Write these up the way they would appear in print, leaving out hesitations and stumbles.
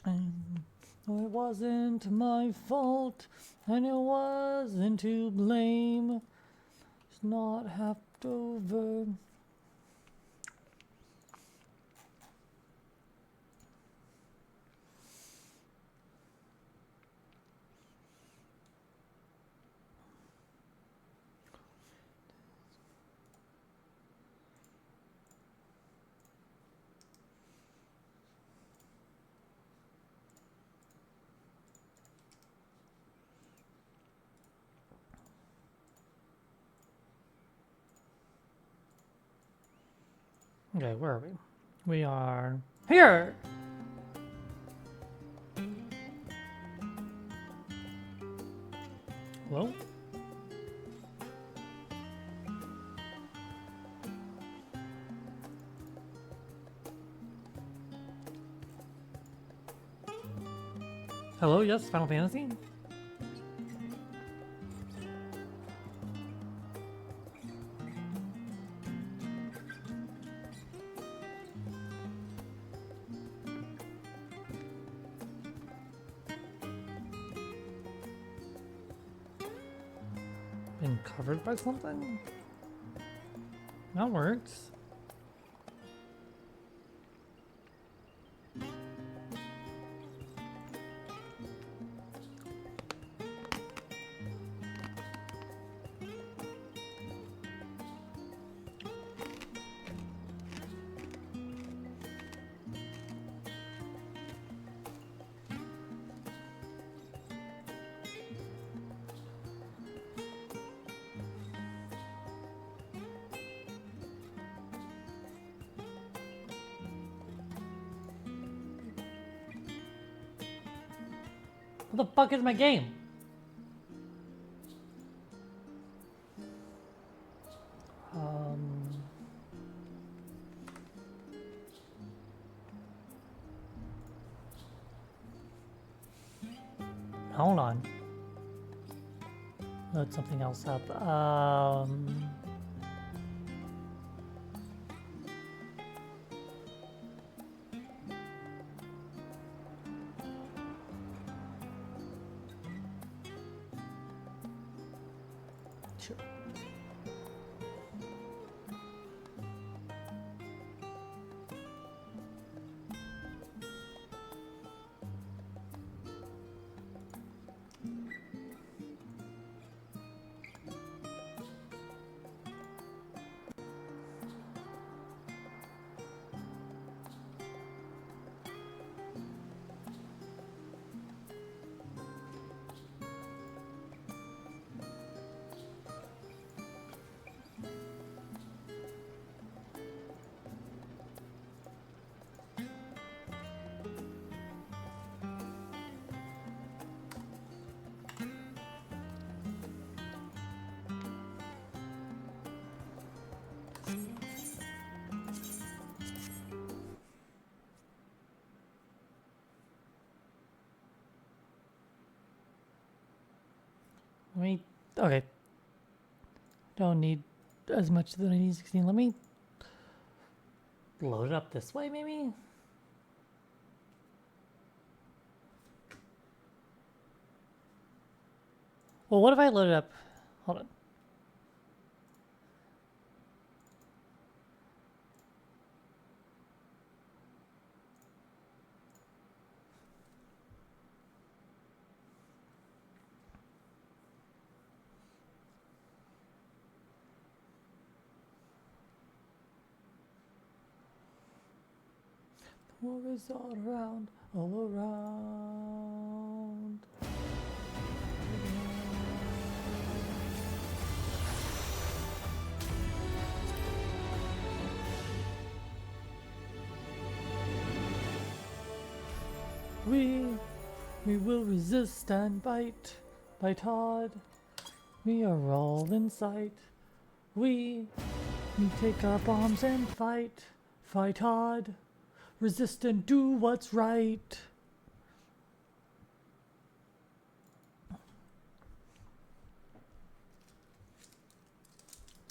And no, it wasn't my fault, and it wasn't to blame. It's not half over. Okay, where are we? We are here! Hello? Hello, yes, Final Fantasy? Been covered by something? That works. What the fuck is my game? Hold on. Load something else up. Sure. Okay. Don't need as much as the 1916. Let me load it up this way, maybe? Well, what if I load it up? Hold on. The war is all around, all around. We will resist and bite hard. We are all in sight. We take our bombs and fight hard. Resist and do what's right.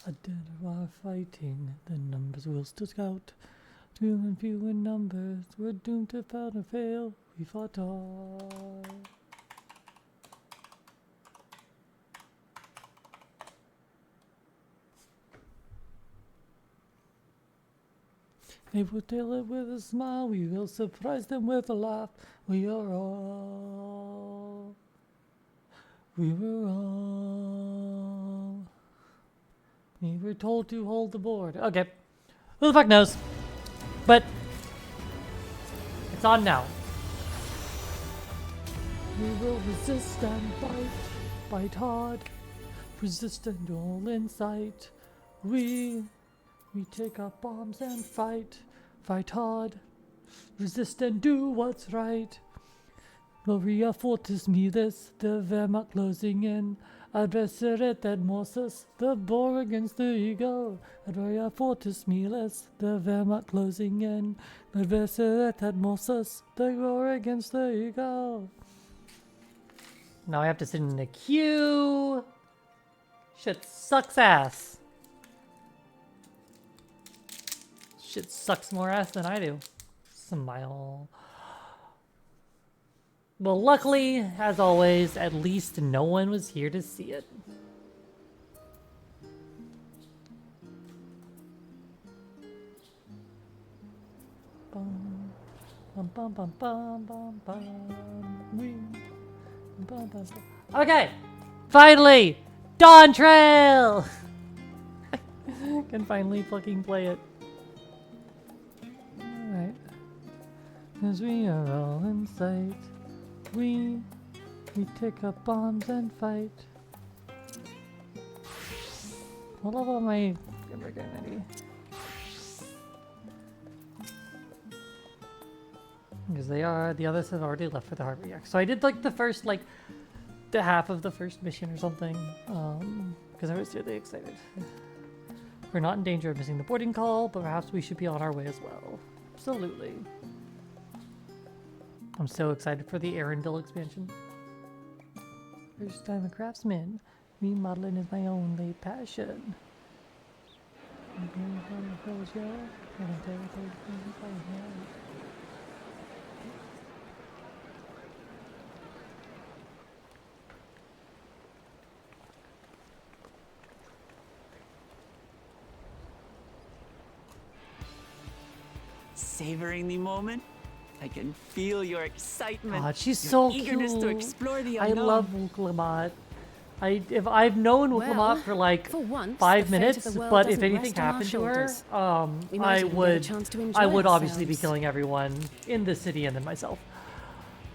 A dead are fighting, the numbers will still scout. Few and few in numbers, we're doomed to fail and fail. We fought hard. They will tell it with a smile, we will surprise them with a laugh. We were all. We were told to hold the board. Okay. Who the fuck knows? But it's on now. We will resist and fight hard. Resist and all in sight. We take up bombs and fight hard. Resist and do what's right. Gloria fortis miles, the Wehrmacht closing in. Adversaret et Moses, the bore against the ego. Gloria fortis miles, the Wehrmacht closing in. Adversaret et Moses, the bore against the ego. Now I have to sit in the queue. Shit sucks ass. Shit sucks more ass than I do. Smile. Well, luckily, as always, at least no one was here to see it. Bum, bum, bum, bum, bum, bum, bum. Bum, bum, bum. Okay, finally, Dawntrail. Can finally fucking play it. All right, as we are all in sight. We take up bombs and fight. What level am I identity? Because the others have already left for the hard react. So I did like the first, like, the half of the first mission or something. Because I was really excited. We're not in danger of missing the boarding call, but perhaps we should be on our way as well. Absolutely. I'm so excited for the Arendelle expansion. First time a craftsman. Remodeling is my only passion. Savoring the moment? I can feel your excitement. God, she's your so eagerness cute. to explore the I unknown. love Wuklamot. If I've known Wuklamot for like once, 5 the fate minutes, of the world but if doesn't anything rest on our happened to her, shoulders. We might I even get a would chance to enjoy obviously be ourselves. killing everyone in the city and then myself.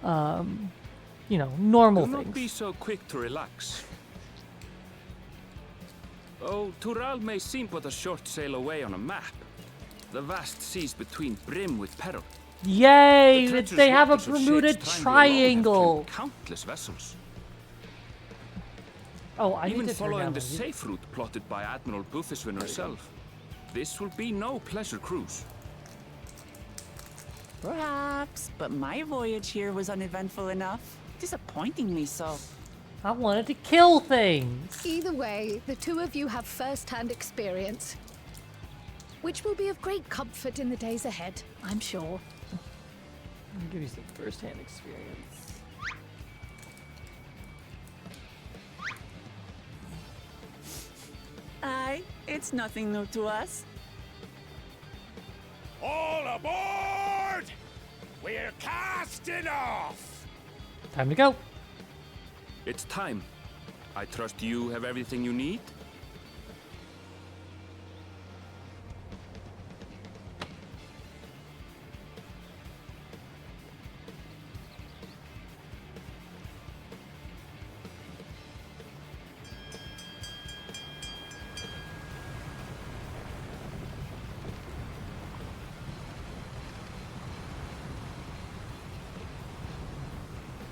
You know, normal Do things. not be so quick to relax. Oh, Tural may seem but a short sail away on a map. The vast seas between brim with peril. Yay! The treacherous They have a waters of Bermuda Shakes Triangle alone have Triangle. turned countless vessels. Oh, I Even need to turn following down the my- safe route plotted by Admiral Bufiswin herself, this will be no pleasure cruise. Perhaps, but my voyage here was uneventful enough. Disappointingly so. I wanted to kill things. Either way, the two of you have first-hand experience, which will be of great comfort in the days ahead, I'm sure. I'll give you some first-hand experience. Aye, it's nothing new to us. All aboard! We're casting off! Time to go. It's time. I trust you have everything you need?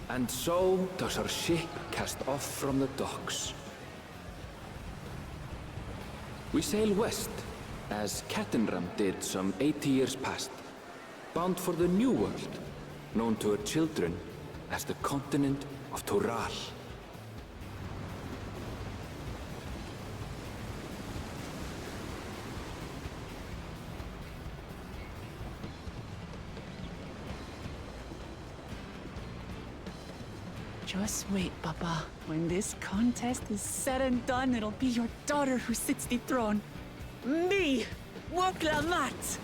And so does our ship cast off from the docks. We sail west, as Kattenram did some 80 years past, bound for the New World, known to her children as the continent of Toral. Just wait, Papa. When this contest is said and done, it'll be your daughter who sits the throne. Me! Woklamat!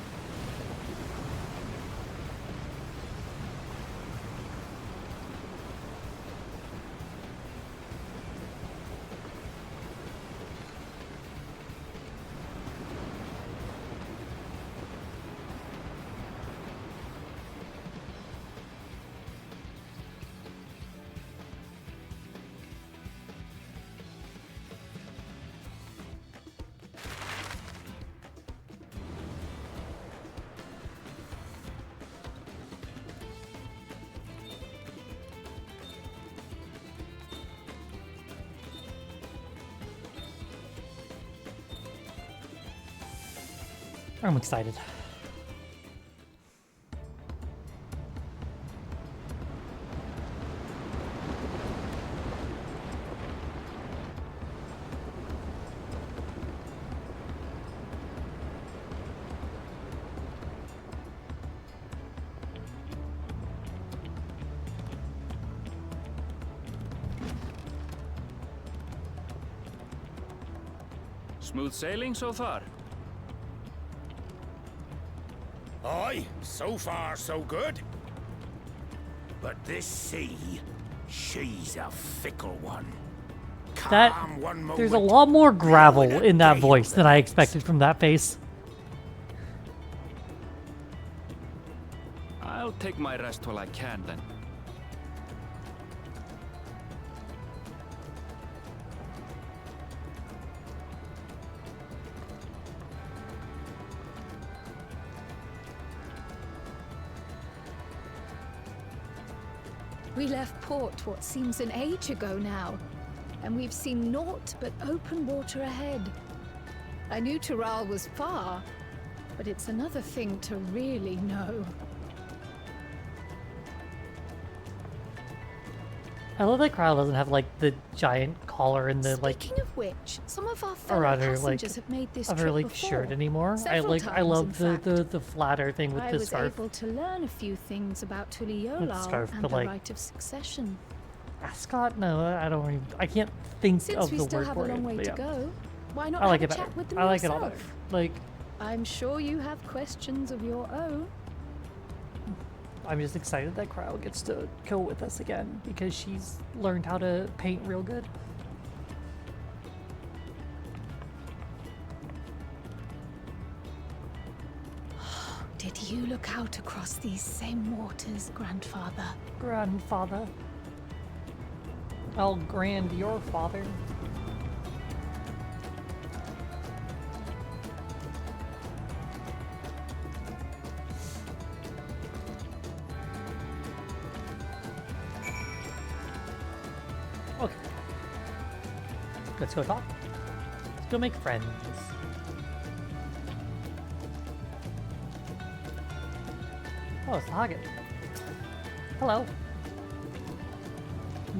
I'm excited. Smooth sailing so far? Aye, so far so good. But this sea, she's a fickle one. That Calm one there's a moment, lot more gravel blue in that gale voice the than I next. expected from that face. I'll take my rest while I can then. We left port what seems an age ago now, and we've seen naught but open water ahead. I knew Tural was far, but it's another thing to really know. I love that Kyle doesn't have like the giant collar and the like Speaking of which, some of our fellow around her like passengers have made this of trip her like before. shirt anymore. Several I times, love in fact. the flatter thing with I the was scarf. able to learn a few things about Tuliolal scarf, and but, the like, right of succession. Ascot? No, I don't even. I can't think Since of we the still word have for a long it. way but to yeah. go, why not I like have it a better. chat with them I like it all yourself? better. Like, I'm sure you have questions of your own. I'm just excited that Cryo gets to go with us again because she's learned how to paint real good. Did you look out across these same waters, grandfather? Grandfather. I'll grand your father. Okay. Let's go talk. Let's go make friends. Oh, it's Hagen. Hello.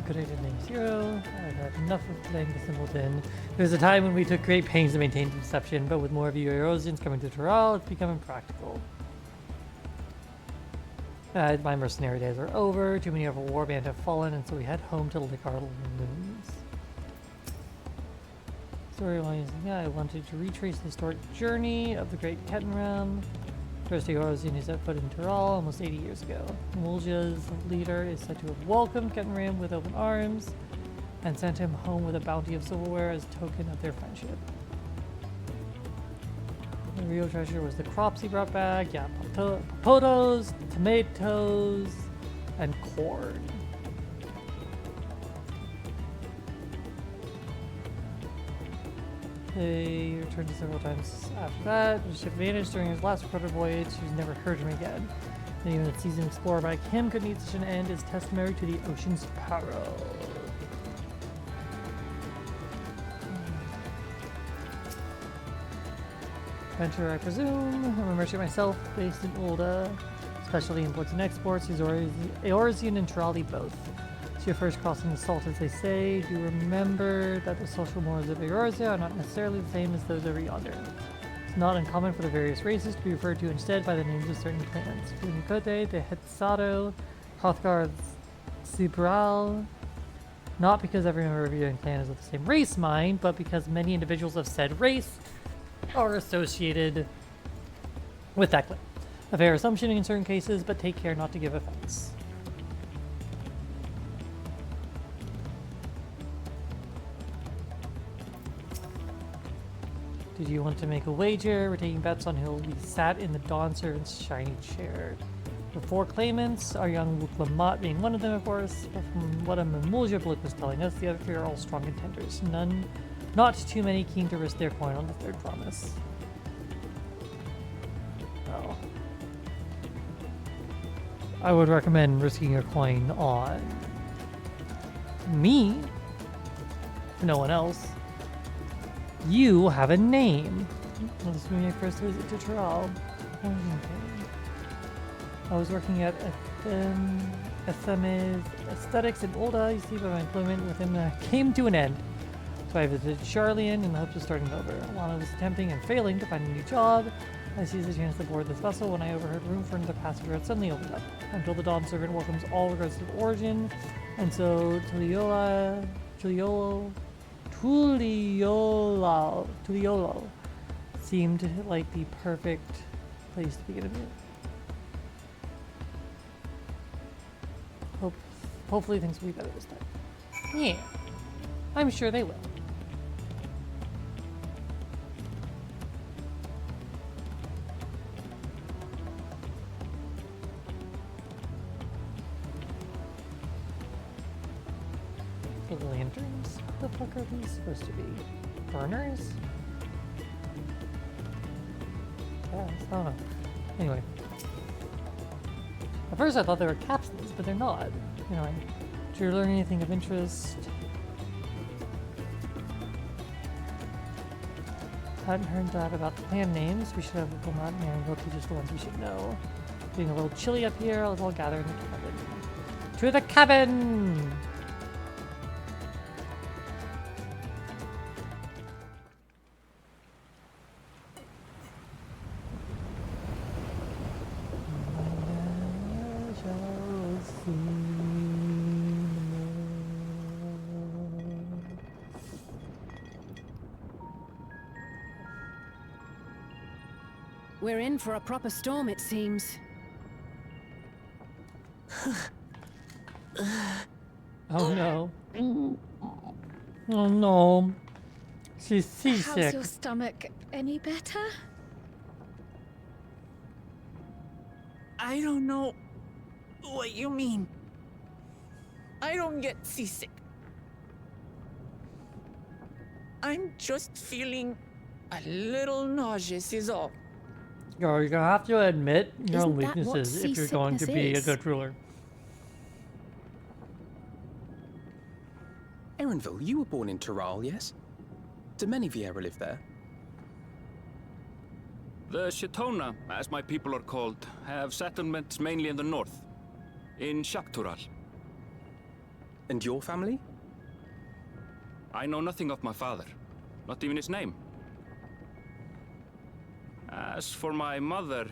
Good idea, name 0. I've had enough of playing the simpleton. There was a time when we took great pains to maintain deception, but with more of you Erosians coming to Tural, it's become impractical. My mercenary days are over, too many of our warband have fallen, and so we head home to lick our wounds. Story-wise, yeah, I wanted to retrace the historic journey of the great Kettenram. First Erosian who set foot in Tural almost 80 years ago. Mulja's leader is said to have welcomed Kettenram with open arms and sent him home with a bounty of silverware as a token of their friendship. The real treasure was the crops he brought back. Yeah, potatoes, tomatoes, and corn. They returned several times after that. The ship vanished during his last recorded voyage. He's never heard from him again. And even a seasoned explorer like him could need such an end as testimony to the ocean's peril. Venture, I presume. I'm a merchant myself, based in Ulda. Specialty imports and exports. Use Eorzean and Trali both. It's your first crossing the salt, as they say. Do remember that the social mores of Eorzea are not necessarily the same as those over yonder. It's not uncommon for the various races to be referred to instead by the names of certain clans. Funikote, the Hetsato, Hrothgar, Sibral, Not because every member of your clan is of the same race, mind, but because many individuals of said race are associated with that clan. A fair assumption in certain cases, but take care not to give offense. Did you want to make a wager? We're taking bets on who will be sat in the Dawn Servant's shiny chair. The 4 claimants, our young Wuk being one of them, of course, but from what a Memulja Blick was telling us, the other 3 are all strong contenders. Not too many keen to risk their coin on the 3rd promise. Well, I would recommend risking your coin on me, if no one else. You have a name. This was my first visit to Toral. I was working at FM's Aesthetics in Olda. You see, but my employment with him came to an end. So I visited Charlian in the hopes of starting over. While I was attempting and failing to find a new job, I seized the chance to board this vessel when I overheard room for another passenger had suddenly opened up. Until the Dawn Servant welcomes all regardless of origin, and so Tuliolo seemed like the perfect place to begin a meal. Hopefully things will be better this time. Yeah, I'm sure they will. The lanterns? What the fuck are these supposed to be? Burners? Yeah, I don't know. Anyway. At first I thought they were capsules, but they're not. Anyway, did you learn anything of interest? Hadn't heard that about the clan names. We should have a Wilmot and go teach us the ones we should know. Getting a little chilly up here. Let's all gather in the cabin. To the cabin! We're in for a proper storm, it seems. Oh no. Oh no. She's How's seasick. your stomach? Any better? I don't know what you mean. I don't get seasick. I'm just feeling a little nauseous is all. You're gonna have to admit your own Isn't that what weaknesses if you're going to be a seasickness good ruler. Erinville, you were born in Toral, yes? Do many Vieira live there? The Shetona, as my people are called, have settlements mainly in the north, in Shaktural. And your family? I know nothing of my father, not even his name. As for my mother...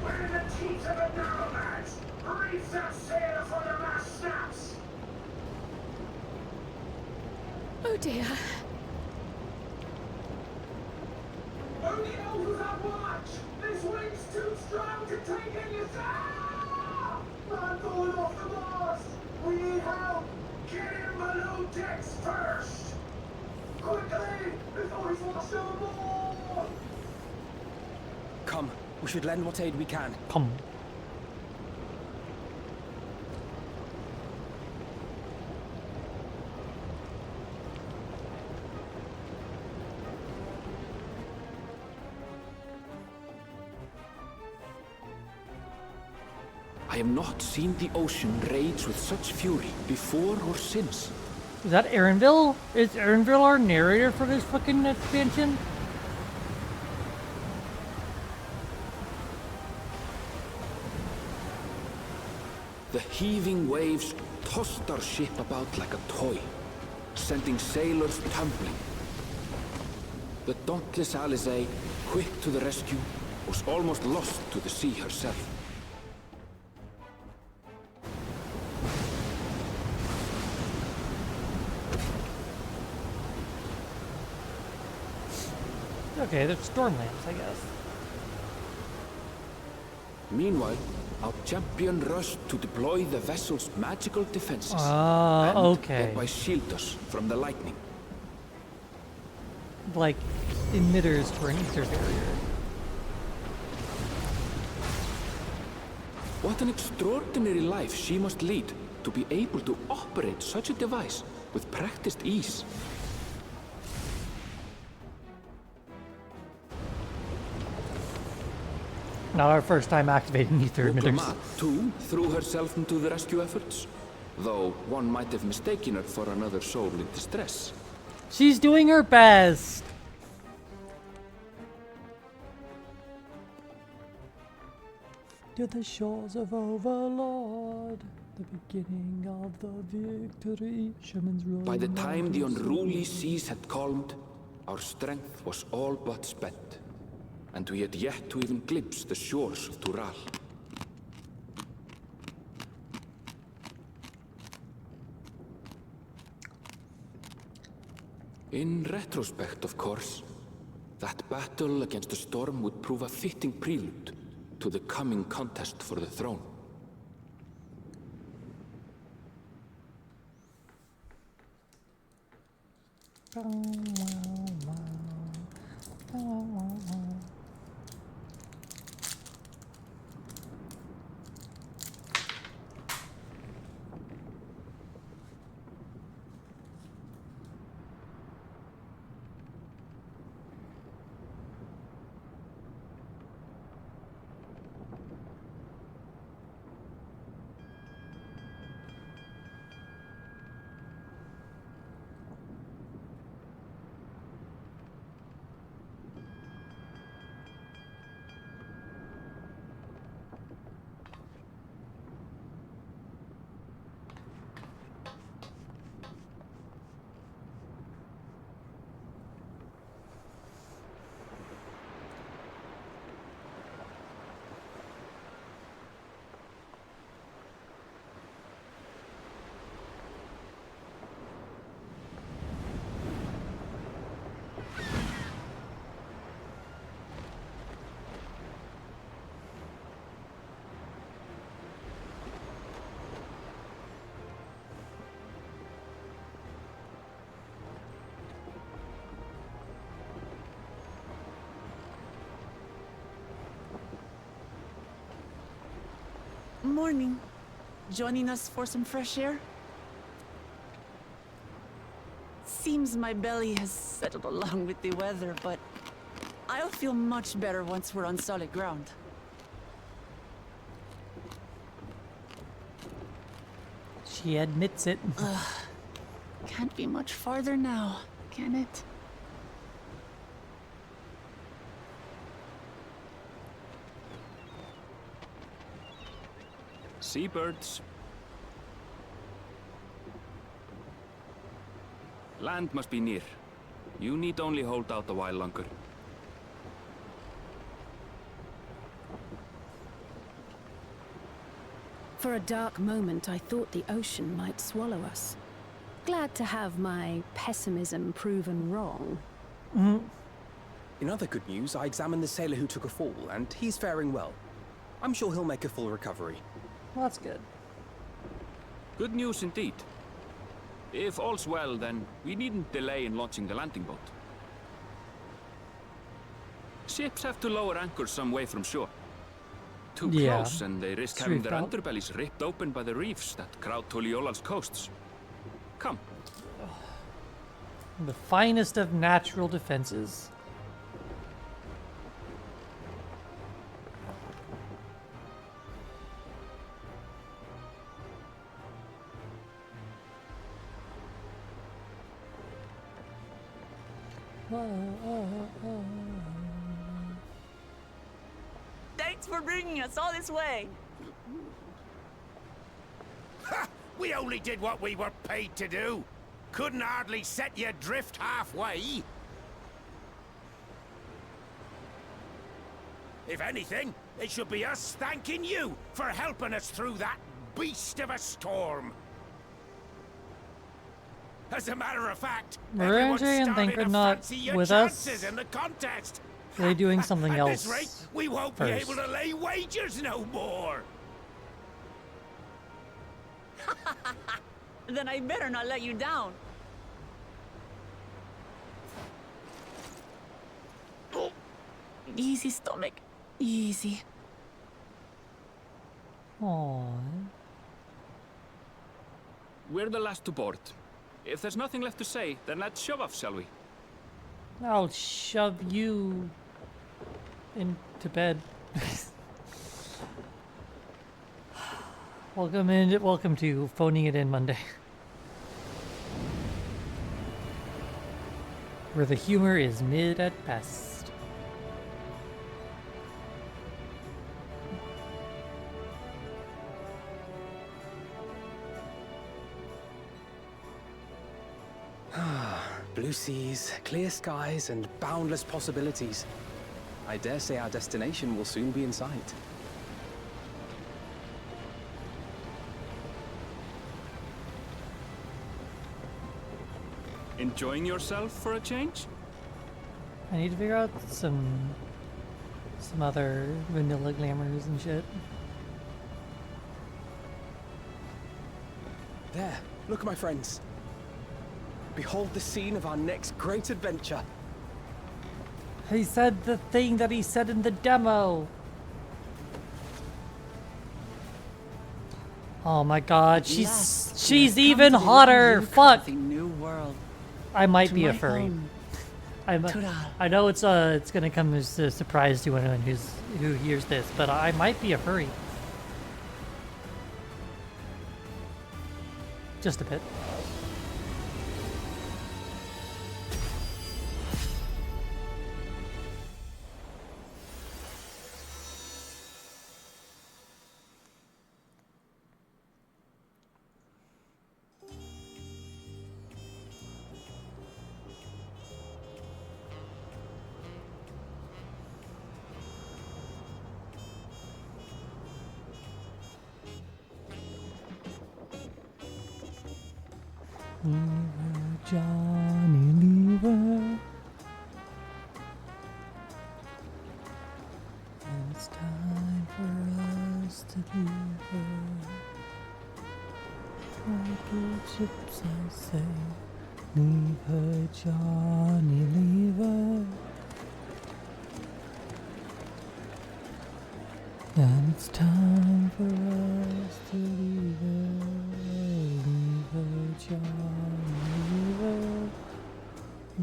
Where are the teeth of the nomads? Reef that sail for the last snaps! Oh dear. Only elders at watch! This wind's too strong to take any sound! I'm going off the mast! We need help! Get in below decks first! Quickly! Before he's washed overboard! Come, we should lend what aid we can. Come. I have not seen the ocean rage with such fury before or since. Is that Erinville? Is Erinville our narrator for this fucking expansion? The heaving waves tossed our ship about like a toy, sending sailors tumbling. The dauntless Alizé, quick to the rescue, was almost lost to the sea herself. Okay, they're storm lamps, I guess. Meanwhile, our champion rushed to deploy the vessel's magical defenses Ah, and okay. thereby shield us from the lightning. Like emitters for an ether barrier. What an extraordinary life she must lead to be able to operate such a device with practiced ease. Not our first time activating ether emitters. Woklama, too, threw herself into the rescue efforts, though one might have mistaken her for another soul in distress. She's doing her best. To the shores of Overlord, the beginning of the victory. Sherman's rolling By the down time to the unruly seas had calmed, our strength was all but spent, and we had yet to even glimpse the shores of Tural. In retrospect, of course, that battle against the storm would prove a fitting prelude to the coming contest for the throne. Morning. Joining us for some fresh air? Seems my belly has settled along with the weather, but I'll feel much better once we're on solid ground. She admits it. Can't be much farther now, can it? Seabirds. Land must be near. You need only hold out a while longer. For a dark moment, I thought the ocean might swallow us. Glad to have my pessimism proven wrong. In other good news, I examined the sailor who took a fall, and he's faring well. I'm sure he'll make a full recovery. Well, that's good. Good news indeed. If all's well, then we needn't delay in launching the landing boat. Ships have to lower anchors some way from shore. Too Yeah. close, and they risk It's having reefed their out. underbellies ripped open by the reefs that crowd Tuliola's coasts. Come. The finest of natural defenses. Thanks for bringing us all this way. We only did what we were paid to do. Couldn't hardly set you adrift halfway. If anything, it should be us thanking you for helping us through that beast of a storm. As a matter of fact, everyone's Miranda and starting Think are to not fancy your with chances us. in the contest. They're doing something At else. this rate, we won't be able to lay wagers no more. Then I better not let you down. Oh. Easy, stomach. Easy. Aww. We're the last to board. If there's nothing left to say, then let's shove off, shall we? I'll shove you into bed. Welcome to Phoning It In Monday. Where the humor is mid at best. Blue seas, clear skies, and boundless possibilities. I dare say our destination will soon be in sight. Enjoying yourself for a change? I need to figure out some other vanilla glamours and shit. There, look, my friends. Behold the scene of our next great adventure. He said the thing that he said in the demo. Oh my god, she's even hotter. Fuck. New world. I might To be a my furry. home. I know it's gonna come as a surprise to anyone who hears this, but I might be a furry. Just a bit. Lever, Johnny Lever. It's time for us to leave her. Like ships, I say. Leave her, Johnny, leave her. And it's time for us to leave her. Leave her, Johnny, leave her.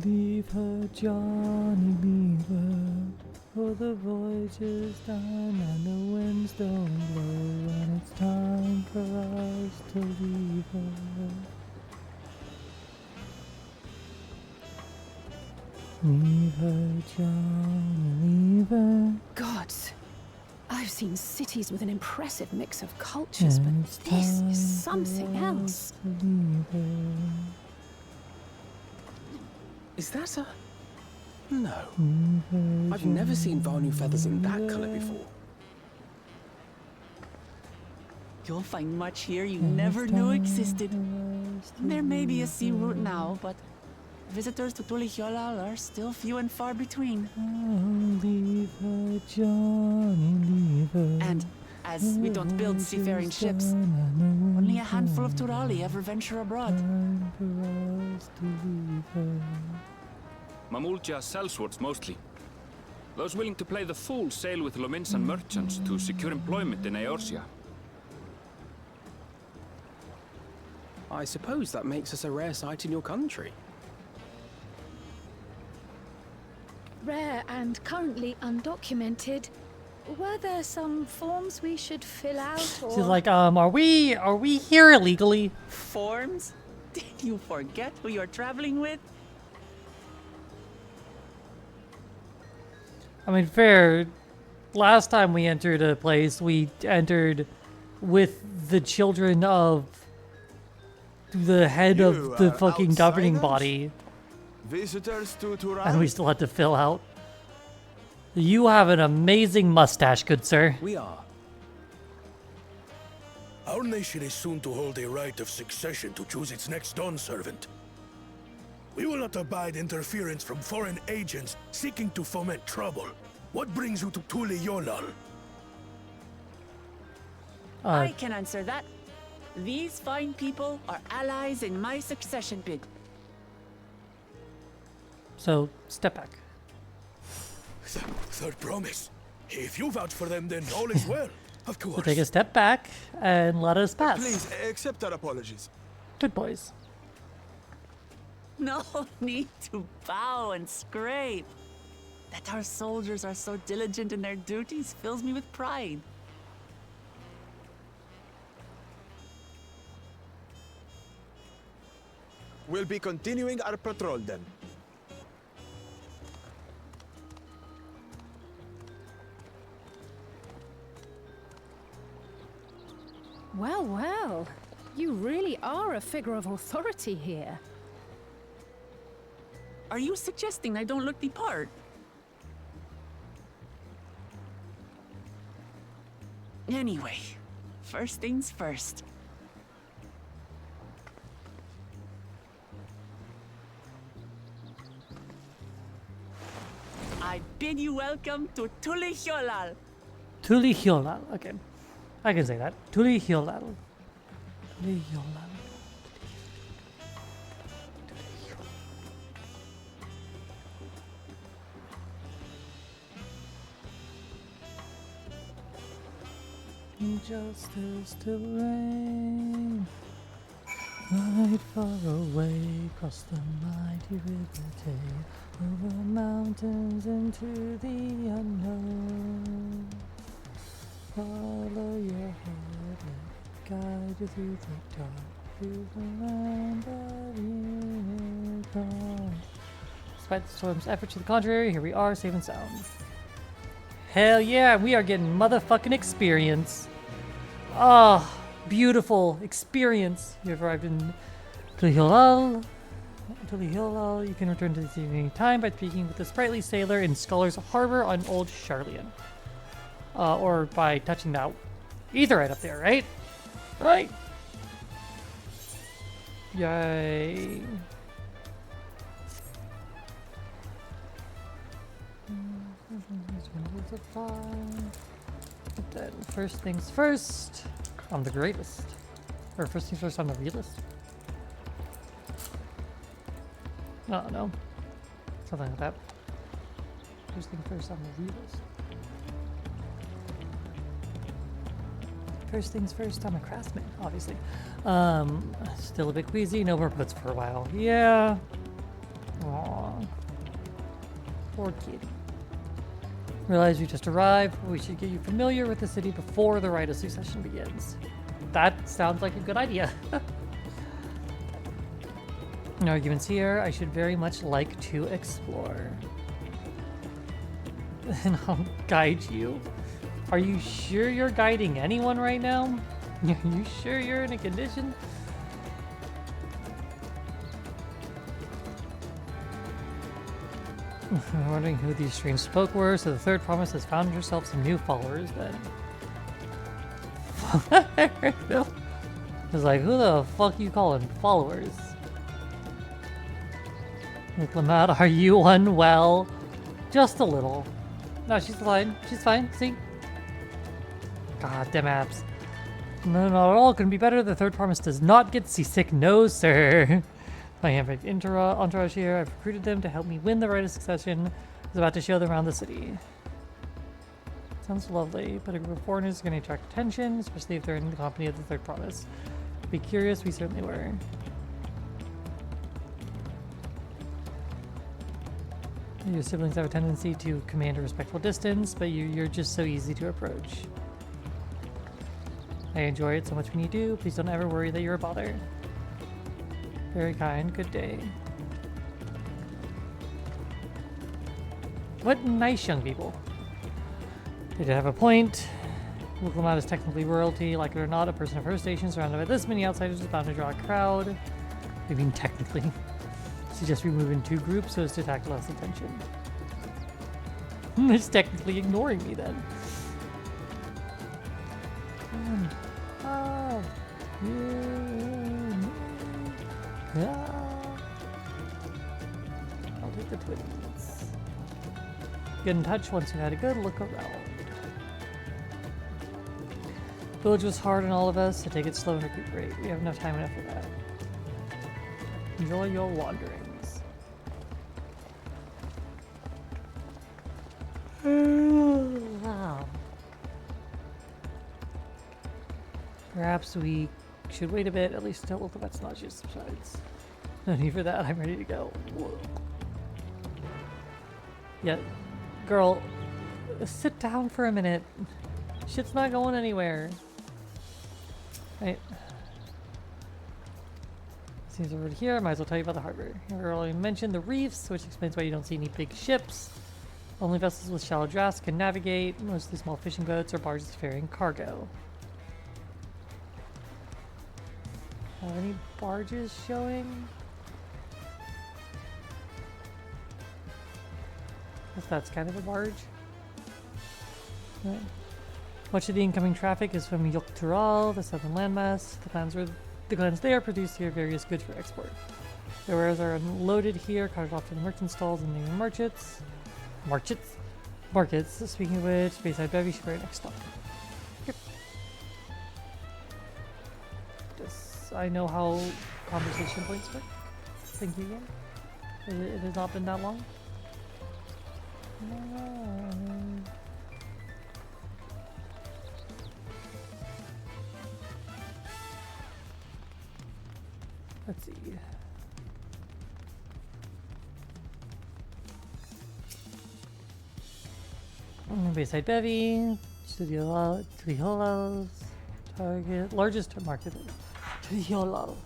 Leave her, Johnny, leave her. For the voyage is done and the winds don't blow. And it's time for us to leave her. Leave her, Johnny, leave her. Gods, I've seen cities with an impressive mix of cultures, but this is something else. Is that a... No. I've never seen Vanu feathers in that color before. You'll find much here you never knew existed. There may be a sea route now, but visitors to Tulihiola are still few and far between. Leave her, Johnny, leave her. And as we don't build seafaring ships, only a handful of Turali ever venture abroad. Time for us to leave her. Mamulja sellswords mostly. Those willing to play the fool sail with Lominsan merchants to secure employment in Eorzea. I suppose that makes us a rare sight in your country. Rare and currently undocumented. Were there some forms we should fill out or... She's like, are we here illegally? Forms? Did you forget who you're traveling with? I mean, fair. Last time we entered a place, we entered with the children of the head of the fucking governing body, Visitors to Turan? and we still had to fill out. You have an amazing mustache, good sir. We are. Our nation is soon to hold a right of succession to choose its next Dawn servant. We will not abide interference from foreign agents seeking to foment trouble. What brings you to Tule Yolal? I can answer that. These fine people are allies in my succession bid. So, step back. Third promise. If you vouch for them, then all is well. Of course. So take a step back and let us pass. Please, accept our apologies. Good boys. No need to bow and scrape. That our soldiers are so diligent in their duties fills me with pride. We'll be continuing our patrol then. Well, well. You really are a figure of authority here. Are you suggesting I don't look the part? Anyway, first things first. I bid you welcome to Tule Yolal. Tuli Hyolal. Okay. I can say that. Tuli Hyolal. Tuli Hyolal. Justice to reign. Right far away, across the mighty river Tay, over mountains into the unknown. Follow your heart, let it guide you through the dark, through the land of unicorn. Despite the storm's effort to the contrary, here we are, safe and sound. Hell yeah, we are getting motherfucking experience. Ah, beautiful experience. You have arrived in Tulihilal. Tulihilal, you can return to the city at any time by speaking with the sprightly sailor in Scholar's Harbor on Old Charlian. Or by touching that ether right up there, right? Right. Yay. But then, first things first, I'm the greatest. Or first things first, I'm the realist. No. Something like that. First things first, I'm the realist. First things first, I'm a craftsman, obviously. Still a bit queasy, no more puts for a while. Yeah. Aww. Poor kitty. Realize you just arrived. We should get you familiar with the city before the rite of succession begins. That sounds like a good idea. No arguments here. I should very much like to explore. And I'll guide you. Are you sure you're guiding anyone right now? Are you sure you're in a condition? I'm wondering who these strange folk were, so the third promise has found herself some new followers then. It's like, who the fuck you calling followers? Look, Lamad, are you unwell? Just a little. No, she's fine. She's fine. See? God damn apps. No, not at all. Couldn't be better. The third promise does not get seasick. No, sir. My handpicked entourage here. I've recruited them to help me win the rite of succession. I was about to show them around the city. Sounds lovely, but a group of foreigners is going to attract attention, especially if they're in the company of the third promise. Be curious, we certainly were. Your siblings have a tendency to command a respectful distance, but you're just so easy to approach. I enjoy it so much when you do. Please don't ever worry that you're a bother. Very kind. Good day. What nice young people. They did have a point. Wuklamat is technically royalty. Like it or not, a person of her station surrounded by this many outsiders is bound to draw a crowd. I mean, technically. Suggest we move in two groups so as to attract less attention. It's technically ignoring me then. Oh, yeah. I'll take the twins. Get in touch once you had a good look around. Village was hard on all of us, so take it slow and recuperate. We have enough time enough for that. Enjoy your wanderings. Wow. Perhaps we should wait a bit, at least until the wet's nausea subsides. No need for that, I'm ready to go. Whoa. Yeah, girl, sit down for a minute. Shit's not going anywhere. Right. Seems over here, I might as well tell you about the harbor. I already mentioned the reefs, which explains why you don't see any big ships. Only vessels with shallow drafts can navigate, mostly small fishing boats or barges carrying cargo. Are any barges showing? Guess that's kind of a barge. Right. Much of the incoming traffic is from Dawntrail, the southern landmass. The clans there produce here various goods for export. Their wares are unloaded here, carted off to the merchant stalls and the markets. Speaking of which, Bayside Bevy should be our next stop. Yep. Does I know how conversation points work? Thank you again. It has not been that long. Let's see. Bayside Bevy, Studio Trijolos, Target, largest market. Trijolo.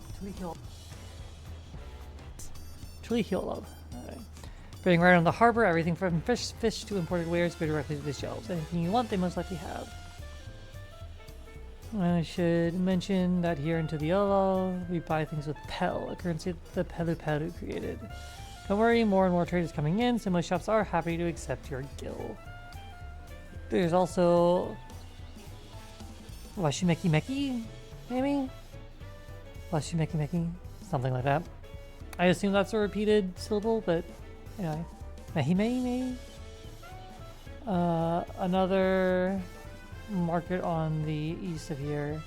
Alright. Being right on the harbor, everything from fish to imported wares go directly to the shelves. Anything you want, they most likely have. I should mention that here in Tudiolo, we buy things with Pel, a currency that the Pelu created. Don't worry, more and more trade is coming in, so most shops are happy to accept your gil. There's also Washimeki Meki, maybe? Washimeki Meki, something like that. I assume that's a repeated syllable, but anyway. Mehimei, maybe? Another market on the east of here,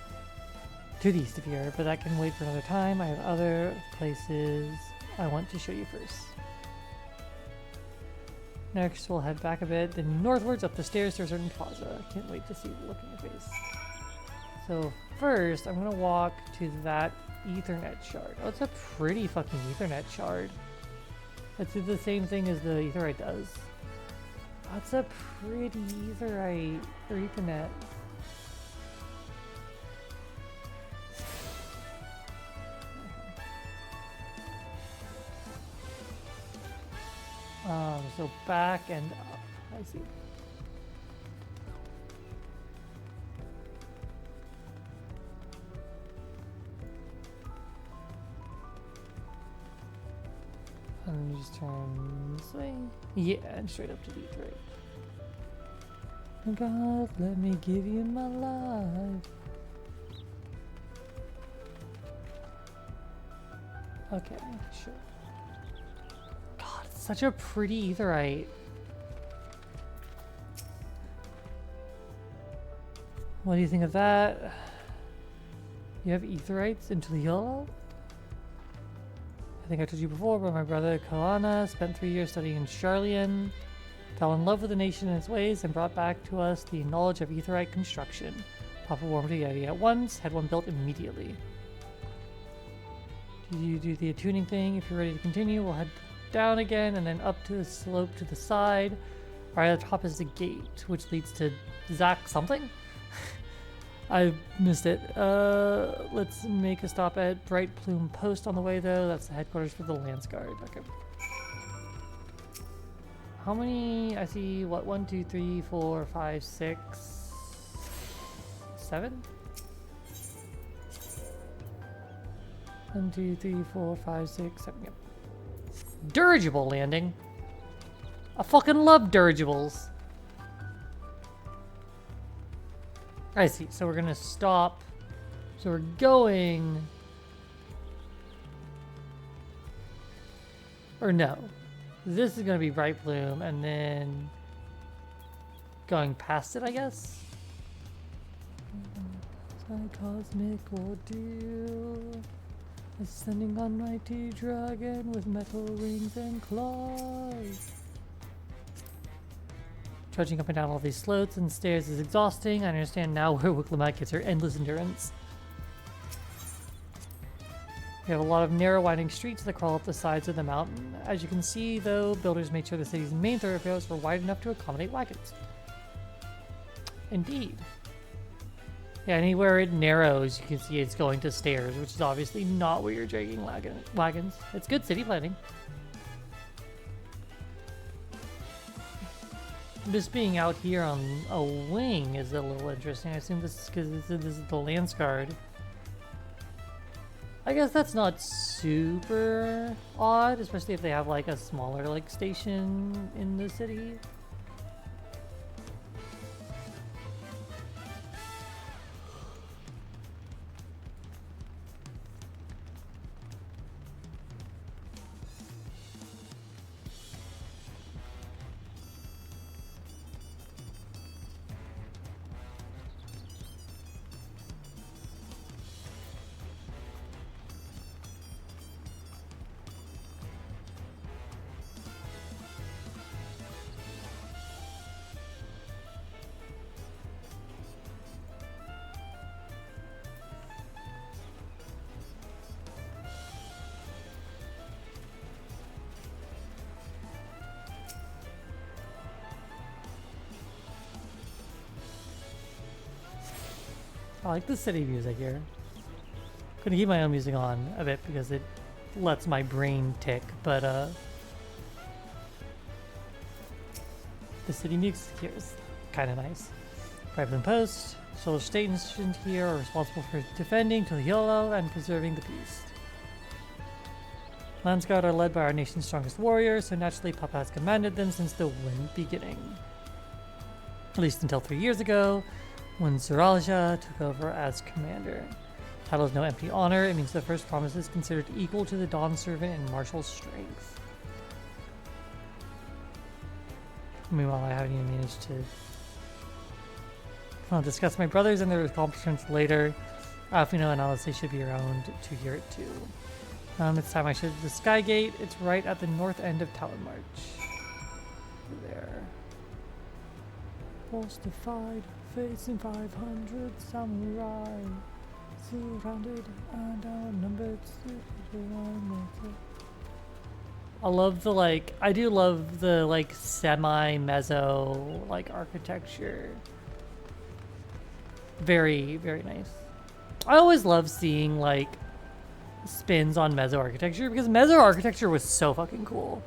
to the east of here, but that can wait for another time. I have other places I want to show you first. Next, we'll head back a bit, then northwards up the stairs to a certain plaza. Can't wait to see the look in your face. So first, I'm gonna walk to that Ethernet shard. Oh, it's a pretty fucking Ethernet shard. Let's do the same thing as the Etherite does. That's a pretty Etherite or Ethernet. So back and up. I see. And just turn this way. Yeah, and straight up to the Etherite. God, let me give you my life. Okay, sure. God, it's such a pretty Etherite. What do you think of that? You have Etherites into the yellow? I think I told you before, but my brother Kalana spent 3 years studying in Charlian, fell in love with the nation and its ways, and brought back to us the knowledge of Etherite construction. Papa warmed to the idea at once, had one built immediately. You do the attuning thing. If you're ready to continue, we'll head down again and then up to the slope to the side. Right at the top is the gate, which leads to Zach something? I missed it. Let's make a stop at Bright Plume Post on the way, though. That's the headquarters for the Lance Guard. Okay. How many? I see, what, 1, 2, 3, 4, 5, 6, 7? 1, 2, 3, 4, 5, 6, 7. Yep. Dirigible landing. I fucking love dirigibles. I see. So we're gonna stop. So we're going. Or no. This is gonna be Bright Bloom and then going past it, I guess. Cosmic ordeal. Ascending on mighty dragon with metal wings and claws. Trudging up and down all these slopes and stairs is exhausting. I understand now where Wiklamat gets her endless endurance. We have a lot of narrow winding streets that crawl up the sides of the mountain. As you can see, though, builders made sure the city's main thoroughfares were wide enough to accommodate wagons. Indeed. Yeah, anywhere it narrows, you can see it's going to stairs, which is obviously not where you're dragging wagons. It's good city planning. Just being out here on a wing is a little interesting. I assume this is because this is the Lance Guard. I guess that's not super odd, especially if they have like a smaller like station in the city. I like the city music here. Gonna keep my own music on a bit because it lets my brain tick, but the city music here is kind of nice. Private Post, Solar Stations here are responsible for defending Tuliolo and preserving the peace. Landsguard are led by our nation's strongest warriors, so naturally Papa has commanded them since the beginning. At least until 3 years ago, when Zeralja took over as commander. Title is no empty honor, it means the first promise is considered equal to the Dawn Servant in martial strength. Meanwhile, I haven't even managed to... I'll discuss my brothers and their accomplishments later. Alfino and Alice should be around to hear it too. It's time I should the Sky Gate. It's right at the north end of Talon March. There. Fortified, facing 500 samurai. Surrounded and outnumbered. I love the I do love the semi-mezzo architecture. Very, very nice. I always love seeing spins on mezzo architecture because mezzo architecture was so fucking cool.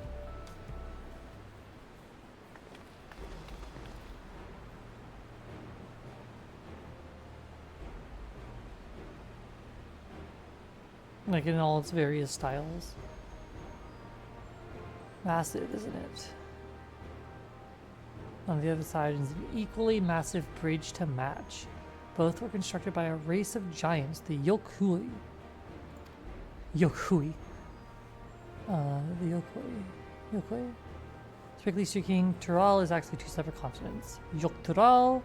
In all its various styles. Massive, isn't it? On the other side is an equally massive bridge to match. Both were constructed by a race of giants, the Yokhui. Yokhui. The Yokhui. Strictly speaking, Tural is actually two separate continents. Yoktural,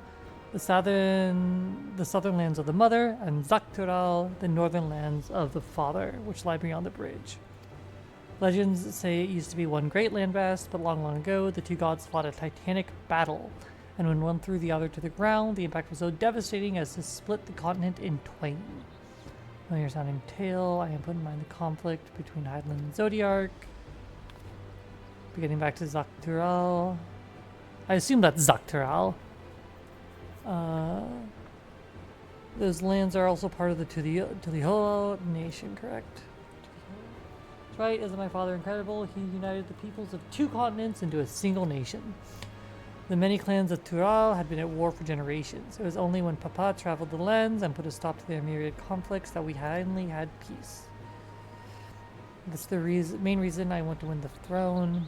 the southern lands of the mother, and Zaktural, the northern lands of the father, which lie beyond the bridge. Legends say it used to be one great landmass, but long, long ago, the two gods fought a titanic battle, and when one threw the other to the ground, the impact was so devastating as to split the continent in twain. Knowing your sounding tale, I am put in mind the conflict between Hydaelyn and Zodiark. Getting back to Zaktural. I assume that's Zaktural. Those lands are also part of the Tuliolo nation, correct? That's right, isn't my father incredible? He united the peoples of two continents into a single nation. The many clans of Tural had been at war for generations. It was only when Papa traveled the lands and put a stop to their myriad conflicts that we finally had peace. That's the main reason I want to win the throne,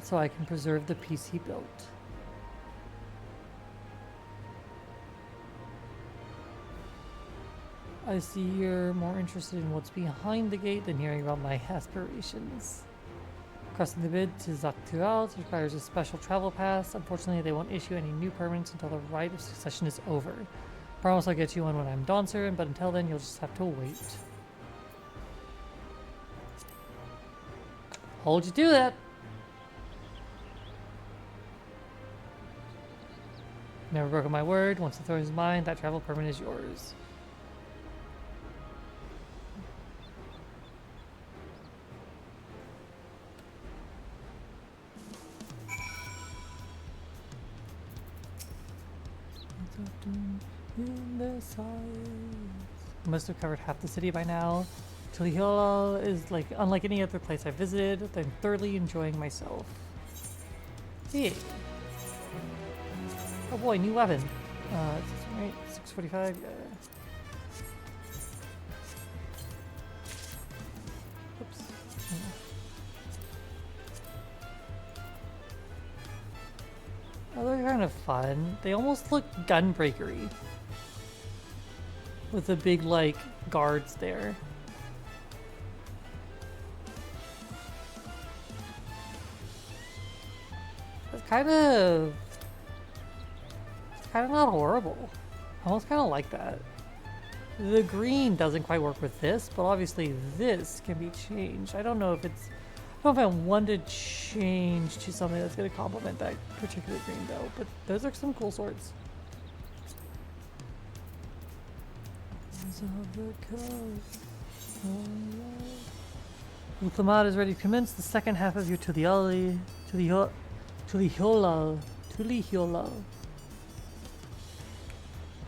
so I can preserve the peace he built. I see you're more interested in what's behind the gate than hearing about my aspirations. Crossing the bid to Zaktural requires a special travel pass. Unfortunately, they won't issue any new permits until the rite of succession is over. Promise I'll get you one when I'm Dawntrail, but until then, you'll just have to wait. Hold you to that. Never broken my word. Once the throne is mine, that travel permit is yours. I must have covered half the city by now. Tulihiola is like unlike any other place I visited. I'm thoroughly enjoying myself. Hey. Oh boy, new weapon. Right, 645. Yeah. Oops. Oh, they're kind of fun. They almost look gunbreakery. With the big, like, guards there. It's kind of not horrible. I almost kind of like that. The green doesn't quite work with this, but obviously this can be changed. I don't know if I want to change to something that's going to complement that particular green though, but those are some cool swords. Uclamad is ready to commence the second half of your Tulihiola.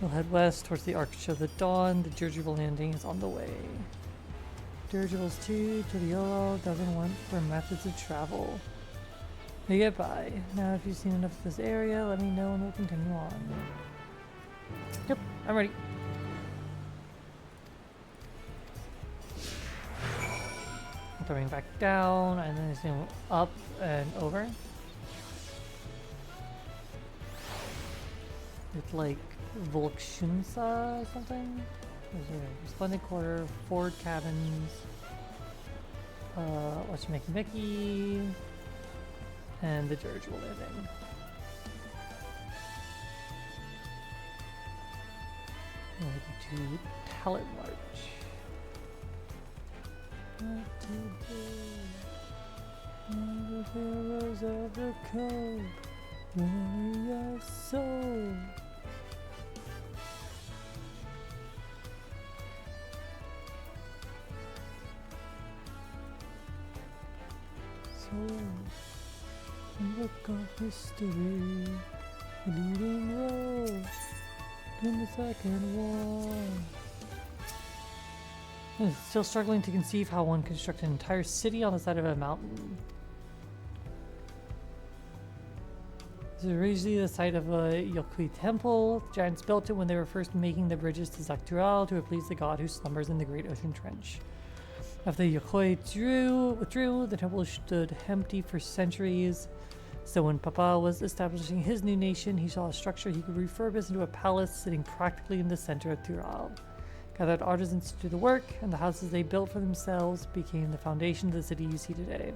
We'll head west towards the Arch of the Dawn. The dirigible landing is on the way. Dirigibles to Tulihiola doesn't want for methods of travel. We get by. Now if you've seen enough of this area, let me know and we'll continue on. Yep, I'm ready. Coming back down and then it's going up and over. It's like Volkshinsa or something. There's a splendid quarter, Ford cabins, what's Mickey, and the dirigible landing. Ready to Talent March. The heroes of the code, really your soul. Look of history, leading role in the second war. I'm still struggling to conceive how one constructed an entire city on the side of a mountain. This is originally the site of a Yokui temple. The giants built it when they were first making the bridges to Zaktural to appease the god who slumbers in the great ocean trench. After the Yokoi withdrew, the temple stood empty for centuries. So when Papa was establishing his new nation, he saw a structure he could refurbish into a palace sitting practically in the center of Tural. Gathered artisans to do the work, and the houses they built for themselves became the foundation of the city you see today.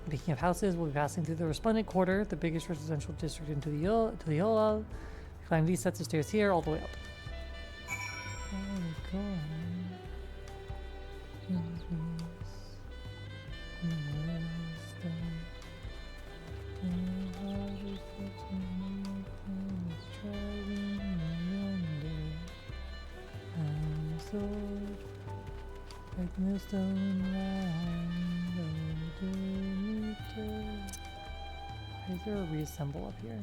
Speaking of houses, we'll be passing through the Resplendent Quarter, the biggest residential district in Tulihiola. Climb these sets of stairs here, all the way up. Is there a reassemble up here?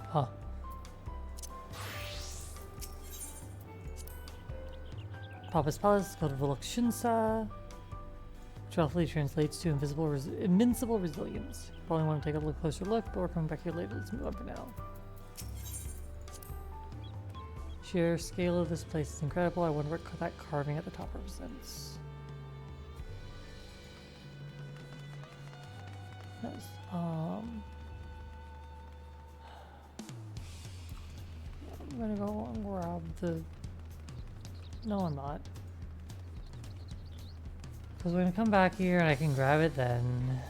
Huh. Papa's Palace is called Volkshinsa, which roughly translates to invincible resilience. Probably want to take a closer look, but we're coming back here later. Let's move on for now. Sheer scale of this place is incredible. I wonder what that carving at the top represents. Yes. I'm gonna go and grab the. No, I'm not. Because we're gonna come back here and I can grab it then.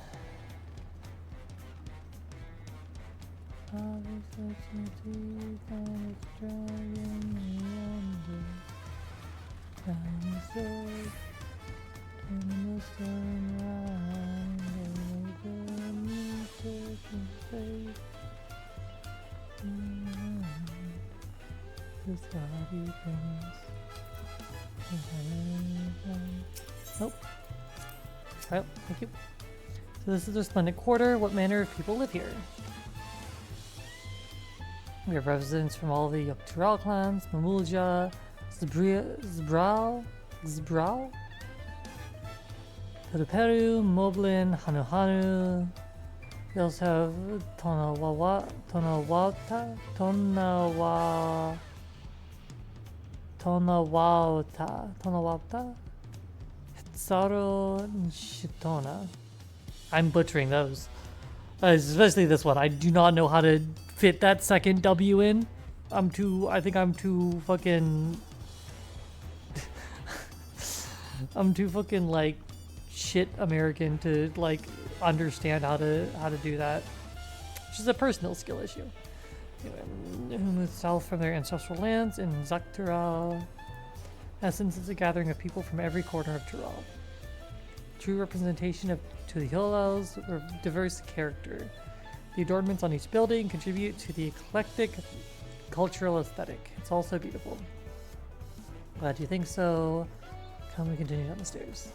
Nope. Well, thank you. So this is their splendid quarter. What manner of people live here? We have residents from all the Yogg-Tural clans, Mamulja, Zbrao, Peruperu, Moblin, Hanuhanu. We also have Tonawauta, Hitsaro, and Shitona. I'm butchering those. Especially this one. I do not know how to fit that second W in. I think I'm too fucking... I'm too fucking, like, shit American to, like, understand how to do that. Which is a personal skill issue. Anyway, who moved south from their ancestral lands in Zaktural. Essence is a gathering of people from every corner of Tural. True representation of Tuliola's diverse character. The adornments on each building contribute to the eclectic cultural aesthetic. It's also beautiful. Glad you think so. Come, we continue down the stairs.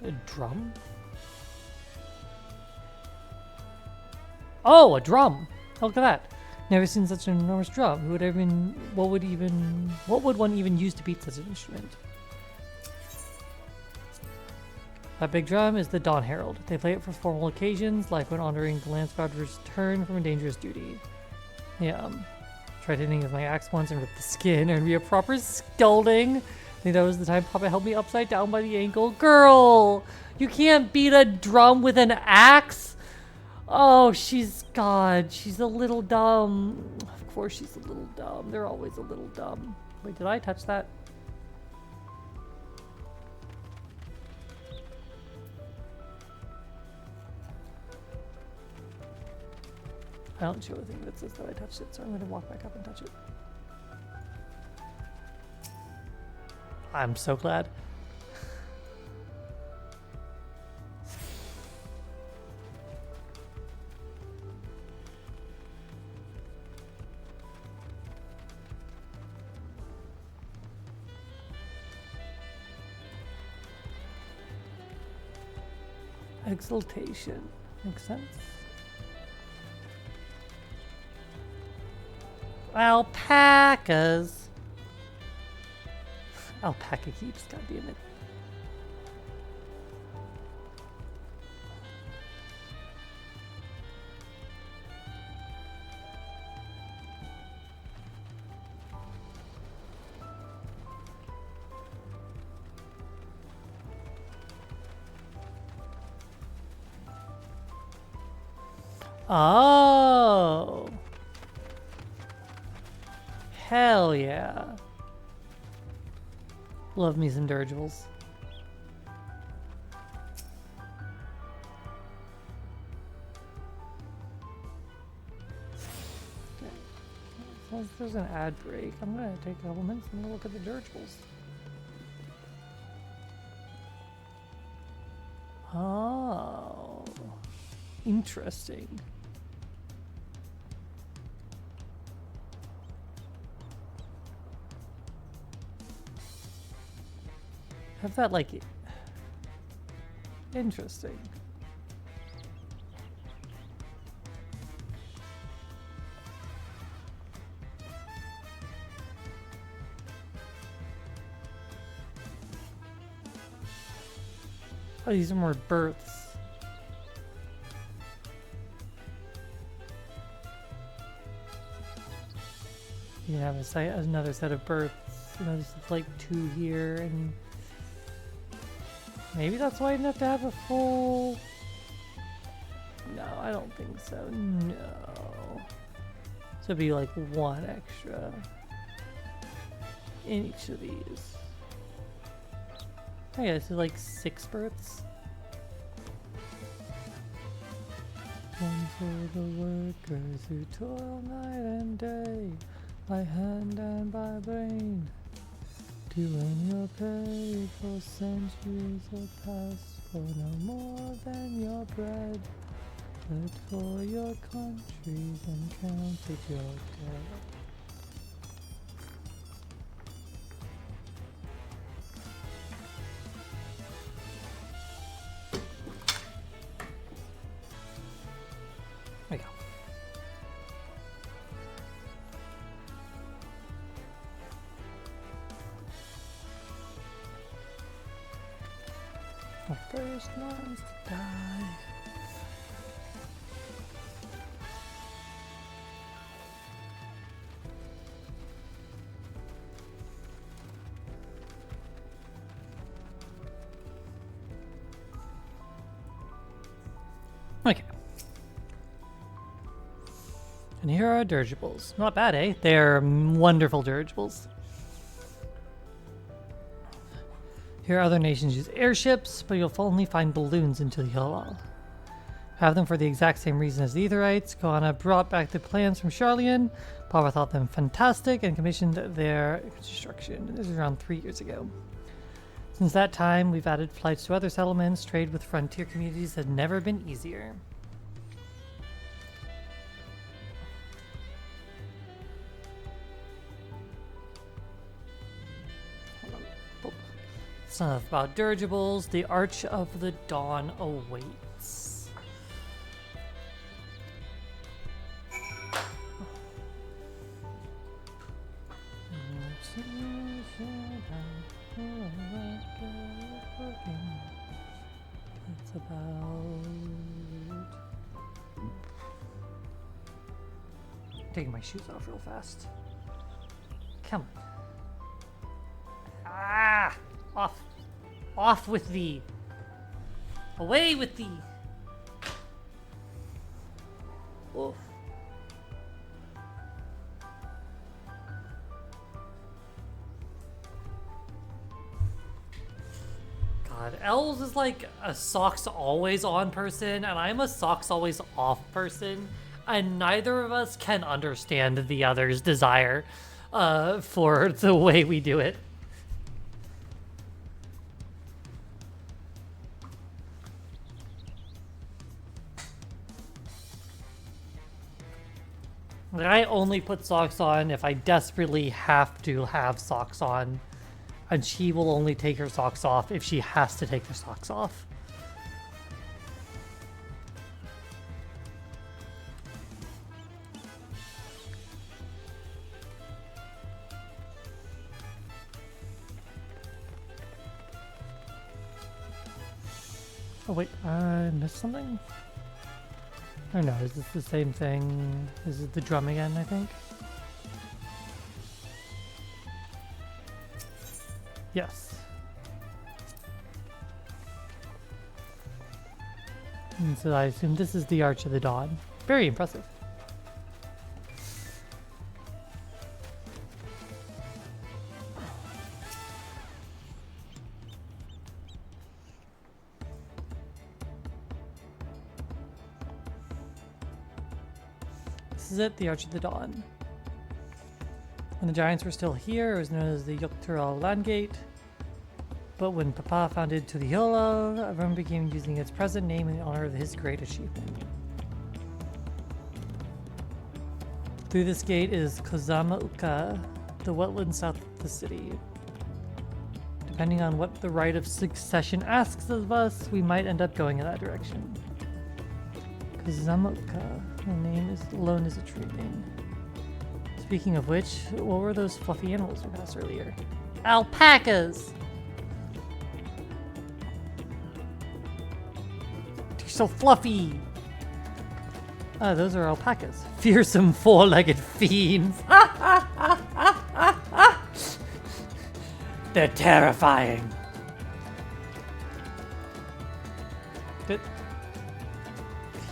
A drum? Oh, a drum! Look at that. Never seen such an enormous drum. What would one even use to beat such an instrument? That big drum is the Dawn Herald. They play it for formal occasions, like when honoring the Landsguard's return from a dangerous duty. Yeah, tried hitting with my axe once and ripped the skin and be a proper scolding. I think that was the time Papa held me upside down by the ankle. Girl! You can't beat a drum with an axe? Oh, she's a little dumb. Of course she's a little dumb. They're always a little dumb. Wait, did I touch that? I don't show a thing that says that I touched it, so I'm going to walk back up and touch it. I'm so glad. Exaltation. Makes sense. Alpacas. Alpaca keeps, goddammit. Oh. Hell yeah. Love me some dirigibles. As there's an ad break, I'm gonna take a couple minutes and look at the dirigibles. Oh, interesting. Have that like interesting. Oh, these are more births. You have another set of births. There's like 2 here, and maybe that's why I didn't have to have a full. No, I don't think so. No. So it'd be like 1 extra in each of these. Oh yeah, so like 6 births. One for the workers who toil night and day, by hand and by brain, to earn your pay for centuries of past, for no more than your bread, but for your countries and counted your dead. There we go. The first ones to die. Okay. And here are dirigibles. Not bad, eh? They're wonderful dirigibles. Here other nations use airships, but you'll only find balloons until Hilal. Have them for the exact same reason as the Aetherites. Goanna brought back the plans from Charlian. Pava thought them fantastic and commissioned their construction. This was around 3 years ago. Since that time, we've added flights to other settlements. Trade with frontier communities has never been easier. It's enough about dirigibles. The Arch of the Dawn awaits. It's about taking my shoes off real fast. Come on. Ah! Off. Off with thee. Away with thee. Oof. God, Els is like a socks always on person, and I'm a socks always off person, and neither of us can understand the other's desire for the way we do it. I only put socks on if I desperately have to have socks on, and she will only take her socks off if she has to take her socks off. Oh wait, I missed something? Or no, is this the same thing? Is it the drum again, I think? Yes. And so I assume this is the Arch of the Dawn. Very impressive. This is it, the Arch of the Dawn. When the Giants were still here, it was known as the Yuktural Landgate. But when Papa founded Tulihilo, everyone began using its present name in honor of his great achievement. Through this gate is Kozama Uka, the wetland south of the city. Depending on what the right of succession asks of us, we might end up going in that direction. Kozama Uka, the name is alone is intriguing. Speaking of which, what were those fluffy animals we passed earlier? Alpacas! so fluffy. Those are alpacas. Fearsome four-legged fiends. They're terrifying. But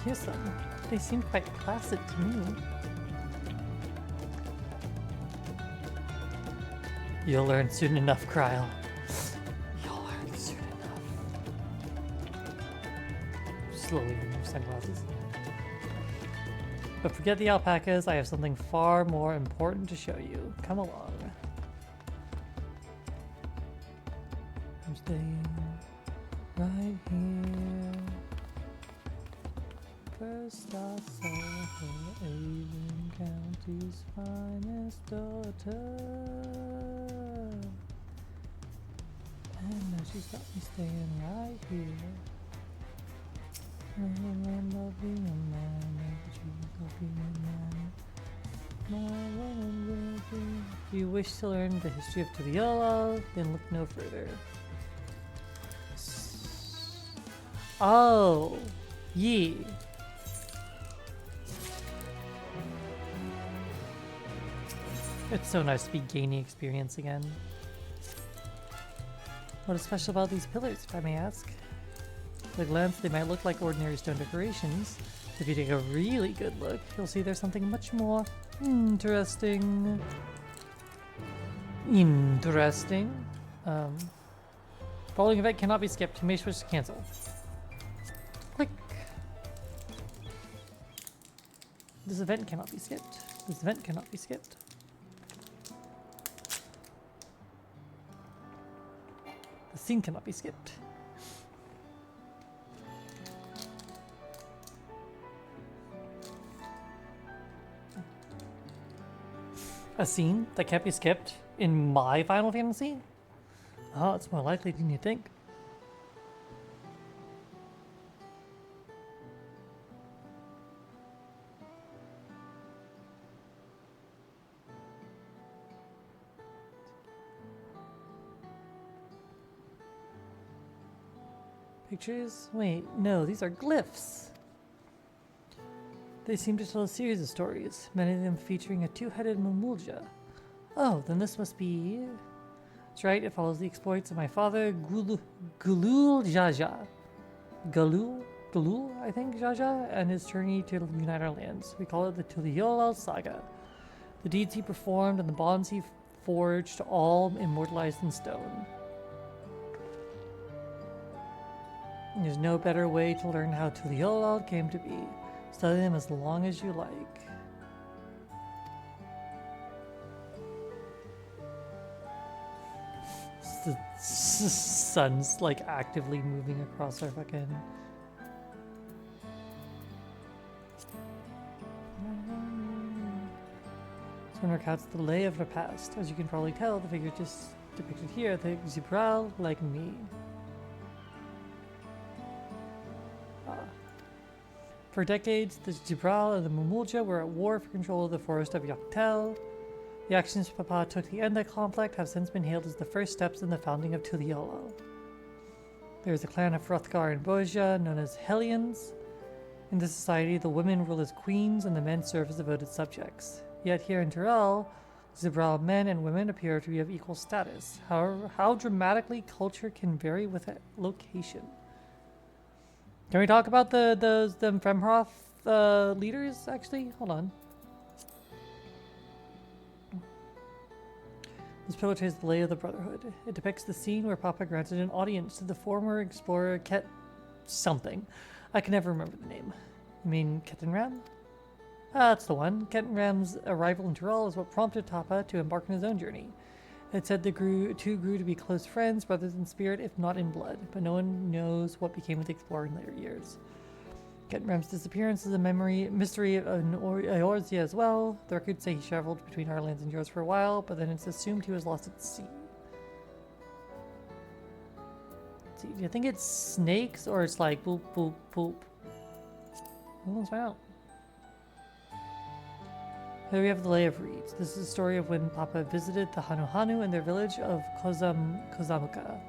here's some. They seem quite placid to me. You'll learn soon enough, Kryl. You'll learn soon enough. Slowly remove sunglasses. But forget the alpacas, I have something far more important to show you. Come along. I'm staying right here. First I saw her, Avon County's finest daughter. And now she's got me staying right here. Remember being a man, never dreamed of being a man. My woman will be. If you wish to learn the history of Tuliyollal, then look no further. Oh, ye. It's so nice to be gaining experience again. What is special about these pillars, if I may ask? At a glance, they might look like ordinary stone decorations. If you take a really good look, you'll see there's something much more interesting. Following event cannot be skipped. You may switch to cancel. Click. This event cannot be skipped. This event cannot be skipped. The scene cannot be skipped. A scene that can't be skipped in my Final Fantasy? Oh, it's more likely than you think. Pictures? Wait, no, these are glyphs. They seem to tell a series of stories, many of them featuring a two-headed Mamulja. Oh, then this must be... That's right, it follows the exploits of my father, Gulul Jaja. Galul, I think, Jaja, and his journey to unite our lands. We call it the Tuliyollal Saga. The deeds he performed and the bonds he forged, all immortalized in stone. And there's no better way to learn how Tuliyollal came to be. Study them as long as you like. The sun's like actively moving across our fucking... This one recounts the lay of the past. As you can probably tell, the figure just depicted here, the Zibral like me. For decades, the Zibral and the Mamulja were at war for control of the forest of Yaktel. The actions Papa took to end that conflict have since been hailed as the first steps in the founding of Tuliyollal. There is a clan of Hrothgar and Bozja known as Hellions. In this society, the women rule as queens and the men serve as devoted subjects. Yet here in Tyrell, Zibral men and women appear to be of equal status. However, how dramatically culture can vary with a location. Can we talk about the Femhroth leaders, actually? Hold on. This pillar traces the lay of the Brotherhood. It depicts the scene where Papa granted an audience to the former explorer Ket something. I can never remember the name. You mean Ketenram? That's the one. Ketenram's arrival in Tyrell is what prompted Papa to embark on his own journey. It said the two grew to be close friends, brothers in spirit, if not in blood, but no one knows what became of the explorer in later years. Ketenram's disappearance is a mystery of Eorzea as well. The records say he traveled between our lands and yours for a while, but then it's assumed he was lost at sea. Let's see, do you think it's snakes or it's like boop, boop, boop? Well, let's find out. Here we have the Lay of Reeds. This is the story of when Papa visited the Hanuhanu in their village of Kozamuka.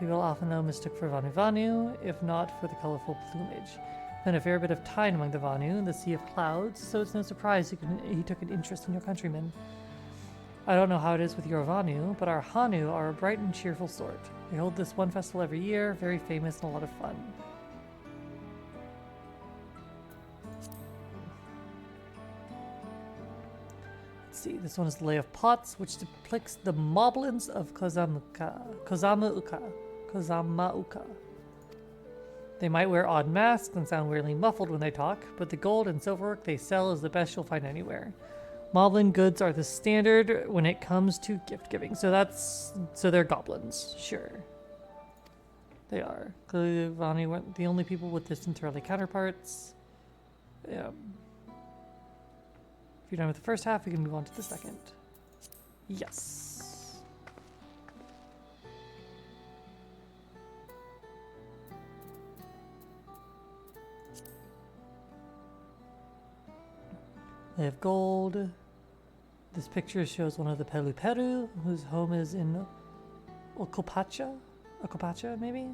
People often know mistook for Vanu Vanu, if not for the colorful plumage. Then a fair bit of time among the Vanu, the sea of clouds, so it's no surprise he took an interest in your countrymen. I don't know how it is with your Vanu, but our Hanu are a bright and cheerful sort. They hold this one festival every year, very famous and a lot of fun. Let's see, this one is the Lay of Pots, which depicts the moblins of Kozamauka. They might wear odd masks and sound weirdly muffled when they talk, but the gold and silverwork they sell is the best you'll find anywhere. Moblin goods are the standard when it comes to gift giving. So they're goblins, sure. They are. Clearly, Vani weren't the only people with distant early counterparts. Yeah. If you're done with the first half, we can move on to the second. Yes. They have gold. This picture shows one of the Pelu Peru, whose home is in Okopacha, maybe?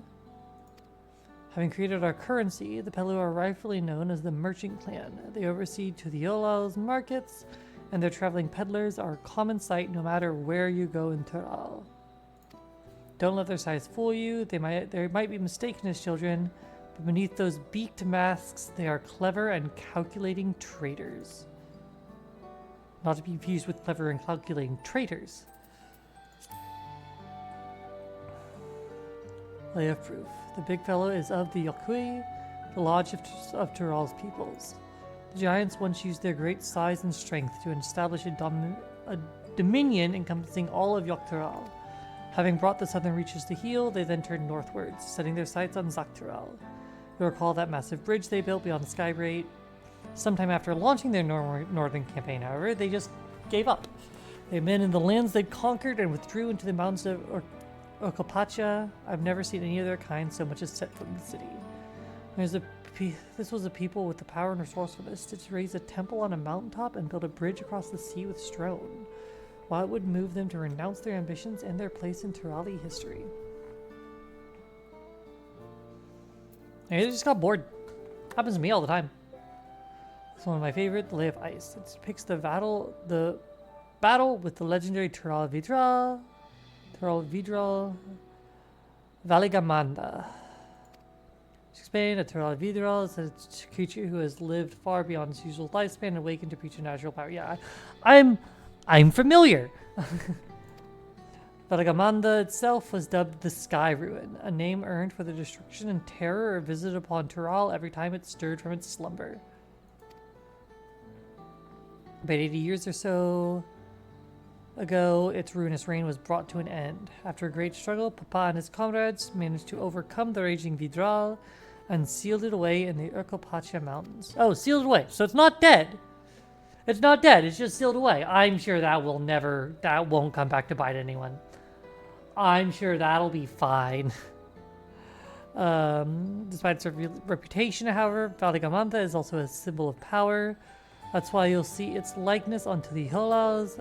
Having created our currency, the Pelu are rightfully known as the Merchant Clan. They oversee Tudiola's markets, and their traveling peddlers are a common sight no matter where you go in Tural. Don't let their size fool you. They might be mistaken as children, but beneath those beaked masks, they are clever and calculating traders. Not to be confused with clever and calculating traitors. Lay of proof. The big fellow is of the Yokui, the lodge of Tural's peoples. The giants once used their great size and strength to establish a dominion encompassing all of Yoktural. Having brought the southern reaches to heel, they then turned northwards, setting their sights on Zaktural. You'll recall that massive bridge they built beyond Skybreak. Sometime after launching their northern campaign, however, they just gave up. They men in the lands they'd conquered and withdrew into the mountains of Okopacha. I've never seen any of their kind so much as set foot in the city. This was a people with the power and resourcefulness to raise a temple on a mountaintop and build a bridge across the sea with stone. Why it would move them to renounce their ambitions and their place in Turali history. They just got bored. Happens to me all the time. It's one of my favorite, the Lay of Ice. It depicts the battle with the legendary Tural Vidral, Valigamanda. To explain, a Tural Vidral is a creature who has lived far beyond its usual lifespan and awakened to preternatural power. Yeah, I'm familiar. Valigamanda itself was dubbed the Sky Ruin, a name earned for the destruction and terror visited upon Tural every time it stirred from its slumber. About 80 years or so ago, its ruinous reign was brought to an end. After a great struggle, Papa and his comrades managed to overcome the raging Vidral and sealed it away in the Urkopacha Mountains. Oh, sealed away. So it's not dead. It's not dead. It's just sealed away. I'm sure that won't come back to bite anyone. I'm sure that'll be fine. Despite its reputation, however, Valigamanta is also a symbol of power. That's why you'll see its likeness onto the Hola's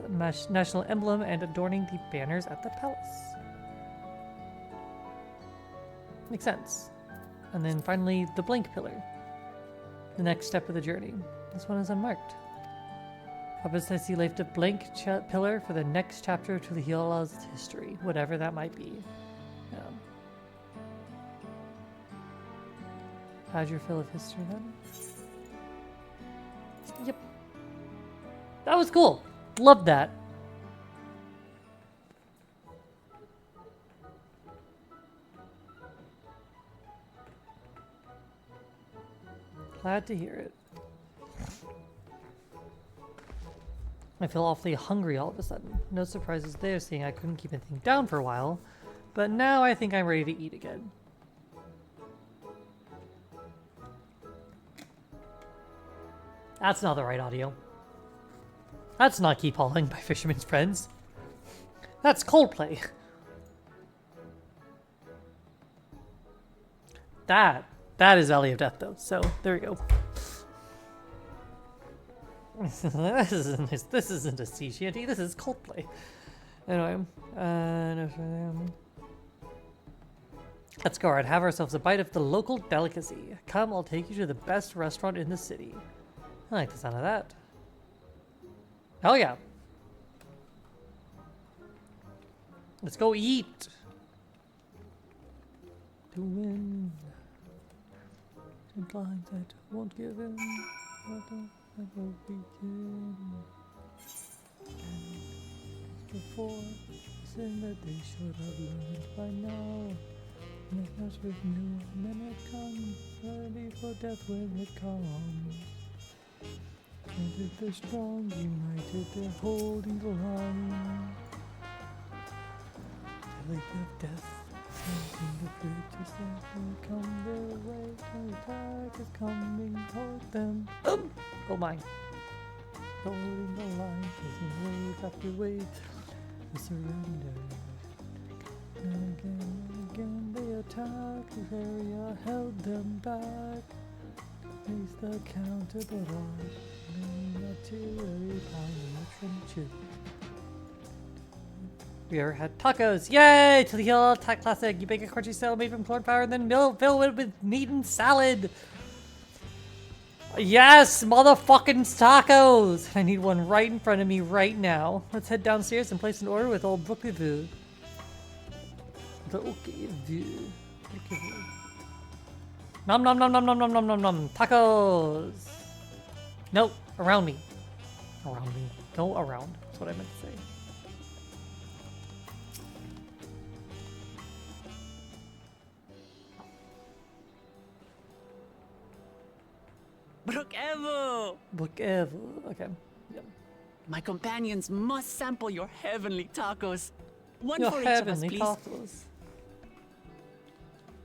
national emblem and adorning the banners at the palace. Makes sense. And then finally, the Blink Pillar. The next step of the journey. This one is unmarked. Papa says he left a blank pillar for the next chapter to the Hola's history, whatever that might be. Yeah. How'd your fill of history then? Yep. That was cool. Loved that. Glad to hear it. I feel awfully hungry all of a sudden. No surprises there, seeing I couldn't keep anything down for a while. But now I think I'm ready to eat again. That's not the right audio. That's not Keep Hauling by Fisherman's Friends. That's Coldplay. That is Valley of Death though, so there we go. This isn't a sea shanty, this is Coldplay. Anyway, Let's go, alright, have ourselves a bite of the local delicacy. Come, I'll take you to the best restaurant in the city. I like the sound of that. Hell yeah. Let's go eat. To win. To blind that won't give in. I will begin. And before sin that they should have learned by now. Make us with new men it comes, ready for death when it comes. And if they're strong, united, they're holding the line. Till they give death, something the future says will come their way. Till the attack is coming, hold them. Oh my. Holding the line, chasing wave after wave. They surrender. And again they attack. The area held them back. Face the counter, but all artillery power trenches. We ever had tacos. Yay! To the hill attack classic. You bake a crunchy style made from corn flour and then fill it with meat and salad. Yes, motherfucking tacos! I need one right in front of me right now. Let's head downstairs and place an order with old Brooklyn food. The okay view. Nom nom nom nom nom nom nom nom nom. Tacos! Nope, around me. Around me. Go around. That's what I meant to say. Brookevo! Brookevo. Okay. Yep. My companions must sample your heavenly tacos. One Your for each of us, heavenly please. tacos.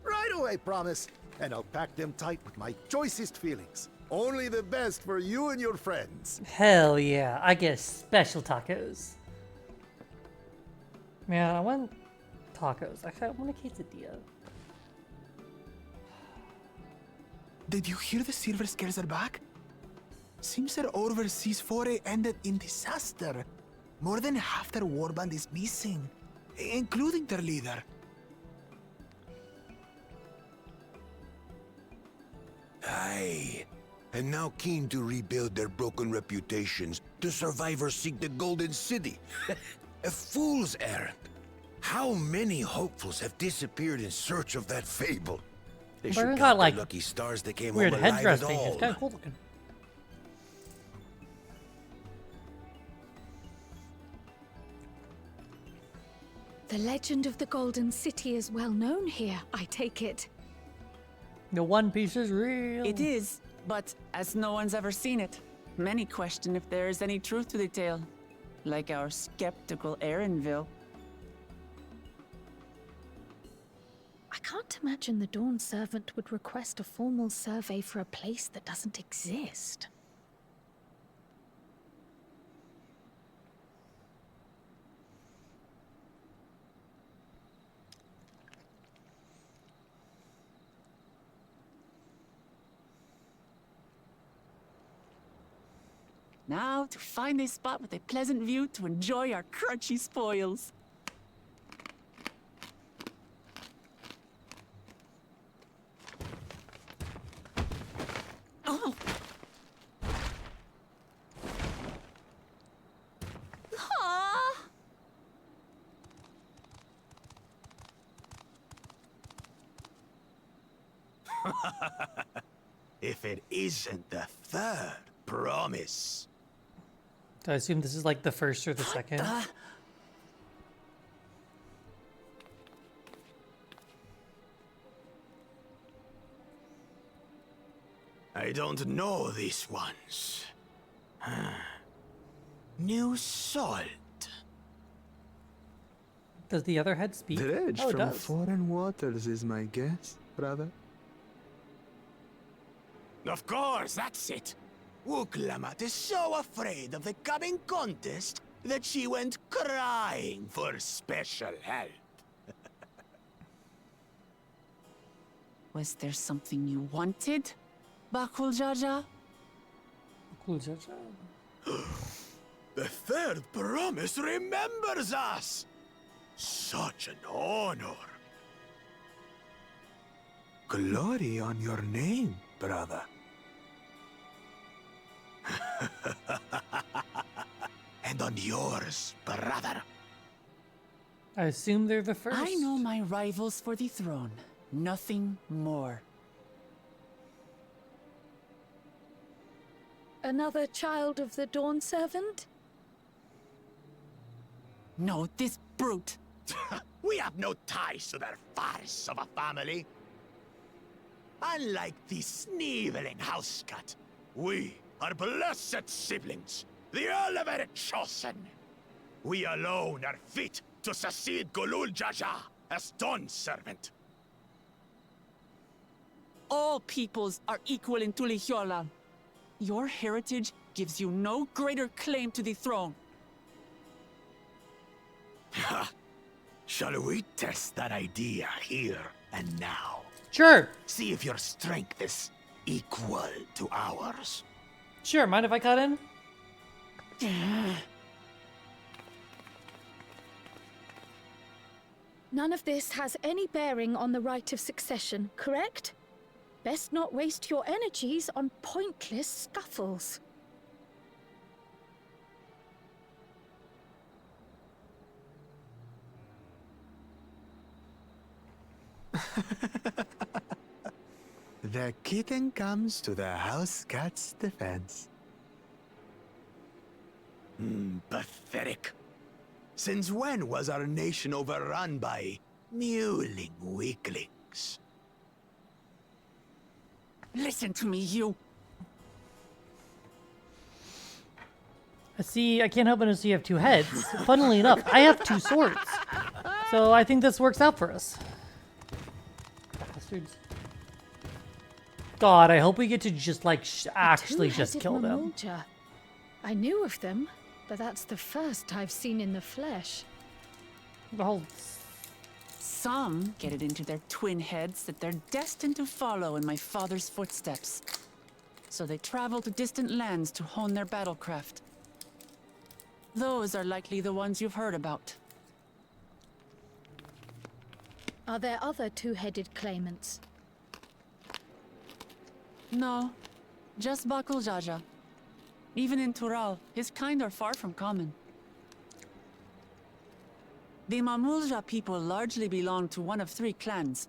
Right away, promise. And I'll pack them tight with my choicest feelings. Only the best for you and your friends. Hell yeah, I get special tacos. Man, I want tacos. I want a quesadilla. Did you hear the silver scares are back? Seems their overseas foray ended in disaster. More than half their warband is missing, including their leader. Aye. And now keen to rebuild their broken reputations, the survivors seek the Golden City. A fool's errand. How many hopefuls have disappeared in search of that fable? They But should it's count got, like, their lucky stars they came weird home alive headdress at thing. It's all. kind of cool looking. The legend of the Golden City is well known here, I take it. The One Piece is real. It is, but as no one's ever seen it, many question if there is any truth to the tale. Like our skeptical Erinville. I can't imagine the Dawn Servant would request a formal survey for a place that doesn't exist. Now to find a spot with a pleasant view to enjoy our crunchy spoils. Oh! Ah! If it isn't the third promise. So I assume this is like the first or the second. I don't know these ones. New salt. Does the other head speak? Dredged Oh, it from does. foreign waters is my guess, brother. Of course, that's it. Wuklamat is so afraid of the coming contest that she went crying for special help. Was there something you wanted, Bakul Jaja? Cool, Jaja. The third promise remembers us! Such an honor! Glory on your name, brother. And on yours, brother. I assume they're the first. I know my rivals for the throne. Nothing more. Another child of the Dawn Servant? No, this brute. We have no ties to their farce of a family. Unlike the sneevling house cat, we are blessed siblings, the elevated chosen. We alone are fit to succeed Golul Jaja as Dawn Servant. All peoples are equal in Tulihiola. Your heritage gives you no greater claim to the throne. Ha! Shall we test that idea here and now? Sure. See if your strength is equal to ours. Sure, mind if I cut in? None of this has any bearing on the right of succession, correct? Best not waste your energies on pointless scuffles. The kitten comes to the house cat's defense. Pathetic. Since when was our nation overrun by mewling weaklings? Listen to me, you. See, I can't help but notice you have two heads. Funnily enough, I have two swords. So I think this works out for us. Bastards. God, I hope we get to just, like, actually just kill them. Mamulja. I knew of them, but that's the first I've seen in the flesh. The whole... Some get it into their twin heads that they're destined to follow in my father's footsteps. So they travel to distant lands to hone their battlecraft. Those are likely the ones you've heard about. Are there other two-headed claimants? No, just Bakul Jaja. Even in Tural, his kind are far from common. The Mamulja people largely belong to one of three clans.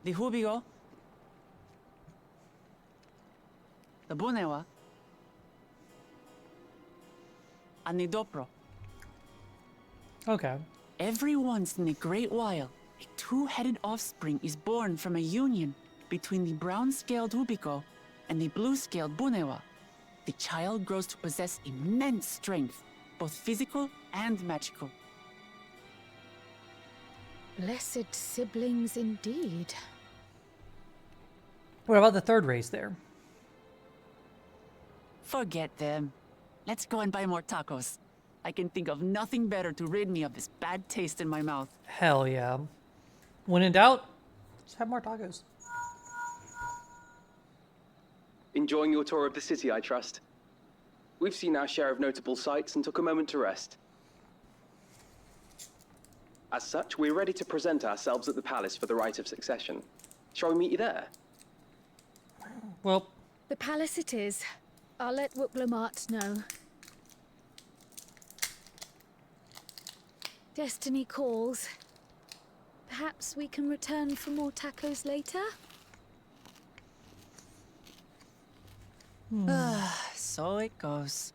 The Hubigo, the Bunewa, and the Dopro. Okay. Every once in a great while, a two-headed offspring is born from a union between the brown-scaled Hubigo and the blue-scaled Bunewa. The child grows to possess immense strength, both physical and magical. Blessed siblings indeed. What about the third race there? Forget them. Let's go and buy more tacos. I can think of nothing better to rid me of this bad taste in my mouth. Hell yeah. When in doubt, just have more tacos. Enjoying your tour of the city, I trust. We've seen our share of notable sights and took a moment to rest. As such, we're ready to present ourselves at the palace for the rite of succession. Shall we meet you there? Well... The palace it is. I'll let Wuklamart know. Destiny calls. Perhaps we can return for more tacos later? So it goes.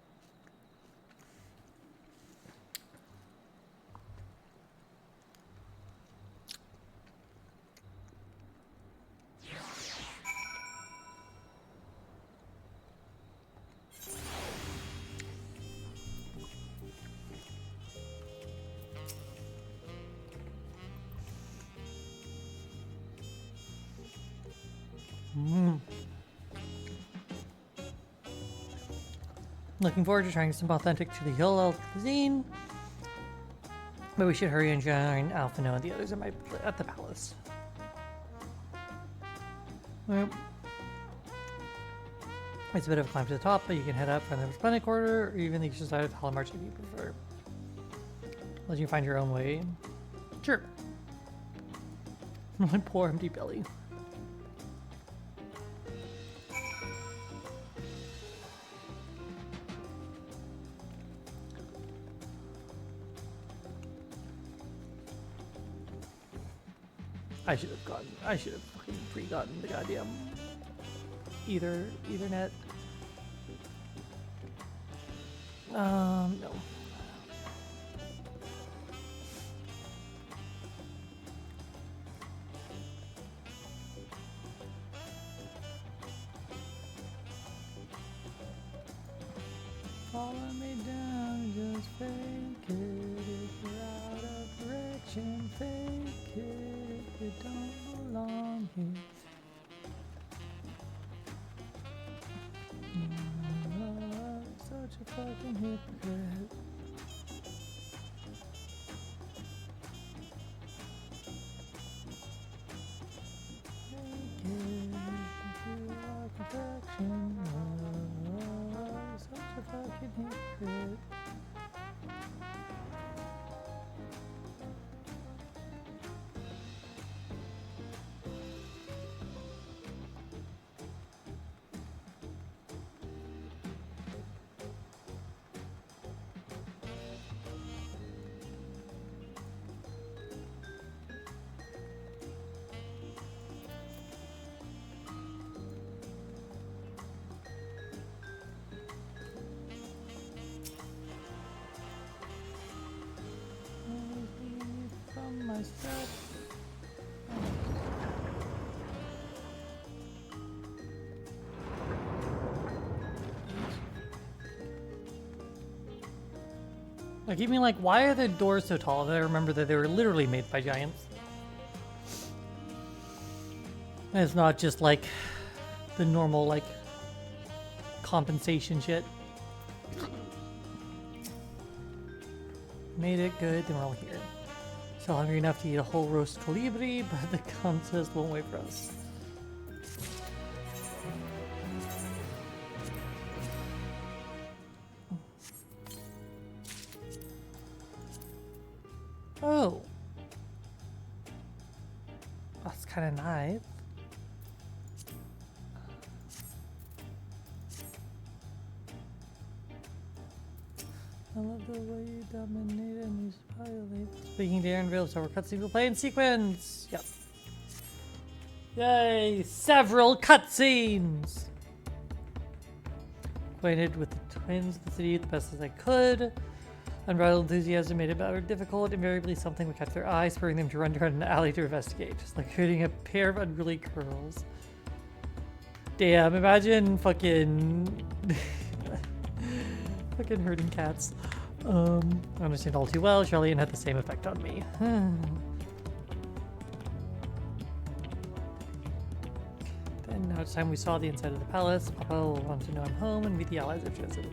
Looking forward to trying some authentic to the Hill cuisine. But we should hurry and join Alphino and the others at the palace. Well, it's a bit of a climb to the top, but you can head up from the Splendid Corridor, or even the eastern side of the Hollow March if you prefer. Let you find your own way. Sure. My poor empty belly. I should have gotten. I should have fucking pre-gotten the goddamn Ethernet. No. Follow me down, just fake it. If you're out of direction, fake it. If you don't belong here. Such a fucking hypocrite. Fake it. If you are perfection. Such a fucking hypocrite. From myself. Like, you mean, like, why are the doors so tall? And I remember that they were literally made by giants. And it's not just like the normal, like, compensation shit. Made it good, then we're all here. Still hungry enough to eat a whole roast colibri, but the contest won't wait for us. Oh. That's kind of nice. I love the way you dominate and you violate. Speaking to Aaron so we're cutscene will play in sequence. Yep. Yay! Several cutscenes! Acquainted with the twins of the city the best as I could. Unbridled enthusiasm made it rather difficult. Invariably something would catch their eye, spurring them to run down an alley to investigate. Just like creating a pair of unruly curls. Damn, imagine fucking... fucking herding cats. I understand all too well. Charlene had the same effect on me. Then now it's time we saw the inside of the palace. Papa will want to know I'm home and meet the allies I've chosen.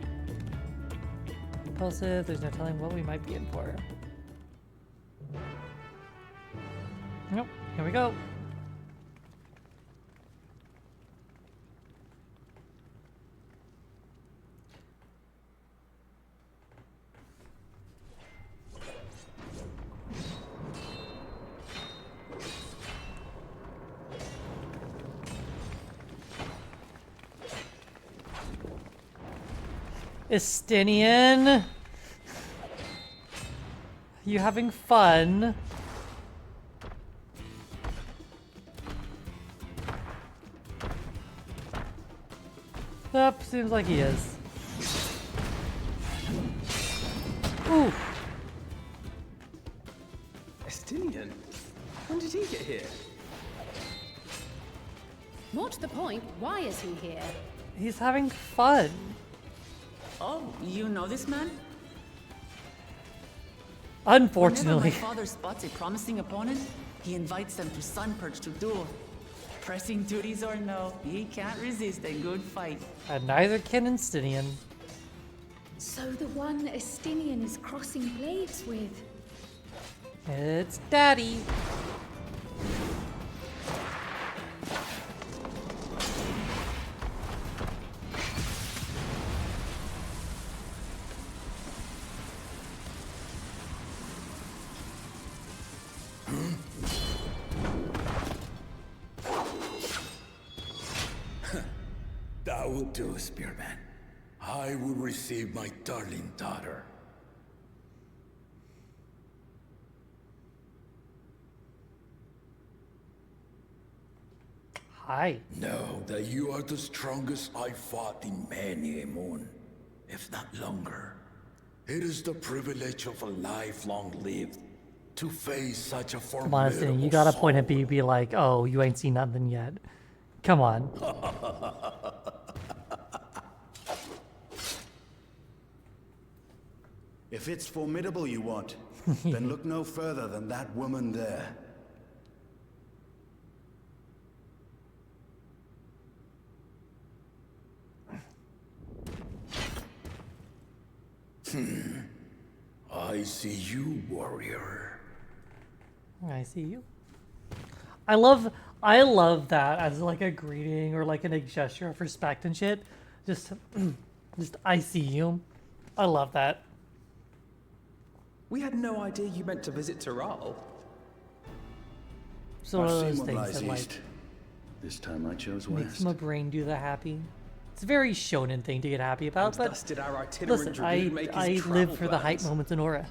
Impulsive, there's no telling what we might be in for. Nope, here we go. Estinian, you having fun? Yep, seems like he is. Ooh. Estinian? When did he get here? More to the point, why is he here? He's having fun. Oh, you know this man? Unfortunately. Whenever my father spots a promising opponent, he invites them to Sun Perch to duel. Pressing duties or no, he can't resist a good fight. And neither can Estinian. So the one Estinian is crossing blades with. It's Daddy. That will do, Spearman. I will receive my darling daughter. Hi. Know that you are the strongest I fought in many a moon, if not longer. It is the privilege of a life long lived to face such a Come on, formidable Destiny, you gotta point at soul. me and be like, oh, you ain't seen nothing yet. Come on. If it's formidable you want, then look no further than that woman there. I see you, warrior. I see you. I love that as like a greeting or like a gesture of respect and shit. Just I see you. I love that. We had no idea you meant to visit Toral. So one of I've those seen what things lies that like east. This time I chose makes west. my brain do the happy. It's a very shonen thing to get happy about, but Dusted our itinerant listen, dragoon make his I travel live for the hype plans. moments in Aura.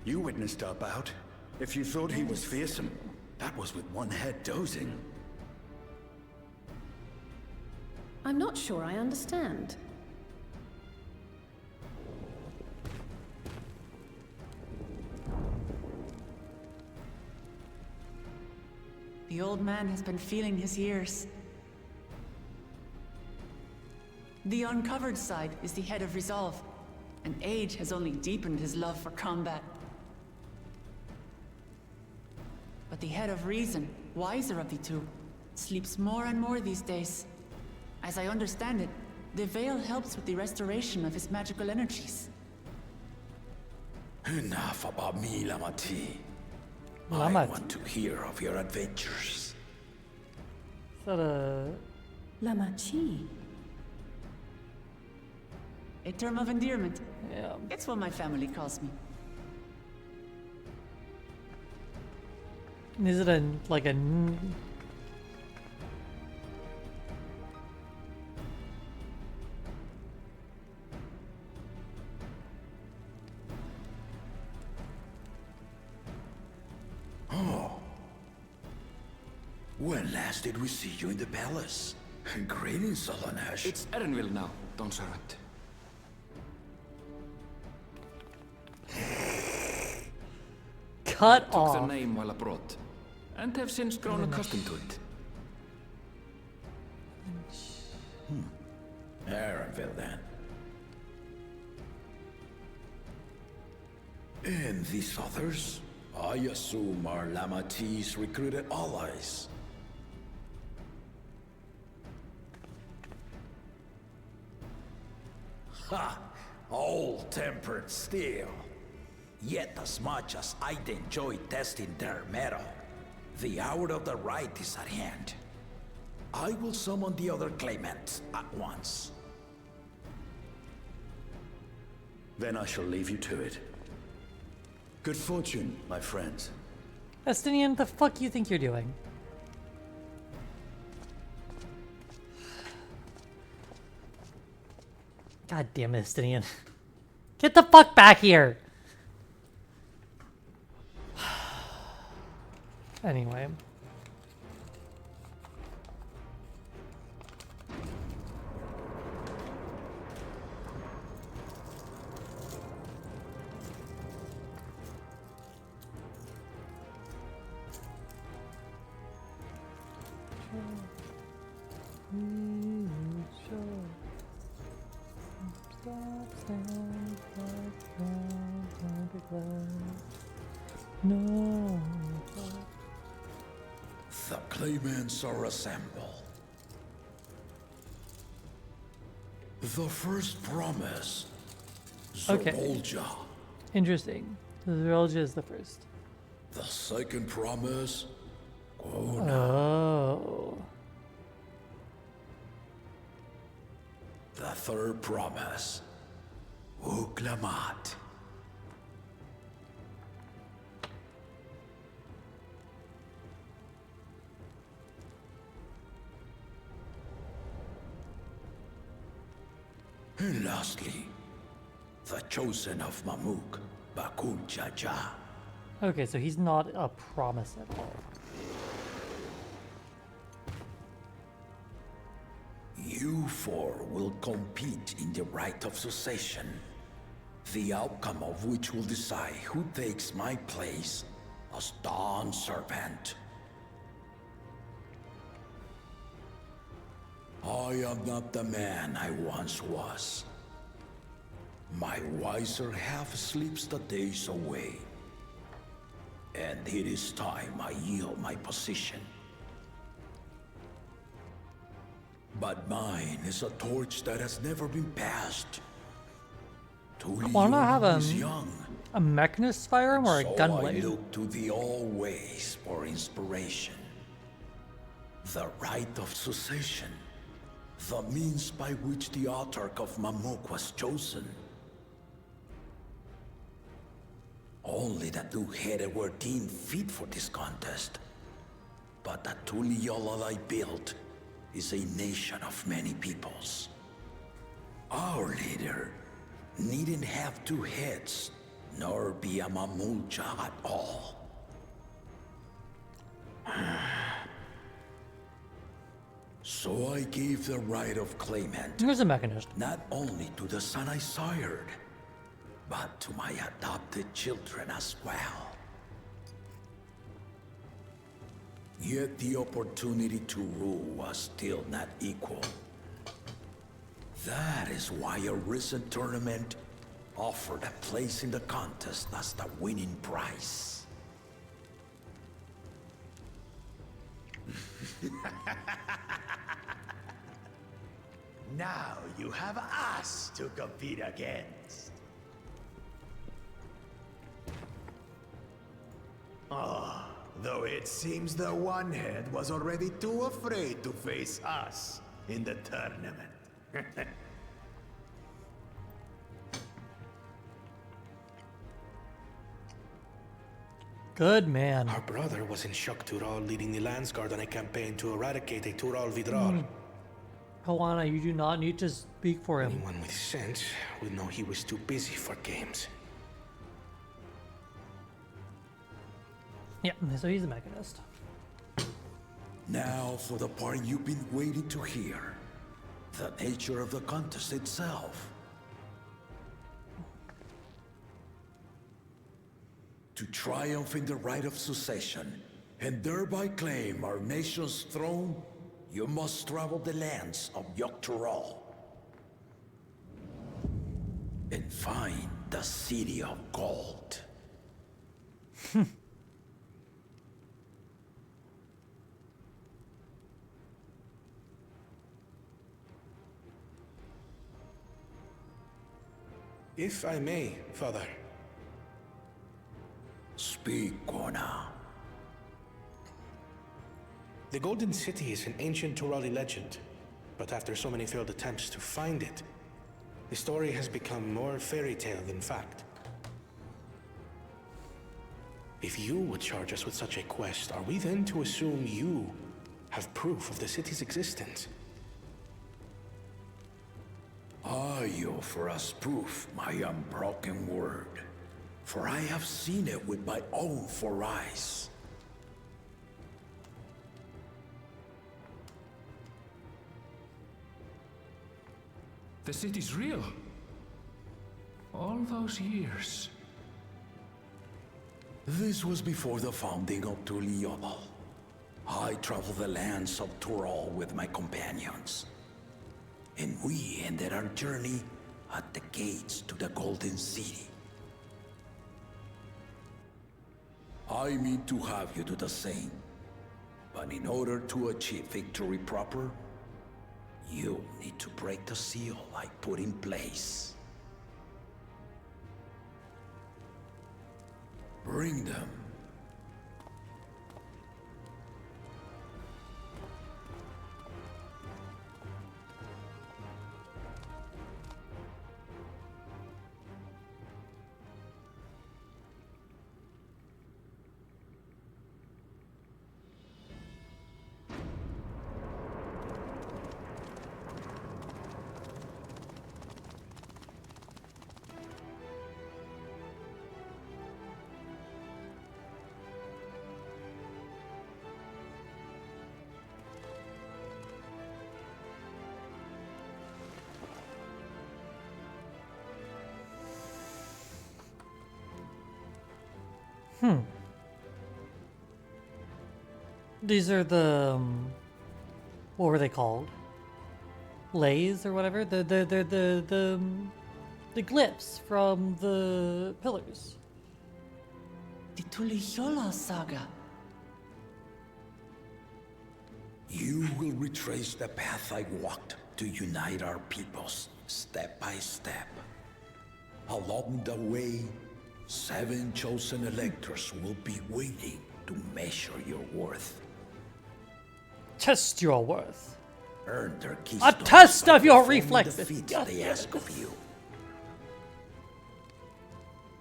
You witnessed our bout. If you thought he was fearsome, that was with one head dozing. I'm not sure I understand. The old man has been feeling his years. The uncovered side is the head of resolve, and age has only deepened his love for combat. But the head of reason, wiser of the two, sleeps more and more these days. As I understand it, the veil helps with the restoration of his magical energies. Enough about me, Lamati. I Lamati. want to hear of your adventures. Is that a Lamachi. A term of endearment. yeah? It's what my family calls me. Is it a like a When last did we see you in the palace? Greetings, Solonash. It's Erenville now, Dawn Servant. cut Took off? the name while abroad, and have since grown accustomed to it. Erenville, then. And these others? I assume are Lamati's recruited allies. Ha! Old-tempered steel. Yet as much as I'd enjoy testing their metal, the hour of the right is at hand. I will summon the other claimants at once. Then I shall leave you to it. Good fortune, my friends. Estinian, the fuck you think you're doing? God damn it, Estinian. Get the fuck back here! Anyway. No. The claimants are assembled. The first promise, Okay. Zerolja. Interesting. The Zerolja is the first. The second promise, Gona. Oh. The third promise, Uklamat. And lastly, the chosen of Mamuk, Bakun Jaja. Okay, so he's not a promise at all. You four will compete in the rite of succession, the outcome of which will decide who takes my place as Dawn Servant. I am not the man I once was. My wiser half sleeps the days away, and it is time I yield my position. But mine is a torch that has never been passed. I want to have is young, a mechanist firearm or a so gunblade. I look to the always for inspiration. The rite of succession, the means by which the autarch of Mamuk was chosen. Only the two-headed were deemed fit for this contest. But the Tuliyola I built is a nation of many peoples. Our leader needn't have two heads, nor be a Mamulja at all. So I gave the right of claimant. Here's a mechanist. Not only to the son I sired, but to my adopted children as well. Yet the opportunity to rule was still not equal. That is why a recent tournament offered a place in the contest as the winning prize. Now you have us to compete against. Though it seems the one-head was already too afraid to face us in the tournament. Good man. Our brother was in Shock Tural leading the Landsguard on a campaign to eradicate a Tural Vidral. Kawana, you do not need to speak for him. Anyone with sense would know he was too busy for games. Yeah, so he's a mechanist. Now for the part you've been waiting to hear. The nature of the contest itself. To triumph in the rite of succession, and thereby claim our nation's throne, you must travel the lands of Yogg-Tural and find the City of Gold. If I may, Father. Speak, Kona. The Golden City is an ancient Turali legend, but after so many failed attempts to find it, the story has become more fairy tale than fact. If you would charge us with such a quest, are we then to assume you have proof of the city's existence? I offer as proof my unbroken word, for I have seen it with my own 4 eyes. The city's real. All those years. This was before the founding of Tuliyola. I traveled the lands of Tural with my companions. And we ended our journey at the gates to the Golden City. I mean to have you do the same. But in order to achieve victory proper, you'll need to break the seal I put in place. Bring them. These are the what were they called? Lays or whatever. The glyphs from the pillars. The Tuliyola saga. You will retrace the path I walked to unite our peoples, step by step. Along the way, 7 chosen electors will be waiting to measure your worth. Test your worth. Earn their A keystones test by of your performing reflexes. the feats they ask of you.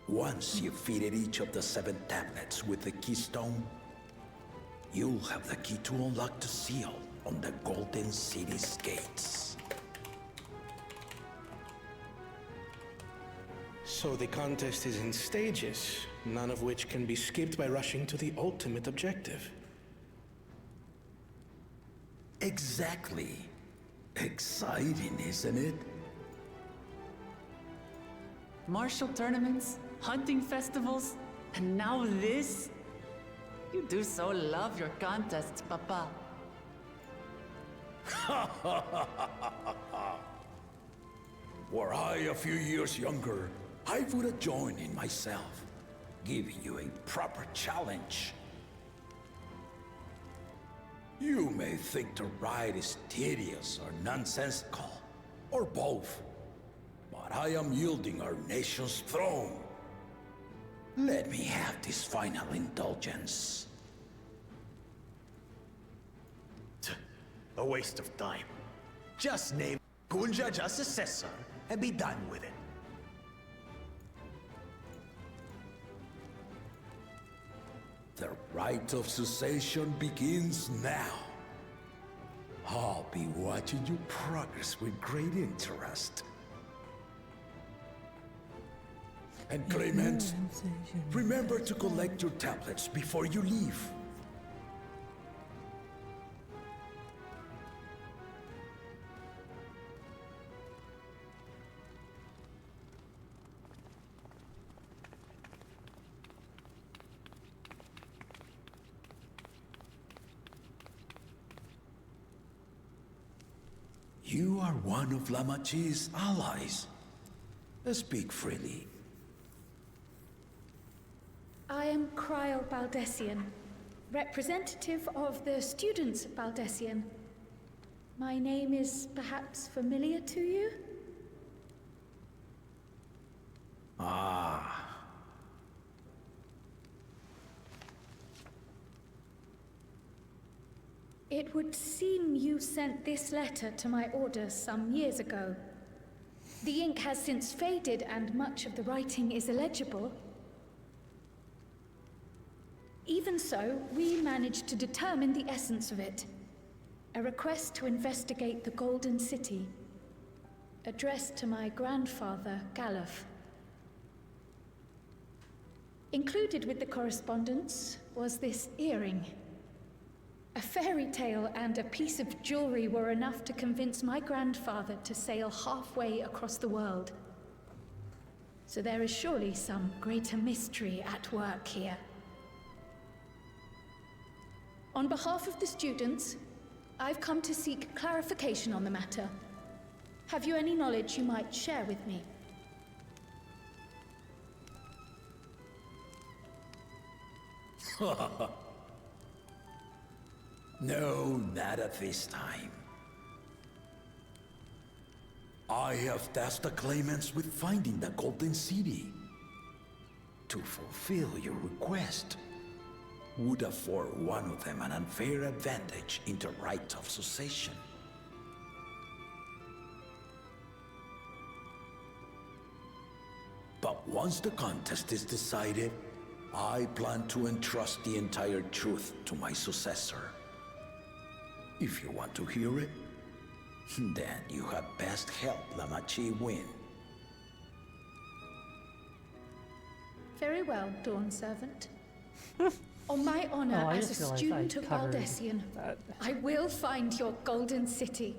Once you've fitted each of the 7 tablets with the keystone, you'll have the key to unlock the seal on the Golden City's gates. So the contest is in stages, none of which can be skipped by rushing to the ultimate objective. Exactly. Exciting, isn't it? Martial tournaments, hunting festivals, and now this? You do so love your contests, Papa. Were I a few years younger, I would have joined in myself, giving you a proper challenge. You may think the ride is tedious or nonsensical, or both, but I am yielding our nation's throne. Let me have this final indulgence. A waste of time. Just name Kunja just successor and be done with it. The rite of succession begins now. I'll be watching you progress with great interest. And Clement, remember to collect your tablets before you leave. You are one of Lamachi's allies. Speak freely. I am Cryle Baldessian, representative of the students of Baldessian. My name is perhaps familiar to you? Ah. It would seem you sent this letter to my order some years ago. The ink has since faded and much of the writing is illegible. Even so, we managed to determine the essence of it. A request to investigate the Golden City, addressed to my grandfather, Galuf. Included with the correspondence was this earring. A fairy tale and a piece of jewelry were enough to convince my grandfather to sail halfway across the world. So there is surely some greater mystery at work here. On behalf of the students, I've come to seek clarification on the matter. Have you any knowledge you might share with me? No, not at this time. I have tasked the claimants with finding the Golden City. To fulfill your request would afford one of them an unfair advantage in the right of succession. But once the contest is decided, I plan to entrust the entire truth to my successor. If you want to hear it, then you had best help Lamachi win. Very well, Dawn Servant. On my honor as a student of Baldessian, I will find your Golden City.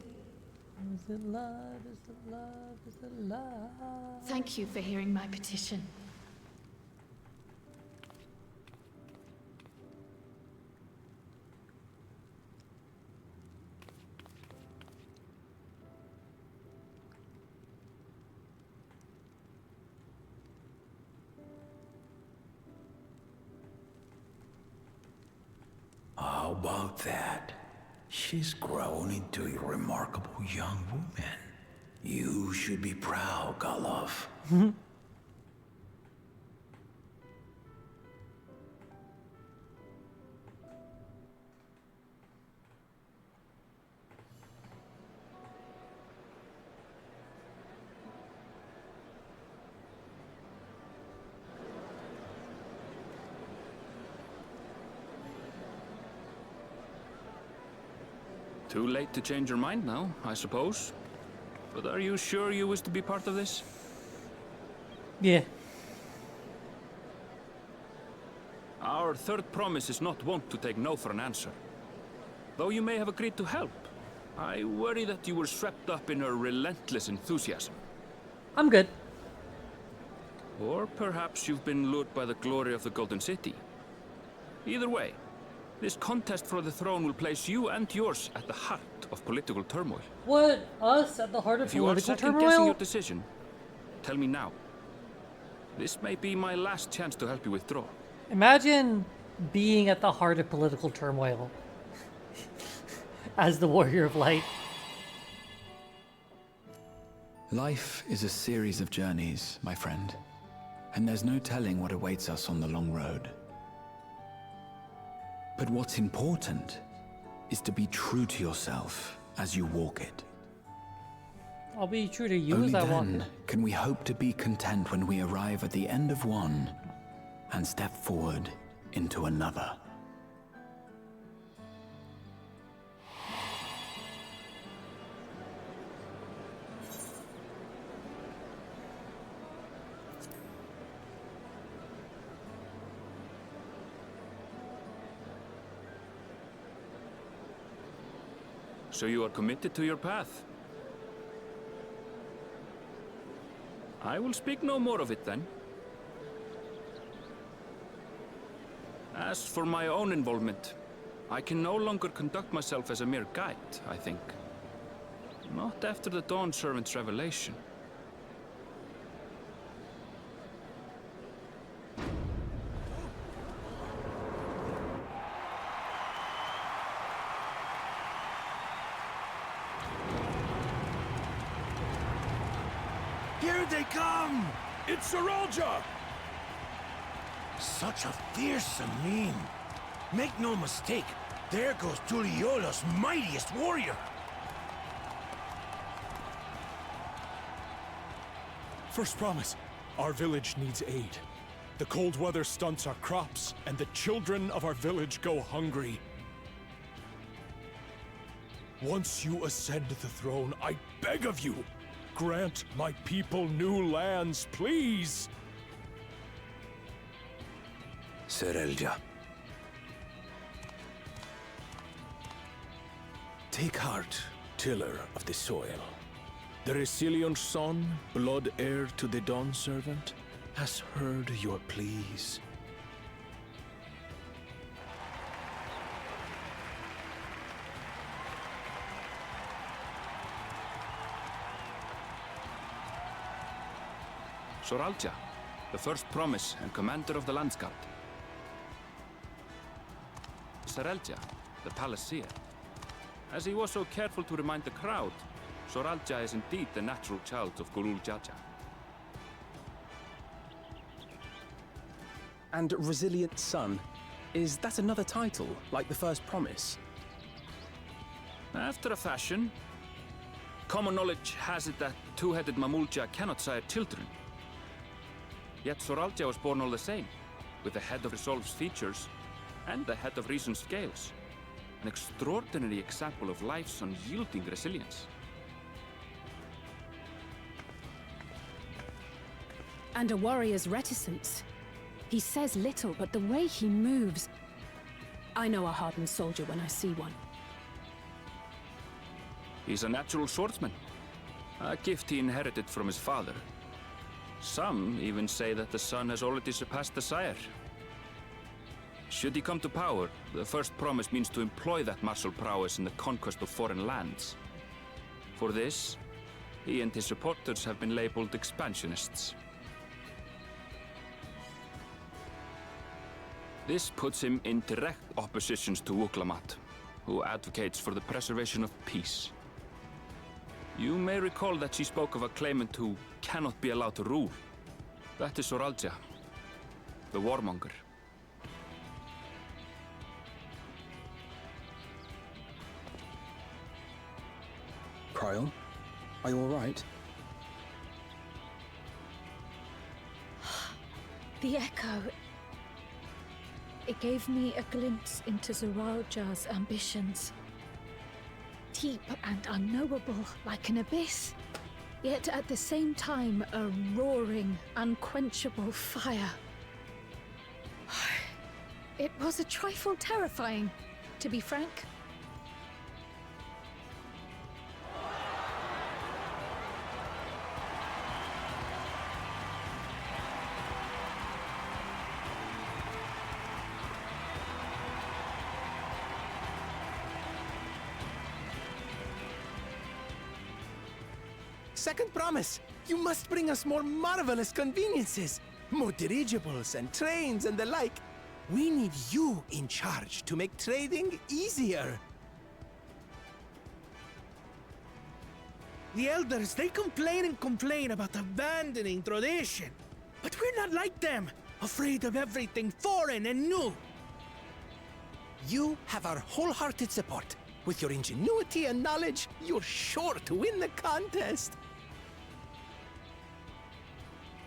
Is it love? Is it love? Is it love? Thank you for hearing my petition. about that? She's grown into a remarkable young woman. You should be proud, Galov. Too late to change your mind now, I suppose. But are you sure you wish to be part of this? Yeah. Our third promise is not wont to take no for an answer. Though you may have agreed to help, I worry that you were swept up in her relentless enthusiasm. I'm good. Or perhaps you've been lured by the glory of the Golden City. Either way, this contest for the throne will place you and yours at the heart of political turmoil. What? Us at the heart of if you are political second-guessing turmoil? your decision, tell me now. This may be my last chance to help you withdraw. Imagine being at the heart of political turmoil as the Warrior of Light. Life is a series of journeys, my friend. And there's no telling what awaits us on the long road. But what's important is to be true to yourself as you walk it. I'll be true to you Only as I walk then it. can we hope to be content when we arrive at the end of one and step forward into another. So you are committed to your path? I will speak no more of it then. As for my own involvement, I can no longer conduct myself as a mere guide, I think. Not after the Dawn Servant's revelation. Here they come! It's Saralja! Such a fearsome mien. Make no mistake, there goes Tuliola's mightiest warrior. First promise, our village needs aid. The cold weather stunts our crops, and the children of our village go hungry. Once you ascend the throne, I beg of you, grant my people new lands, please! Serelja. Take heart, tiller of the soil. The Resilion's son, blood heir to the Dawn Servant, has heard your pleas. Soralja, the first promise and commander of the Landsguard. Serelja, the palace seer. As he was so careful to remind the crowd, Soralja is indeed the natural child of Gurul Jaja. And Resilient Son, is that another title, like the first promise? After a fashion. Common knowledge has it that two-headed Mamulja cannot sire children. Yet Soralja was born all the same, with the head of Resolve's features and the head of Reason's scales. An extraordinary example of life's unyielding resilience. And a warrior's reticence. He says little, but the way he moves... I know a hardened soldier when I see one. He's a natural swordsman, a gift he inherited from his father. Some even say that the son has already surpassed the sire. Should he come to power, the first promise means to employ that martial prowess in the conquest of foreign lands. For this, he and his supporters have been labeled expansionists. This puts him in direct opposition to Wuklamat, who advocates for the preservation of peace. You may recall that she spoke of a claimant who cannot be allowed to rule. That is Soralja, the warmonger. Cryle, are you all right? The echo. It gave me a glimpse into Zoralja's ambitions. Deep and unknowable, like an abyss. Yet at the same time, a roaring, unquenchable fire. It was a trifle terrifying, to be frank. Second promise! You must bring us more marvelous conveniences! More dirigibles and trains and the like. We need you in charge to make trading easier. The elders, they complain about abandoning tradition. But we're not like them, afraid of everything foreign and new. You have our wholehearted support. With your ingenuity and knowledge, you're sure to win the contest.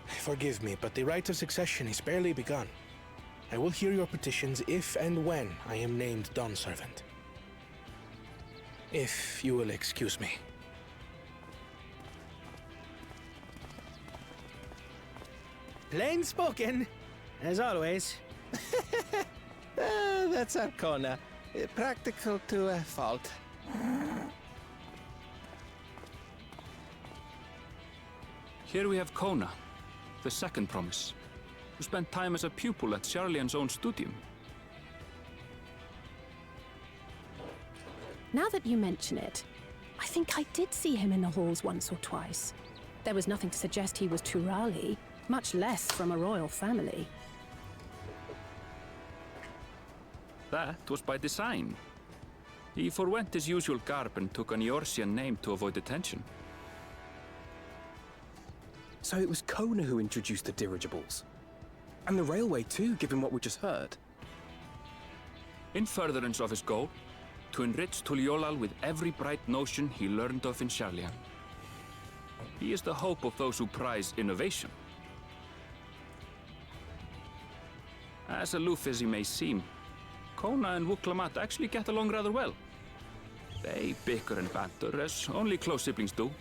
Forgive me, but the rite of succession is barely begun. I will hear your petitions if and when I am named Dawn Servant. If you will excuse me. Plain spoken, as always. That's Arcona. Practical to a fault. Here we have Kona, the second promise, who spent time as a pupil at Sharlian's own studium. Now that you mention it, I think I did see him in the halls once or twice. There was nothing to suggest he was Turali, much less from a royal family. That was by design. He forwent his usual garb and took an Eorzean name to avoid attention. So it was Kona who introduced the dirigibles. And the railway too, given what we just heard. In furtherance of his goal, to enrich Tuliolal with every bright notion he learned of in Sharlian. He is the hope of those who prize innovation. As aloof as he may seem, Kona and Wuklamat actually get along rather well. They bicker and banter as only close siblings do.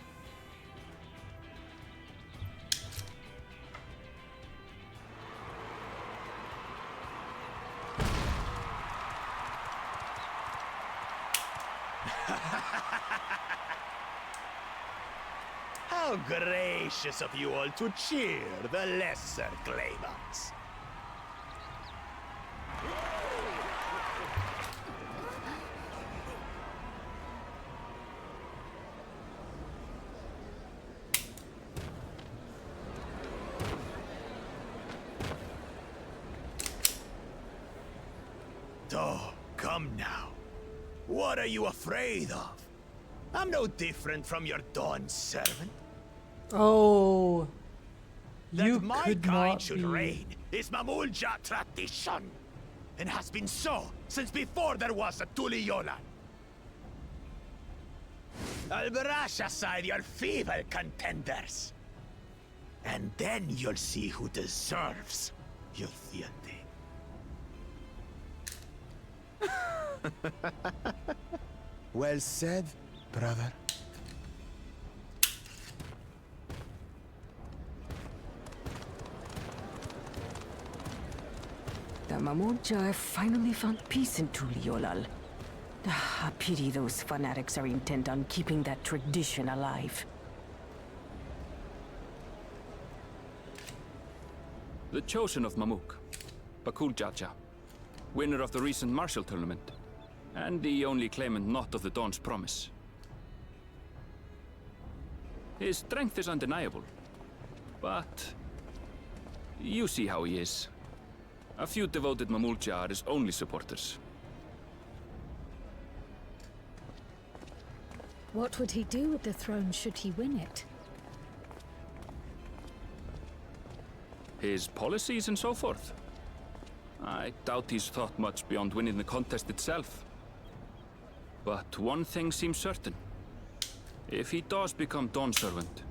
How gracious of you all to cheer the lesser claimants. Oh, come now. What are you afraid of? I'm no different from your Dawn servant. Oh, you that my could kind not should be... reign is Mamulja tradition, and has been so since before there was a Tuliyolan. I'll brush aside your feeble contenders, and then you'll see who deserves your fealty. Well said, brother. The Mamulja have finally found peace in Tuliolal. I pity those fanatics are intent on keeping that tradition alive. The chosen of Mamuk, Bakul Jaja, winner of the recent martial tournament, and the only claimant not of the Dawn's promise. His strength is undeniable, but you see how he is. A few devoted Mamulja are his only supporters. What would he do with the throne should he win it? His policies and so forth. I doubt he's thought much beyond winning the contest itself. But one thing seems certain. If he does become Dawn Servant,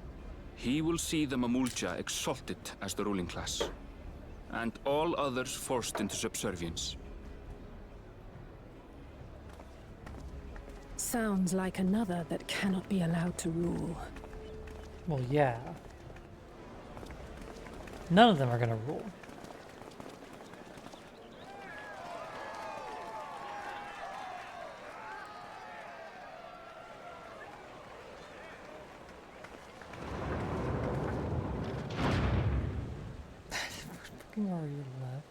he will see the Mamulja exalted as the ruling class, and all others forced into subservience. Sounds like another that cannot be allowed to rule. Well, yeah. None of them are gonna rule. Fucking already left.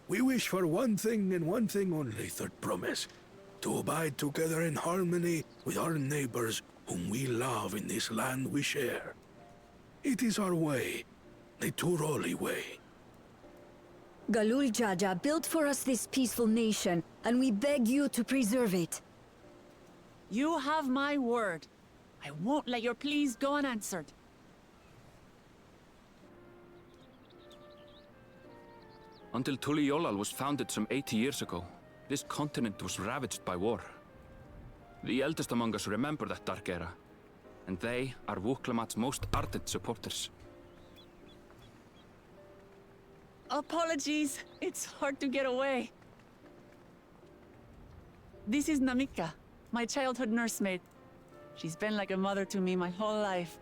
We wish for one thing and one thing only, Third Promise. To abide together in harmony with our neighbors whom we love in this land we share. It is our way, the Turoli way. Galul Jaja built for us this peaceful nation, and we beg you to preserve it. You have my word. I won't let your pleas go unanswered. Until Tuliolal was founded some 80 years ago, this continent was ravaged by war. The eldest among us remember that dark era, and they are Wuklamat's most ardent supporters. Apologies, it's hard to get away. This is Namika, my childhood nursemaid. She's been like a mother to me my whole life.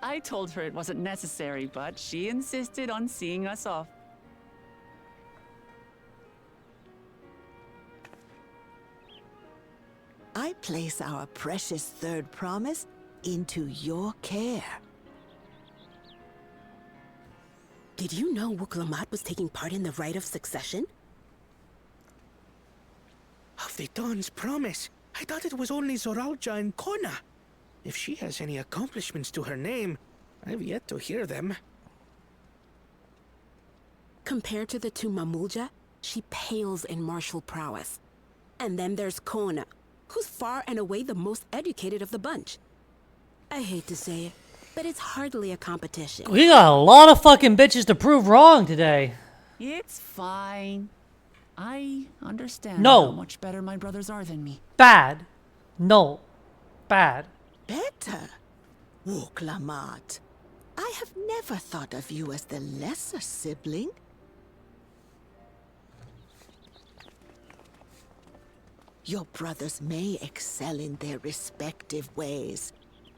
I told her it wasn't necessary, but she insisted on seeing us off. I place our precious Third Promise into your care. Did you know Wuklamat was taking part in the rite of succession? Of the Dawn's Promise? I thought it was only Zoralja and Kona. If she has any accomplishments to her name, I've yet to hear them. Compared to the two Mamulja, she pales in martial prowess. And then there's Kona, who's far and away the most educated of the bunch. I hate to say it, but it's hardly a competition. We got a lot of fucking bitches to prove wrong today. It's fine. I understand No. how much better my brothers are than me. Bad. No. Bad. Better? Wuklamat. I have never thought of you as the lesser sibling. Your brothers may excel in their respective ways,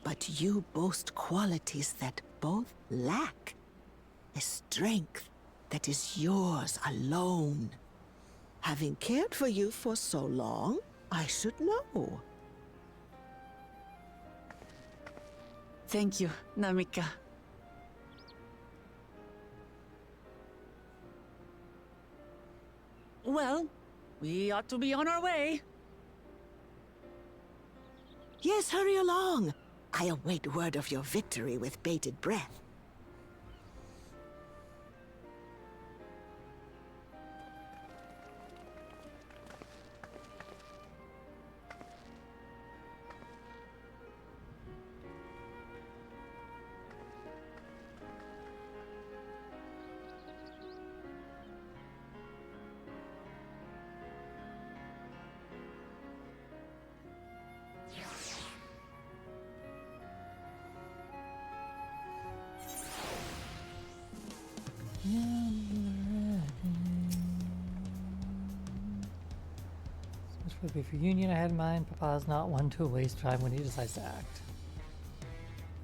but you boast qualities that both lack. A strength that is yours alone. Having cared for you for so long, I should know. Thank you, Namika. Well, we ought to be on our way. Yes, hurry along. I await word of your victory with bated breath. This would be for Union I had in mind. Papa's not one to waste time when he decides to act.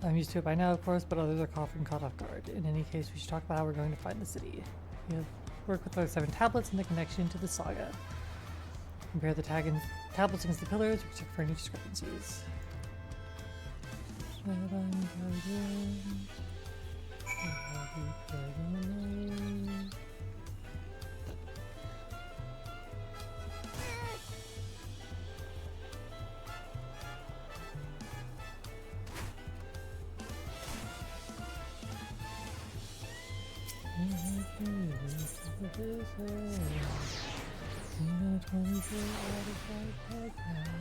I'm used to it by now, of course, but others are caught off guard. In any case, we should talk about how we're going to find the city. We have worked with those 7 tablets and the connection to the saga. Compare the tablets against the pillars, we check for any discrepancies. this is. In a 24-hour flight now.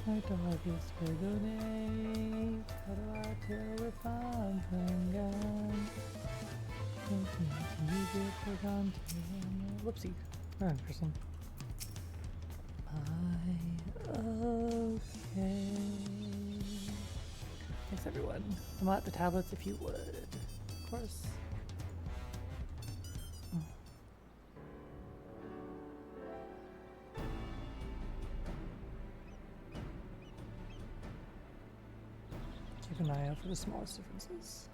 My dog is Spigone. How do I tell if I'm playing gun? Can you get the gun to whoopsie. Wrong person. Okay. Thanks everyone. I'm at the tablets if you would. Of course. Keep an eye out for the smallest differences.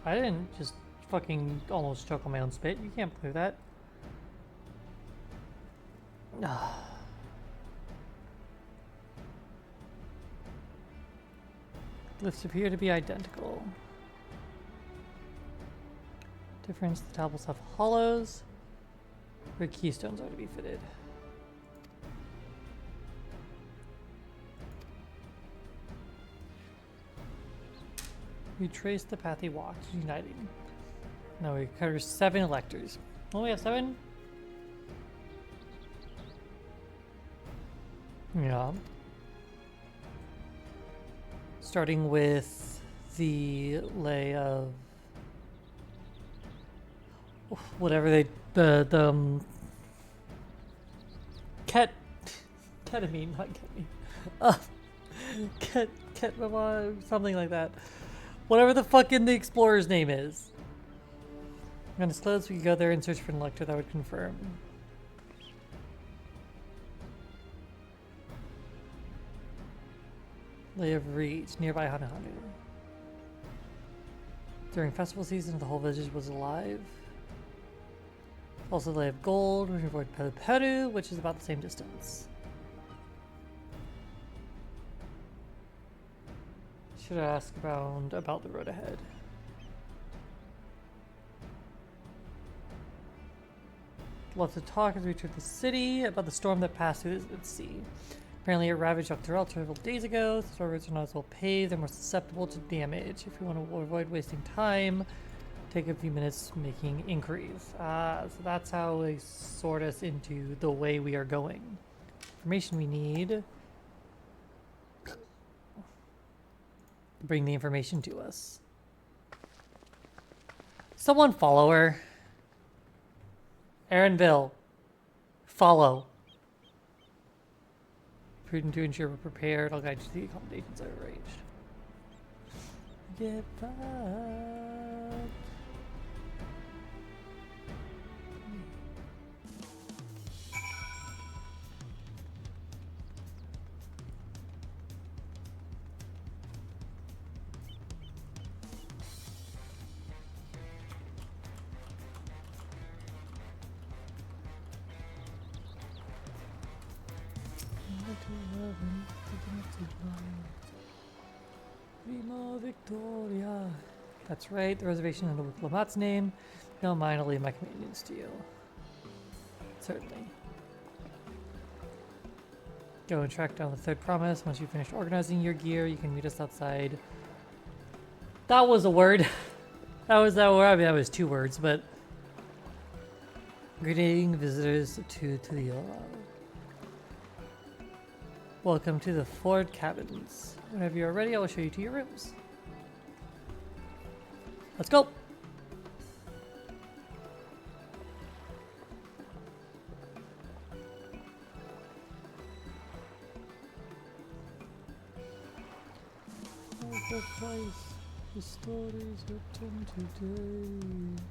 I didn't just fucking almost choke on my own spit. You can't believe that. Glyphs appear to be identical. Difference, the tablets have hollows, where keystones are to be fitted. Retrace the path he walked, uniting. Now we cover 7 electors. Oh, we have 7? Yeah. Starting with the lay of whatever they ketamine, not ketamine, something like that. Whatever the fucking the explorer's name is. I'm gonna disclose we could go there and search for an elector that would confirm. Lay of Reach, nearby Hanahanu. During festival season, the whole village was alive. Also, Lay of Gold, we avoid Peru Peru, which is about the same distance. Should ask about the road ahead. Lots of talk as we return to the city about the storm that passed through the sea. Apparently it ravaged Dawntrail several days ago. The store roads are not as well paved. They're more susceptible to damage. If you want to avoid wasting time, take a few minutes making inquiries. So that's how they sort us into the way we are going. Information we need. Bring the information to us. Someone follow her. Aaronville. Follow. Prudent to ensure we're prepared. I'll guide you to the accommodations I've arranged. Get back. Prima Victoria. That's right, the reservation under Lamat's name. Don't mind, I'll leave my companions to you. Certainly. Go and track down the third promise. Once you've finished organizing your gear, you can meet us outside. That was a word. that was that word. I mean, that was 2 words, but greeting visitors to the welcome to the Ford Cabins. Whenever you're ready, I will show you to your rooms. Let's go! The place, the stories written today.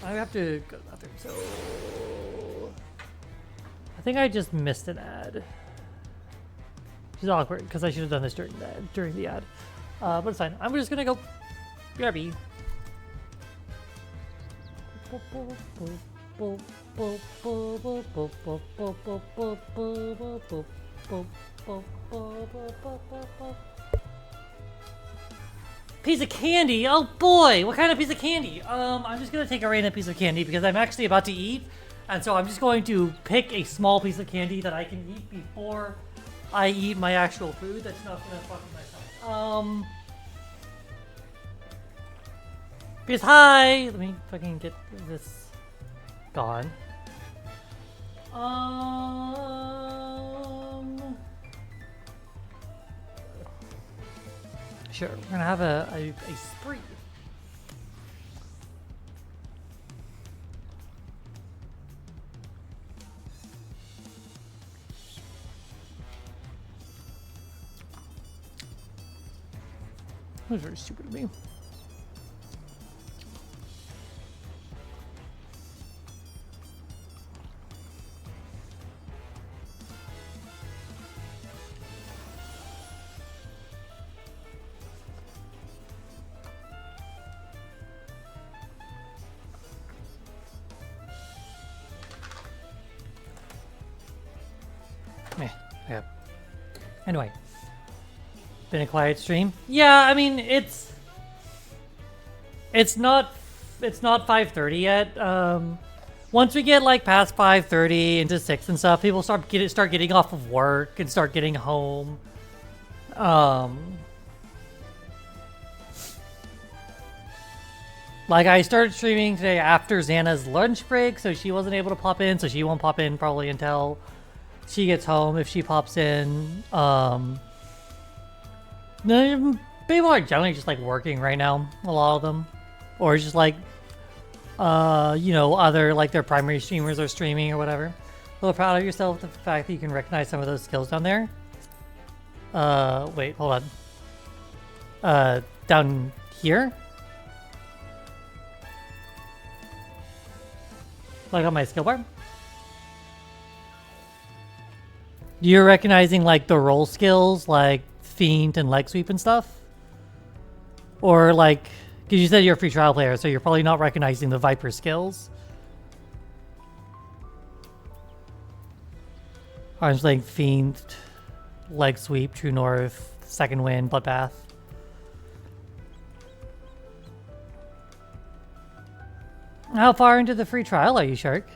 I have to go to the bathroom, so I think I just missed an ad. Which is awkward because I should have done this during the ad. But it's fine. I'm just gonna go BRB. Piece of candy. Oh boy, what kind of piece of candy? I'm just gonna take a random piece of candy because I'm actually about to eat, and so I'm just going to pick a small piece of candy that I can eat before I eat my actual food. That's not gonna fuck with my stomach. Because hi, let me fucking get this gone. Sure, we're gonna have a spree. That was very stupid of me. Yeah. Anyway, been a quiet stream. Yeah, I mean it's not 5:30 yet. Once we get like past 5:30 into 6 and stuff, people start getting off of work and start getting home. Like I started streaming today after Xana's lunch break, so she wasn't able to pop in, so she won't pop in probably until she gets home, if she pops in. People are generally just like working right now, a lot of them, or just like you know, other like their primary streamers are streaming or whatever. A little proud of yourself with the fact that you can recognize some of those skills down there. Wait, hold on. Down here, like on my skill bar. You're recognizing like the roll skills, like feint and leg sweep and stuff? Or like, because you said you're a free trial player, so you're probably not recognizing the Viper skills. I'm just like feint, leg sweep, true north, second wind, bloodbath. How far into the free trial are you, Shark?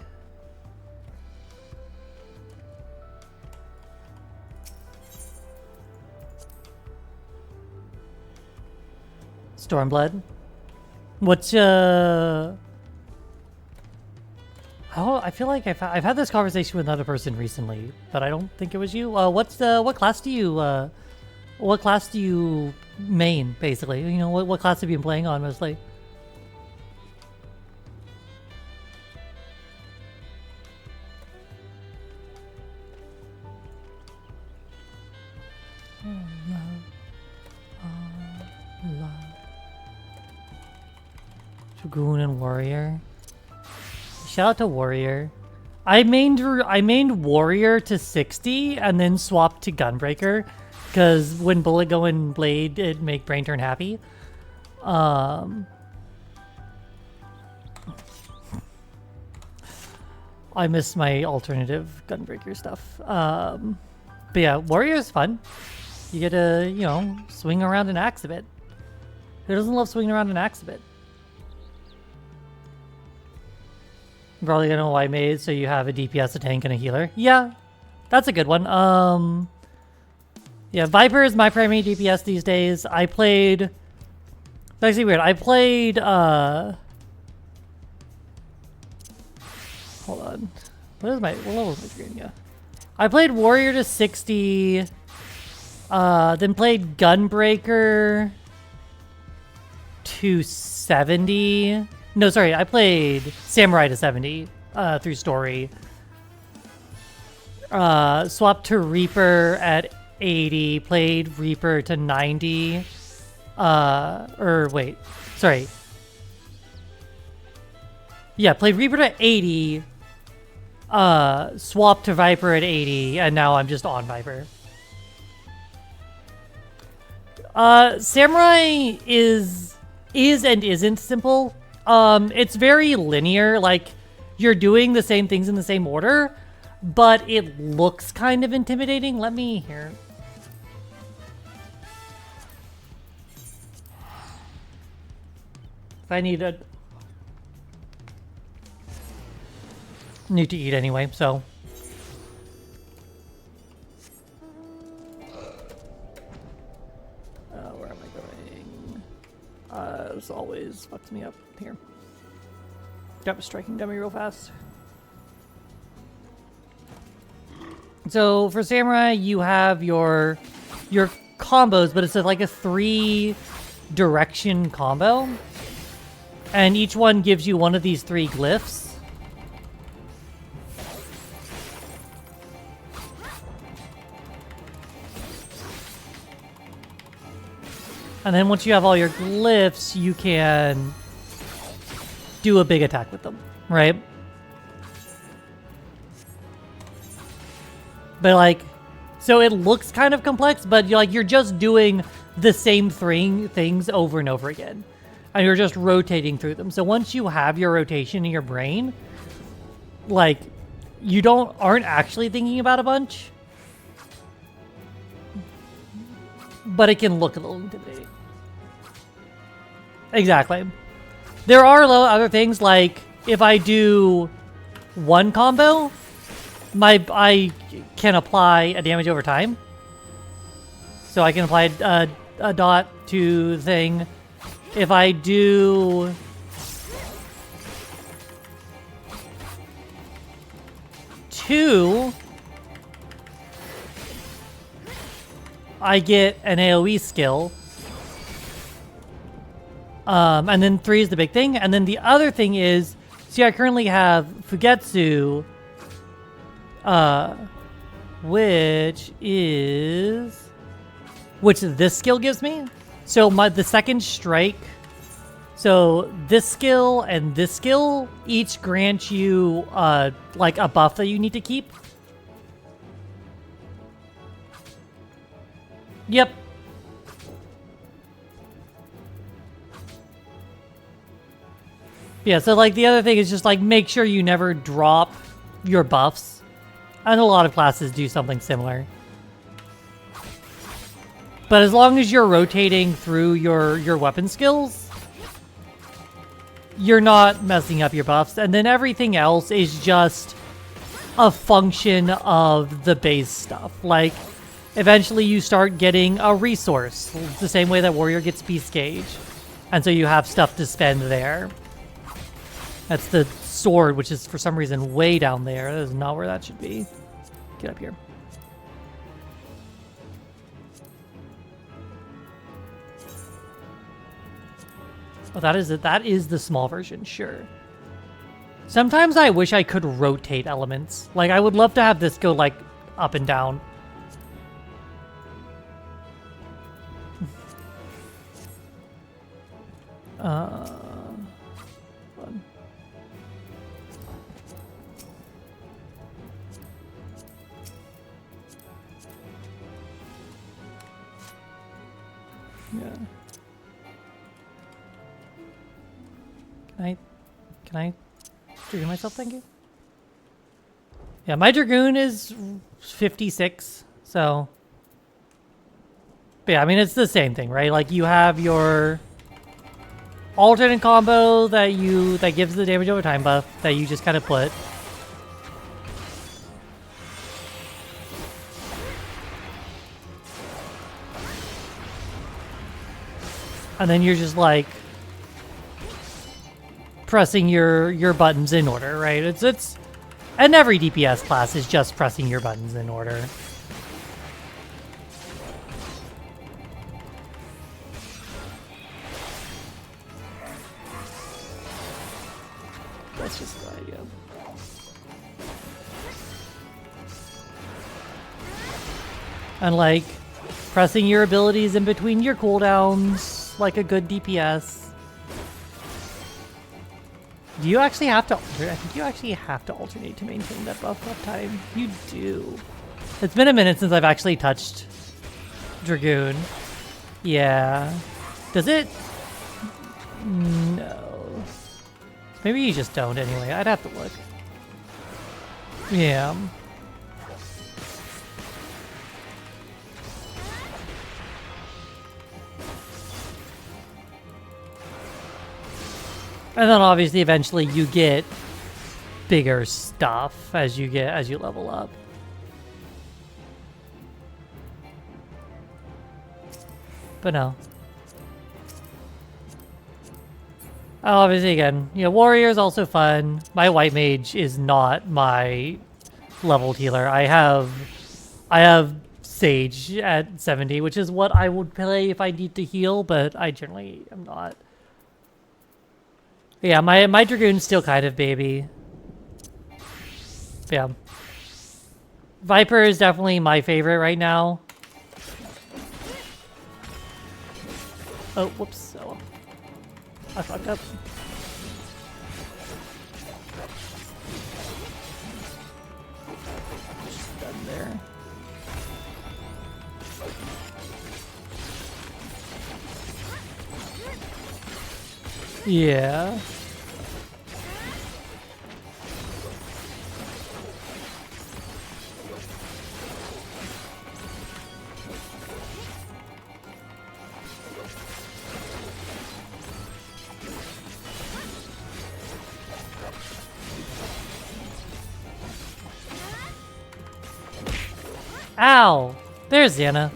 Stormblood. What's oh, I feel like I've had this conversation with another person recently, but I don't think it was you. What class do you main, basically? You know, what class have you been playing on mostly? Dragoon and Warrior. Shout out to Warrior. I mained Warrior to 60 and then swapped to Gunbreaker because when Bullet go in Blade, it make Brain Turn happy. I miss my alternative Gunbreaker stuff. But yeah, Warrior is fun. You get to, you know, swing around an axe a bit. Who doesn't love swinging around an axe a bit? I'm probably gonna know why I made, so you have a DPS, a tank, and a healer. Yeah, that's a good one. Yeah, Viper is my primary DPS these days. I played... It's actually weird. I played, Hold on. What level is my screen? Yeah. I played Warrior to 60, then played Gunbreaker to 70. No, sorry, I played Samurai to 70 through story. Swapped to Reaper at 80, played Reaper to 90. Or wait, sorry. Yeah, played Reaper to 80, swapped to Viper at 80, and now I'm just on Viper. Samurai is and isn't simple. It's very linear, like you're doing the same things in the same order, but it looks kind of intimidating. Let me hear. If I need to eat anyway, so. Where am I going? This always fucks me up here. Yep, striking dummy real fast. So for Samurai, you have your combos, but it's like a 3-direction combo. And each one gives you one of these 3 glyphs. And then once you have all your glyphs, you can do a big attack with them, right? But like, so it looks kind of complex, but you're just doing the same 3 things over and over again. And you're just rotating through them. So once you have your rotation in your brain, like, you aren't actually thinking about a bunch. But it can look a little intimidating. Exactly. There are other things, like, if I do one combo, I can apply a damage over time. So I can apply a dot to the thing. If I do 2, I get an AoE skill. And then 3 is the big thing. And then the other thing is, see, I currently have Fugetsu, which this skill gives me. So the second strike, so this skill and this skill each grant you like a buff that you need to keep. Yep. Yeah, so like the other thing is just like make sure you never drop your buffs. And a lot of classes do something similar. But as long as you're rotating through your weapon skills, you're not messing up your buffs. And then everything else is just a function of the base stuff. Like, eventually you start getting a resource. It's the same way that Warrior gets Beast Gauge. And so you have stuff to spend there. That's the sword, which is for some reason way down there. That is not where that should be. Get up here. Oh, that is it. That is the small version, sure. Sometimes I wish I could rotate elements. Like, I would love to have this go, like, up and down. Yeah. Can I trigger myself? Thank you. Yeah, my Dragoon is 56, so. But yeah, I mean, it's the same thing, right? Like, you have your alternate combo that gives the damage over time buff that you just kind of put. And then you're just like pressing your buttons in order, right? It's and every DPS class is just pressing your buttons in order. That's just the idea. And like pressing your abilities in between your cooldowns like a good DPS. Do you actually have to alternate? I think you actually have to alternate to maintain that buff uptime. You do. It's been a minute since I've actually touched Dragoon. Yeah. Does it? No. Maybe you just don't anyway. I'd have to look. Yeah. And then obviously eventually you get bigger stuff as you level up. But no. Obviously again, you know, warrior is also fun. My white mage is not my leveled healer. I have sage at 70, which is what I would play if I need to heal, but I generally am not. Yeah, my dragoon's still kind of baby. Yeah. Viper is definitely my favorite right now. Oh, whoops. Oh, I fucked up. Just done there. Yeah. Ow! There's Xana.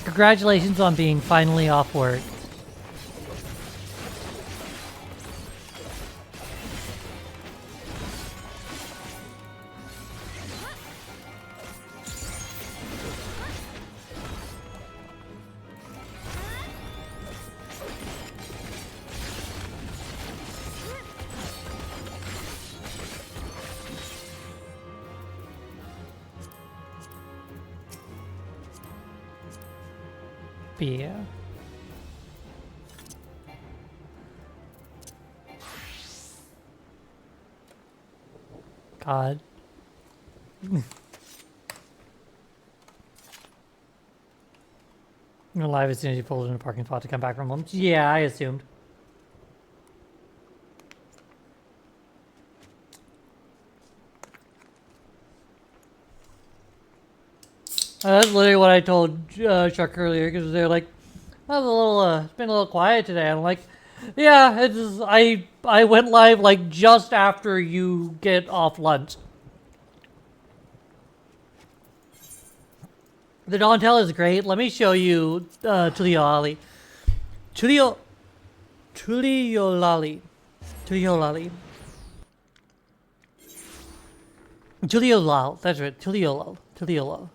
Congratulations on being finally off work. Yeah. God. I'm gonna live as soon as you pulled in a parking spot to come back from lunch. Yeah, I assumed. That's literally what I told Chuck earlier, because they're like, "I was a little, it's been a little quiet today." I'm like, "Yeah, it's I went live like just after you get off lunch." The Dawntrail is great. Let me show you Tuliolali. Tuliolali. Tuliolal. That's right. Tuliolal.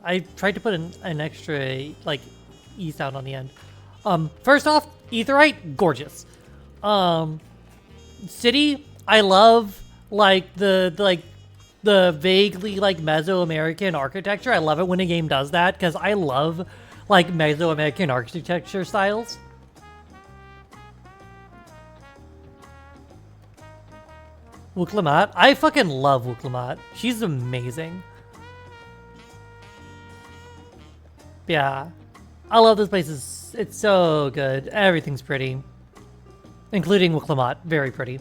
I tried to put an extra like E sound on the end. First off, Aetheryte, gorgeous. City, I love like the vaguely like Mesoamerican architecture. I love it when a game does that because I love like Mesoamerican architecture styles. Wuklamat, I fucking love Wuklamat. She's amazing. Yeah, I love this place. It's so good. Everything's pretty, including Wuklamat. Very pretty.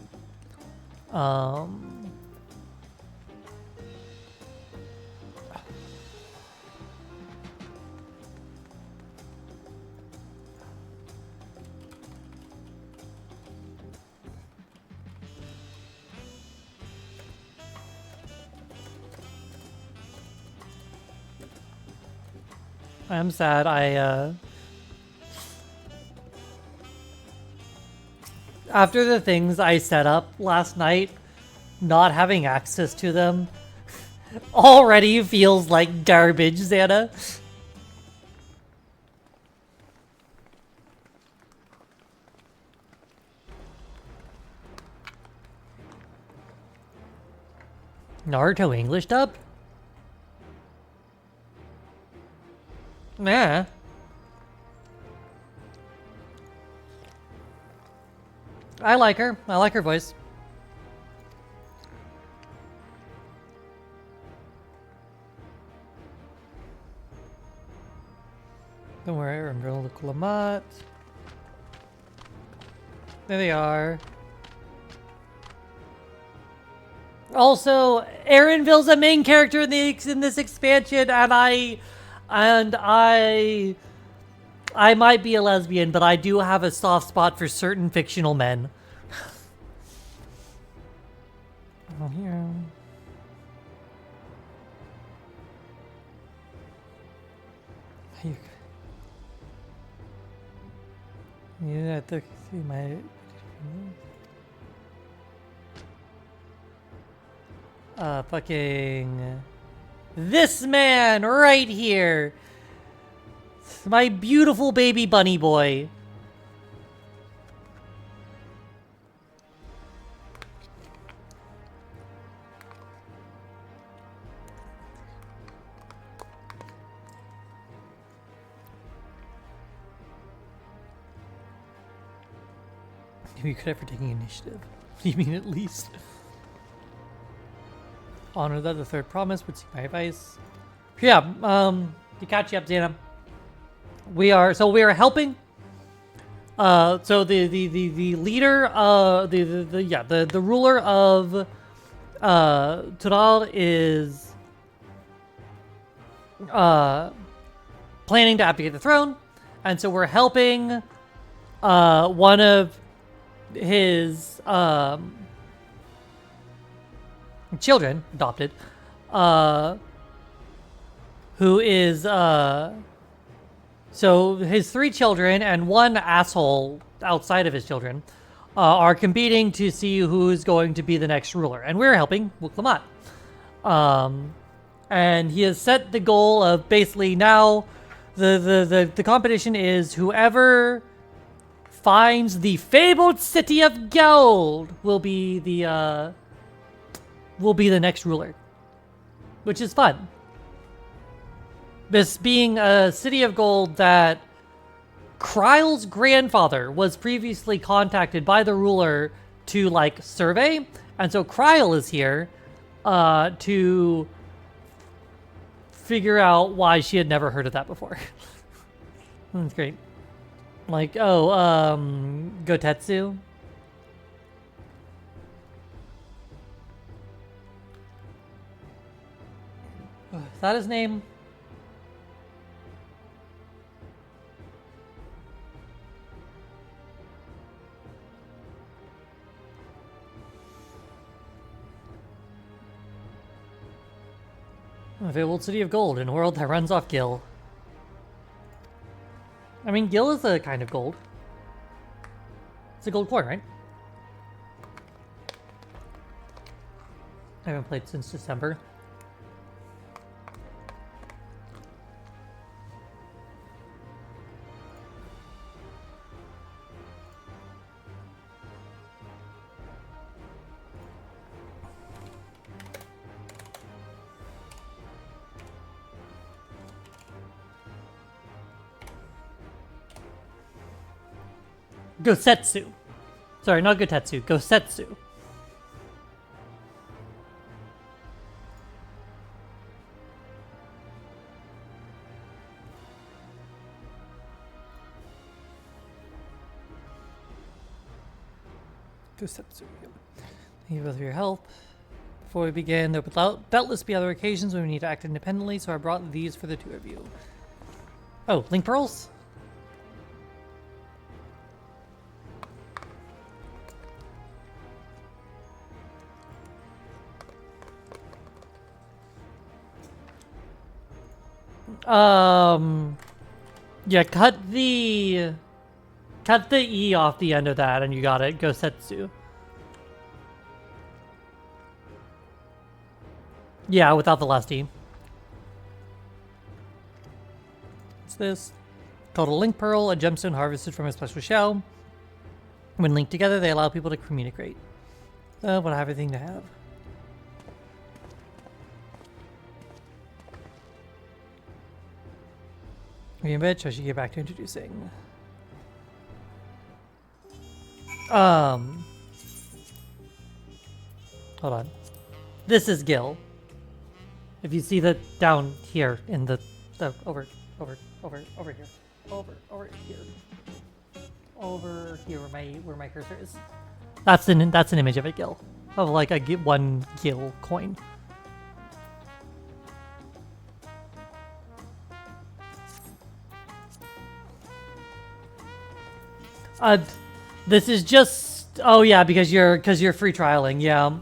I'm sad. After the things I set up last night, not having access to them already feels like garbage, Xana. Naruto English dub? Nah. I like her. I like her voice. Don't worry, I'm gonna look Lamont. There they are. Also, Aaronville's a main character in this expansion, and I might be a lesbian, but I do have a soft spot for certain fictional men. Oh, here. You have to see my. Fucking this man right here. My beautiful baby bunny boy. You could ever take initiative. You mean at least? Honor that the third promise would see my advice. Yeah, to catch you up, Xana. We are helping. So the leader, the ruler of Tural is planning to abdicate the throne, and so we're helping one of his children, adopted, who is so his 3 children and 1 asshole outside of his children are competing to see who's going to be the next ruler, and we're helping Wuklamat. And he has set the goal of basically now the competition is whoever finds the fabled city of gold will be the next ruler, which is fun. This being a city of gold that Kryle's grandfather was previously contacted by the ruler to like survey, and so Kryle is here to figure out why she had never heard of that before. That's great. Like, Gotetsu. Is that his name? A fabled city of gold in a world that runs off Gil. I mean, Gil is a kind of gold. It's a gold coin, right? I haven't played since December. Gosetsu. Sorry, not Gotetsu. Gosetsu. Gosetsu. Thank you both for your help. Before we begin, there will doubtless be other occasions when we need to act independently, so I brought these for the 2 of you. Oh, link pearls? Yeah, cut the cut the E off the end of that and you got it. Gosetsu. Yeah, without the last E. What's this? Total Link Pearl, a gemstone harvested from a special shell. When linked together, they allow people to communicate. What a happy thing to have. In bitch, I should get back to introducing. Hold on. This is Gil. If you see the down here in the over here. Over here where my cursor is. That's an image of a Gil. Of like a one Gil coin. This is just because you're free trialing, yeah.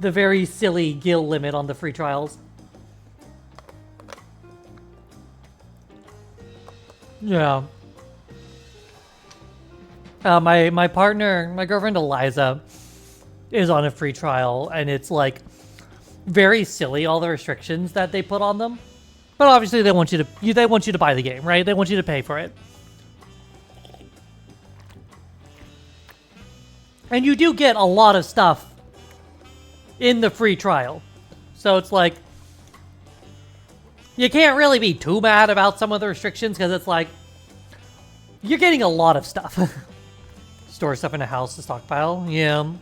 The very silly Gil limit on the free trials. Yeah. My partner, my girlfriend Eliza, is on a free trial, and it's like very silly, all the restrictions that they put on them. But obviously they want you to buy the game, right? They want you to pay for it. And you do get a lot of stuff in the free trial. So it's like, you can't really be too mad about some of the restrictions because it's like, you're getting a lot of stuff. Store stuff in a house to stockpile, yeah.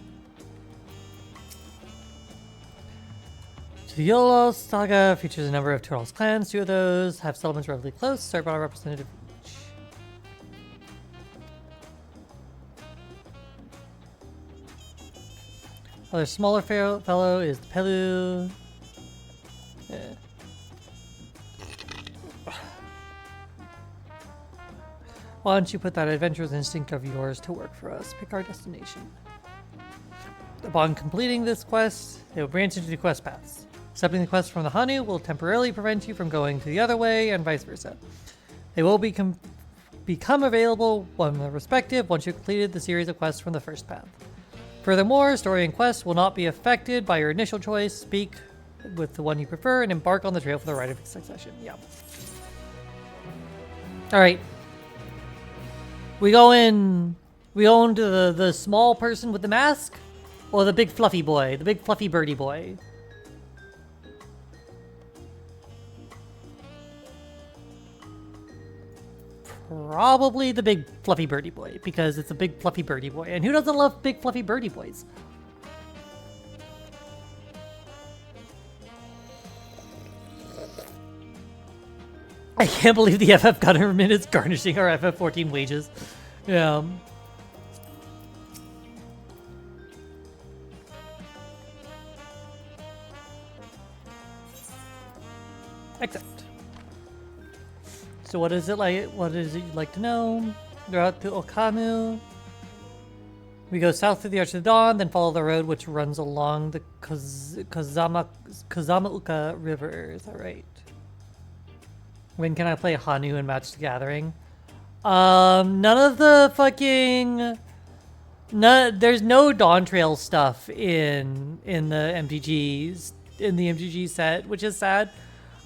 The Yolo Saga features a number of Turtles clans. 2 of those have settlements relatively close. Start by a representative each. Other smaller fellow is the Pelu. Yeah. Why don't you put that adventurous instinct of yours to work for us? Pick our destination. Upon completing this quest, they will branch into the quest paths. Accepting the quest from the Hanu will temporarily prevent you from going to the other way, and vice versa. They will become available when respective once you've completed the series of quests from the first path. Furthermore, story and quests will not be affected by your initial choice. Speak with the one you prefer and embark on the trail for the right of succession. Yeah. Alright. We go into the small person with the mask, or the big fluffy boy, the big fluffy birdie boy. Probably the big fluffy birdie boy, because it's a big fluffy birdie boy. And who doesn't love big fluffy birdie boys? I can't believe the FF government is garnishing our FF14 wages. Yeah. Except. So what is it like? What is it you'd like to know? We're out to Okamu. We go south through the Arch of the Dawn, then follow the road which runs along the Kazamauka River. Is that right? When can I play Hanu and Match the Gathering? None of the fucking... there's no Dawntrail stuff in the MTG set, which is sad.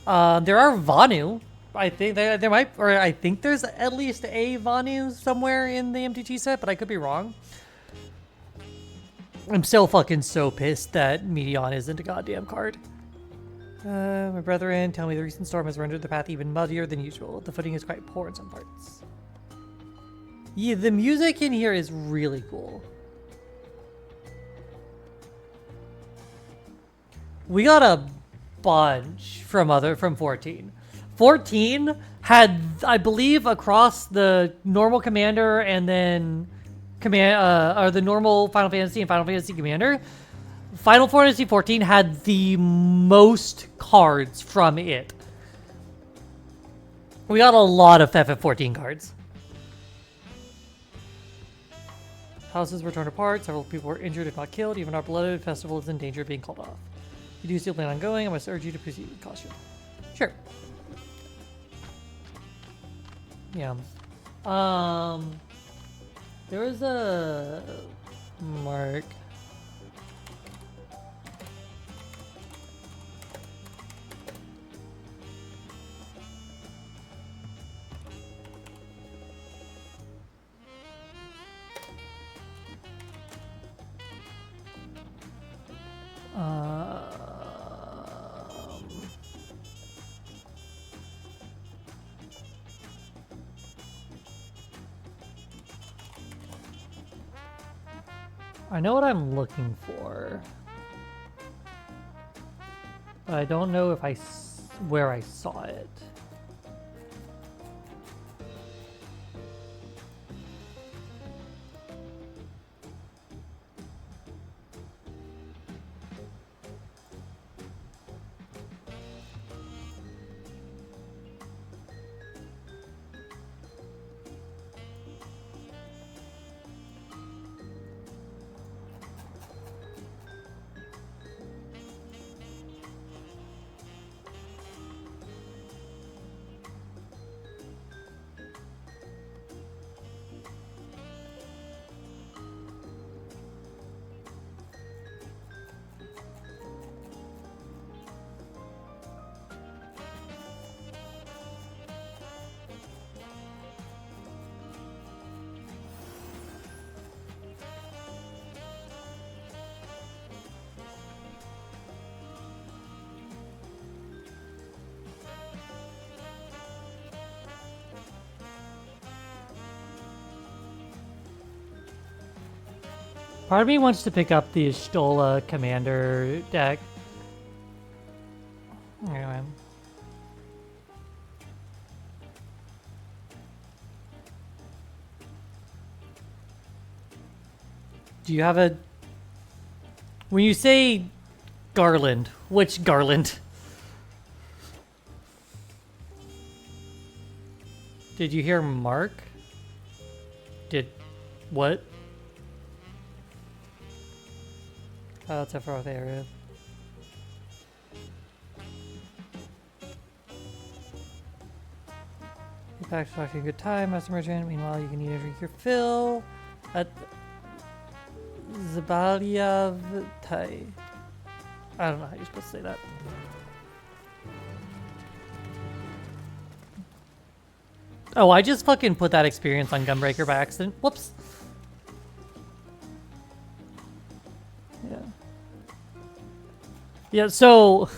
There are Vanu. I think there might, or I think there's at least a Vanu somewhere in the MTG set, but I could be wrong. I'm so pissed that Medion isn't a goddamn card. My brethren tell me the recent storm has rendered the path even muddier than usual. The footing is quite poor in some parts. Yeah, the music in here is really cool. We got a bunch from 14. 14 had, I believe, across the normal commander and then the normal Final Fantasy and Final Fantasy Commander, Final Fantasy 14 had the most cards from it. We got a lot of FF14 cards. Houses were torn apart, several people were injured if not killed, even our beloved festival is in danger of being called off. If you do still plan on going, I must urge you to proceed with caution. Sure. Yeah. There was a mark. I know what I'm looking for, but I don't know if where I saw it. Part of me wants to pick up the Stola Commander deck. Anyway. Do you have a... When you say Garland, which Garland? Did you hear Mark? Did... What? Oh, that's a far off area. Get back to talking a good time, Master Merchant. Meanwhile, you can eat and drink your fill at Zabalia Tai. I don't know how you're supposed to say that. Oh, I just fucking put that experience on Gunbreaker by accident. Whoops. Yeah. Yeah, so...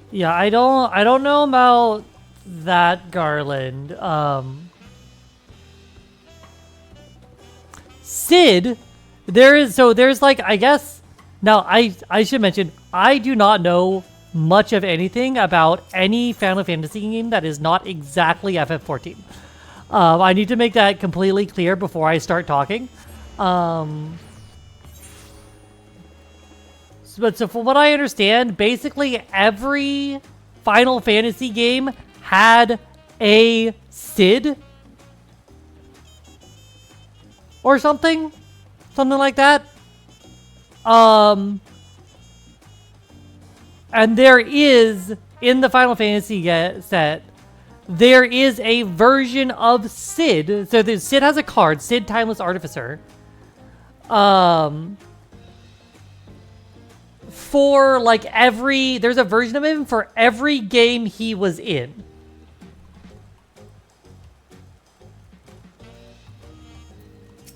Yeah, I don't know about that Garland. Sid, there's like, I guess, now I should mention, I do not know much of anything about any Final Fantasy game that is not exactly FF14. I need to make that completely clear before I start talking. But so from what I understand, basically every Final Fantasy game had a Sid or something like that. And there is, in the Final Fantasy set, there is a version of Sid. So Sid has a card, Sid Timeless Artificer. For like there's a version of him for every game he was in.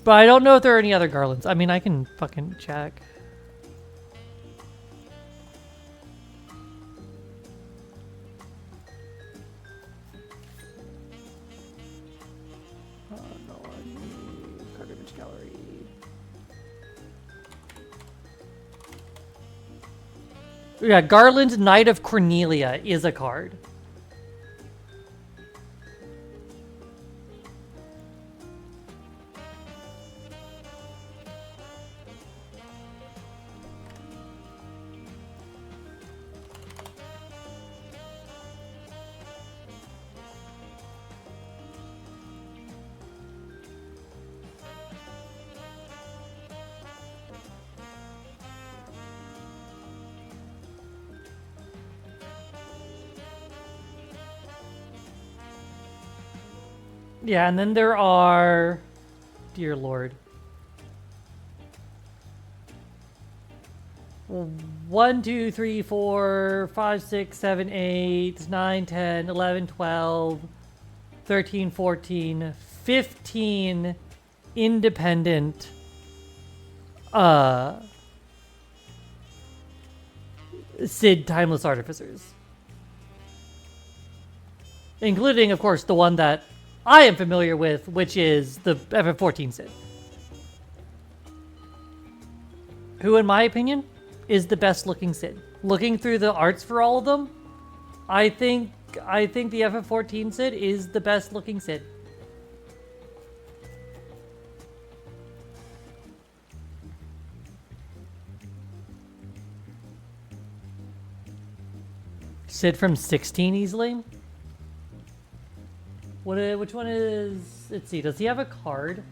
But I don't know if there are any other Garlands. I mean, I can fucking check. Card image gallery. Yeah, Garland, Knight of Cornelia is a card. Yeah, and then there are... Dear Lord. 1, 2, 3, 4, 5, 6, 7, 8, 9, 10, 11, 12, 13, 14, 15 independent Cid Timeless Artificers. Including, of course, the one that I am familiar with, which is the FF14 Cid. Who, in my opinion, is the best looking Cid. Looking through the arts for all of them, I think the FF14 Cid is the best looking Cid. Cid from 16 easily? Which one is... Let's see, does he have a card?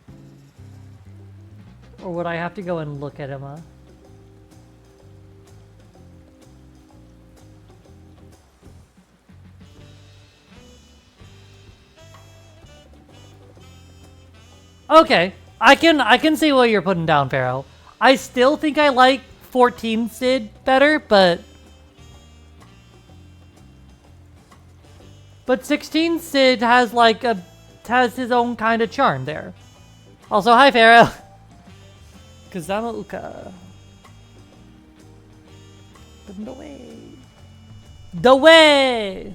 Or would I have to go and look at him, Okay, I can see what you're putting down, Pharaoh. I still think I like 14 Cid better, but 16 Cid has like has his own kind of charm there. Also, hi Pharaoh. Kazama Uka. The way. The way.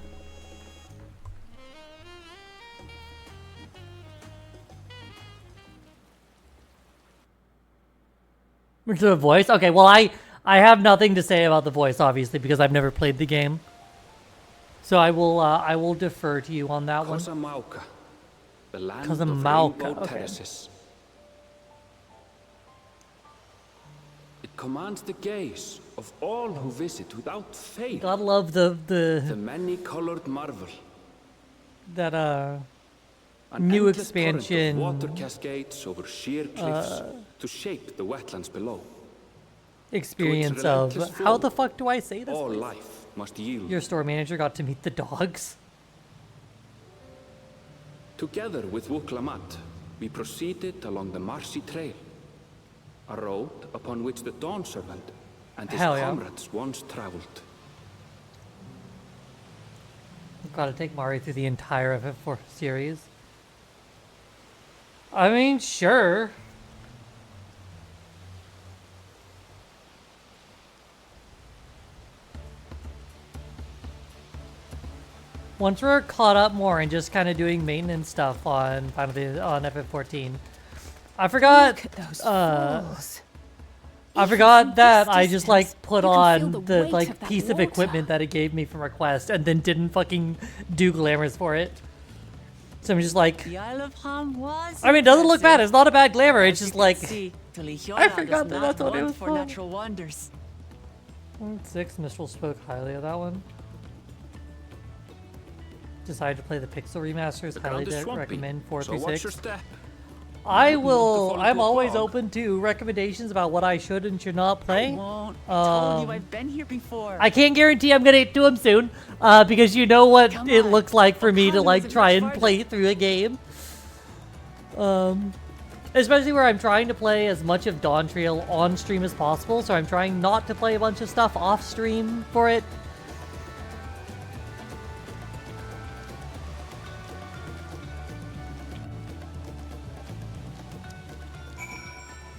To the voice? Okay, well I have nothing to say about the voice, obviously, because I've never played the game. So I will defer to you on that one. Kazamauka, the land Kazamauka, of rainbow okay. terraces. It commands the gaze of all who visit without fail. Gotta love the many-colored marvel. That An new endless torrent expansion. of water cascades over sheer cliffs to shape the wetlands below. Experience To its of relentless how flow, the fuck do I say this? all place? life must yield. Your store manager got to meet the dogs. Together with Wuklamat, we proceeded along the marshy trail, a road upon which the Dawn Servant and his Hell yeah. comrades once traveled. Gotta take Mari through the entire FF4 series. I mean, sure. Once we're caught up more and just kind of doing maintenance stuff on FF14, I forgot. I forgot that I just like put on the like piece of equipment that it gave me from Request and then didn't fucking do glamours for it. So I'm just like, The Isle of Ham was. I mean, it doesn't look bad. It's not a bad glamour. It's just like, I forgot that that's what it was for for. natural wonders. 6 Mistral spoke highly of that one. Decided to play the Pixel remasters. Highly recommend 436. I will. I'm always open to recommendations about what I should and should not play. I won't. I told you I've been here before. I can't guarantee I'm gonna get to them soon, because you know what it looks like for me to like try and play through a game. Especially where I'm trying to play as much of Dawntrail on stream as possible, so I'm trying not to play a bunch of stuff off stream for it.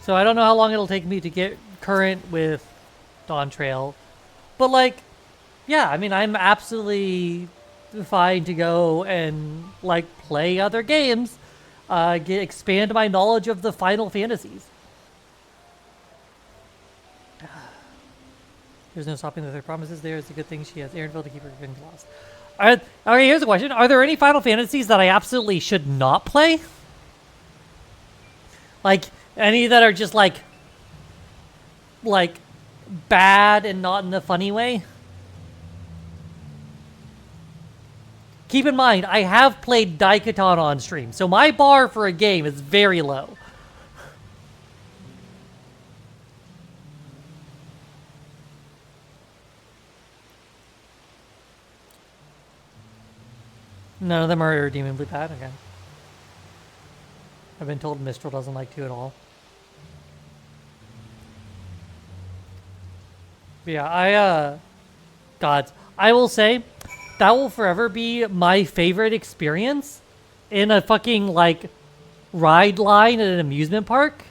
So I don't know how long it'll take me to get current with Dawntrail. But like, yeah, I mean, I'm absolutely fine to go and like play other games, expand my knowledge of the Final Fantasies. There's no stopping the third promises. There is a good thing she has Aaronville to keep her revenge lost. Okay, here's a question. Are there any Final Fantasies that I absolutely should not play? Like, any that are just like bad and not in a funny way? Keep in mind, I have played Daikatana on stream, so my bar for a game is very low. None of them are Demon Blue Pad, okay. I've been told Mistral doesn't like to at all. But yeah, God, I will say that will forever be my favorite experience in a fucking, like, ride line at an amusement park.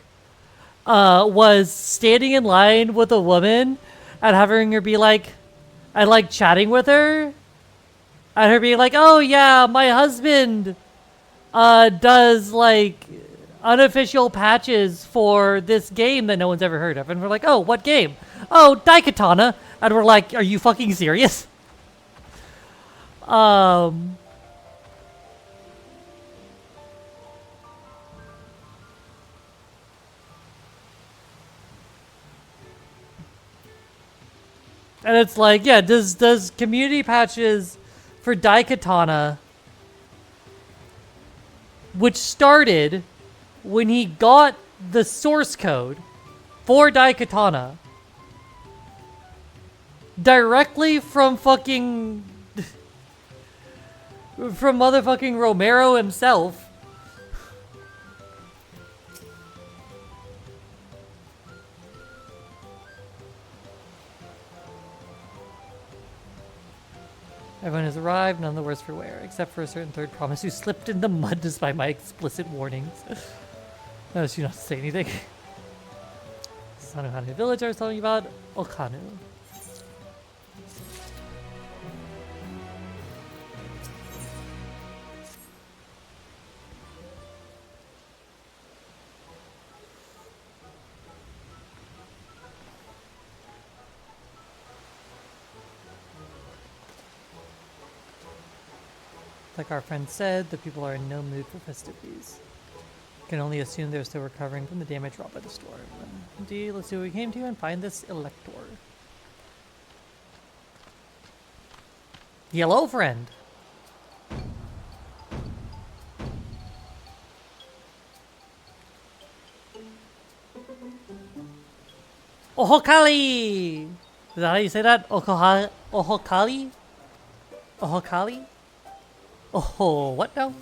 Was standing in line with a woman and having her be like, and like chatting with her, and her being like, oh yeah, my husband does like unofficial patches for this game that no one's ever heard of. And we're like, oh, what game? Oh, Daikatana. And we're like, are you fucking serious? And it's like, yeah, does community patches for Daikatana, which started when he got the source code for Daikatana directly from fucking from motherfucking Romero himself. Everyone has arrived, none the worse for wear, except for a certain third promise who slipped in the mud despite my explicit warnings. Notice you not to say anything. Sanuhane village I was telling you about, Okanu. Like our friend said, the people are in no mood for festivities. Can only assume they're still recovering from the damage wrought by the storm. Indeed, let's see what we came to and find this elector. Hello, friend. Ohokali! Is that how you say that? Ohokali? Ohokali? Oh, what now?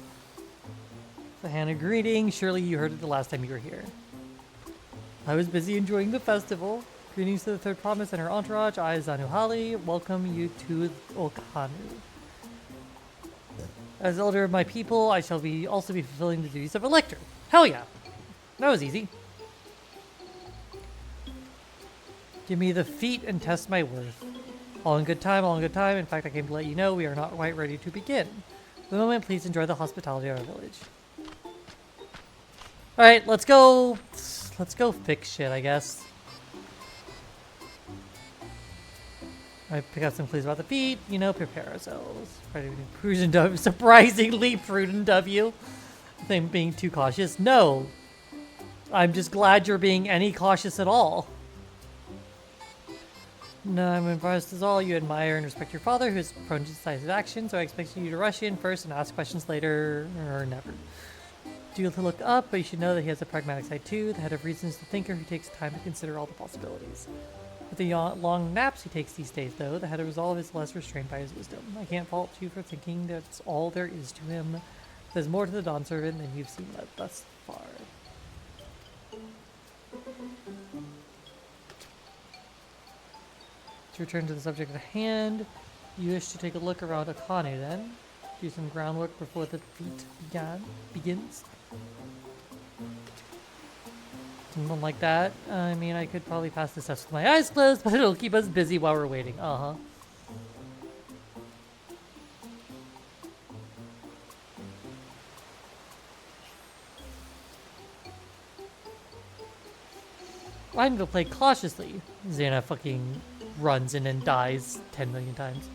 The Hannah greeting. Surely you heard it the last time you were here. I was busy enjoying the festival. Greetings to the third promise and her entourage. I, Zanuhali, welcome you to Okanu. As elder of my people, I shall also be fulfilling the duties of elector. Hell yeah. That was easy. Give me the feat and test my worth. All in good time, all in good time. In fact, I came to let you know we are not quite ready to begin. For the moment, please enjoy the hospitality of our village. Alright, let's go fix shit, I guess. I pick up some clues about the feet, you know, prepare ourselves. Prudent of, surprisingly prudent of you. I think I'm being too cautious. No. I'm just glad you're being any cautious at all. No, I'm impressed as all. You admire and respect your father, who is prone to decisive action, so I expect you to rush in first and ask questions later, or never. Do look up, but you should know that he has a pragmatic side too. The head of reason is the thinker who takes time to consider all the possibilities. With the long naps he takes these days, though, the head of resolve is less restrained by his wisdom. I can't fault you for thinking that's all there is to him. There's more to the Dawn Servant than you've seen thus far. To return to the subject at hand, you wish to take a look around Okanu then. Do some groundwork before the feat begins. Something like that. I mean, I could probably pass this test with my eyes closed, but it'll keep us busy while we're waiting. Uh-huh. I'm gonna play cautiously. Xana fucking runs in and dies 10 million times.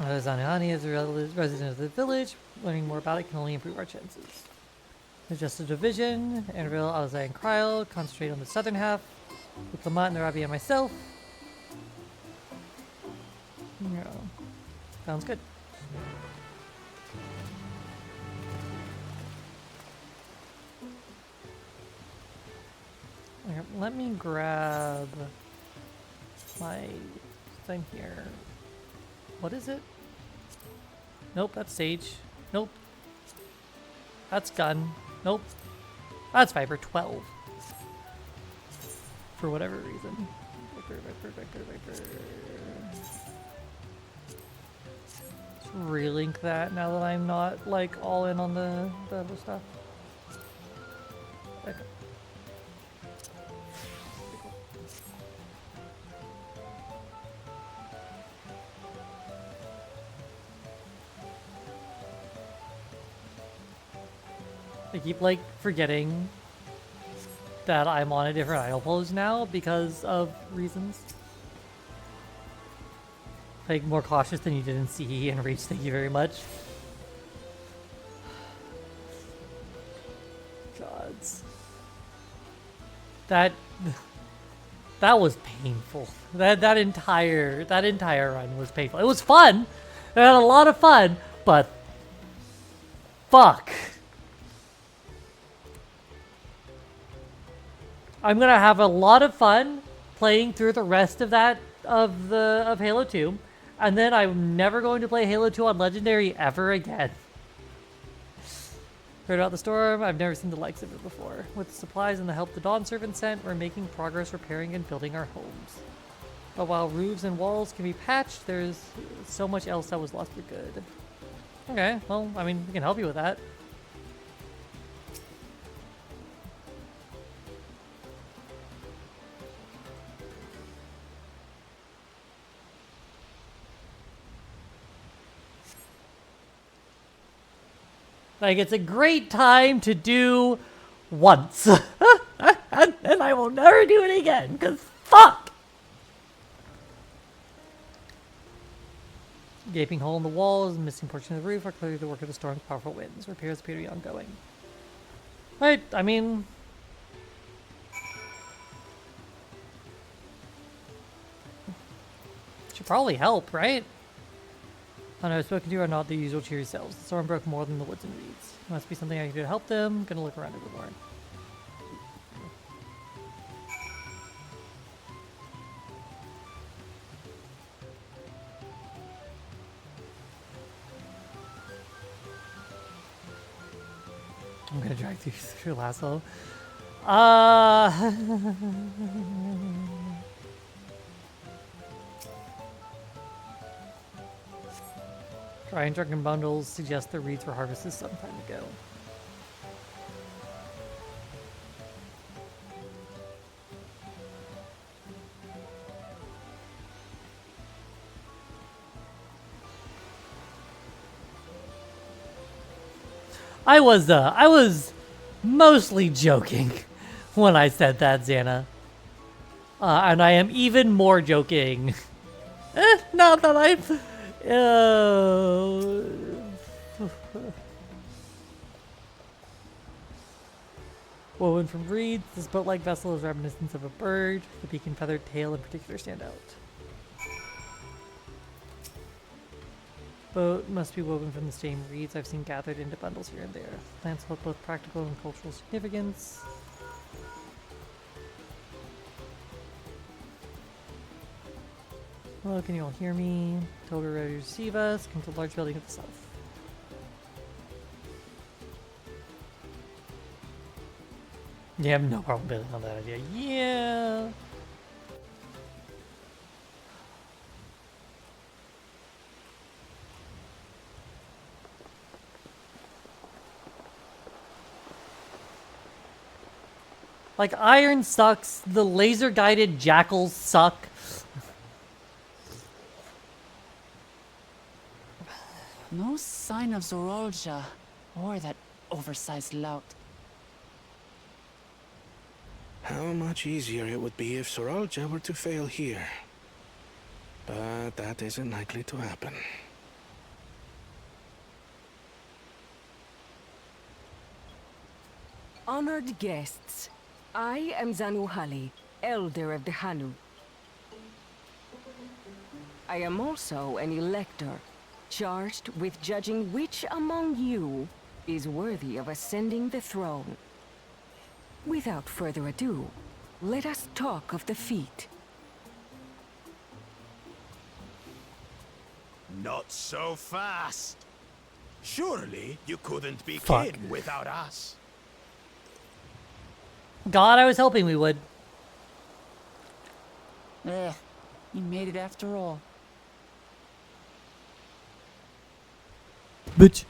Zanihani is a resident of the village. Learning more about it can only improve our chances. Adjust the division. Anvil, Alzai, and Cryo. Concentrate on the southern half. With Lamont, Narabi, and myself. Yeah. Sounds good. Okay, let me grab my thing here. What is it? Nope, that's Sage. Nope. That's gun. Nope. That's Viper 12. For whatever reason. Viper. Let's relink that now that I'm not like all in on the other stuff. Okay. I keep like forgetting that I'm on a different idle pose now because of reasons. Like more cautious than you did in CE and Reach, thank you very much. Gods. That was painful. That entire run was painful. It was fun. I had a lot of fun, but fuck. I'm gonna have a lot of fun playing through the rest of that of Halo 2, and then I'm never going to play Halo 2 on Legendary ever again. Heard about the storm? I've never seen the likes of it before. With the supplies and the help the Dawn Servant sent, we're making progress repairing and building our homes. But while roofs and walls can be patched, there's so much else that was lost for good. Okay, well, I mean, we can help you with that. Like, it's a great time to do once. And I will never do it again, because fuck! Gaping hole in the walls and missing portion of the roof are clearly the work of the storm's powerful winds. Repairs appear to be ongoing. Right, I mean... should probably help, right? I know I've spoken to you are not the usual cheery selves. The storm broke more than the woods and reeds. It must be something I can do to help them. Gonna look around a bit more. I'm gonna drag through last level. Dry and drunken bundles suggest the reeds were harvested some time ago. I was mostly joking when I said that, Xana. And I am even more joking. Now that I've... Woven from reeds, this boat-like vessel is reminiscent of a bird. The beak and feathered tail in particular stand out. Boat must be woven from the same reeds I've seen gathered into bundles here and there. Plants hold both practical and cultural significance. Hello, can you all hear me? Told we're ready to receive us. Come to the large building to the south. Yeah, I have no problem building on that idea. Yeah! Like, iron sucks. The laser-guided jackals suck. No sign of Zorolja or that oversized lout. How much easier it would be if Soralja were to fail here. But that isn't likely to happen. Honored guests, I am Zanuhali, Elder of the Hanu. I am also an elector, charged with judging which among you is worthy of ascending the throne. Without further ado, let us talk of the feat. Not so fast. Surely you couldn't be Fuck. king without us. God, I was hoping we would. You made it after all. Bitch.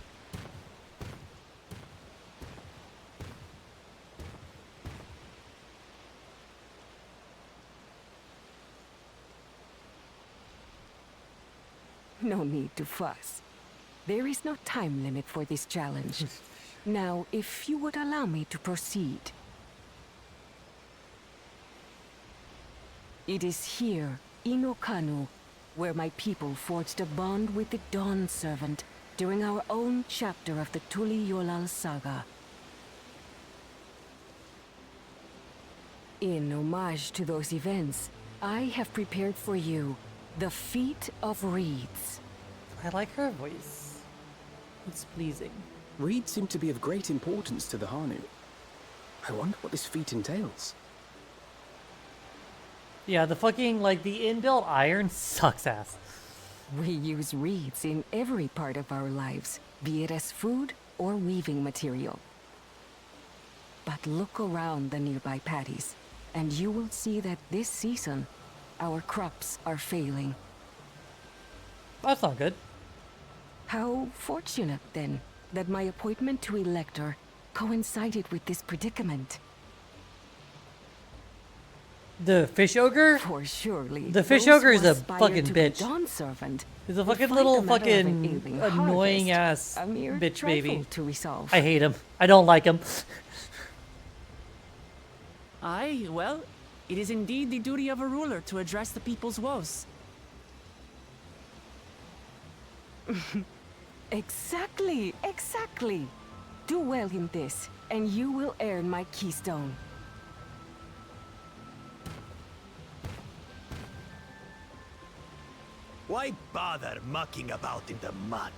No need to fuss. There is no time limit for this challenge. Now, if you would allow me to proceed. It is here, in Okanu, where my people forged a bond with the Dawn Servant during our own chapter of the Tuli Yolal saga. In homage to those events, I have prepared for you the Feet of Reeds. I like her voice. It's pleasing. Reeds seem to be of great importance to the Hanu. I wonder what this feat entails. Yeah, the fucking, like, the inbuilt iron sucks ass. We use reeds in every part of our lives, be it as food or weaving material. But look around the nearby paddies, and you will see that this season, our crops are failing. That's not good. How fortunate, then, that my appointment to Elector coincided with this predicament. The fish ogre? For surely. The fish those ogre is who a aspire fucking to be bitch. Dawn Servant He's a would fucking find little the matter of an fucking ailing annoying harvest ass a mere bitch trifle baby. to resolve. I hate him. I don't like him. Aye, well, it is indeed the duty of a ruler to address the people's woes. Exactly, exactly. Do well in this, and you will earn my keystone. Why bother mucking about in the mud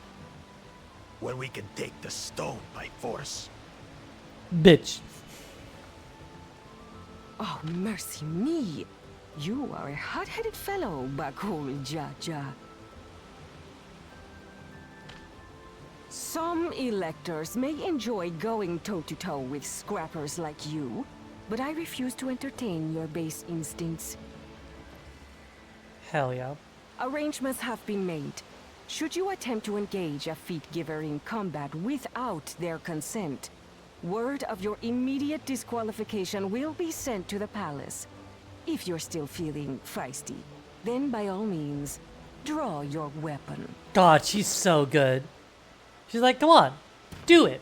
when we can take the stone by force? Bitch. Oh, mercy me. You are a hot-headed fellow, Bakul Jaja. Some electors may enjoy going toe-to-toe with scrappers like you, but I refuse to entertain your base instincts. Hell yeah. Arrangements have been made. Should you attempt to engage a feat giver in combat without their consent, word of your immediate disqualification will be sent to the palace. If you're still feeling feisty, then by all means, draw your weapon. God, she's so good. She's like, come on, do it.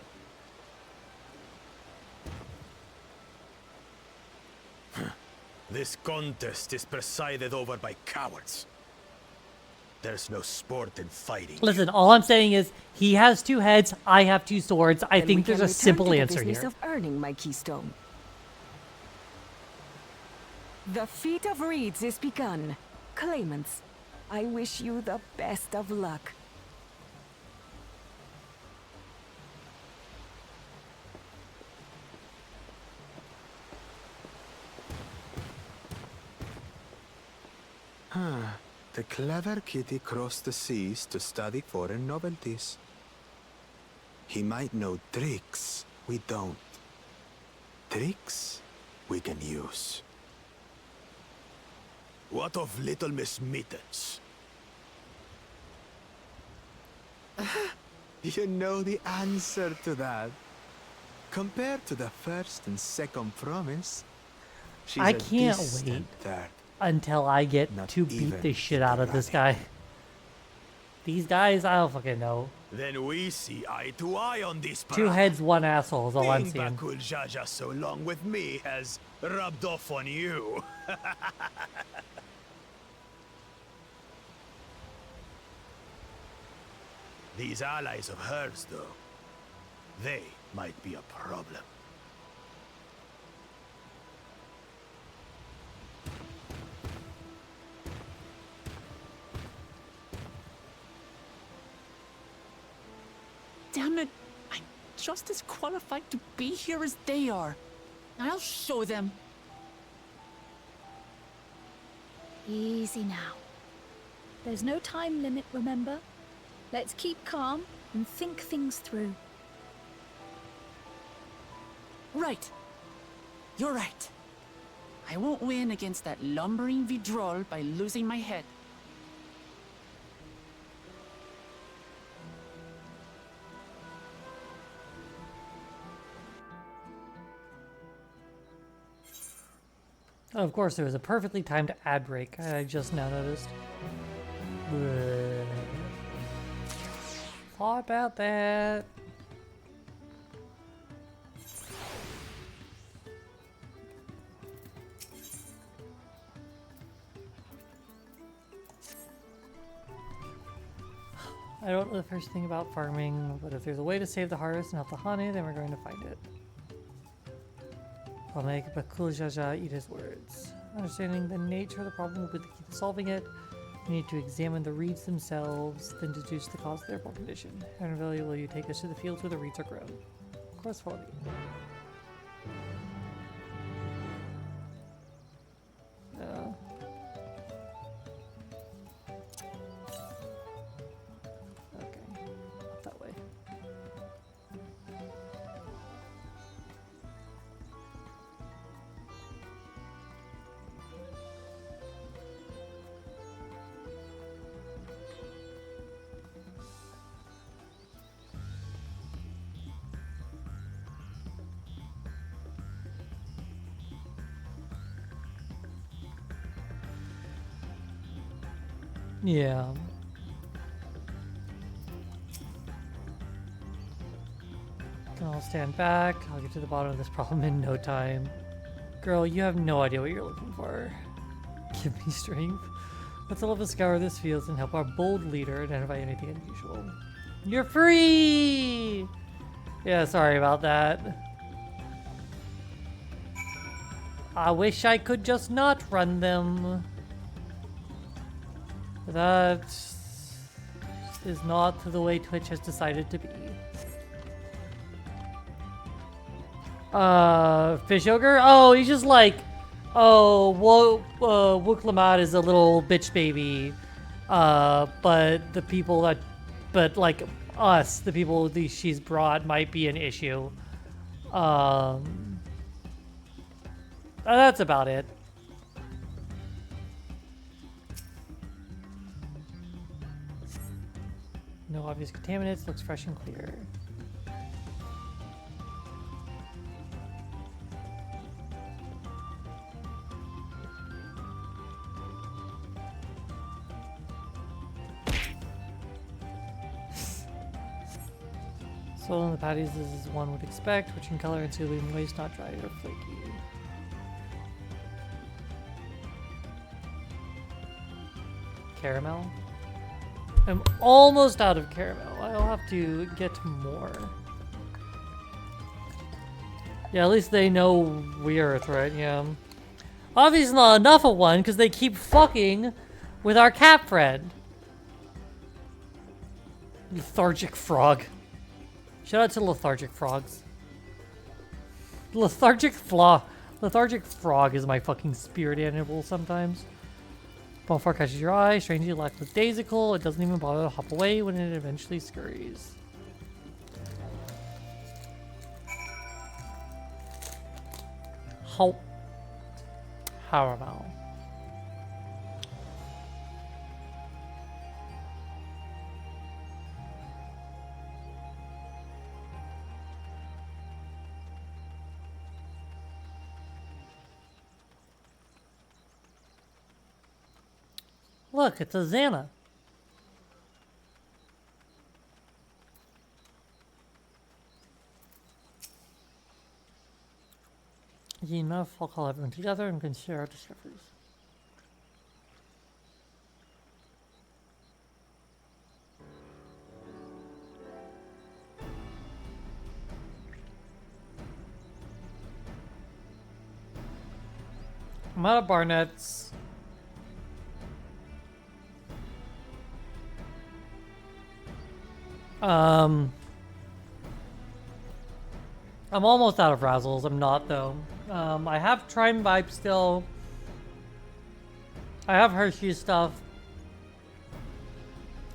This contest is presided over by cowards. There's no sport in fighting. Listen, all I'm saying is he has two heads, I have two swords. I Then think we there's can a return simple to the answer business here. of earning my keystone. The Feat of Reeds is begun. Claimants, I wish you the best of luck. The clever kitty crossed the seas to study foreign novelties. He might know tricks we don't. Tricks we can use. What of Little Miss Mittens? You know the answer to that. Compared to the first and second promise, she's I a can't distant wait third. until I get Not to beat even the shit out of this guy. These guys, I don't fucking know. Then we see eye to eye on this. Two heads, one asshole is all I'm Being seeing. Bakul Jaja so long with me has rubbed off on you. These allies of hers, though, they might be a problem. Damn it! I'm just as qualified to be here as they are. I'll show them. Easy now. There's no time limit, remember? Let's keep calm and think things through. Right. You're right. I won't win against that lumbering Vidrol by losing my head. Oh, of course, there was a perfectly timed ad break. I just now noticed. Thought about that. I don't know the first thing about farming, but if there's a way to save the harvest and help the honey, then we're going to find it. I'll make Bakul Jaja eat his words. Understanding the nature of the problem will be the key to solving it. We need to examine the reeds themselves, then deduce the cause of their poor condition. Henry, will you take us to the fields where the reeds are grown? Of course, follow me. Okay, up that way. Yeah. I'll stand back. I'll get to the bottom of this problem in no time. Girl, you have no idea what you're looking for. Give me strength. Let's all of us scour this field and help our bold leader identify anything unusual. You're free! Yeah, sorry about that. I wish I could just not run them. That is not the way Twitch has decided to be. Fish ogre? Oh, he's just like, oh, Wuklamad is a little bitch baby. But the people that, but like us, the people that she's brought might be an issue. That's about it. No obvious contaminants, looks fresh and clear. Soil in the patties is as one would expect, rich in color and suitably moist, not dry or flaky. Caramel? I'm almost out of caramel. I'll have to get more. Yeah, at least they know we are a threat, yeah. Obviously not enough of one, because they keep fucking with our cat friend. Lethargic frog. Shout out to lethargic frogs. Lethargic frog is my fucking spirit animal sometimes. Bonfire catches your eye, strangely lackadaisical. It doesn't even bother to hop away when it eventually scurries. Caramel. Look, it's a Xana. Enough, I'll call everyone together and consider our discoveries. I'm out of Barnett's. I'm almost out of Razzles. I'm not, though. I have Trime Vibe still. I have Hershey's stuff.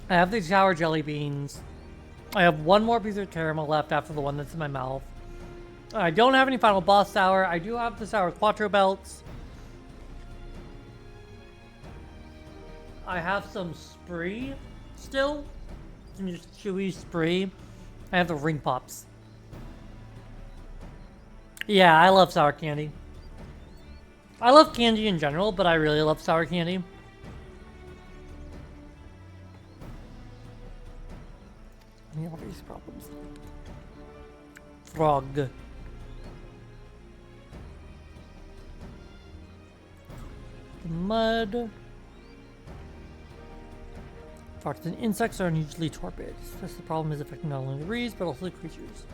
I have the Sour Jelly Beans. I have one more piece of caramel left after the one that's in my mouth. I don't have any final boss sour. I do have the sour quattro belts. I have some spree still. Some just chewy spree. I have the ring pops. Yeah, I love sour candy. I love candy in general, but I really love sour candy. All these problems. Frog. Mud. Frogs and insects are unusually torpid. Thus the problem is affecting not only the reeds, but also the creatures.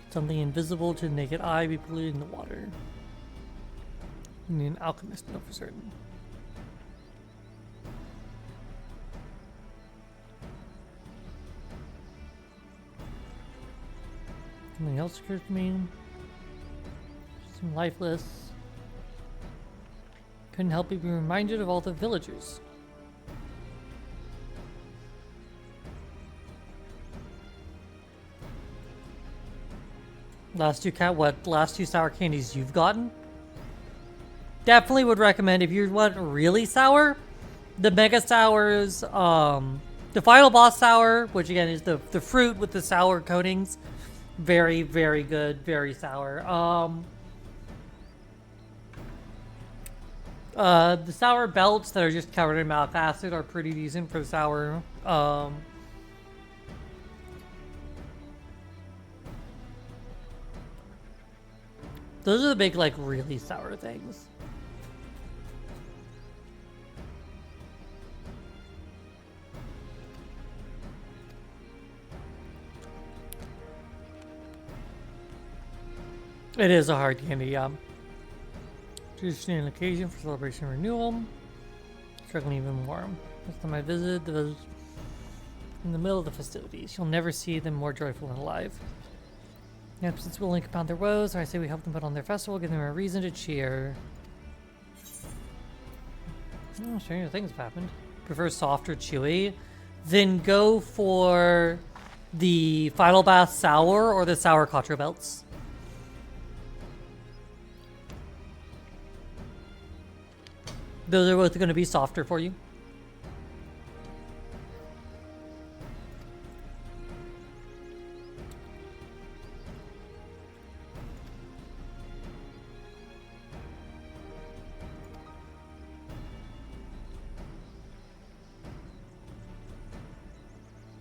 Something invisible to the naked eye be polluted in the water. You need an alchemist to know for certain. Something else occurs to me. Some lifeless. Couldn't help but be reminded of all the villagers. Last two sour candies you've gotten? Definitely would recommend if you want really sour, the mega sours, the final boss sour, which again is the fruit with the sour coatings. Very, very good, very sour. The sour belts that are just covered in mouth acid are pretty decent for the sour. Those are the big, like, really sour things. It is a hard candy, yeah. Tradition and occasion for celebration and renewal. Struggling even more. Next time I visit, in the middle of the festivities. You'll never see them more joyful and alive. The absence willing to compound their woes, or I say we help them put on their festival, give them a reason to cheer. Oh, stranger things have happened. Prefer soft or chewy? Then go for the Final Bath Sour or the Sour Quattro Belts. Those are both going to be softer for you.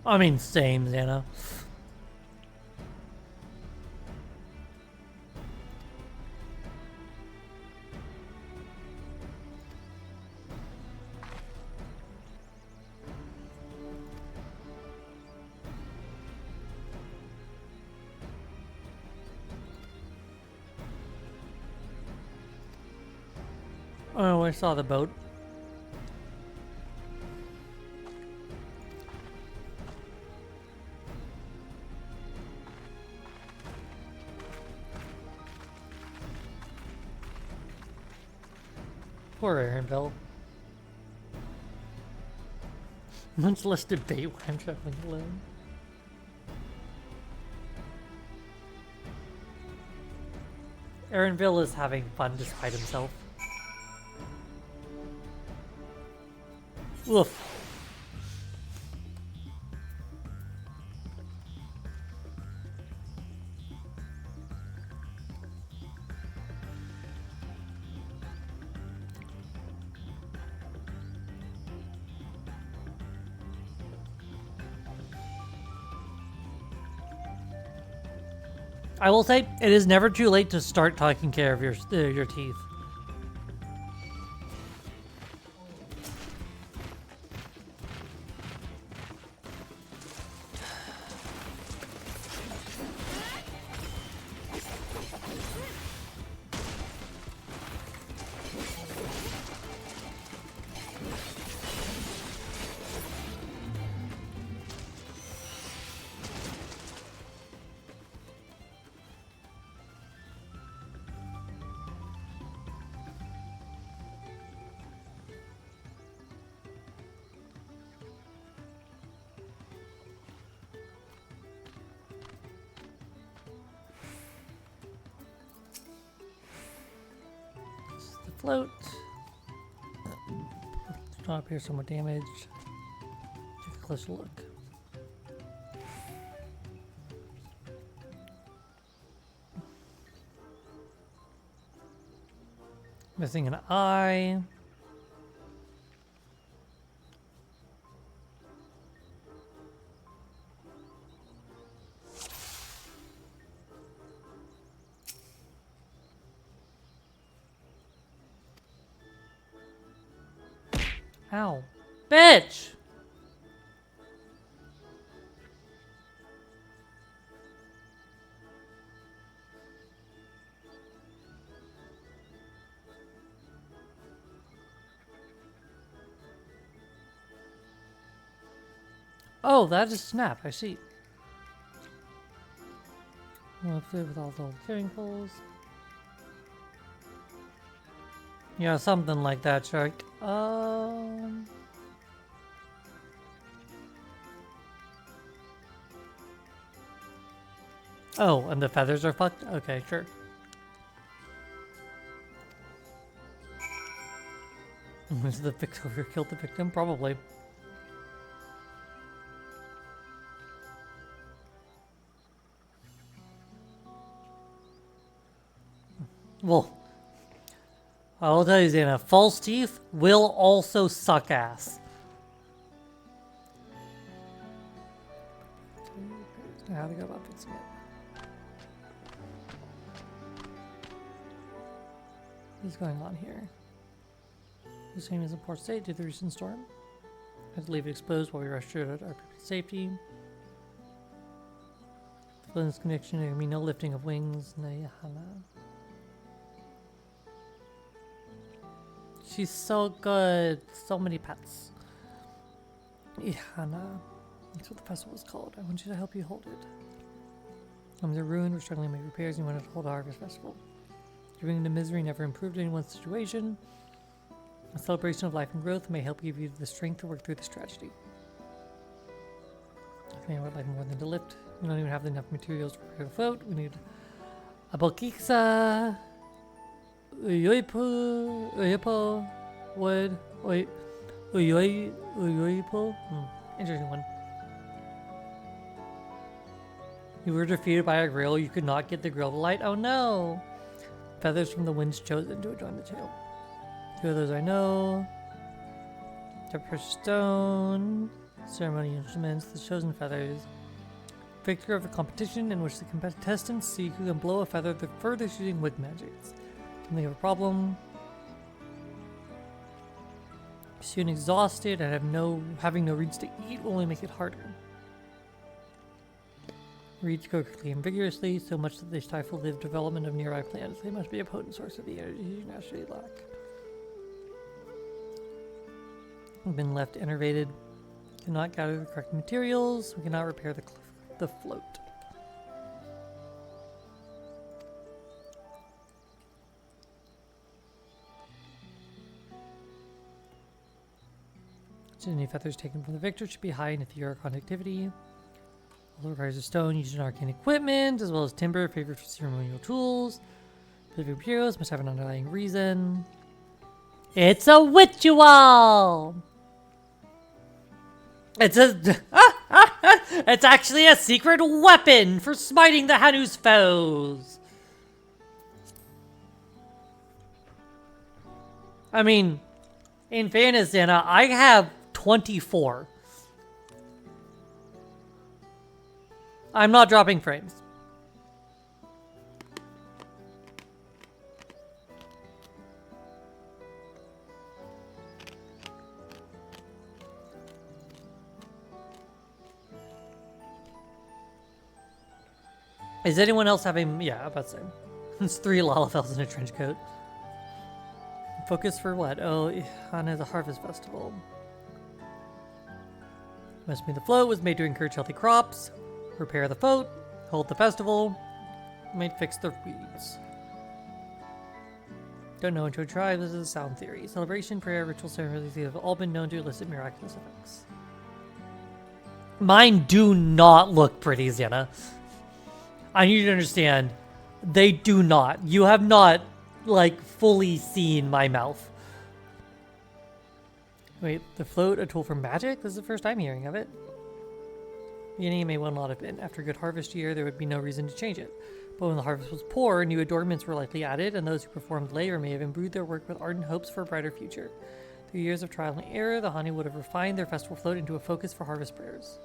I mean, same, Xana. Oh, I saw the boat. Poor Aaronville. Much less debate when I'm traveling alone. Aaronville is having fun despite himself. Oof. I will say, it is never too late to start taking care of your teeth. float. Not appear somewhat damaged. Take a closer look. Missing an eye. Ow. Bitch! Oh, that is snap. I see. We'll play with all the old carrying poles. Yeah, something like that, Shark. Oh, and the feathers are fucked? Okay, sure. Was the victim who killed the victim? Probably. Well, I will tell you, Xana, false teeth will also suck ass. How to go about fixing it. What's going on here? This game is in poor state due to the recent storm. I had to leave it exposed while we rushed through it at our safety. Flynn's connection, there can be no lifting of wings. She's so good. So many pets. Ihana. That's what the festival is called. I want you to help you hold it. I'm the ruined, we're struggling to make repairs, and you wanted to hold a harvest festival. Giving into misery never improved anyone's situation. A celebration of life and growth may help give you the strength to work through this tragedy. I think I would like more than to lift. We don't even have enough materials to prepare the float. We need a bokiksa, uyoipo, wood, uyoipo. Interesting one. You were defeated by a grill. You could not get the grill to light. Oh no! Feathers from the winds chosen to adorn the tail. 2 of those I know. The precious stone. Ceremony instruments. The chosen feathers. Victor of a competition in which the contestants see who can blow a feather the furthest using wood magics. Can they have a problem? Soon exhausted and having no reeds to eat will only make it harder. Reeds grow quickly and vigorously, so much that they stifle the development of nearby plants. They must be a potent source of the energy you naturally lack. We've been left enervated. Cannot gather the correct materials. We cannot repair the float. Any feathers taken from the victor should be high in etheric conductivity. Also requires a stone used in arcane equipment, as well as timber favored for ceremonial tools. Specific heroes must have an underlying reason. It's a ritual! It's actually a secret weapon for smiting the Hanu's foes. I mean, in fairness, Anna, I have 24. I'm not dropping frames. Is anyone else having... Yeah, I'm about to say. It's 3 Lalafells in a trench coat. Focus for what? Oh, Hana, the Harvest Festival. Must mean the float was made to encourage healthy crops. Repair the float. Hold the festival. Might fix the weeds. Don't know until try. This is a sound theory. Celebration, prayer, ritual ceremonies have all been known to elicit miraculous effects. Mine do not look pretty, Xana. I need you to understand. They do not. You have not like, fully seen my mouth. Wait, the float, a tool for magic? This is the first time hearing of it. Beginning, it may well not have been. After a good harvest year, there would be no reason to change it. But when the harvest was poor, new adornments were likely added, and those who performed labor may have imbued their work with ardent hopes for a brighter future. Through years of trial and error, the Hanu would have refined their festival float into a focus for harvest prayers.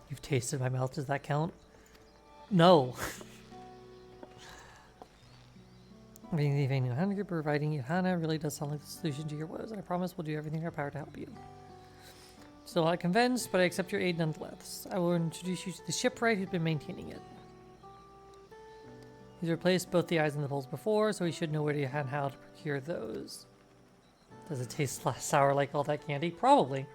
You've tasted my mouth, does that count? No. Being the new Hana group providing you Hana really does sound like the solution to your woes, and I promise we'll do everything in our power to help you. Still not convinced, but I accept your aid nonetheless. I will introduce you to the shipwright who's been maintaining it. He's replaced both the eyes and the poles before, so he should know where to and how to procure those. Does it taste sour like all that candy? Probably.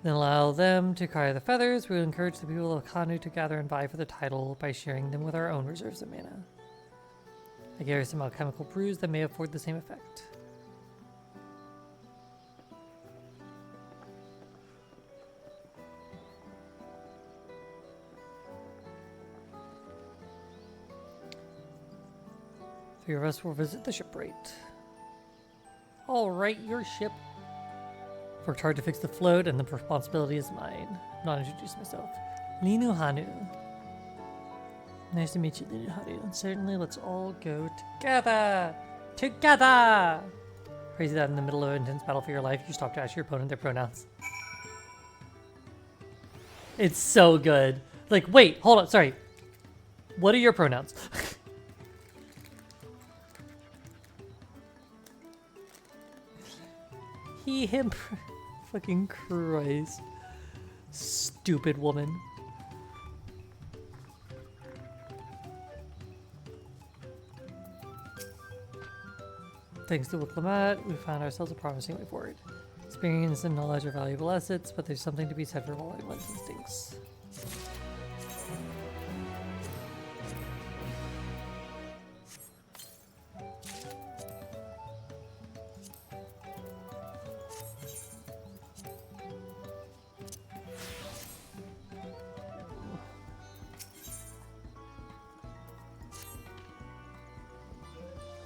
Then allow them to acquire the feathers. We will encourage the people of Kanu to gather and vie for the title by sharing them with our own reserves of mana. I carry some alchemical brews that may afford the same effect. Three of us will visit the shipwright. Alright, your ship. Worked hard to fix the float, and the responsibility is mine. Not introduce myself. Linu Hanu. Nice to meet you, Linu Hanu. And certainly, let's all go together! Together! Crazy that in the middle of an intense battle for your life, you stop to ask your opponent their pronouns. It's so good. Like, wait, hold on, sorry. What are your pronouns? He, him, fucking Christ. Stupid woman. Thanks to Wicklamat, we found ourselves a promising way forward. Experience and knowledge are valuable assets, but there's something to be said for following one's instincts.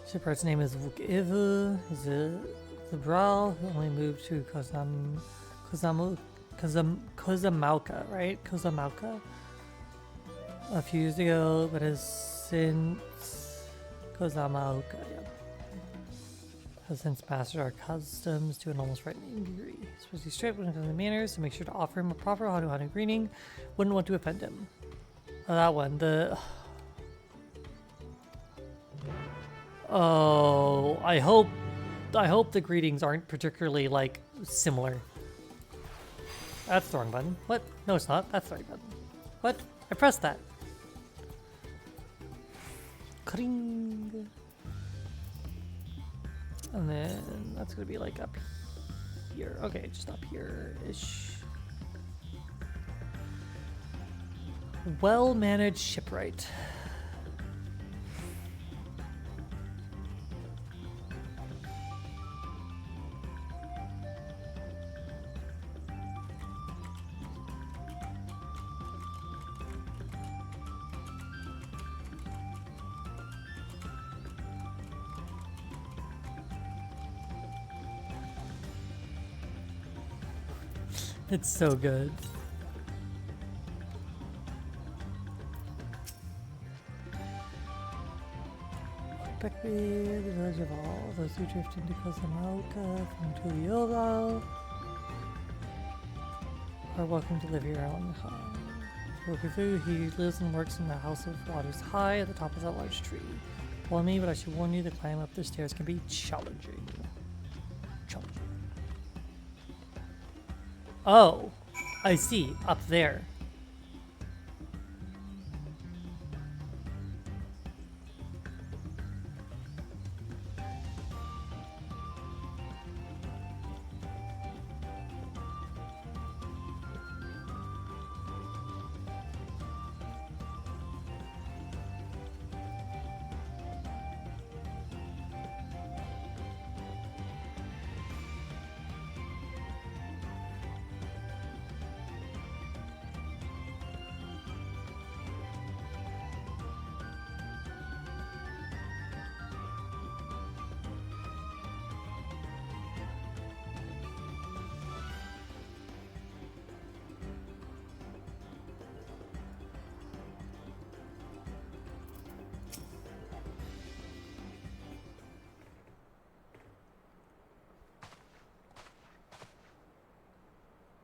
Shipwright's name is Vukivu. He's a liberal who only moved to Kozamauka, right? Kozamauka a few years ago, but has since Kozamauka, yeah. Has since mastered our customs to an almost frightening degree. He's supposed to be strict when it comes to manners, so make sure to offer him a proper Hanu greeting. Wouldn't want to offend him. Oh, that one, Oh, I hope the greetings aren't particularly, like, similar. That's the wrong button. What? No, it's not. That's the right button. What? I pressed that. Cling. And then that's gonna be like up here. Okay, just up here-ish. Well-managed shipwright. It's so good. Back the village of all those who drift into Kozamauka from Tuliola are welcome to live here on high. Wokufu, he lives and works in the House of Waters High at the top of that large tree. Follow me, but I should warn you, the climb up the stairs can be challenging. Oh, I see. Up there.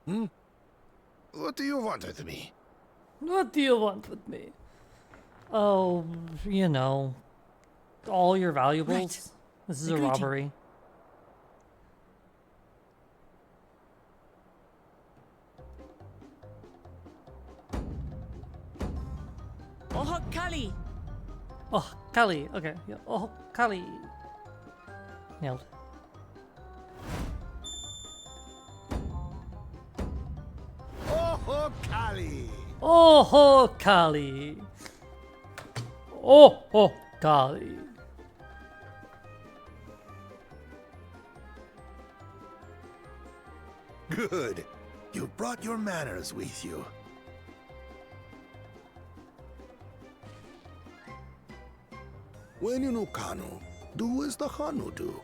Hmm? What do you want with me? What do you want with me? Oh, you know, all your valuables. Right. This is The a greeting. robbery. Oho Kali! Oh, Kali. Okay. Yeah. Oh, Kali. Nailed. Oh, Kali! Oh, Kali. Oh, Kali. Good. You brought your manners with you. When you know Kanu, do as the Hanu do.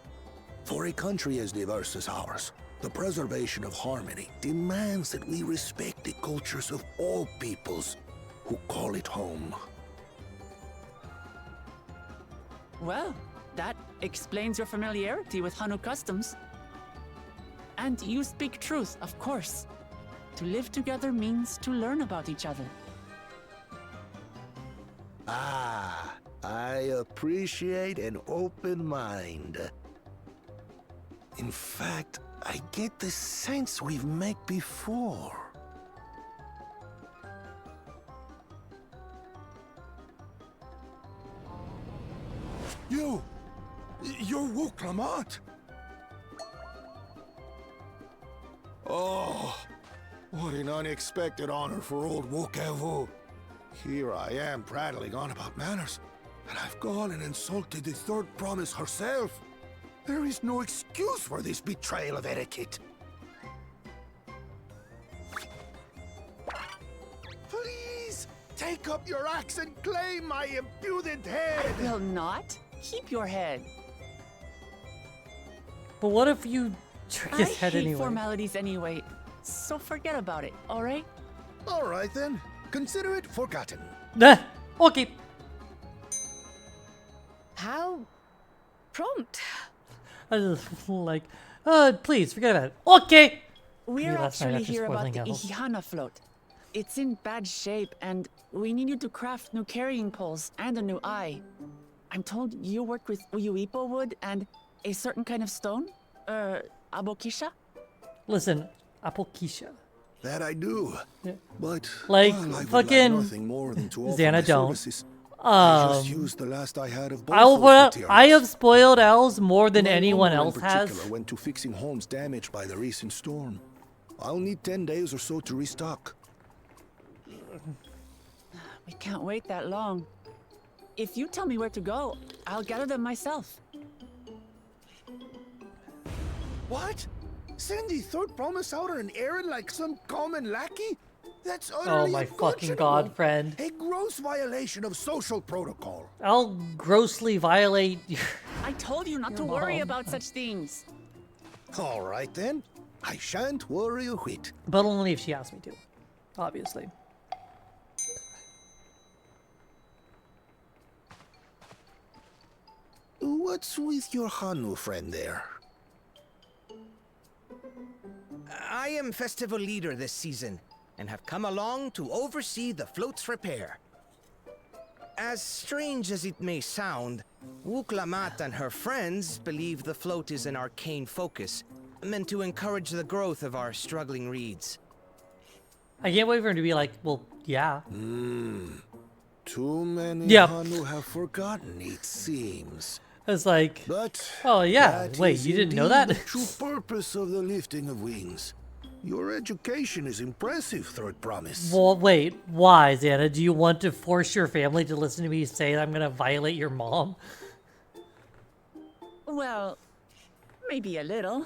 For a country as diverse as ours, the preservation of harmony demands that we respect the cultures of all peoples who call it home. Well, that explains your familiarity with Hanu customs. And you speak truth, of course. To live together means to learn about each other. Ah, I appreciate an open mind. In fact, I get the sense we've met before. You're Wuklamat! Oh, what an unexpected honor for old Wukevu. Here I am prattling on about manners, and I've gone and insulted the third promise herself. There is no excuse for this betrayal of etiquette. Please, take up your axe and claim my impudent head! I will not. Keep your head. But what if you trick his head I hate anyway? formalities anyway, so forget about it, alright? Alright then, consider it forgotten. Okay. How prompt. I just like, please forget about it. Okay. We're Maybe last night actually after here about spoiling the Elves. Ihana float. It's in bad shape, and we need you to craft new carrying poles and a new eye. I'm told you worked with Uyuipo wood and a certain kind of stone? Abokisha? Listen, Apokisha. That I do. Yeah. But Like, well, I would like fucking nothing more than to offer Xana my don't. services. I just Um, used the last I had of both I will those put up. materials. I have spoiled elves more than My anyone lumber else in has. particular went to fixing homes damaged by the recent storm. I'll need 10 days or so to restock. We can't wait that long. If you tell me where to go, I'll gather them myself. What? Send the third promise out on an errand like some common lackey? That's Oh utterly my fucking god, friend. A gross violation of social protocol. I'll grossly violate. I told you not to Your worry mom. about such things. All right then. I shan't worry a whit. But only if she asks me to. Obviously. What's with your Hanu friend there? I am festival leader this season, and have come along to oversee the float's repair. As strange as it may sound, Wuklamat and her friends believe the float is an arcane focus, meant to encourage the growth of our struggling reeds. I can't wait for him to be like, well, yeah. Too many Yep. Hanu have forgotten, it seems. It's like, But oh yeah, that wait, is you didn't know indeed that? the true purpose of the lifting of wings. Your education is impressive, Third Promise. Well, wait, why, Xana? Do you want to force your family to listen to me say that I'm gonna violate your mom? Well, maybe a little.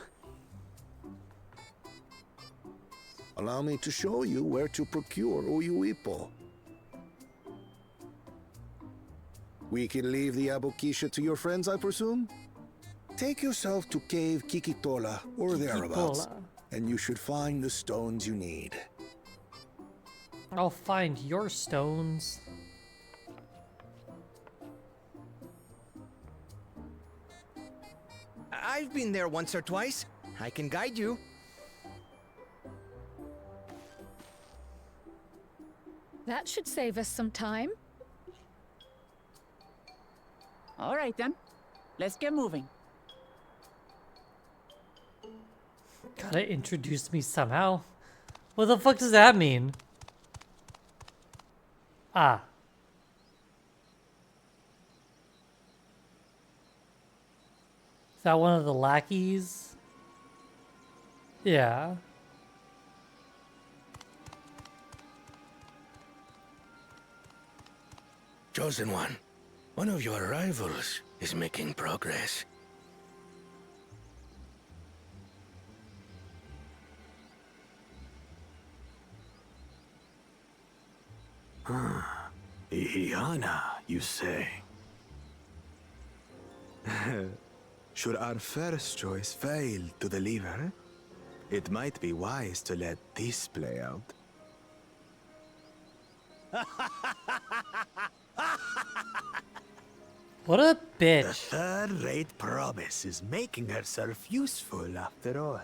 Allow me to show you where to procure Uyuipo. We can leave the Abokisha to your friends, I presume? Take yourself to Cave Kikitola or thereabouts, Kikitola. and you should find the stones you need. I'll find your stones. I've been there once or twice. I can guide you. That should save us some time. All right then. Let's get moving. Gotta introduce me somehow. What the fuck does that mean? Ah. Is that one of the lackeys? Yeah. Chosen one of your rivals is making progress. Ihiana, you say? Should our first choice fail to deliver, it might be wise to let this play out. What a bitch. The third-rate promise is making herself useful after all.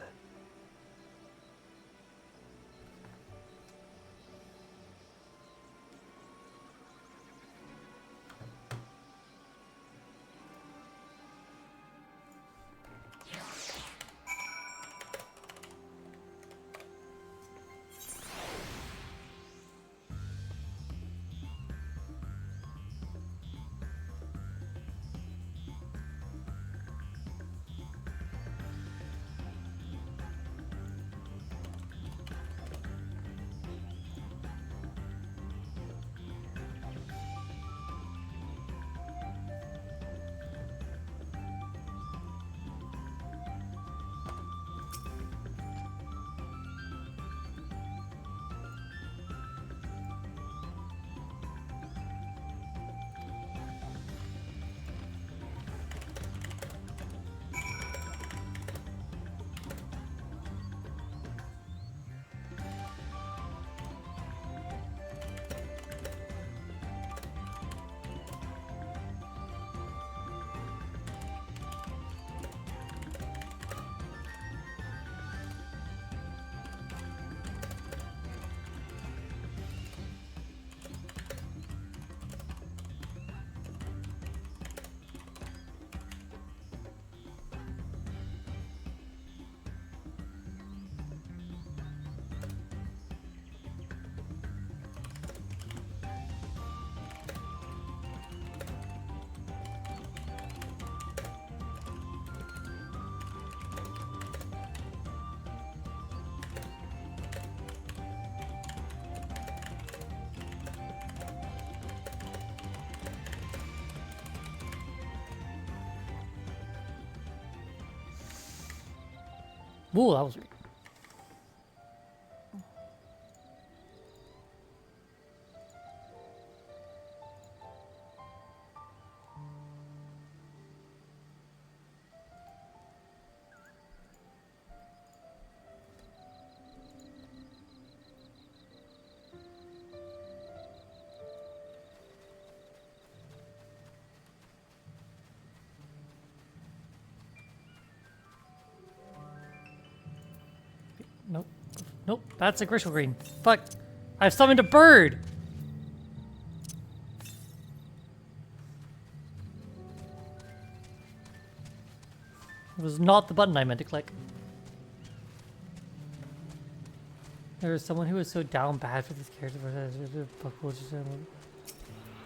Ooh, that was weird. Nope. Nope, that's a crystal green. Fuck. I've summoned a bird! It was not the button I meant to click. There was someone who was so down bad for this character.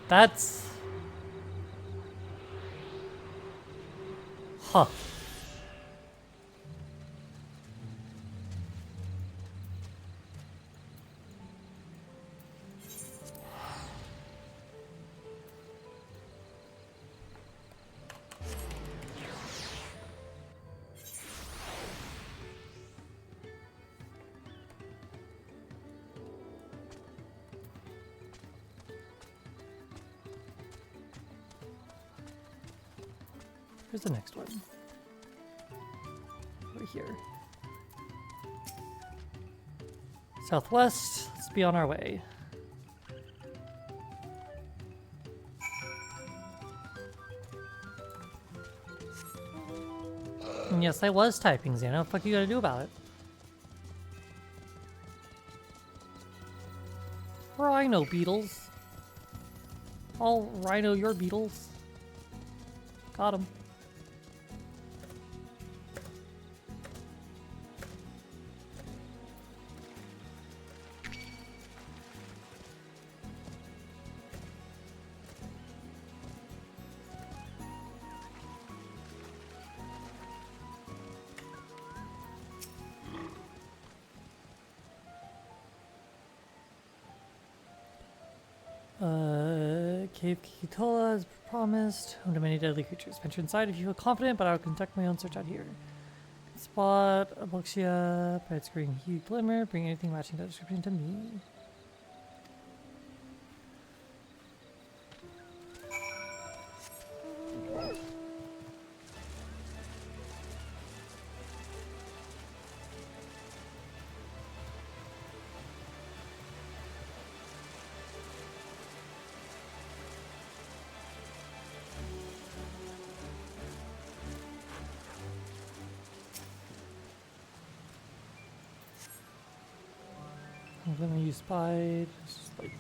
That's... Huh. Where's the next one? Over here. Southwest. Let's be on our way. And yes, I was typing, Xana. What the fuck you gotta do about it? Where are rhino beetles. I'll rhino your beetles. Got him. Cave Kitola as promised. Home to many deadly creatures. Venture inside if you feel confident, but I will conduct my own search out here. Spot Aboxia, bright screen hue glimmer. Bring anything matching that description to me. I'm gonna use Spide. Just like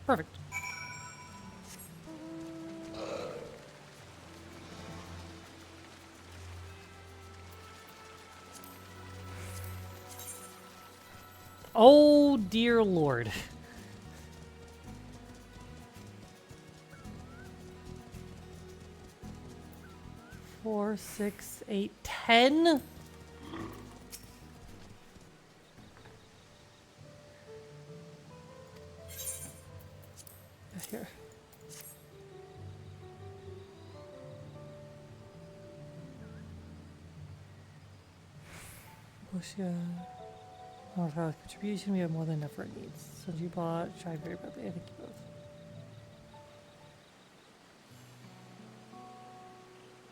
perfect. Oh dear Lord. Four, 6, 8, 10. Here. Bushia. Oh, for contribution, we have more than enough for our needs. Since you bought, tried very badly. I think you both.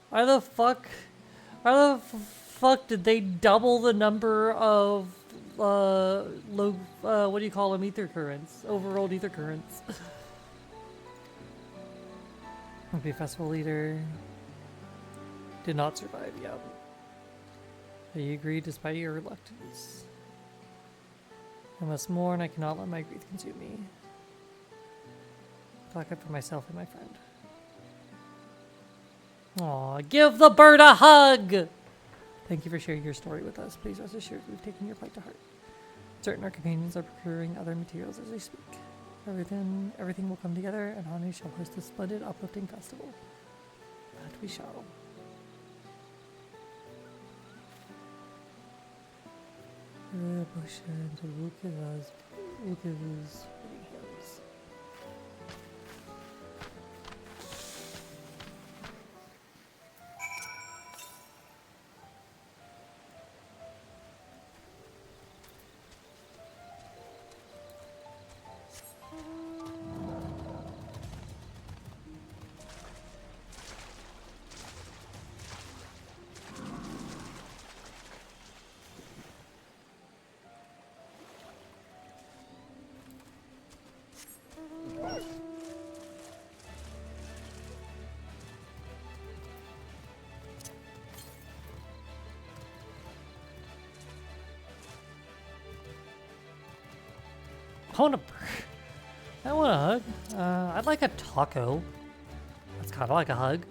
Why the fuck did they double the number of what do you call them, ether currents? Overrolled ether currents. Be festival leader. Did not survive, yeah. You agreed despite your reluctance. I must mourn, I cannot let my grief consume me. Talk up for myself and my friend. Aw, give the bird a hug! Thank you for sharing your story with us. Please rest assured we've taken your plight to heart. Certain our companions are procuring other materials as we speak. Everything will come together, and Hanu shall host a splendid, uplifting festival. That we shall. I want a hug. I'd like a taco. That's kind of like a hug.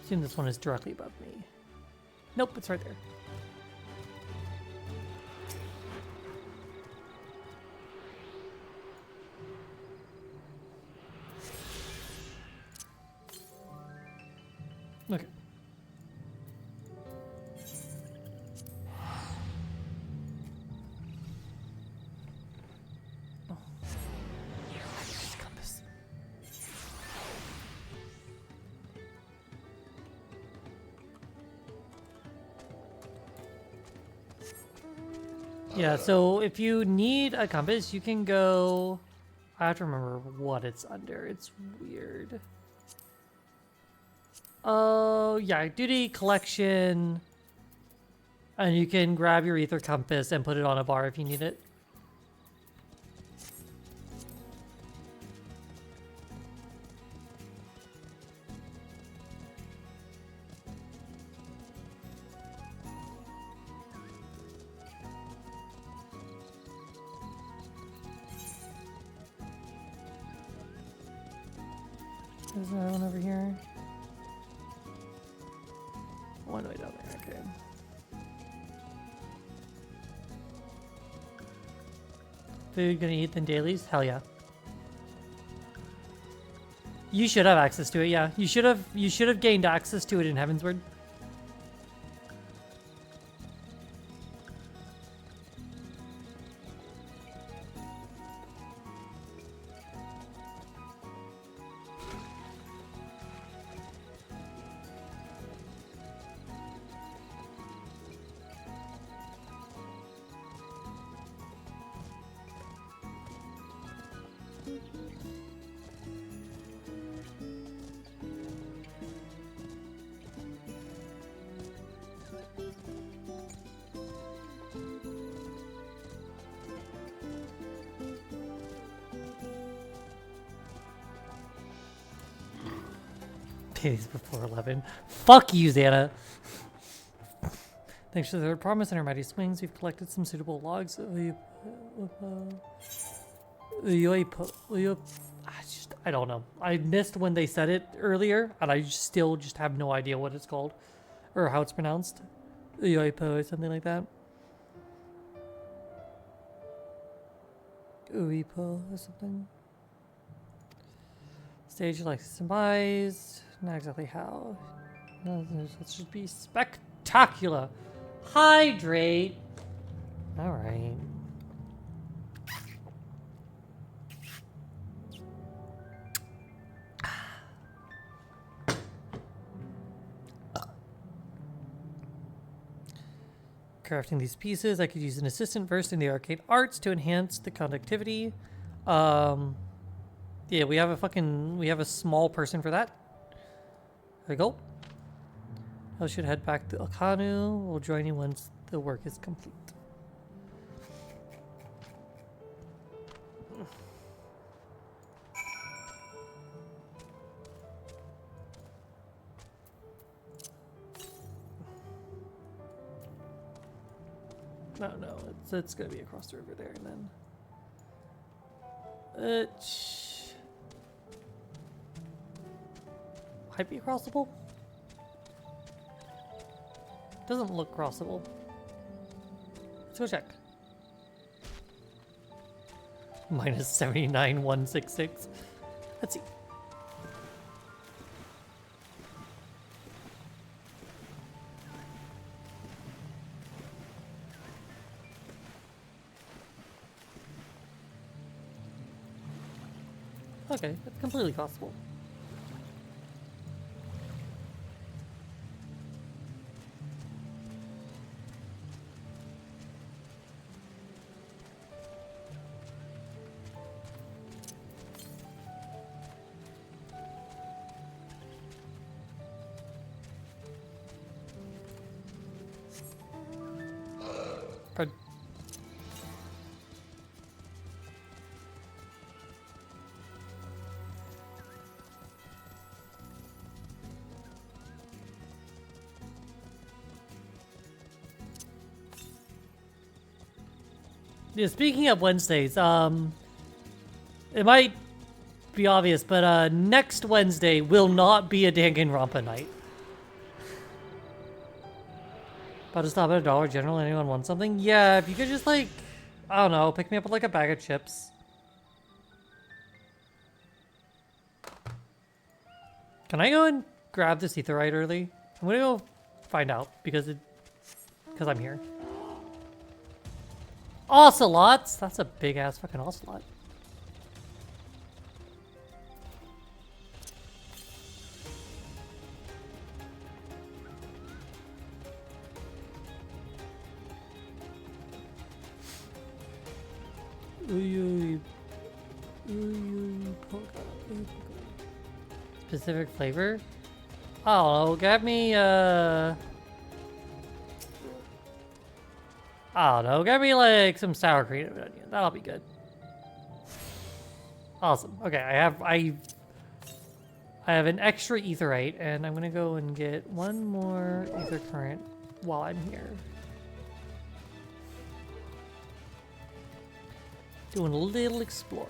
assume this one is directly above me. Nope, it's right there. Okay. Oh. Compass. Yeah, so if you need a compass, you can go... I have to remember what it's under. It's weird. Oh, yeah, duty collection. And you can grab your ether compass and put it on a bar if you need it. There's another one over here. One way down there, okay. Food gonna eat than dailies? Hell yeah. You should have access to it, yeah. You should have gained access to it in Heavensward. Days before 11. Fuck you, Xana. Thanks to the promise and our mighty swings, we've collected some suitable logs. I don't know. I missed when they said it earlier, and I still just have no idea what it's called or how it's pronounced. Uipo or something like that. Uipo or something. Stage like surmise. Not exactly how. It should be spectacular. Hydrate. All right. Crafting these pieces, I could use an assistant versed in the arcane arts to enhance the conductivity. Yeah, we have a small person for that. There we go. I should head back to Akanu. We'll join you once the work is complete. No, it's gonna be across the river there, and then might be crossable. Doesn't look crossable. Let's go check. Minus 79,166. Let's see. Okay, it's completely crossable. Good. Yeah, speaking of Wednesdays, it might be obvious, but next Wednesday will not be a Danganronpa night. About to stop at a Dollar General. Anyone want something? Yeah, if you could just like, I don't know, pick me up with like a bag of chips. Can I go and grab this etherite early? I'm gonna go find out because I'm here. Ocelots! That's a big ass fucking ocelot. Specific flavor? I don't know, grab me I don't know, grab me like some sour cream and onion. That'll be good. Awesome. Okay, I have an extra etherite, and I'm gonna go and get one more ether current while I'm here. Doing a little exploring.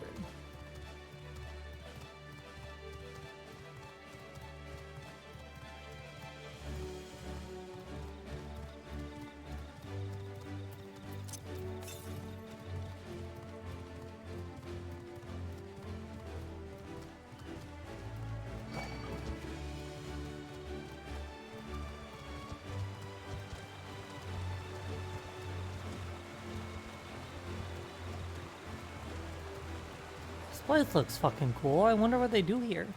This place looks fucking cool. I wonder what they do here.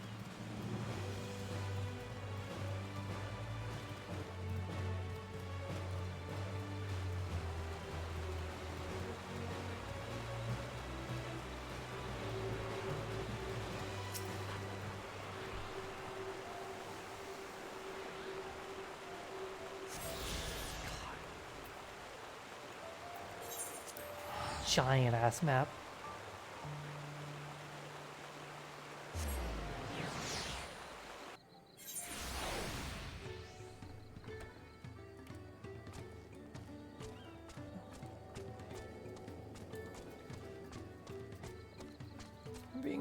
Giant ass map.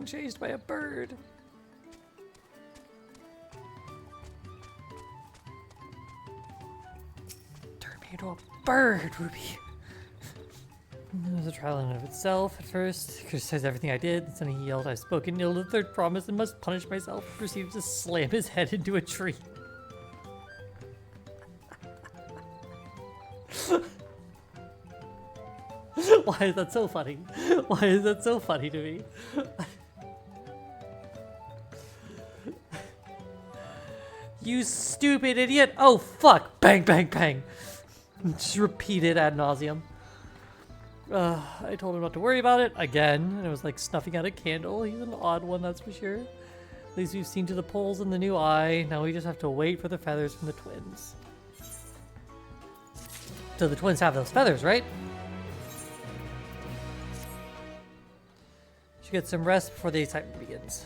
Chased by a bird. Turn me into a bird, Ruby. It was a trial in and of itself. At first, criticized everything I did. Then he yelled, "I've spoken ill of the third promise and must punish myself." Proceeded to slam his head into a tree. Why is that so funny? Why is that so funny to me? You stupid idiot! Oh fuck! Bang, bang, bang! Just repeat it ad nauseum. I told him not to worry about it again, and it was like snuffing out a candle. He's an odd one, that's for sure. At least we've seen to the poles in the new eye. Now we just have to wait for the feathers from the twins. So the twins have those feathers, right? Should get some rest before the excitement begins.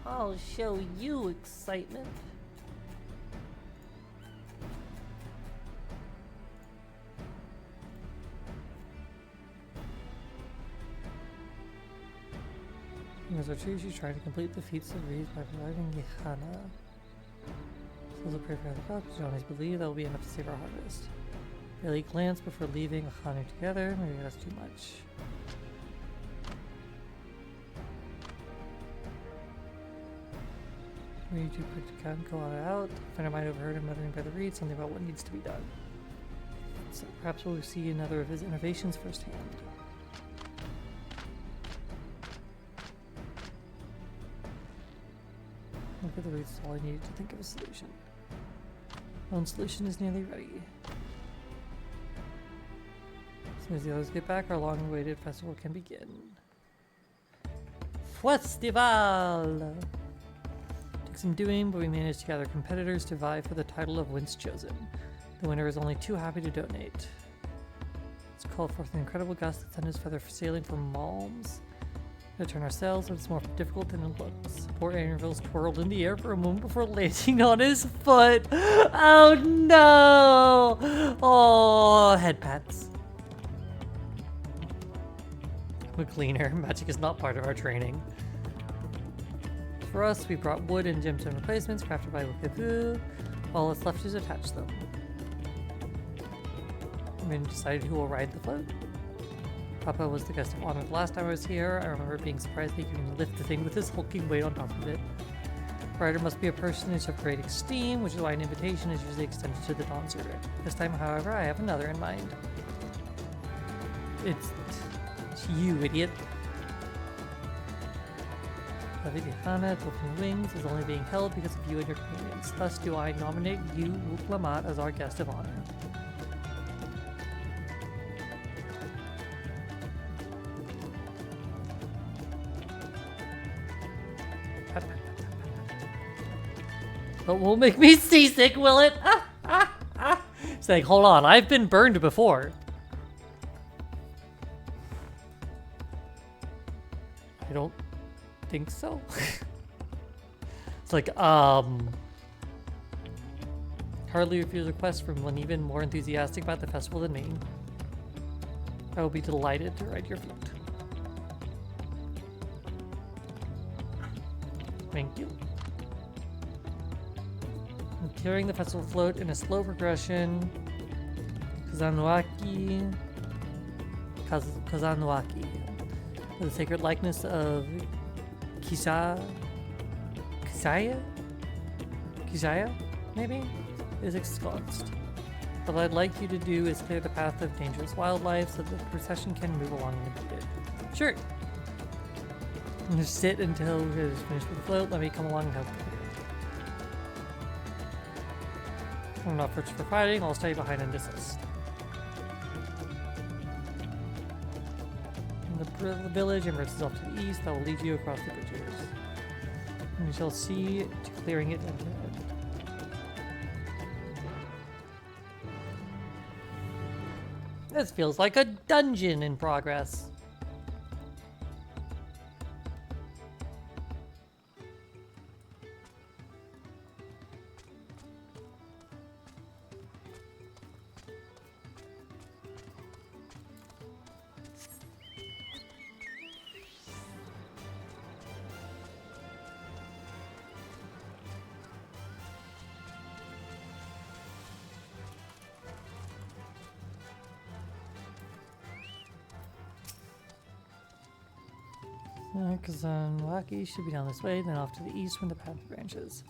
I'll show you excitement. As our tree, she's trying to complete the feats of Reed by providing Gehana. So we'll pray for the crops. Johnny's believe that will be enough to save our harvest. Barely glance before leaving Gehana together. Maybe that's too much. We do quick to cut and go on out. Friend of mine overheard him muttering by the reed something about what needs to be done. So perhaps we'll see another of his innovations firsthand. Look at the reeds, all I needed to think of a solution. My own solution is nearly ready. As soon as the others get back, our long-awaited festival can begin. Festival! Some doing, but we managed to gather competitors to vie for the title of Wince Chosen. The winner is only too happy to donate. It's called forth an incredible gust that sent his feather for sailing for Malms. To turn our sails, but it's more difficult than it looks. Poor Aaronville's twirled in the air for a moment before landing on his foot. Oh no! Oh, head pats. I'm a cleaner. Magic is not part of our training. for us. We brought wood and gemstone replacements crafted by Wakavu. All that's left is attach them. I mean, decided who will ride the float. Papa was the guest of honor the last time I was here. I remember being surprised that he could even lift the thing with his hulking weight on top of it. Rider must be a personage of great esteem, which is why an invitation is usually extended to the Dawn servant. This time, however, I have another in mind. It's you, idiot. Lavidihana, Open Wings, is only being held because of you and your companions. Thus do I nominate you, Wuklamat, as our guest of honor. But won't make me seasick, will it? It's like, hold on, I've been burned before. I don't think so. It's like, hardly refuse requests from one even more enthusiastic about the festival than me. I will be delighted to ride your float. Thank you. I'm carrying the festival float in a slow progression. Kazanwaki. The sacred likeness of Kisaya, maybe, is ensconced. What I'd like you to do is clear the path of dangerous wildlife so that the procession can move along unimpeded. Sure. I'm gonna sit until we're finished with the float. Let me come along and help you. I'm not first for fighting. I'll stay behind and assist. The village embraces off to the east. That will lead you across the bridges. And you shall see to clearing it end to end. This feels like a dungeon in progress. Kazanwaki should be down this way, then off to the east when the path branches.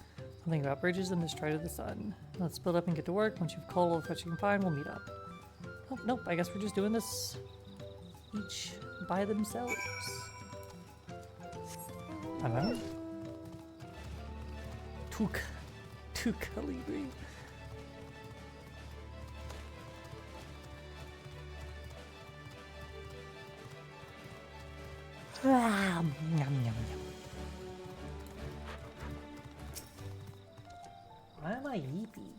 Something about bridges and the stride of the sun. Let's split up and get to work. Once you've called all the fetching fine, we'll meet up. Oh, nope, I guess we're just doing this each by themselves. I don't know. Tuk Calibri. Yum, yum, yum. Why am I yeepy?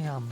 Yum.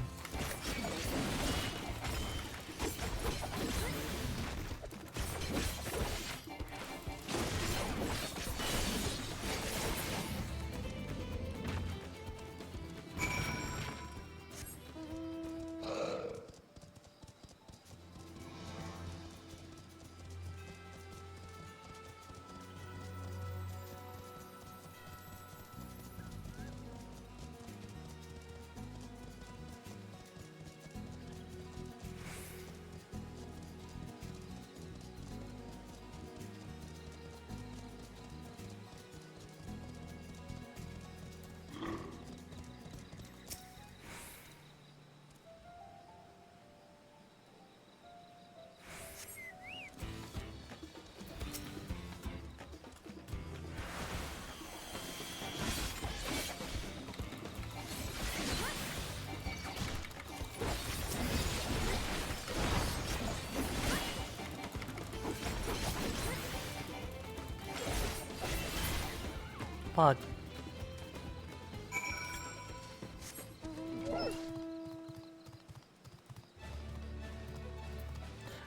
Pod.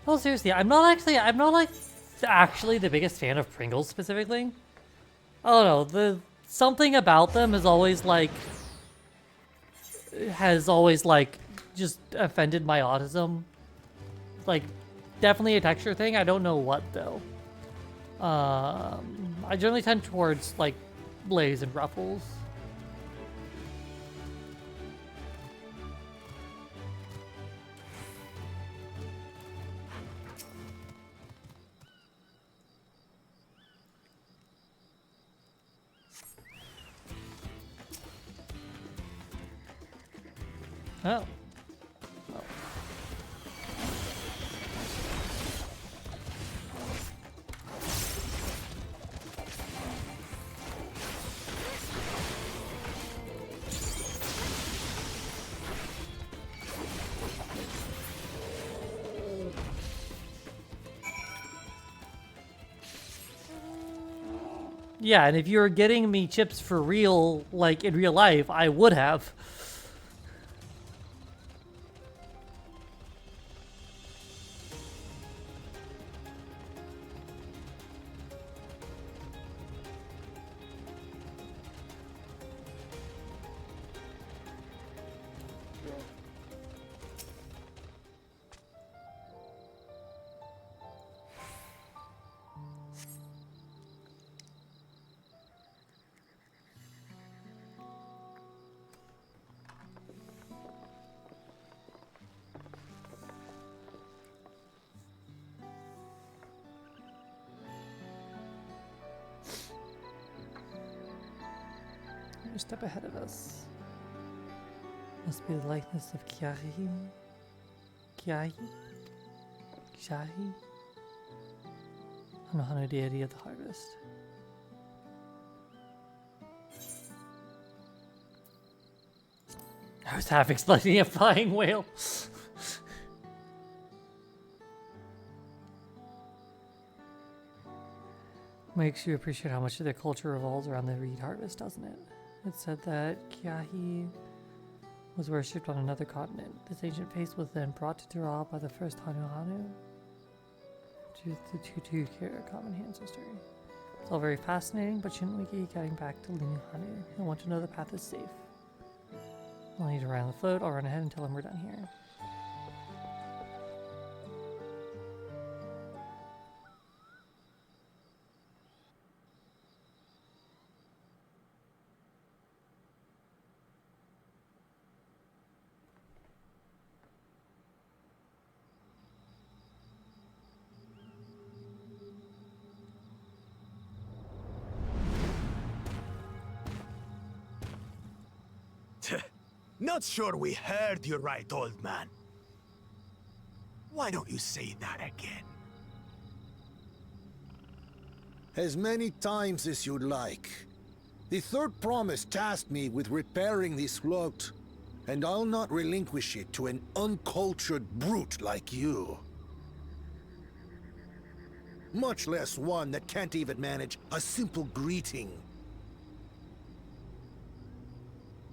Oh, seriously, I'm not actually the biggest fan of Pringles specifically. I don't know, something about them is always like, has always like just offended my autism. Like, definitely a texture thing. I don't know what though. I generally tend towards like lays and ruffles. Oh. Yeah, and if you were getting me chips for real, like in real life, I would have. A step ahead of us. Must be the likeness of Kiahi. Kiahi? Shahi? Anohanu, deity of the harvest. I was half explaining a flying whale. Makes you appreciate how much of their culture revolves around the reed harvest, doesn't it? It said that Kiahi was worshipped on another continent. This ancient face was then brought to Dural by the first Hanu to the Tutu common ancestor. It's all very fascinating, but shouldn't we be getting back to Hanu? I want to know the path is safe. I'll need to ride on the float. I'll run ahead and tell him we're done here. Not sure we heard you right, old man. Why don't you say that again? As many times as you'd like. The third promise tasked me with repairing this float, and I'll not relinquish it to an uncultured brute like you. Much less one that can't even manage a simple greeting.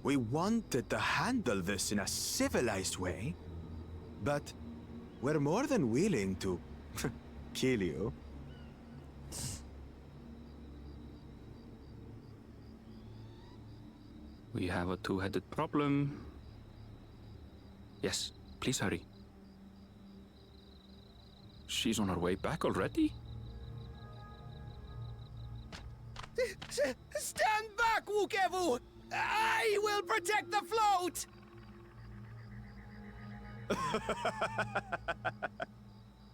We wanted to handle this in a civilized way, but we're more than willing to kill you. We have a two-headed problem. Yes, please hurry. She's on her way back already? Stand back, Wukevu! I will protect the float!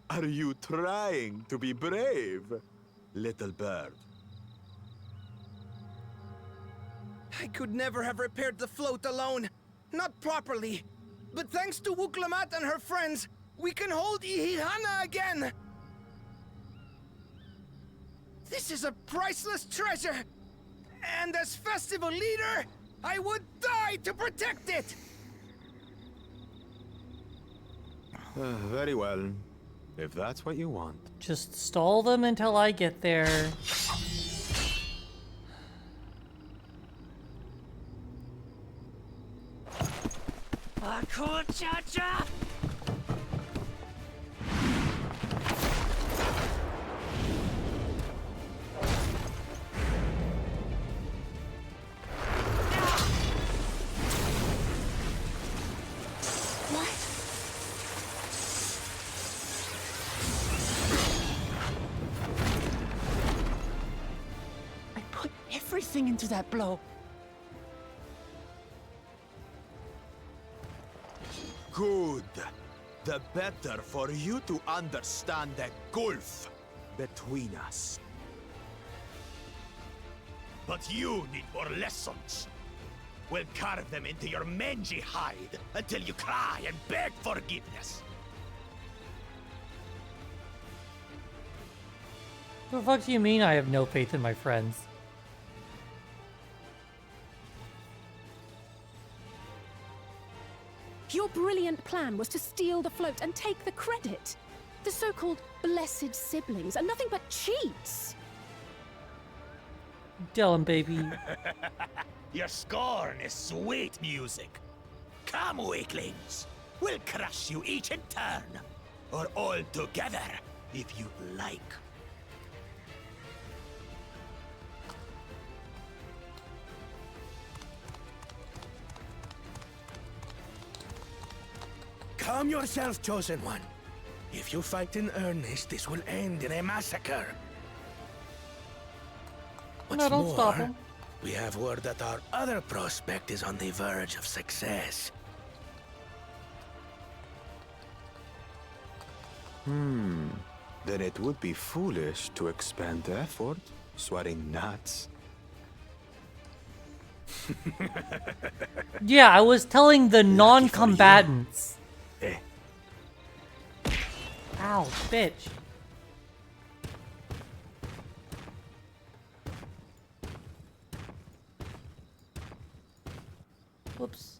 Are you trying to be brave, little bird? I could never have repaired the float alone. Not properly. But thanks to Wuklamat and her friends, we can hold Ihihana again! This is a priceless treasure! And as festival leader, I would die to protect it! Very well, if that's what you want. Just stall them until I get there. Cha-cha! What? everything into that blow. Good. The better for you to understand the gulf between us. But you need more lessons. We'll carve them into your mangy hide until you cry and beg forgiveness. What the fuck do you mean I have no faith in my friends? Your brilliant plan was to steal the float and take the credit. The so-called blessed siblings are nothing but cheats. Dylan, baby. Your scorn is sweet music. Come, weaklings. We'll crush you each in turn. Or all together, if you like. Calm yourself, Chosen One. If you fight in earnest, this will end in a massacre. What's No, don't more, stop him. we have word that our other prospect is on the verge of success. Then it would be foolish to expend effort sweating nuts. Yeah, I was telling the non-combatants. Ow, bitch. Whoops.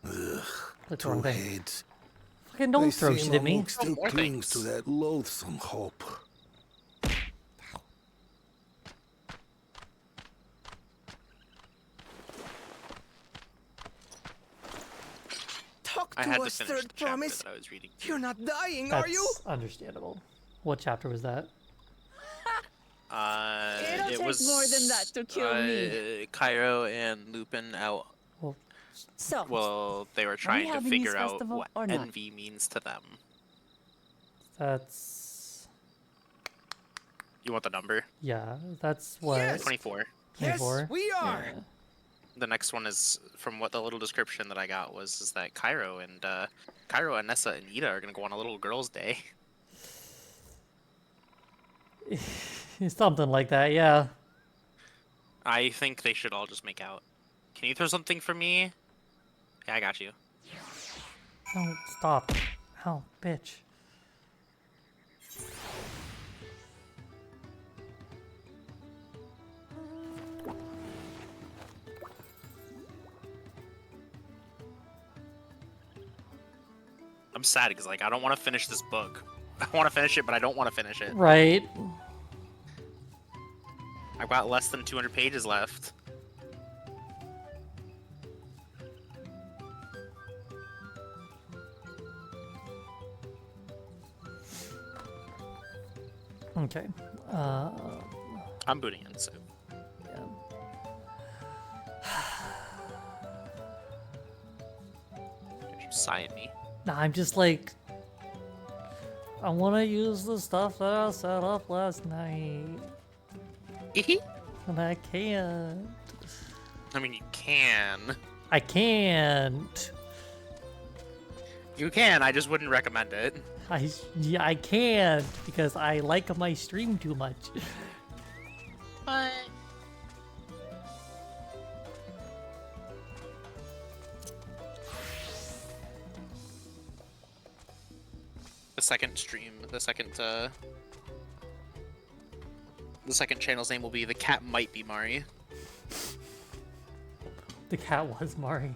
Click the wrong thing. Heads. Fucking don't throw shit at me. Still clings to that loathsome hope. Talk I to had to us, finish the third chapter promise. that I was reading. You're not dying, That's are you? understandable. What chapter was that? It take was more than that to kill me. Cairo and Lupin out. So, Well, they were are we trying to having figure this out festival what or not? envy means to them. That's... You want the number? Yeah, that's what... Yes. 24. 24? Yes, we are. Yeah. The next one is, from what the little description that I got was, is that Cairo, Anessa, and Ida are gonna go on a little girls' day. Something like that, yeah. I think they should all just make out. Can you throw something for me? Yeah, I got you. No, stop. Ow, bitch. I'm sad because like I don't want to finish this book. I want to finish it, but I don't want to finish it. Right. I've got less than 200 pages left. Okay. I'm booting in, so. Yeah. You sigh at me. Nah, I'm just like... I want to use the stuff that I set up last night. And I can't. I mean, you can. I can't. You can, I just wouldn't recommend it. Yeah, I can't because I like my stream too much. But... The second channel's name will be The Cat Might Be Mari. The cat was Mari.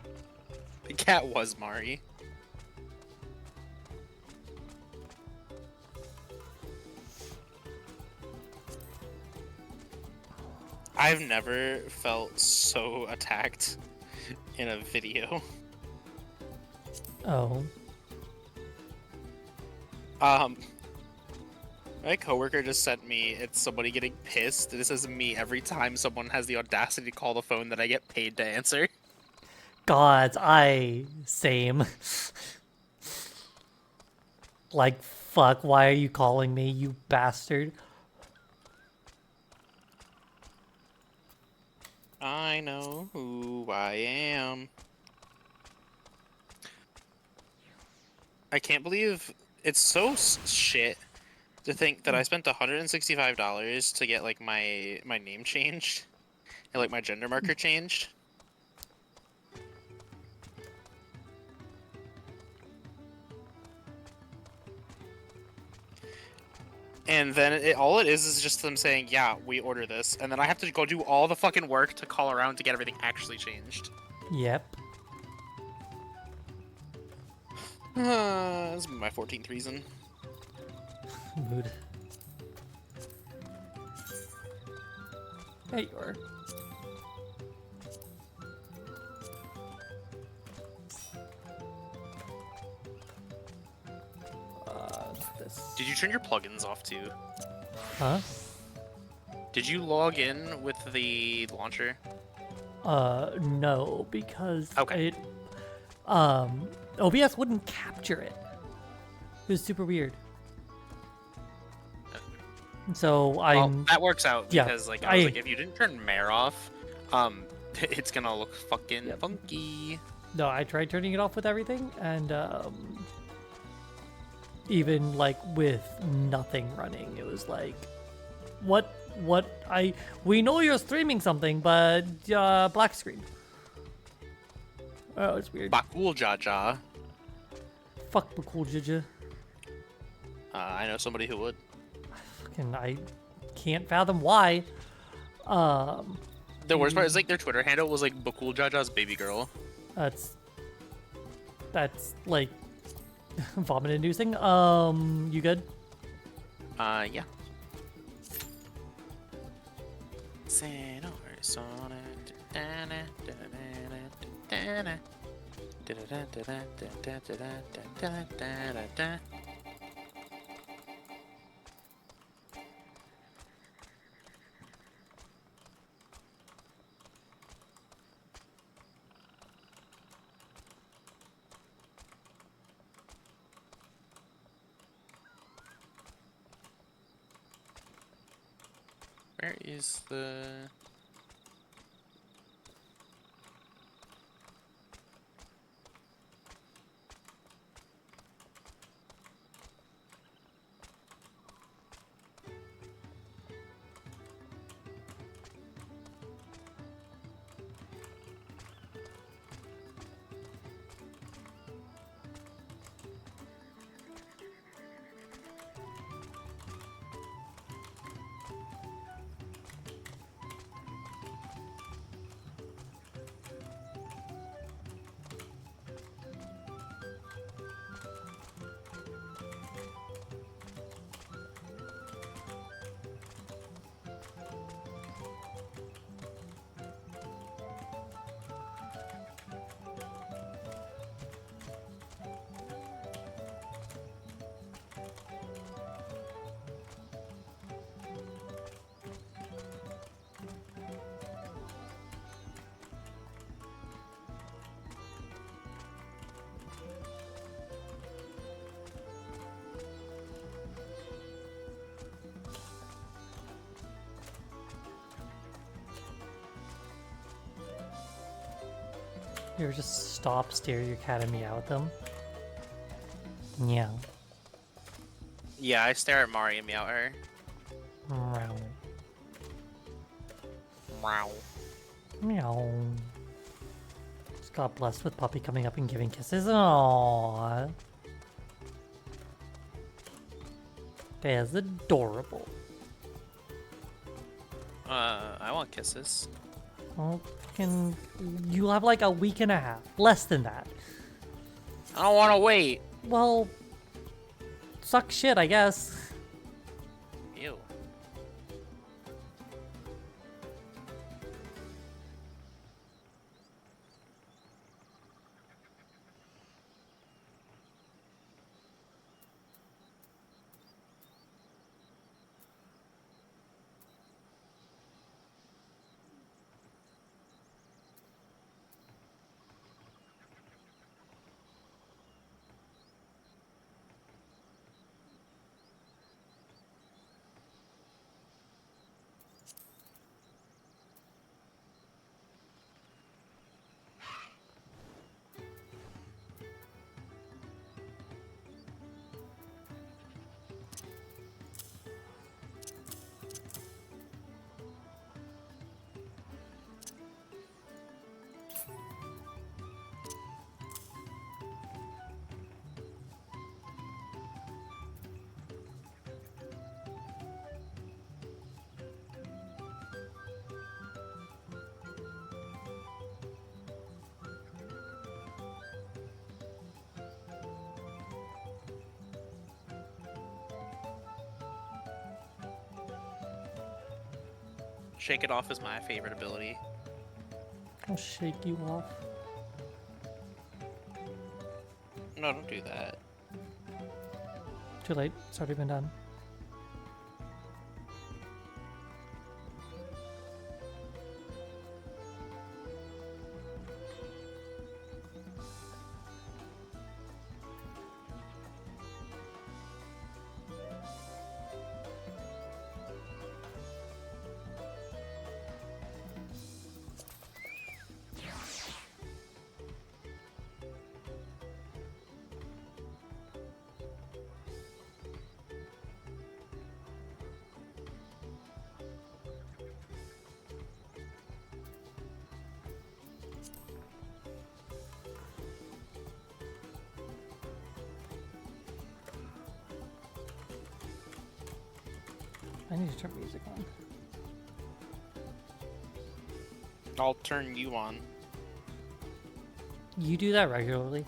The cat was Mari. I've never felt so attacked in a video. Oh. My coworker just sent me, it's somebody getting pissed. This is me every time someone has the audacity to call the phone that I get paid to answer. God, same. Like, fuck, why are you calling me, you bastard? I know who I am. I can't believe it's so shit to think that I spent $165 to get like my name changed and like my gender marker changed. And then all it is just them saying, yeah, we order this. And then I have to go do all the fucking work to call around to get everything actually changed. Yep. This is my 14th reason. Mood. There you are. Did you turn your plugins off too? Huh? Did you log in with the launcher? No, because it, OBS wouldn't capture it. It was super weird. So that works out because yeah, I was like, if you didn't turn Mare off, it's gonna look fucking funky. No, I tried turning it off with everything, and even like with nothing running, it was like, we know you're streaming something, but black screen. Oh, it's weird. Bakul Jaja. Fuck Bakul Jaja. I know somebody who would. Fucking, I can't fathom why. The worst part is like their Twitter handle was like Bakul Jaja's baby girl. That's like vomit inducing. You good? Yeah. Where is the... Here, just stop, stare your cat and meow at them. Meow. Yeah, I stare at Mari and meow at her. Meow. Meow. Meow. Just got blessed with Puppy coming up and giving kisses. Aww. That's adorable. I want kisses. Well, you'll have like a week and a half. Less than that. I don't want to wait. Well, suck shit, I guess. Ew. Shake it off is my favorite ability. I'll shake you off. No, don't do that. Too late. It's already been done. I need to turn music on. I'll turn you on. You do that regularly?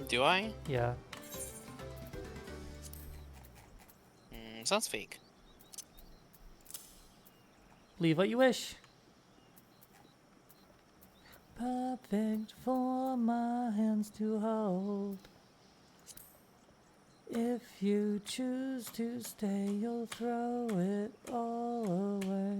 Do I? Yeah. Sounds fake. Leave what you wish. Perfect for my hands to hold. If you choose to stay, you'll throw it all away.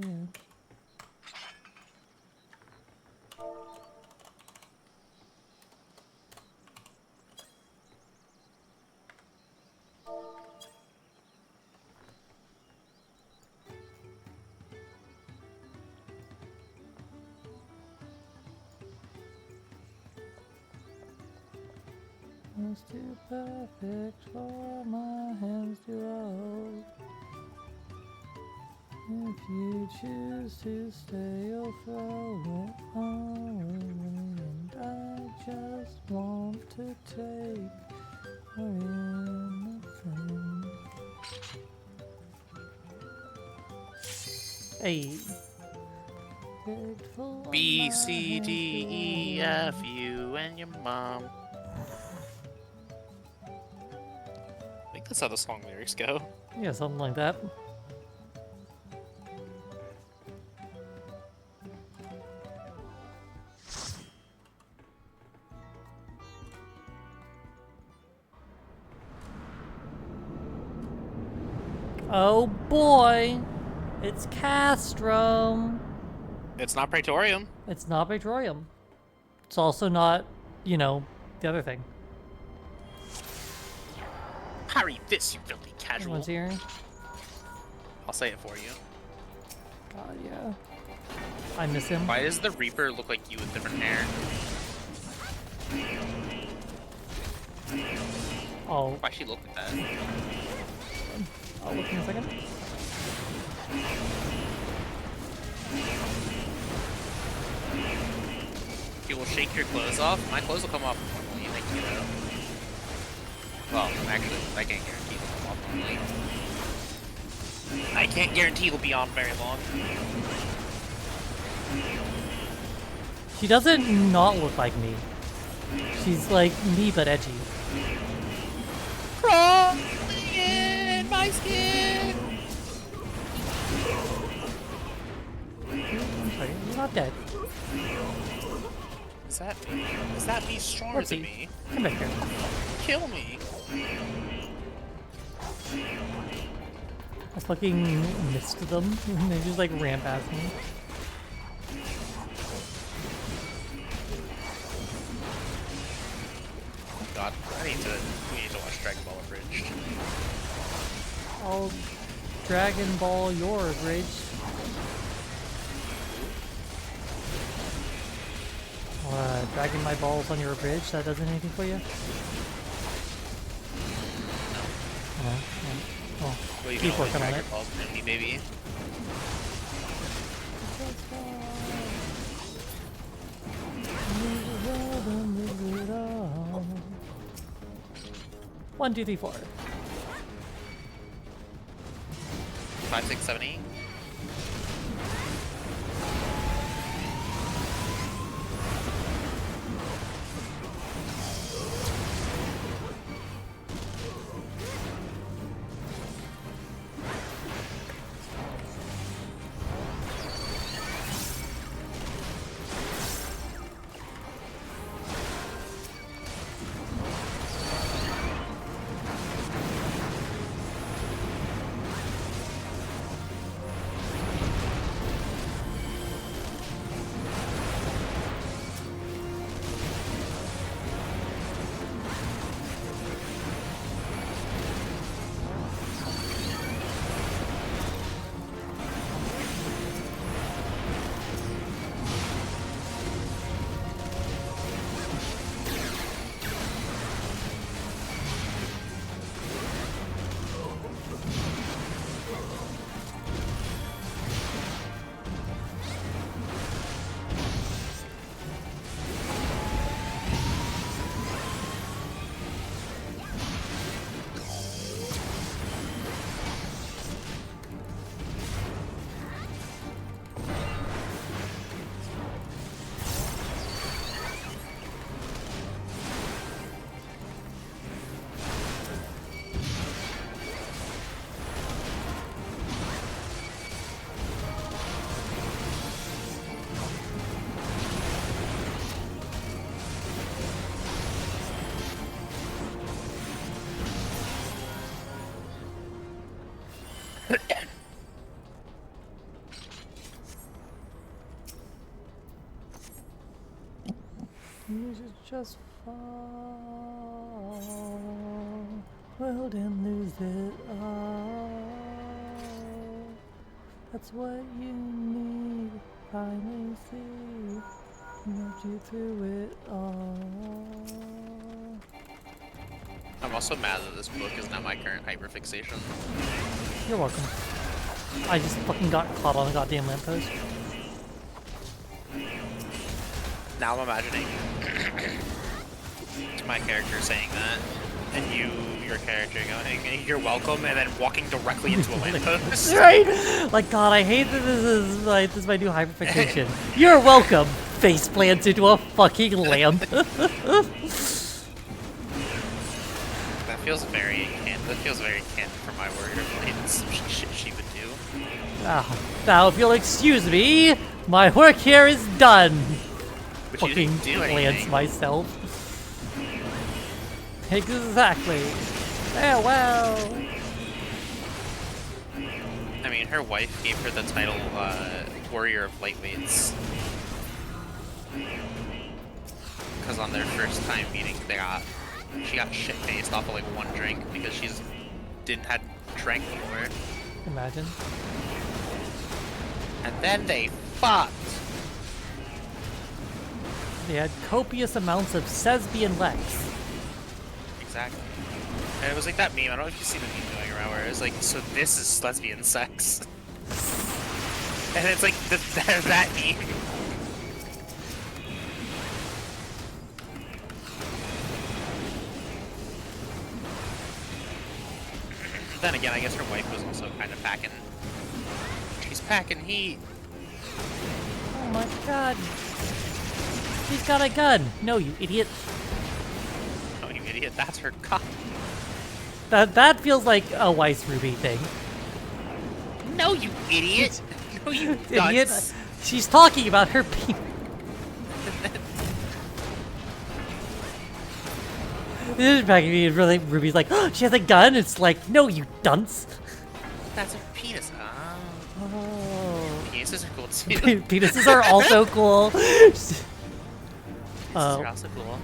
It's too perfect for my hands to hold. If you choose to stay, you'll throw it all away. And I just want to take anything. Hey. B, C, D, E, F, you, and your mom. I think that's how the song lyrics go. Yeah, something like that. Oh boy, it's Castrum. It's not Praetorium. It's not Praetorium. It's also not, you know, the other thing. Parry this, you filthy casual. Everyone's here. I'll say it for you. God, yeah. I miss him. Why does the Reaper look like you with different hair? Oh. Why she look like that? I'll look in a second. You will shake your clothes off. My clothes will come off normally, thank you though. Well, actually, I can't guarantee they'll come off normally. I can't guarantee they'll be on very long. She doesn't not look like me. She's like me, but edgy. Crawling in my skin! I'm sorry, you're not dead. Is that me stronger than me? Come back here. Kill me! I fucking missed them, and they just like ran past me. God, we need to watch Dragon Ball Abridged. I'll Dragon Ball your bridge. Dragging my balls on your bridge, that doesn't anything for you? Oh, Well, you can people are always coming drag out. your balls through me, baby. One, two, three, four. 5, 6, 7, 8. You should just fall, world and lose it all. That's what you need. Finally see, left you through it all. I'm also mad that this book is now my current hyperfixation. You're welcome. I just fucking got caught on a goddamn lamppost. Now I'm imagining my character saying that, and your character going, "You're welcome," and then walking directly into a lamppost. Right? Like, God, I hate that this is my new hyperfixation. You're welcome. Face plants into a fucking lamp. That feels very canon. That feels very canon for my word of like some shit she would do. Now, if you'll excuse me, my work here is done. But Fucking you didn't do glance anything. myself. Exactly. Farewell. I mean, her wife gave her the title Warrior of Lightweights. Because on their first time meeting, she got shit-faced off of like one drink because she hadn't drank before. Imagine. And then they fucked. They had copious amounts of Sesbi and Lex. Exactly. And it was like that meme, I don't know if you've seen the meme going around where it's like, so this is lesbian sex. And it's like, that meme. Then again, I guess her wife was also kind of packing. She's packing heat. Oh my god. She's got a gun. No, you idiot. Oh, you idiot, that's her cock. That feels like a Weiss Ruby thing. No, you idiot. No, you Idiot. dunce. She's talking about her penis. This is back at me, really, Ruby's like, oh, she has a gun? It's like, no, you dunce. That's a penis. Oh. Penises are cool too. Penises are also cool. Penises are also cool.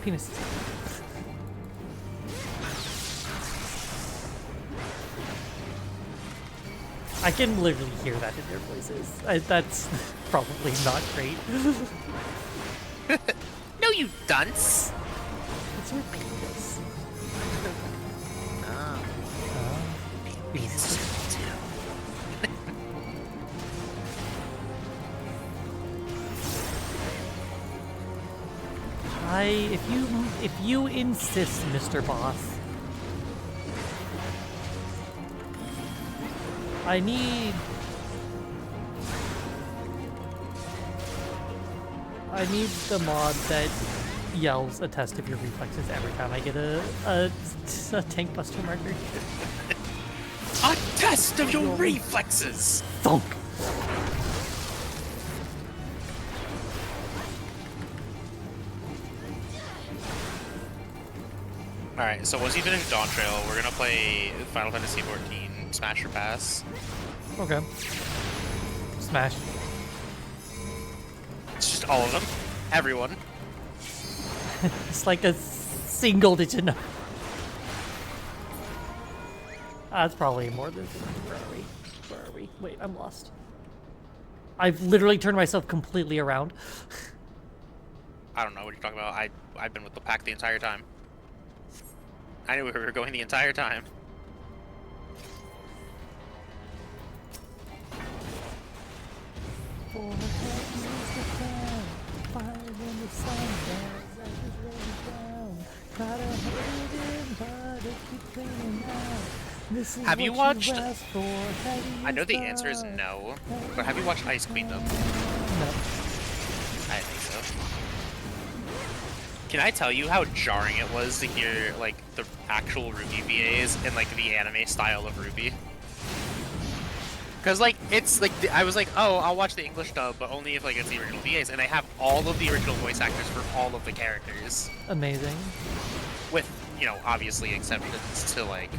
Penises. I can literally hear that in their voices. That's probably not great. No, you dunce. It's your penis. Penis is cool too. If you insist, Mr. Boss. I need the mod that yells a test of your reflexes every time I get a tank buster marker. A test of your reflexes! Thunk! Alright, so once you finish Dawntrail, we're gonna play Final Fantasy XIV Smash or Pass. Okay. Smash. It's just all of them. Everyone. It's like a single digit number. That's probably more than... Where are we? Where are we? Wait, I'm lost. I've literally turned myself completely around. I don't know what you're talking about. I've been with the pack the entire time. I knew where we were going the entire time. Have you watched... I know the answer is no, but have you watched Ice Queendom? No. I think so. Can I tell you how jarring it was to hear, like, the actual Ruby VAs and, like, the anime style of Ruby? Because, like, it's, like, I was like, oh, I'll watch the English dub, but only if, like, it's the original VAs, and they have all of the original voice actors for all of the characters. Amazing. With you know, obviously exceptions to like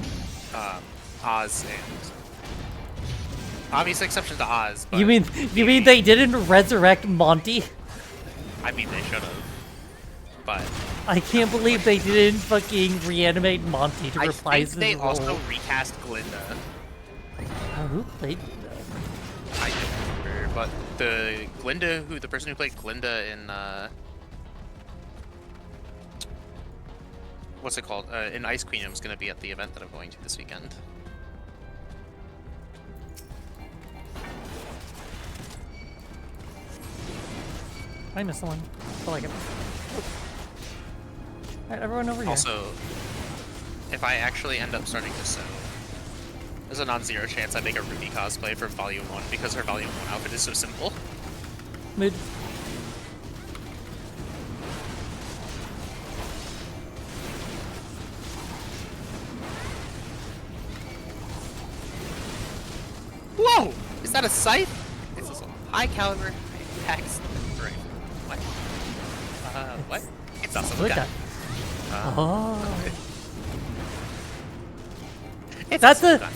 Oz and obvious exception to Oz. But you mean they didn't resurrect Monty? I mean, they should have. But I can't believe they didn't fucking reanimate Monty to replace his they role. also recast Glinda. Who played? I don't remember, but the person who played Glinda in what's it called? In Ice Queen is going to be at the event that I'm going to this weekend. I missed one. I like it. Alright, everyone over here. Also, if I actually end up starting to sew, there's a non-zero chance I make a Ruby cosplay from Volume 1 because her Volume 1 outfit is so simple. Mid. Whoa! Is that a scythe? It's a high caliber axe rifle. What? What? It's also a gun. Oh. It's That's also a.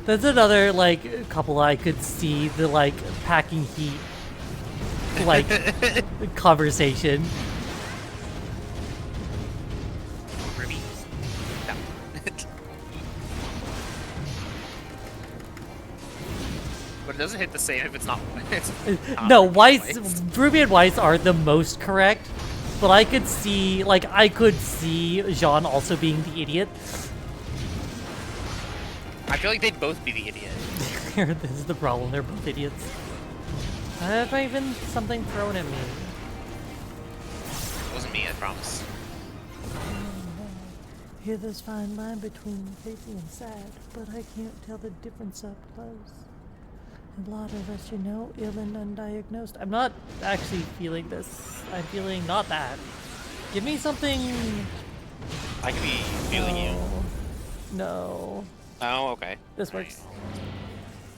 That's another like couple I could see the like packing heat like conversation. Ruby. No. But it doesn't hit the same if it's not. It's not No, Ruby Weiss, Ruby and Weiss are the most correct, but I could see Jean also being the idiot. I feel like they'd both be the idiot. This is the problem. They're both idiots. Have I even something thrown at me? It wasn't me, I promise. Hear this fine line between happy and sad, but I can't tell the difference up close. A lot of us, you know, ill and undiagnosed. I'm not actually feeling this. I'm feeling not that. Give me something. I could be feeling you. No. Oh, okay. This works.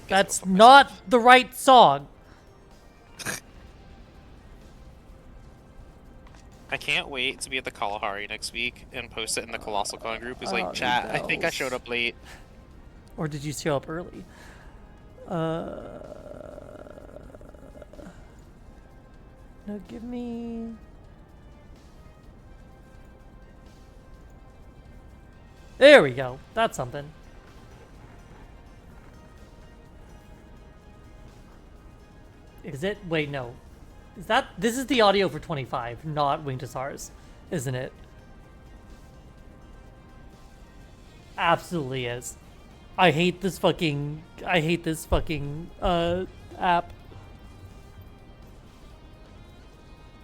That's not the right song. I can't wait to be at the Kalahari next week and post it in the Colossal Con group. It's like, Oh, chat, I no. think I showed up late. Or did you show up early? No, give me... There we go. That's something. Is it? Wait, no. Is that... This is the audio for 25, not Wing to SARS, isn't it? Absolutely is. I hate this fucking app.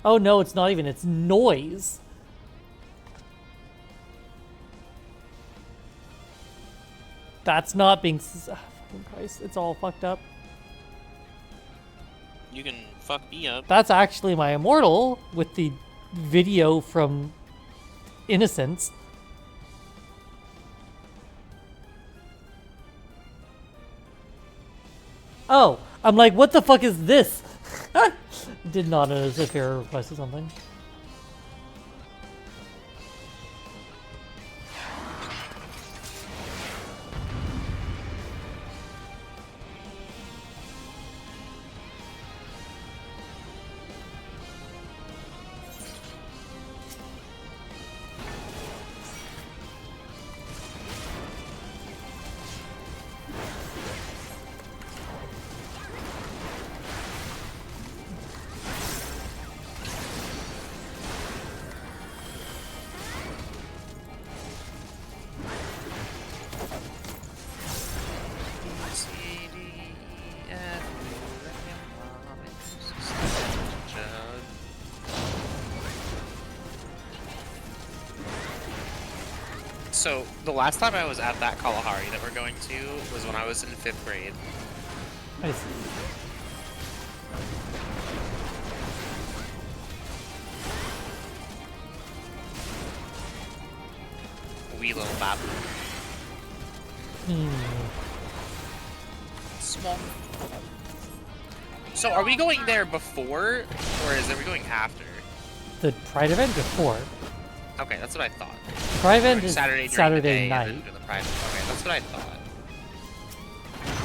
Oh no, it's not even, it's noise. That's not being, fucking Christ, it's all fucked up. You can fuck me up. That's actually my Immortal with the video from Innocence. Oh, I'm like, what the fuck is this? Did not notice if error request or something. So, the last time I was at that Kalahari that we're going to was when I was in 5th grade. I see. Wee little babu. Small. So, are we going there before, or are we going after? The Pride event before. Okay, that's what I thought. Pride event is Saturday night. And then do the Pride. Okay, that's what I thought.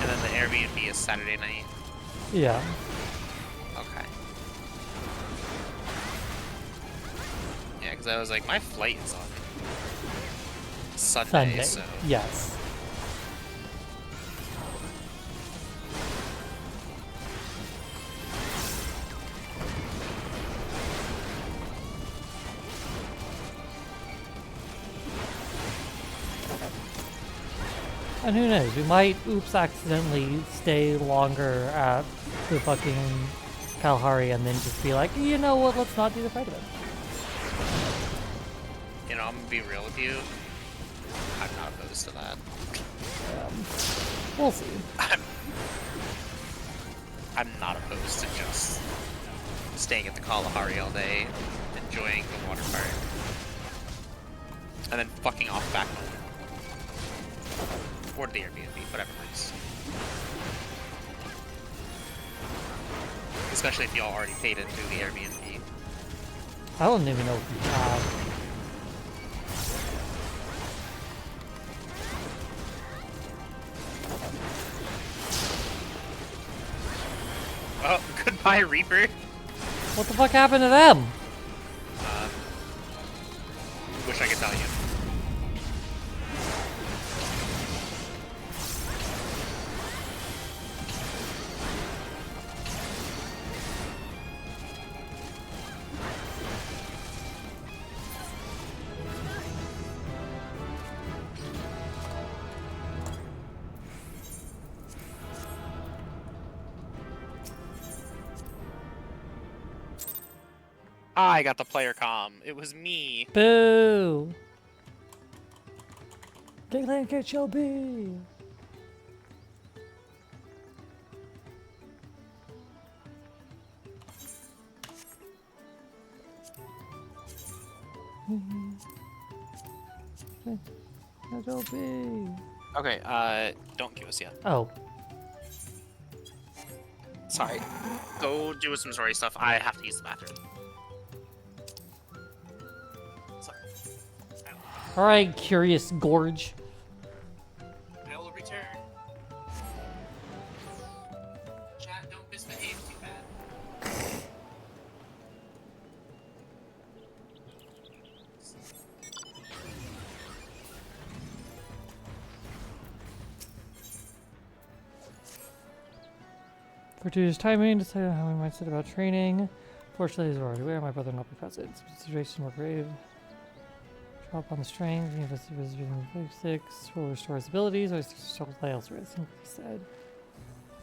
And then the Airbnb is Saturday night. Yeah. Okay. Yeah, because I was like, my flight is on Sunday. So. Yes. And who knows, we might accidentally stay longer at the fucking Kalahari and then just be like, you know what, let's not do the fight event. You know, I'm gonna be real with you. I'm not opposed to that. We'll see. I'm not opposed to just staying at the Kalahari all day, enjoying the water park, and then fucking off back home. Or to the Airbnb, whatever works. Especially if y'all already paid into the Airbnb. I don't even know if we have. Oh, goodbye, Reaper. What the fuck happened to them? Wish I could tell you. I got the player comm. It was me. Boo! Gangland KHLB! KHLB! Okay, don't queue us yet. Oh. Sorry. Go do some story stuff. I have to use the bathroom. Alright, Curious Gorge. I will return. Chat, don't misbehave too bad. For today's timing, decided how we might set about training. Fortunately, he's already aware my brother will not be present. Situation more grave. Drop on the strength, visiting 6, will restore his abilities, or else risk, he said.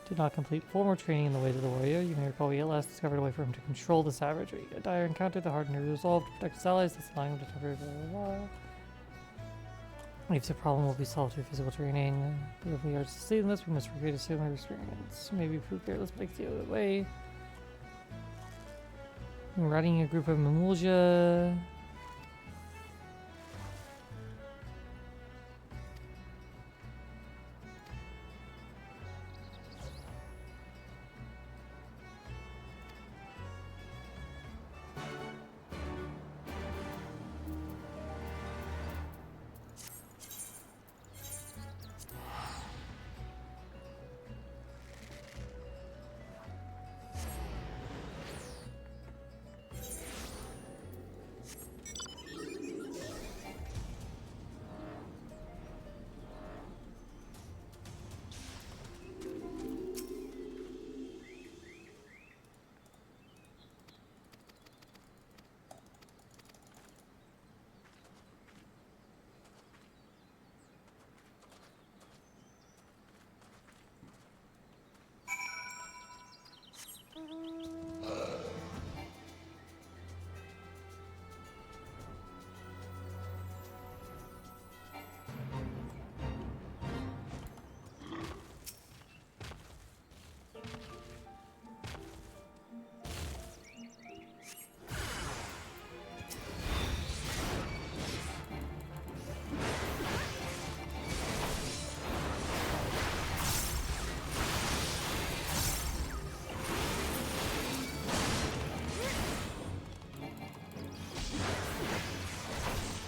Did not complete formal training in the way to the warrior. You may recall we at last discovered a way for him to control the savagery. A dire encounter, the hardened resolve to protect his allies, thus allowing him to temporarily blah blah blah. If the problem will be solved through physical training, but if we are to succeed in this, we must recreate a similar experience. Maybe prove careless, but the other way. Riding a group of Mamulja.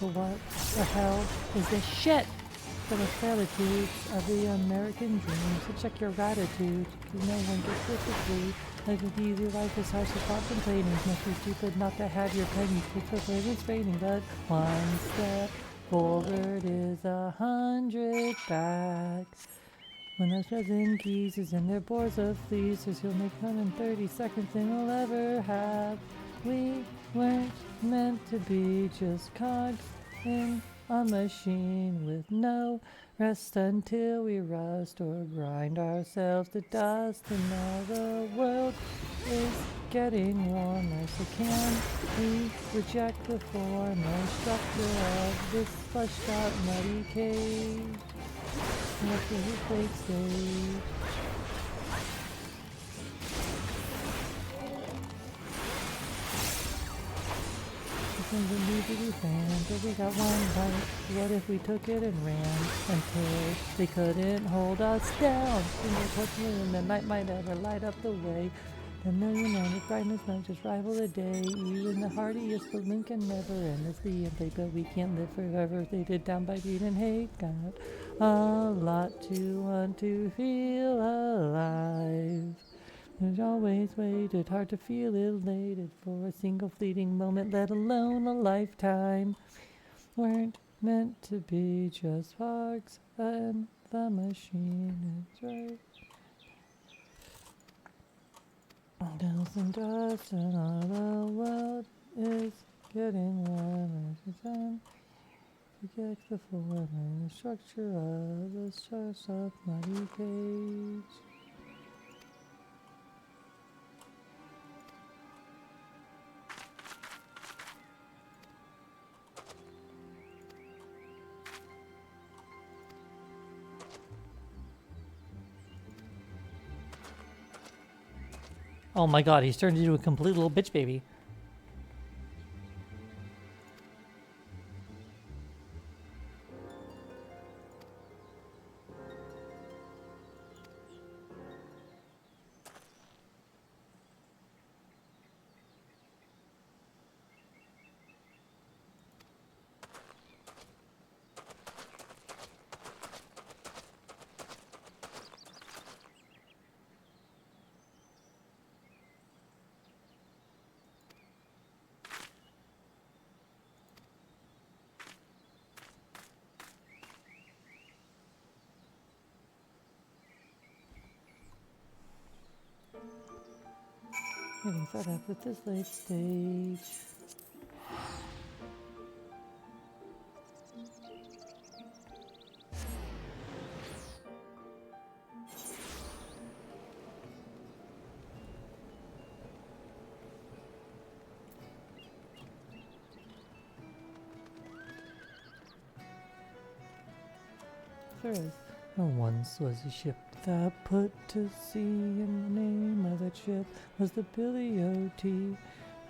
So what the hell is this shit? For the platitudes of the American dream, so check your gratitude, cause no one gets this for free. Like an easy life is harsh as contemplating. Must be stupid not to have your pennies picked for it's raining, but one step forward is 100 backs. When those present keys is in their boards of fleeces, you'll make 130 seconds and you'll ever have. We weren't meant to be just cogs in a machine with no rest until we rust or grind ourselves to dust. And now the world is getting warmer, so can we reject the form or structure of this fleshed out muddy cage? What is a fake stage? Things that need to be found, but we got one bite. What if we took it and ran until they couldn't hold us down? Unfortunately, and the night might ever light up the way. The million and the brightness might just rival the day. Even the hardiest but Lincoln never endlessly inflate, but we can't live forever. They did down by greed and hate. Got a lot to want to feel alive. There's always waited, hard to feel elated for a single fleeting moment, let alone a lifetime. Weren't meant to be just hogs and the machine is right. Dust and dust and all the world is getting warmer. To get the form and the structure of the source of muddy cage. Oh my god, he's turned into a complete little bitch baby. Getting fed up with this late stage. There once was a ship that put to sea, and the name of that ship was the Billy O.T. And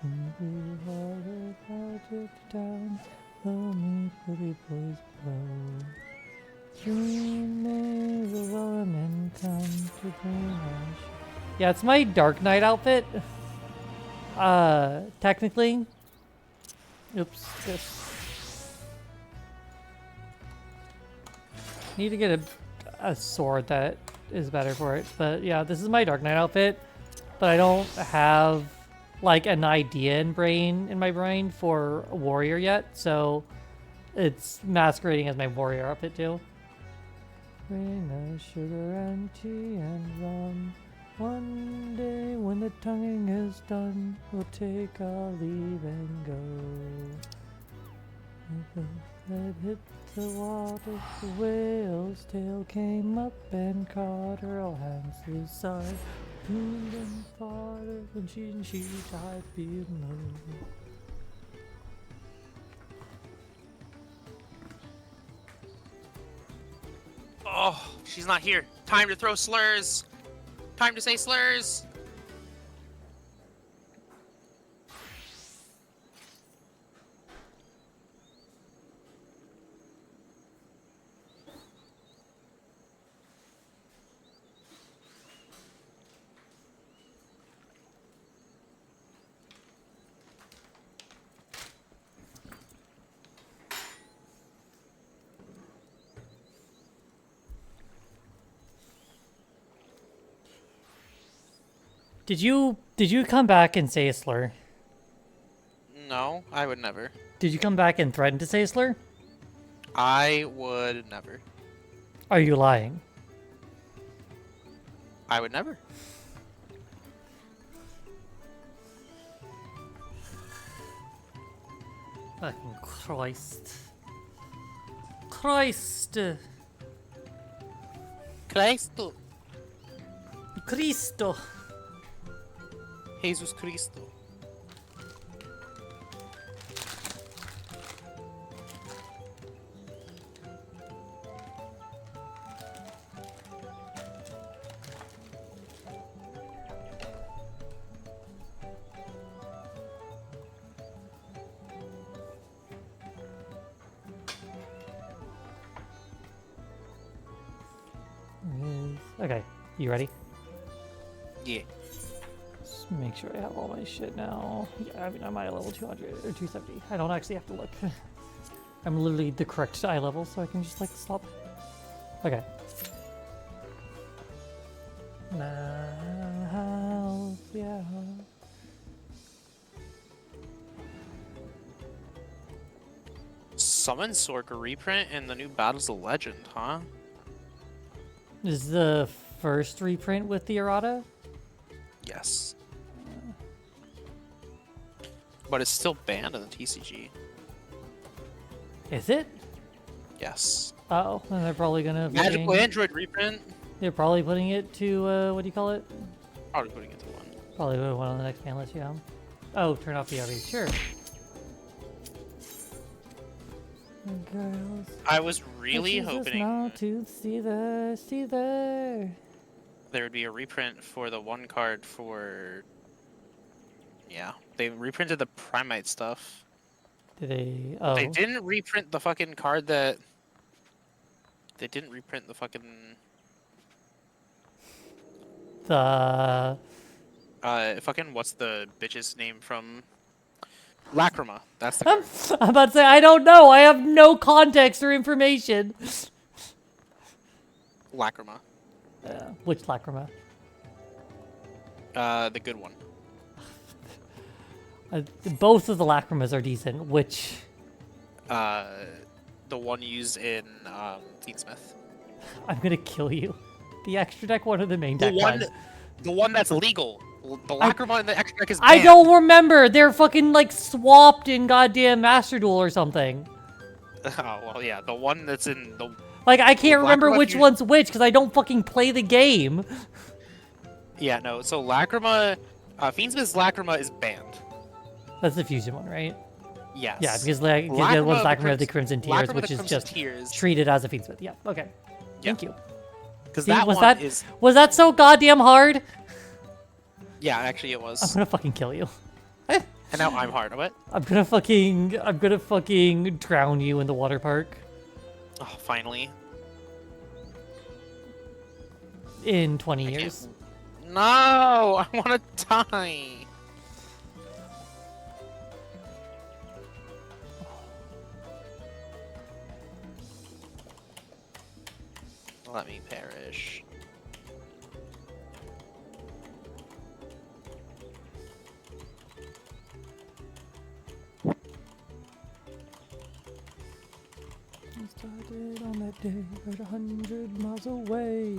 the blue water floated down, lonely Billy boys blow. Dreaming the wellerman come to bring us. Yeah, it's my Dark Knight outfit. Technically. Oops, this. Need to get a sword that is better for it. But yeah, this is my Dark Knight outfit. But I don't have like an idea in my brain for a warrior yet. So it's masquerading as my warrior outfit too. Bring us sugar and tea and rum. One day when the tonguing is done, we'll take our leave and go. That hit the water, the whale's tail came up and caught her, all hands to side. Mooned and farther when she died below. Oh, she's not here. Time to throw slurs. Time to say slurs. Did you come back and say a slur? No, I would never. Did you come back and threaten to say a slur? I would never. Are you lying? I would never. Fucking Christ. Christ. Cristo. Cristo. Jesus Cristo. Okay, you ready? Yeah. Just make sure I have all my shit now. Yeah, I mean, I'm at level 200 or 270. I don't actually have to look. I'm literally the correct eye level, so I can just like stop. Okay. Now, yeah. Summon Sorka reprint in the new Battles of Legend, huh? Is the first reprint with the errata? Yes. But it's still banned in the TCG. Is it? Yes. Oh, then they're probably gonna. Magical Android reprint. They're probably putting it to what do you call it? Probably putting it to one. Probably put one on the next ban list, yeah. Oh, turn off the RV. Sure. Girls. I was really hoping not to see there. There would be a reprint for the one card for. Yeah, they reprinted the Primite stuff. Did they? Oh. They didn't reprint the fucking card that. They didn't reprint the fucking. The. Fucking what's the bitch's name from? Lacrima. That's the card. I'm about to say I don't know. I have no context or information. Lacrima. Which Lacrima? The good one. Both of the Lacrimas are decent. Which? The one used in Teensmith. I'm gonna kill you. The extra deck one or the main deck one? The one that's legal. The Lacrima in the extra deck is banned. I don't remember. They're fucking like swapped in goddamn Master Duel or something. Oh well, yeah, the one that's in the. Like I can't remember which one's which because I don't fucking play the game. Yeah, no. So Lacrima, Fiendsmith's Lacrima is banned. That's the fusion one, right? Yes. Yeah, because the one's Lacrima of the Crimson Tears, which is just treated as a Fiendsmith. Yeah. Okay. Thank you. Because that was one that is. Was that so goddamn hard? Yeah, actually it was. I'm gonna fucking kill you. And now I'm hard. What? I'm gonna fucking drown you in the water park. Oh, finally. In 20 years. No, I want to die. Let me perish. Started on that day, about 100 miles away.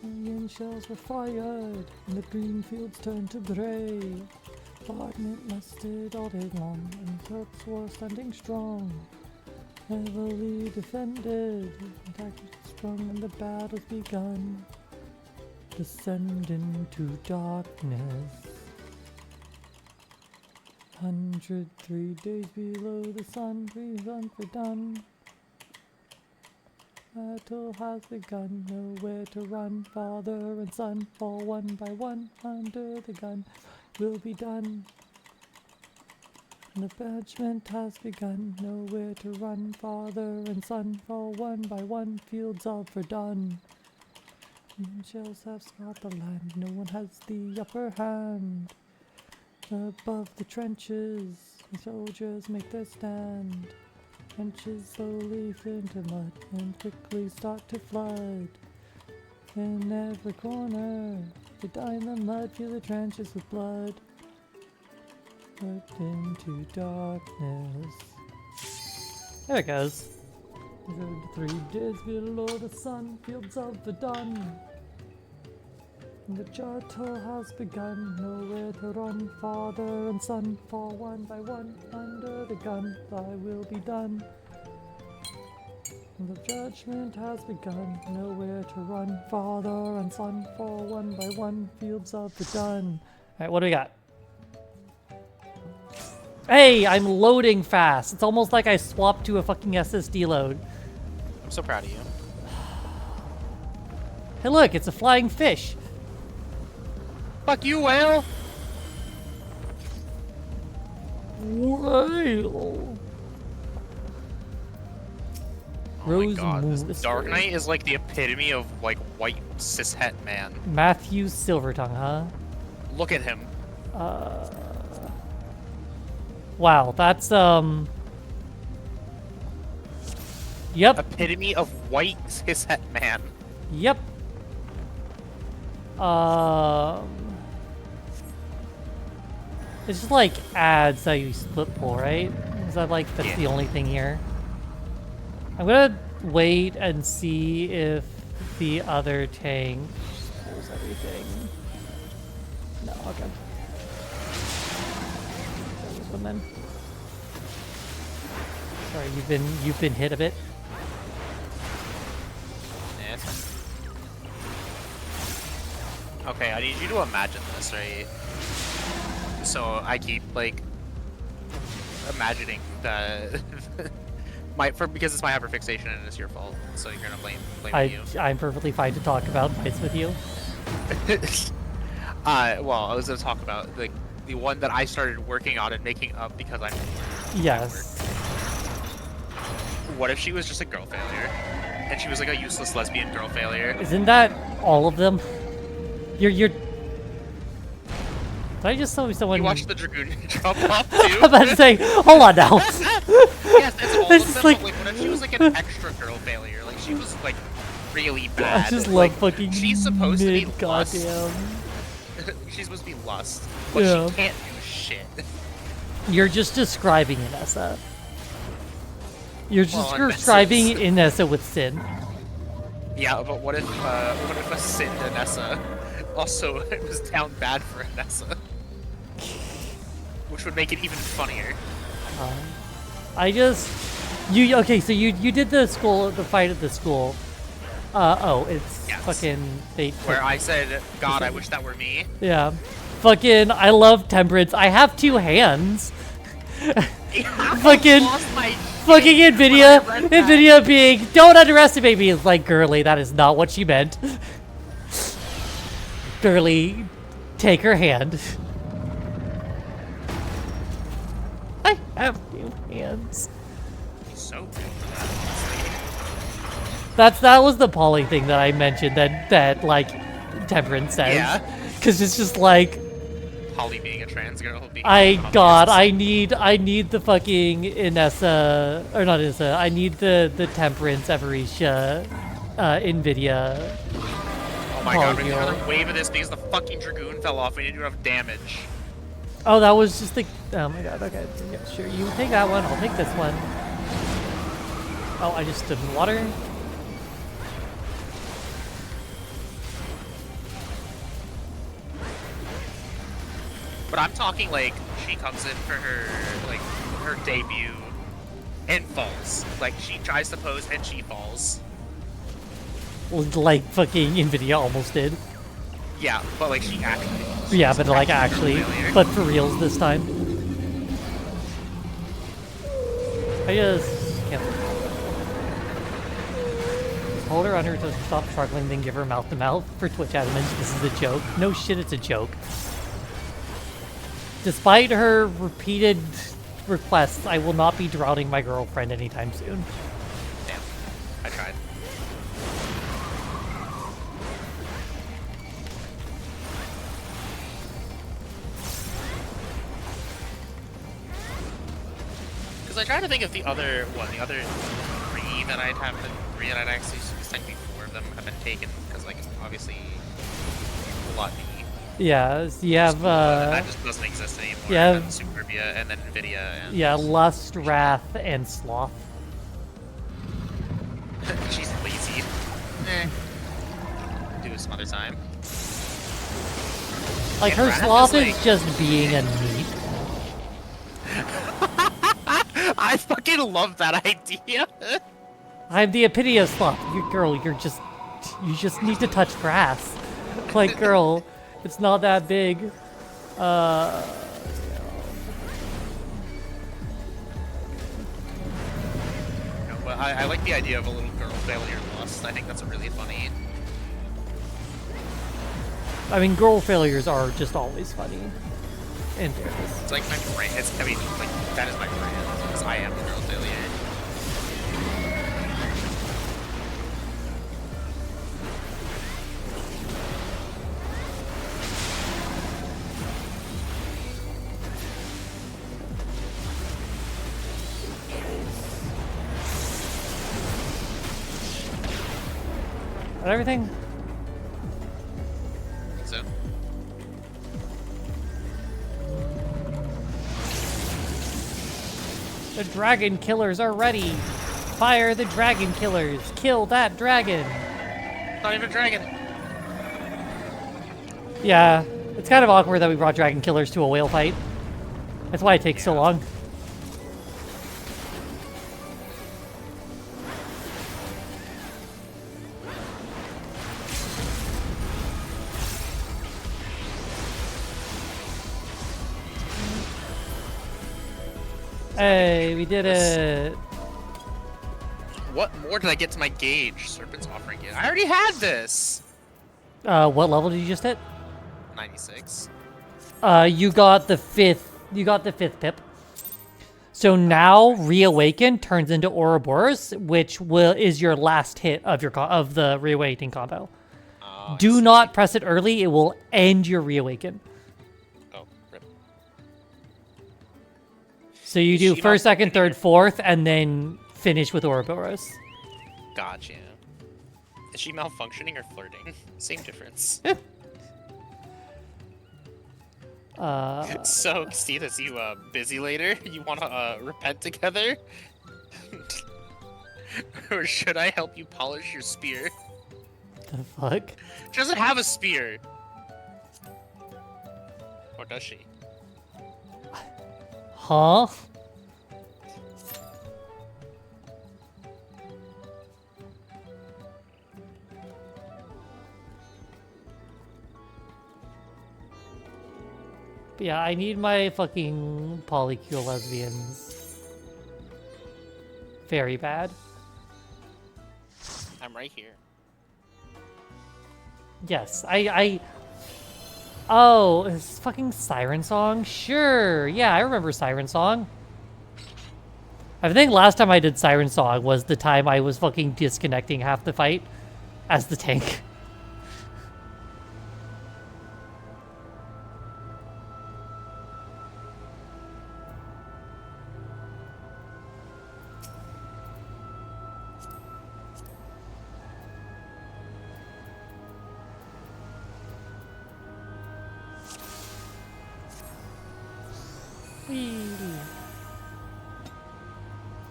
Million shells were fired, and the green fields turned to grey. Bombardment lasted all day long, and the Turks were standing strong. Heavily defended, tactics sprung, and the battle's begun. Descend into darkness. 103 days below the sun, 3 months were done. Battle has begun, nowhere to run. Father and son fall one by one under the gun. Will be done. The judgment has begun, nowhere to run. Father and son fall one by one. Fields of Verdun. Shells have scarred the land. No one has the upper hand. Above the trenches, the soldiers make their stand. Trenches slowly fill into mud and quickly start to flood. In every corner, they die in the mud, fill the trenches with blood. Put into darkness. There it goes. 3 days below the sun, fields of the dun. The battle has begun, nowhere to run. Father and son fall one by one under the gun. Thy will be done. The judgment has begun, nowhere to run. Father and son fall one by one, fields of the dun. Alright, what do we got? Hey, I'm loading fast. It's almost like I swapped to a fucking SSD load. I'm so proud of you. Hey look, it's a flying fish. Fuck you, whale! Whale. Oh my god, this Dark Knight is like the epitome of like white cishet man. Matthew Silvertongue, huh? Look at him. Wow, that's Yep. Epitome of white cishet man. Yep. It's just like ads that you split pull, right? Is that like that's the only thing here? I'm gonna wait and see if the other tank pulls everything. No, okay. This one then. Sorry, you've been hit a bit. Yeah, it's fine. Okay, I need you to imagine this, right? So I keep like imagining the because it's my hyperfixation and it's your fault. So you're gonna blame you. I'm perfectly fine to talk about fights with you. Well, I was gonna talk about the one that I started working on and making up because I'm. Yes. What if she was just a girl failure, and she was like a useless lesbian girl failure? Isn't that all of them? You're. Did I just saw someone? You watched the Dragoon jump off too? I'm about to say, hold on now. Yes, that's all It's of them. like... But like, what if she was like an extra girl failure? Like she was like really bad. I just like, love fucking she's supposed to be lust. goddamn. She's supposed to be lust, but Yeah. she can't do shit. You're just describing Inessa. You're just Well, describing Inessa with sin. Yeah, but what if a Sin Anessa also was down bad for Anessa? Which would make it even funnier. Okay, so you did the fight at the school. It's fucking fate. Where I said, God, I wish that were me. Yeah. Fucking, I love temperance. I have 2 hands. fucking Nvidia being, don't underestimate me. It's like, girly, that is not what she meant. Girly, take her hand. I have 2 hands. So good. That was the Polly thing that I mentioned that like Temperance says. Yeah. Cause it's just like Polly being a trans girl. I need the fucking Inessa, or not Inessa, I need the Temperance Everisha Nvidia. Oh my god, we need another wave of this because the fucking Dragoon fell off. We didn't do enough damage. Oh, that was just the, oh my god, okay. Yeah, sure, you take that one, I'll take this one. Oh, I just stood in water. But I'm talking like she comes in for her debut and falls. Like she tries to pose and she falls. Like fucking Nvidia almost did. Yeah, but like she actually falls. Yeah, but like actually, but for reals this time. I just can't. Just hold her under to stop struggling, then give her mouth to mouth for Twitch admins. This is a joke. No shit, it's a joke. Despite her repeated requests, I will not be drowning my girlfriend anytime soon. Damn, I tried. Because I tried to think of the other 3 that I'd have, the 3 that I'd actually, technically 4 of them have been taken, because like obviously gluttony. Yeah, so you have that just doesn't exist anymore. yeah, And then Superbia, and then Nvidia, and yeah, lust, wrath, and sloth. she's lazy. Do it some other time. Like, And her Wrath sloth is, is like... just being a neat. I fucking love that idea. I'm the epitome of sloth. Girl, you just need to touch grass. Like, girl, it's not that big. No, but I like the idea of a little girl failure lust. I think that's really funny. I mean, girl failures are just always funny. In fairness. It's like my brand. I mean, like, that is my brand, because I am the girl failure. Got everything? So. The dragon killers are ready. Fire the dragon killers. Kill that dragon. Not even a dragon. Yeah, it's kind of awkward that we brought dragon killers to a whale fight. That's why it takes so long. Hey, we did it. What more did I get to my gauge? Serpent's offering it. I already had this. What level did you just hit? 96. You got the fifth. You got the fifth pip. So now Reawaken turns into Ouroboros, which is your last hit of the Reawakening combo. Oh, Do not press it early; it will end your Reawaken. Oh, rip. So you do first, second, third, fourth, and then finish with Ouroboros. Gotcha. Is she malfunctioning or flirting? Same difference. So, Steve, is you busy later? You want to repent together? Or should I help you polish your spear? The fuck? She doesn't have a spear. Or does she? Huh? But yeah, I need my fucking polycule lesbians. Very bad. I'm right here. Yes, Oh, is fucking Siren Song? Sure. Yeah, I remember Siren Song. I think last time I did Siren Song was the time I was fucking disconnecting half the fight as the tank.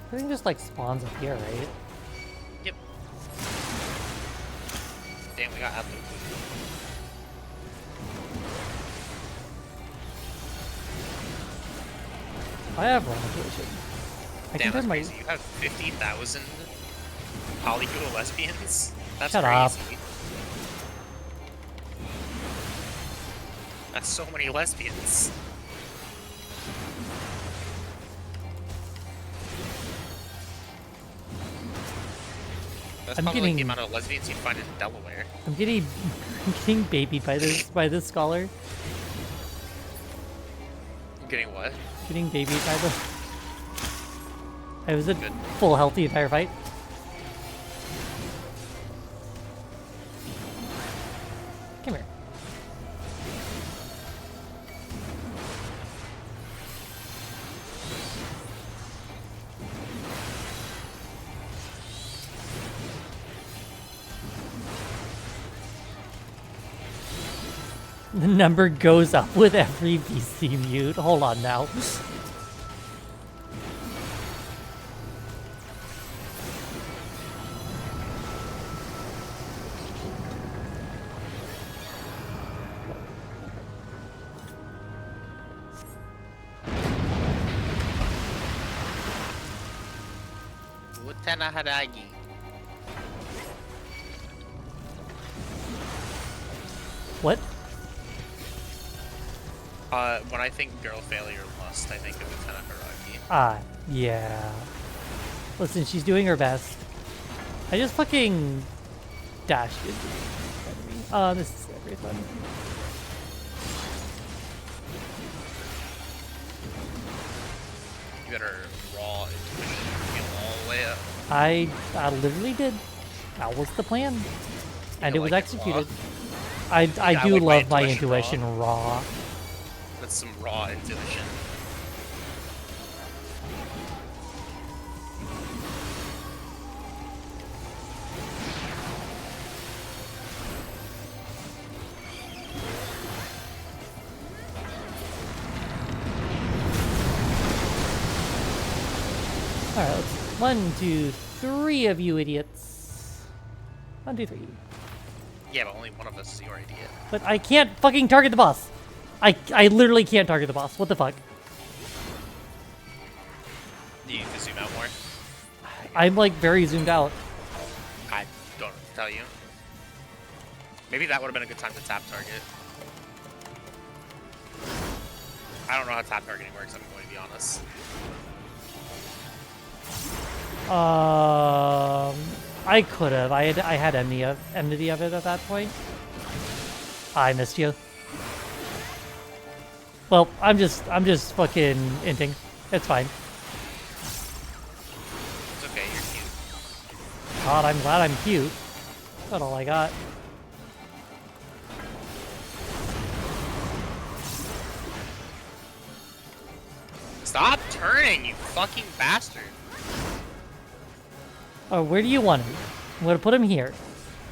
Everything just like spawns up here, right? Yep. Damn, we got out there. I have wrong intuition. Damn, that's crazy. You have 50,000 polycule lesbians? That's Shut crazy. up. That's so many lesbians. That's probably like the amount of lesbians you'd find in Delaware. I'm getting babied by this scholar. I'm getting what? Getting babied by the. I was at full health the entire fight. Come here. The number goes up with every VC mute. Hold on now. Utanaharagi. What? When I think girl failure lust, I think of Utanaharagi. Ah, yeah. Listen, she's doing her best. I just fucking dashed into the enemy. This is everything. You better raw intuition all the way up. I literally did. That was the plan. And it was executed. I do love my intuition raw. That's some raw intuition. Alright, let's 1, 2, 3 of you idiots. 1, 2, 3. Yeah, but only one of us is your idiot. But I can't fucking target the boss. I literally can't target the boss. What the fuck? Do you need to zoom out more? I'm like very zoomed out. I don't tell you. Maybe that would have been a good time to tap target. I don't know how tap targeting works, I'm going to be honest. I could have. I had enmity of it at that point. I missed you. Well, I'm just fucking inting. It's fine. It's okay, you're cute. God, I'm glad I'm cute. That's all I got. Stop turning, you fucking bastard. Oh, where do you want him? I'm gonna put him here.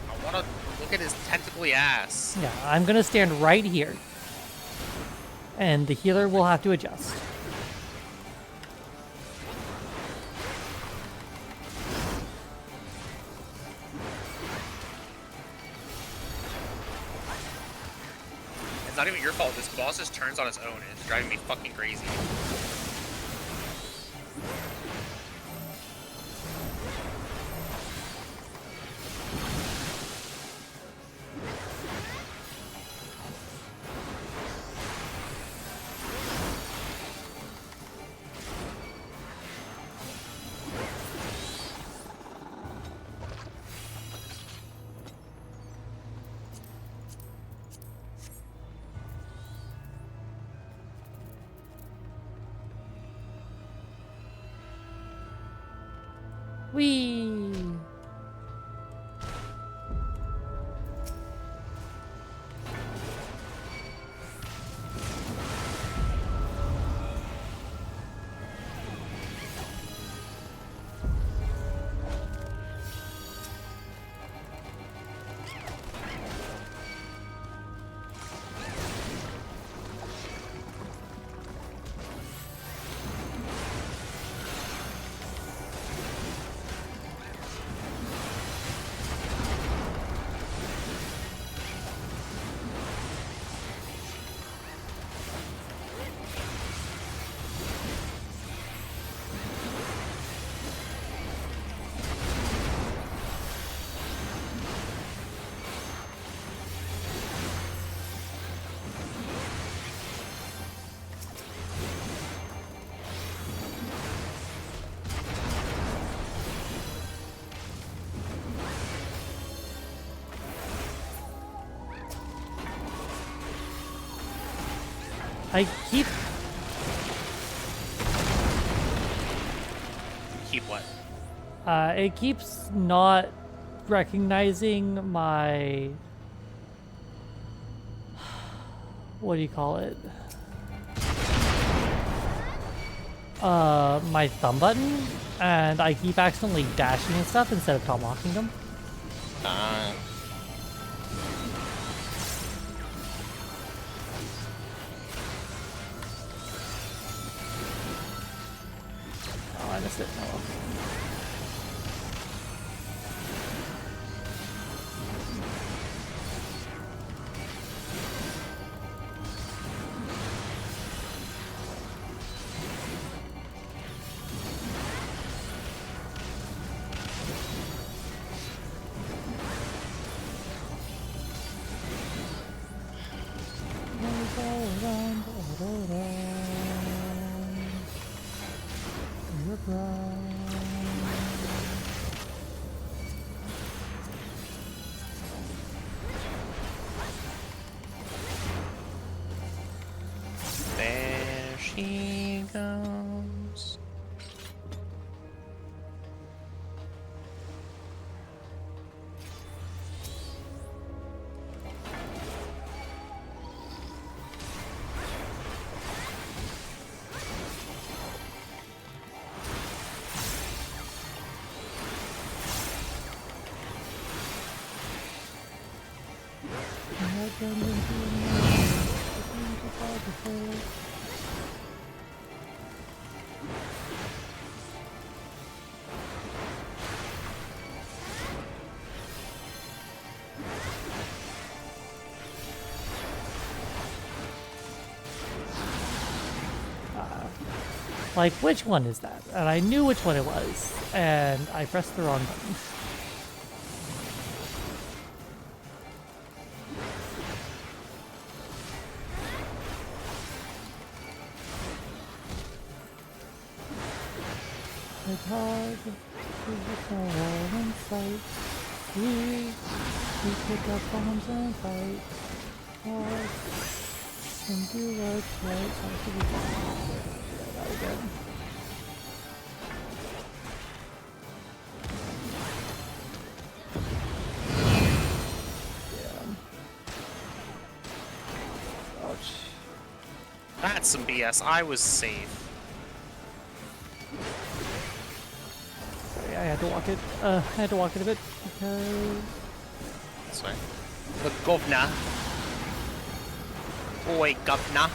I want to look at his tentacly ass. Yeah, I'm gonna stand right here. And the healer will have to adjust. It's not even your fault. This boss just turns on its own, and it's driving me fucking crazy. Whee! I keep... Keep what? It keeps not recognizing my... What do you call it? My thumb button, and I keep accidentally dashing and stuff instead of tomahawking them. missed it. Oh, well. There she goes. Like, which one is that? And I knew which one it was, and I pressed the wrong button. It's hard to look all in sight. We pick up bombs and fight hard and do what's right. So should we try that again? Yeah. Ouch. That's some BS. I was safe. I had to walk it. I had to walk it a bit because. This way. The governor. Oi, governor.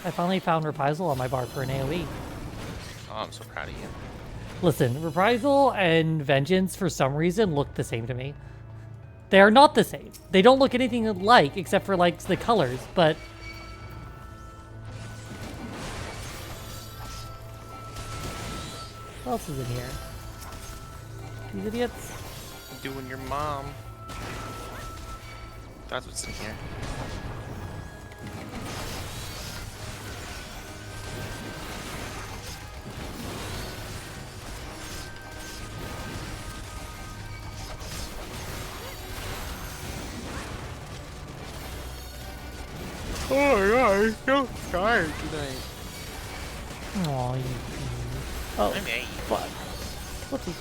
I finally found Reprisal on my bar for an AoE. Oh, I'm so proud of you. Listen, Reprisal and Vengeance for some reason look the same to me. They are not the same. They don't look anything alike except for like the colors, but. What else is in here? These idiots? Doing your mom. That's what's in here. Oh yeah, I'm so tired tonight. Aw, you. Oh, I'm eight. fuck. Whoopsie.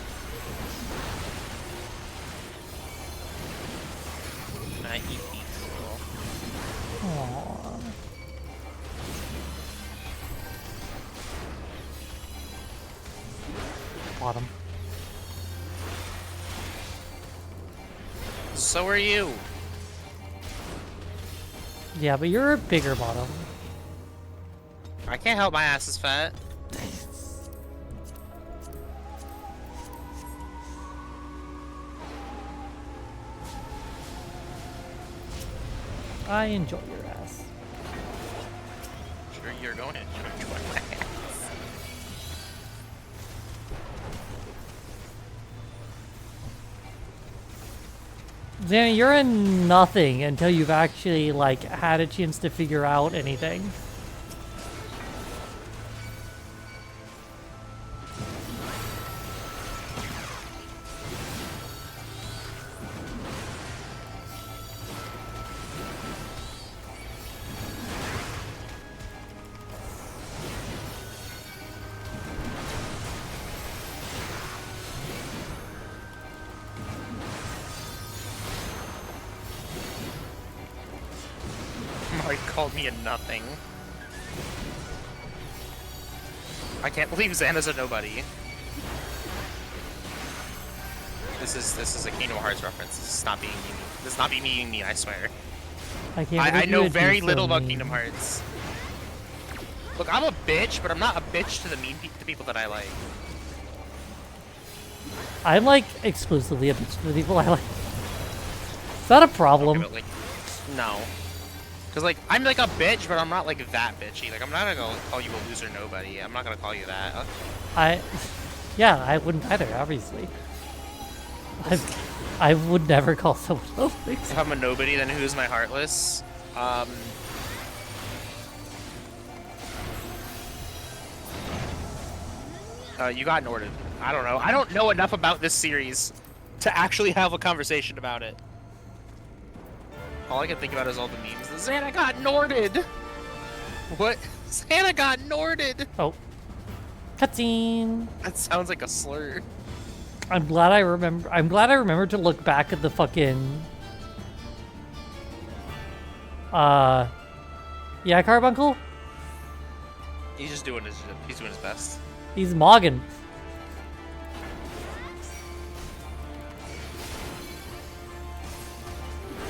I eat pizza. Aww. Bottom. So are you. Yeah, but you're a bigger bottom. I can't help my ass is fat. I enjoy your ass. Sure, you're going to enjoy my ass. Danny, you're in nothing until you've actually, like, had a chance to figure out anything. Mike called me a nothing. I can't believe Xana's a nobody. This is a Kingdom Hearts reference. This is not being me. This is not me being me, I swear. I can't I believe you know would be very so little about mean. Kingdom Hearts. Look, I'm a bitch, but I'm not a bitch to the to people that I like. I'm like exclusively a bitch to the people I like. Is that a problem? Okay, but, like, no. Cause like I'm like a bitch, but I'm not like that bitchy. Like I'm not gonna go call you a loser nobody. I'm not gonna call you that. Yeah, I wouldn't either, obviously. I would never call someone else. If I'm a nobody, then who's my heartless? You got Norded. I don't know. I don't know enough about this series to actually have a conversation about it. All I can think about is all the memes. Xana got Norded! What? Xana got Norded! Oh. Cutscene! That sounds like a slur. I'm glad I remembered to look back at the fucking... Yeah, Carbuncle? He's just doing his best. He's mogging.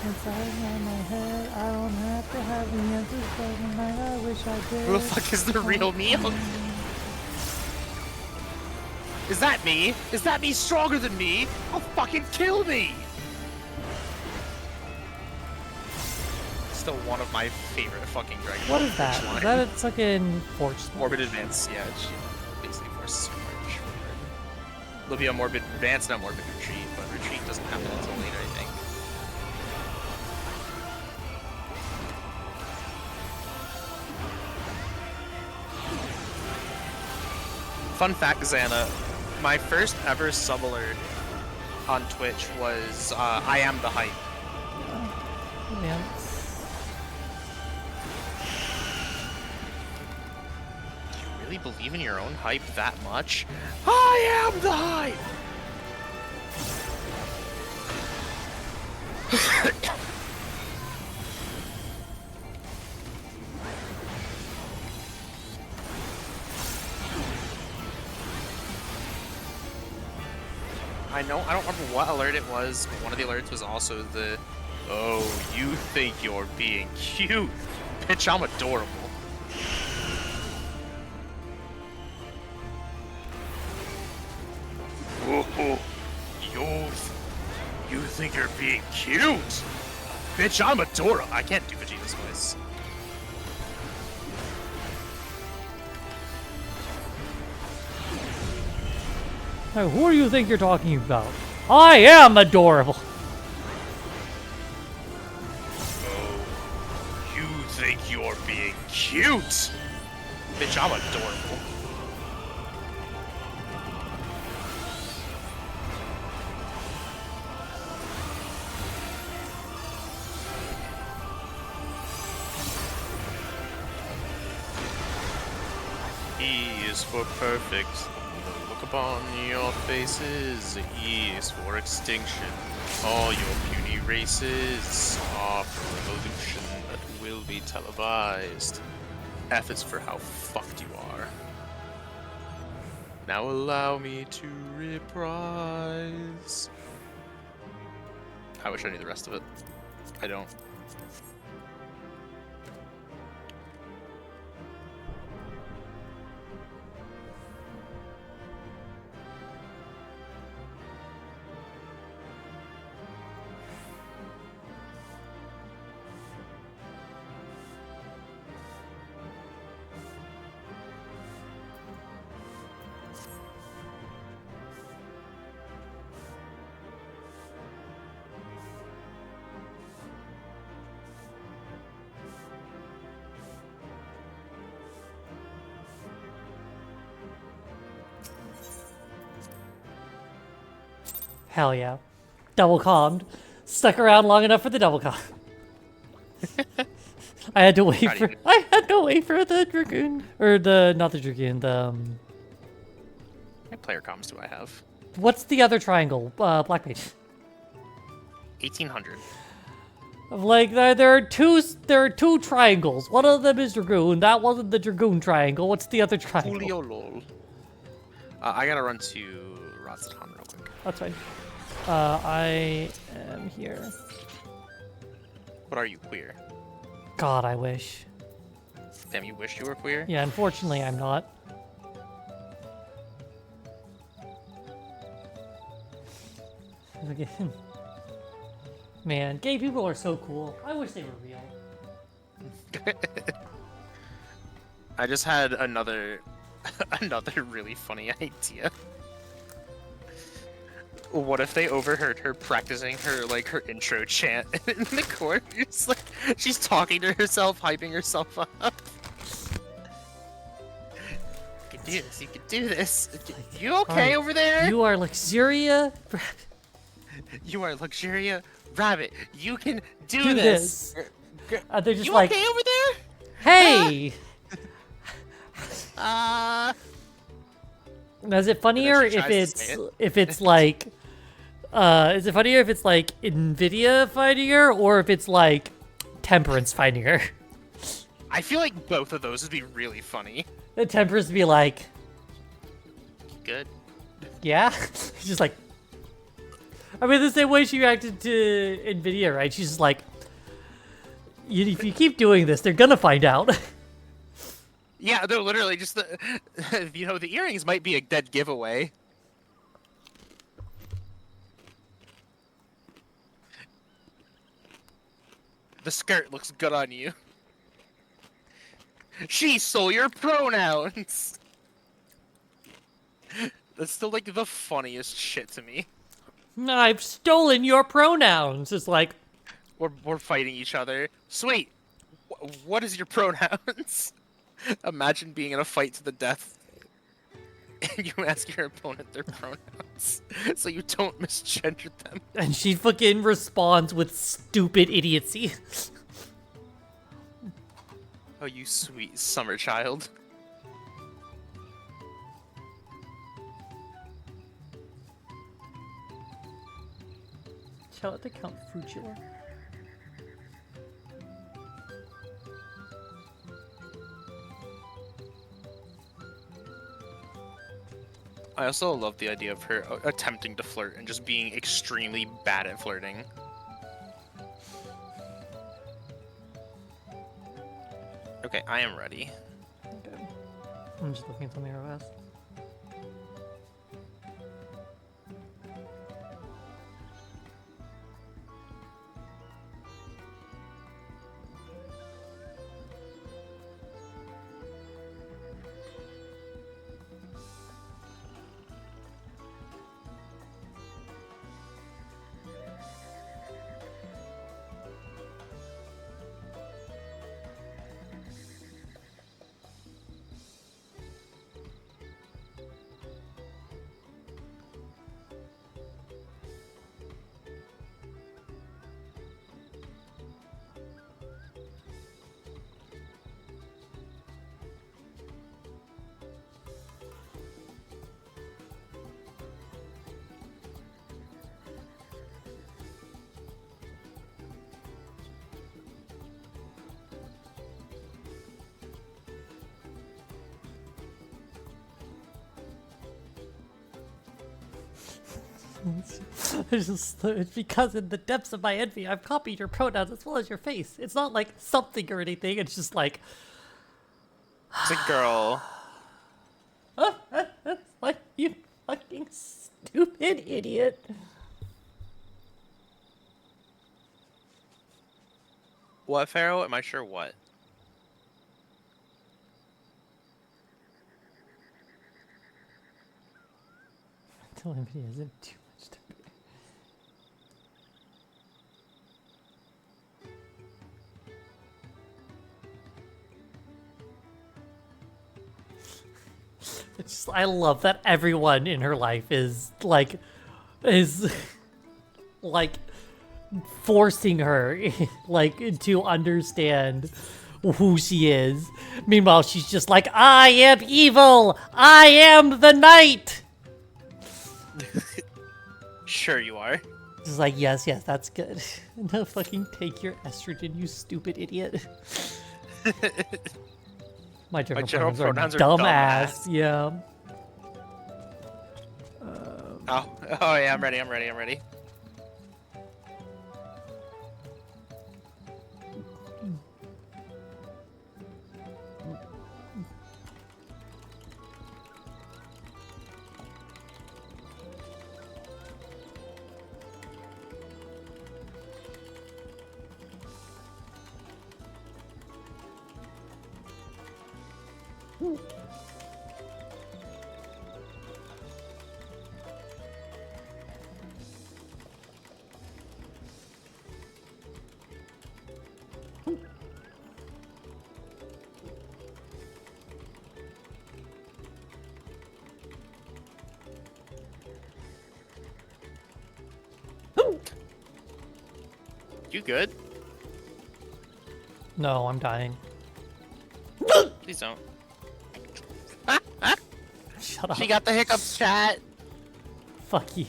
Inside my head, I don't have to have the answers, but tonight I wish I did. Who the fuck is the real me? Is that me? Is that me stronger than me? I'll fucking kill me! Still one of my favorite fucking Dragon Ball. What is that? Is that a fucking Force? Morbid Advance, yeah, it's basically Force March. There'll be a Morbid Advance, not Morbid Retreat, but Retreat doesn't happen until later, I think. Fun fact, Xana, my first ever sub-alert on Twitch was I am the hype. Yeah. You really believe in your own hype that much? I am the hype! I don't remember what alert it was, but one of the alerts was also the, oh, you think you're being cute? Bitch, I'm adorable. Oh, you think you're being cute? Bitch, I'm adorable. I can't do Vegeta's voice. Now, who do you think you're talking about? I am adorable. Oh, you think you're being cute? Bitch, I'm adorable. E is for perfect. The look upon your faces. E is for extinction. All your puny races are for revolution that will be televised. F is for how fucked you are. Now allow me to reprise. I wish I knew the rest of it. I don't. Hell yeah. Double calmed. Stuck around long enough for the double calm. I had to wait for the Dragoon. Or not the Dragoon, the What player comms do I have? What's the other triangle? Black Page. 1800. Like there are two triangles. One of them is Dragoon. That wasn't the Dragoon triangle. What's the other triangle? Julio lol. I gotta run to Razatan real quick. That's fine. I am here. What are you, queer? God, I wish. Damn, you wish you were queer? Yeah, unfortunately, I'm not. Man, gay people are so cool. I wish they were real. I just had another really funny idea. What if they overheard her practicing her intro chant in the corner? It's like she's talking to herself, hyping herself up. You can do this. You can do this. You okay over there? You are Luxuria. You are Luxuria Rabbit. You can do this. They're just you like, okay over there? Hey. Is it funnier if it's like, is it funnier if it's like Nvidia fighting her or if it's like Temperance fighting her? I feel like both of those would be really funny. The Temperance would be like, good. Yeah, she's just like. I mean, the same way she reacted to Nvidia, right? She's just like, if you keep doing this, they're gonna find out. Yeah, they're literally just the, the earrings might be a dead giveaway. The skirt looks good on you. She stole your pronouns. That's still like the funniest shit to me. I've stolen your pronouns. It's like we're fighting each other. Sweet. What is your pronouns? Imagine being in a fight to the death, and you ask your opponent their pronouns, so you don't misgender them. And she fucking responds with stupid idiocy. Oh, you sweet summer child. Shout out to Count Fuchila. I also love the idea of her attempting to flirt and just being extremely bad at flirting. Okay, I am ready. Okay. I'm just looking at something real fast. It's because in the depths of my envy, I've copied your pronouns as well as your face. It's not like something or anything. It's just like... It's a girl. It's like, you fucking stupid idiot. What, Pharaoh? Am I sure what? Telling me isn't too much to be. It's just, I love that everyone in her life is like forcing her like to understand who she is. Meanwhile, she's just like, I am evil. I am the knight. Sure you are. Just like, yes, that's good. No, fucking take your estrogen, you stupid idiot. My general pronouns are dumbass. Yeah. Oh yeah, I'm ready. You good? No, I'm dying. Please don't. Shut up. She got the hiccups, chat. Fuck you.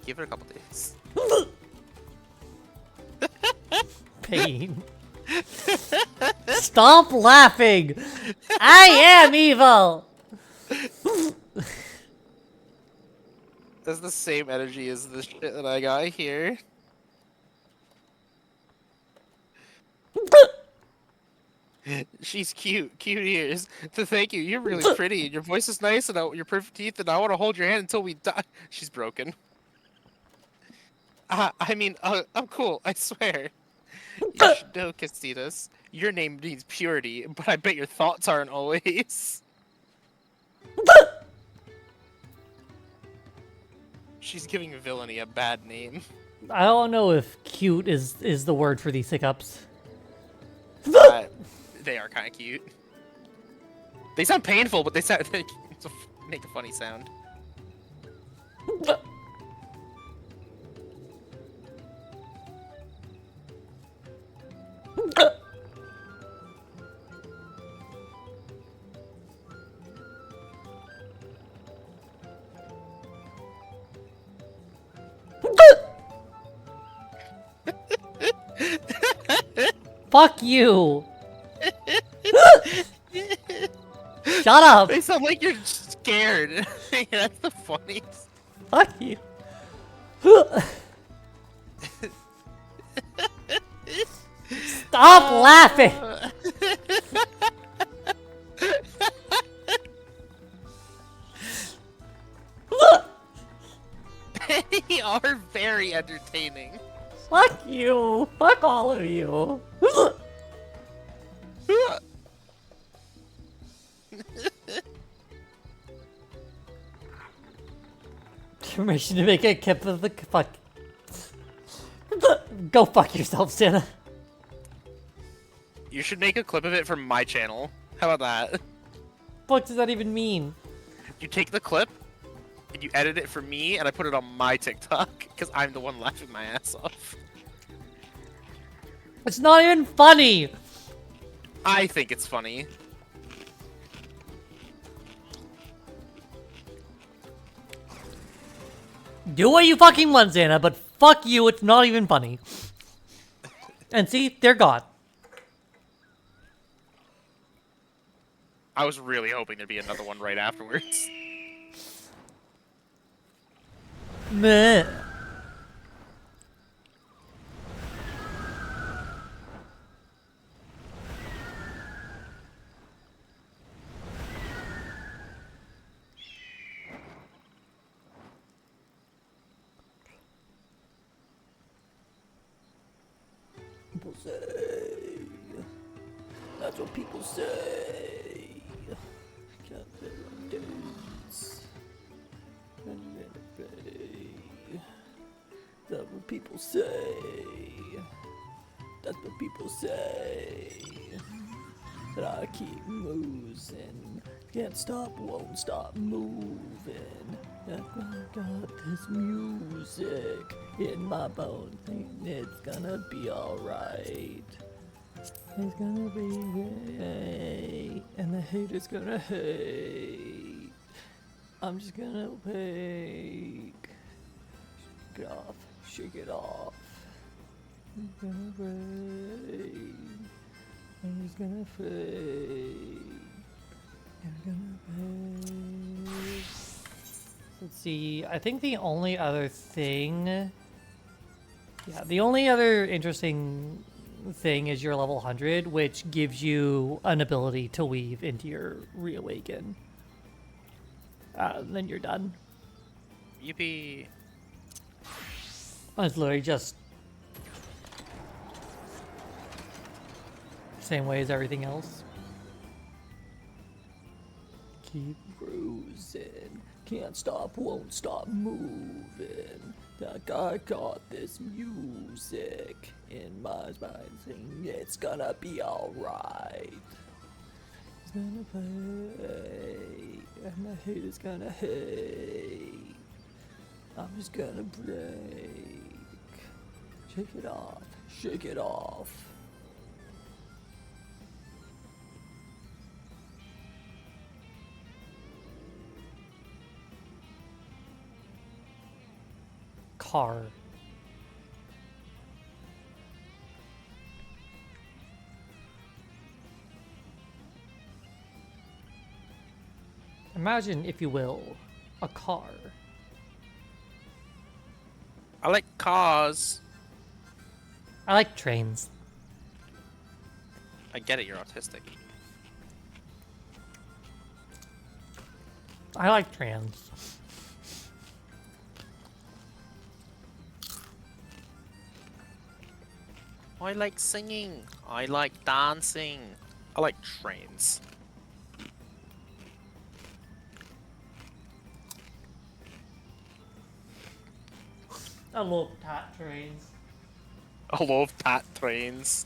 Give her a couple days. Pain. Stop laughing! I am evil! That's the same energy as the shit that I got here. She's cute. Cute ears. So thank you. You're really pretty. And your voice is nice, and your perfect teeth, and I want to hold your hand until we die. She's broken. I mean, I'm cool. I swear. You should know, Castitas. Your name means purity, but I bet your thoughts aren't always. She's giving villainy a bad name. I don't know if cute is the word for these hiccups. They are kind of cute. They sound painful, but they make a funny sound. Fuck you! Shut up! They sound like you're scared. That's the funniest. Fuck you. Stop laughing! They are very entertaining. Fuck you! Fuck all of you! Permission to make a clip of the fuck. Go fuck yourself, Santa. You should make a clip of it from my channel. How about that? What does that even mean? You take the clip, and you edit it for me, and I put it on my TikTok, because I'm the one laughing my ass off. It's not even funny! I think it's funny. Do what you fucking want, Xana, but fuck you, it's not even funny. And see, they're gone. I was really hoping there'd be another one right afterwards. Meh. People say. That's what people say. Can't live on days. That's what people say. That's what people say. That I keep moving. Can't stop, won't stop moving. I got this music in my bones, and it's gonna be alright. It's gonna be great, and the haters gonna hate. I'm just gonna wake. Shake it off, shake it off. I'm gonna break. I'm just gonna fade. I'm gonna fade. Let's see, I think the only other thing... Yeah, the only other interesting thing is your level 100, which gives you an ability to weave into your reawaken. Then you're done. Yippee. It's literally just... same way as everything else. keep cruising. Can't stop, won't stop moving. Like I got this music in my mind saying it's gonna be alright. It's gonna play, and the hate is gonna hate. I'm just gonna break. Shake it off, shake it off. Car. Imagine, if you will, a car. I like cars. I like trains. I get it, you're autistic. I like trans. I like singing. I like dancing. I like trains. I love tat trains. I love tat trains.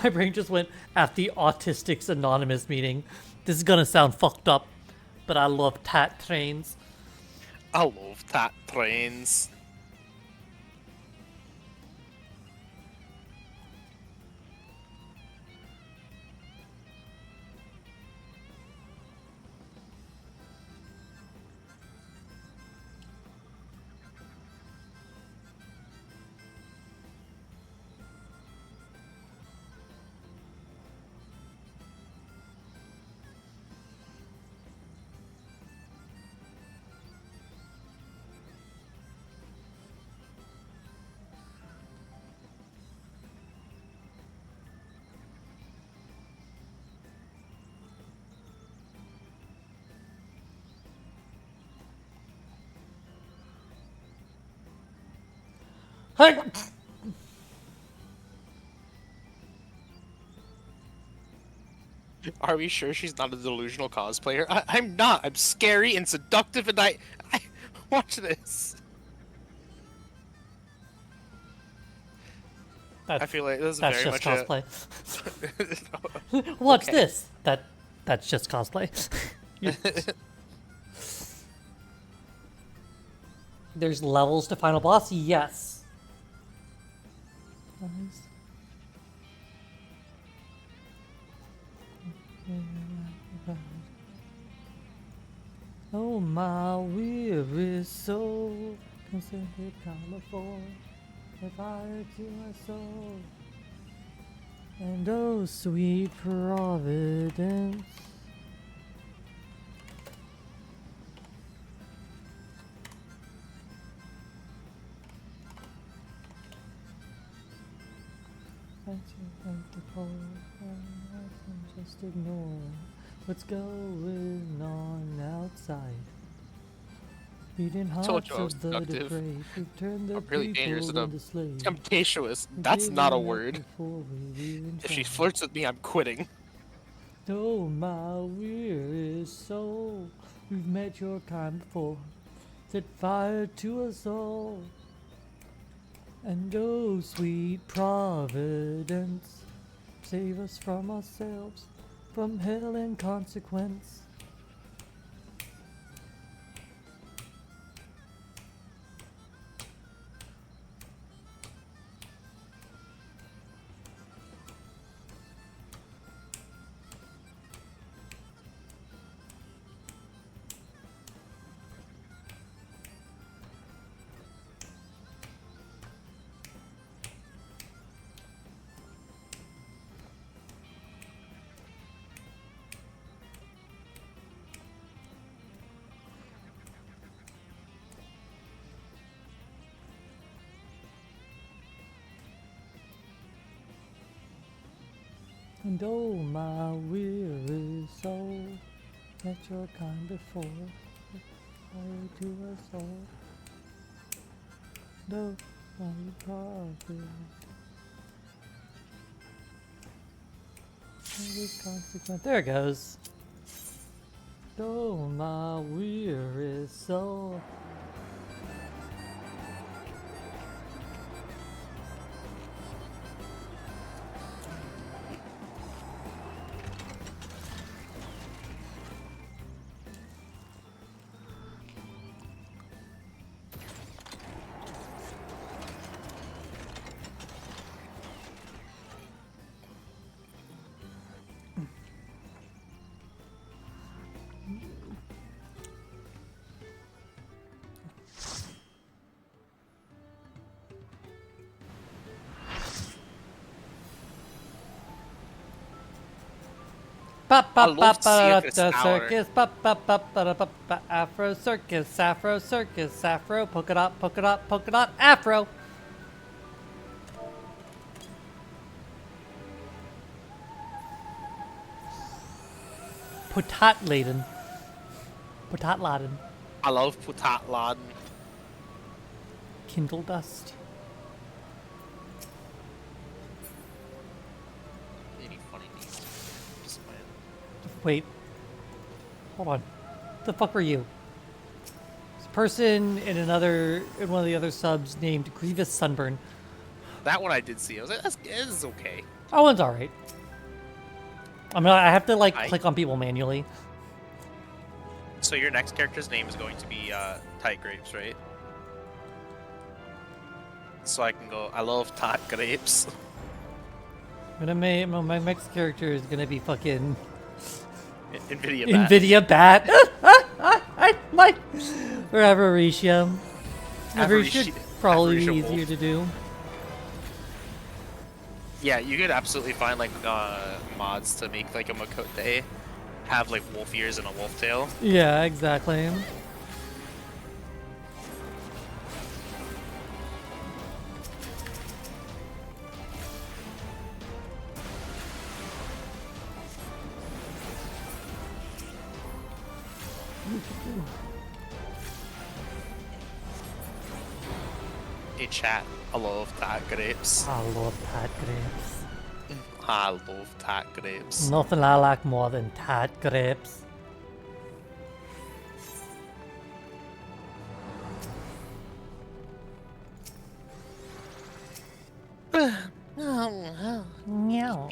My brain just went at the Autistics Anonymous meeting. This is gonna sound fucked up, but I love tat trains. I love tat trains. Hey! Are we sure she's not a delusional cosplayer? I'm not. I'm scary and seductive, and I watch this. I feel like this is that's very just much cosplay. a... Watch Okay. this. That's just cosplay. There's levels to final boss. Yes. Nice. Oh, my weary soul, consented colorful, the fire to my soul. And oh, sweet Providence. Just ignore what's going on outside. Beating Told hearts you I was of the seductive. depraved, we turn the I'm really dangerous people and into slaves. temptationous. We That's gave not a it up word. before we were If she informed. flirts with me, I'm quitting. Oh, my weary soul, we've met your kind before. Set fire to us all. And oh, sweet Providence, save us from ourselves, from hell and consequence. And oh my weary soul, let your kind before I to us all. No, my prophet. Every consequence. There it goes. Oh my weary soul. I love to see if it's Circus, Afro circus, Afro circus, Afro polka dot, Afro. Potat laden. Potat laden. I love Putat Laden. Kindle dust. Any funny names? Just playing. Wait. Hold on. The fuck were you? This person in one of the other subs named Grievous Sunburn. That one I did see. I was like, this is okay. That one's alright. I have to click on people manually. So your next character's name is going to be Tight Grapes, right? So I can go, I love Tight Grapes. My next character is gonna be fucking Nvidia Bat. Or Avaricium. Avaricium probably Avaricium easier Wolf. to do. Yeah, you could absolutely find like mods to make like a Makote have like wolf ears and a wolf tail. Yeah, exactly. Hey chat, I love Tight Grapes. I love tight grapes. I love Tight Grapes. Nothing I like more than tight grapes. Meow.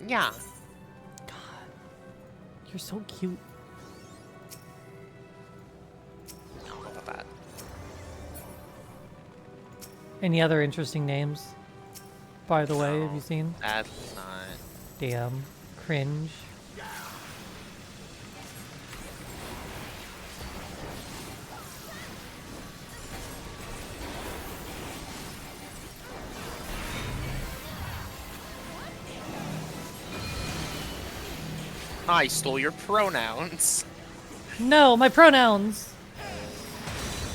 Yeah. You're so cute. I don't know about that. Any other interesting names? By the way, have you seen? That's not. Damn. Cringe. I stole your pronouns. No, my pronouns!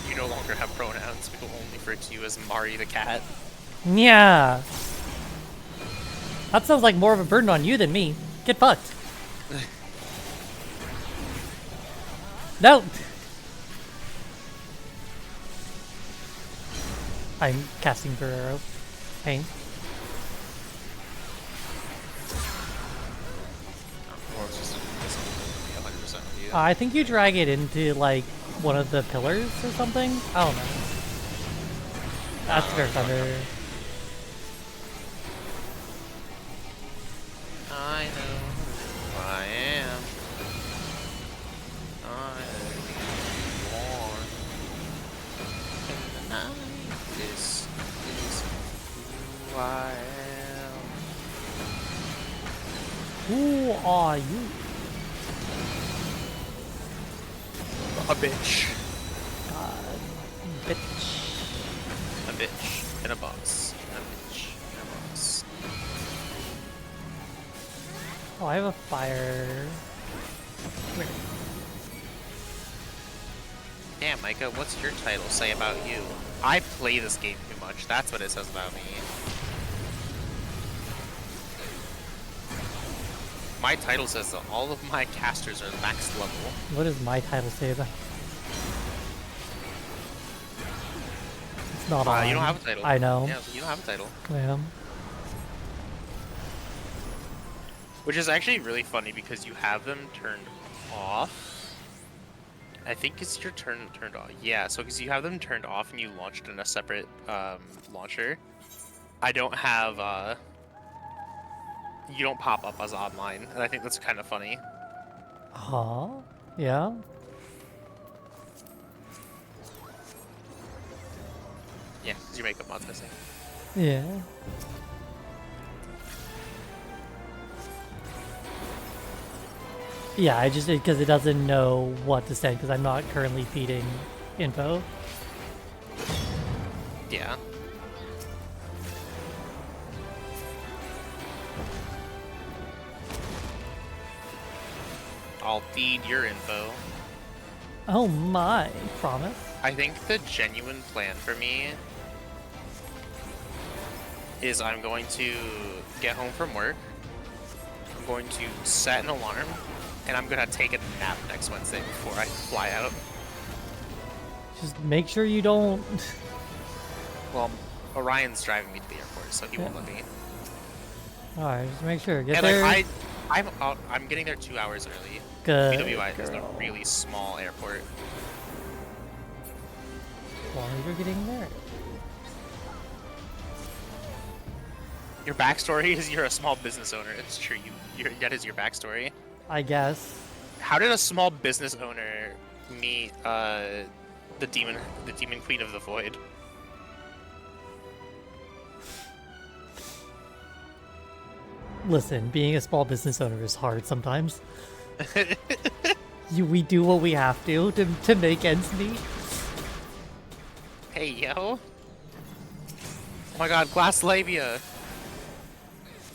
You no longer have pronouns. We will only refer to you as Mari the cat. Yeah. That sounds like more of a burden on you than me. Get fucked. No! I'm casting Guerrero. Pain. I think you drag it into, like, one of the pillars or something? I don't know. That's Fair Thunder. I know who I am. I am born. And the night is who I am. Who are you? A bitch. Bitch. A bitch. And a boss. A bitch. And a boss. Oh, I have a fire. Where? Damn, Micah, what's your title say about you? I play this game too much. That's what it says about me. My title says that all of my casters are max level. What does my title say then? It's not on. You don't have a title. I know. Yeah, you don't have a title. Yeah. Which is actually really funny because you have them turned off. I think it's your turn turned off. Yeah, so because you have them turned off and you launched in a separate launcher. I don't have you don't pop up as online, and I think that's kind of funny. Huh? Yeah. Yeah, because your makeup mod's missing. Yeah. Yeah, I just because it doesn't know what to send because I'm not currently feeding info. Yeah. I'll feed your info. Oh my, promise. I think the genuine plan for me is I'm going to get home from work, I'm going to set an alarm, and I'm gonna take a nap next Wednesday before I fly out. Just make sure you don't... Well, Orion's driving me to the airport, so he won't let me. Alright, just make sure. Get And there. like, I'm getting there 2 hours early. Good BWI is a girl. really small airport. As long as you're getting there. Your backstory is you're a small business owner. It's true. That is your backstory. I guess. How did a small business owner meet the demon queen of the void? Listen, being a small business owner is hard sometimes. We do what we have to make ends meet. Hey, yo. Oh my god, glass labia.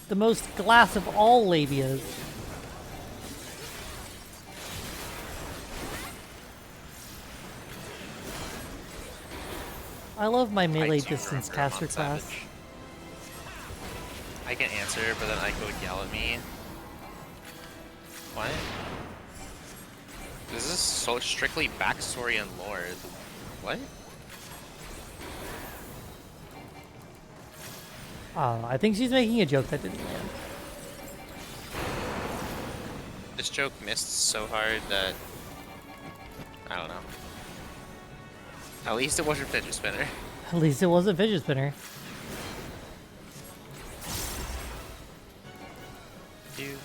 The most glass of all labias. I love my melee distance caster class. I can answer, but then I go yell at me. What? This is so strictly backstory and lore. What? I think she's making a joke that didn't land. This joke missed so hard that I don't know. At least it wasn't fidget spinner. At least it was a fidget spinner. Do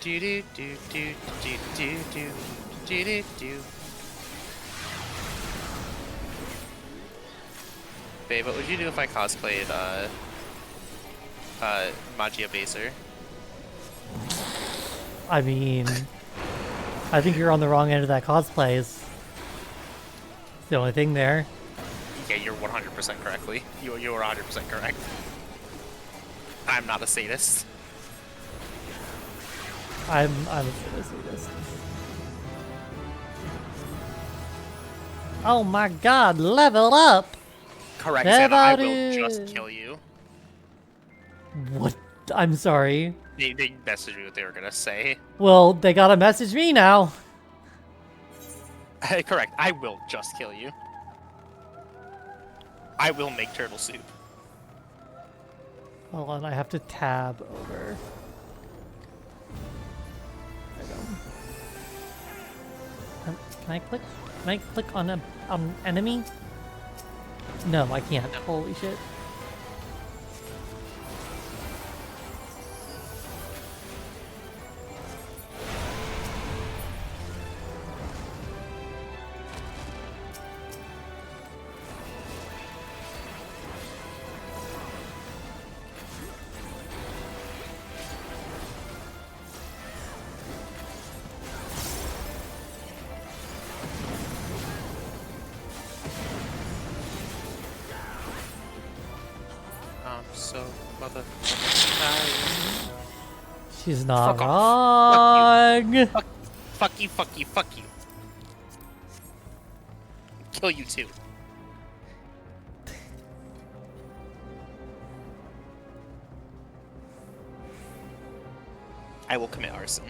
do do do do do do do do do do. Babe, what would you do if I cosplayed Magia Baser? I mean, I think you're on the wrong end of that cosplay. It's the only thing there. Yeah, you're 100% correctly. You're 100% correct. I'm not a sadist. I'm a sadist. Oh my god, level up! Correct, Santa, I will just kill you. What? I'm sorry. They messaged me what they were gonna say. Well, they gotta message me now. Correct, I will just kill you. I will make turtle soup. Hold on, I have to tab over. There we go. Can I click? Can I click on an enemy? No, I can't. Holy shit. So motherfucking She's not fuck wrong. Off. Fuck you. Fuck you. Fuck you. Kill you too. I will commit arson.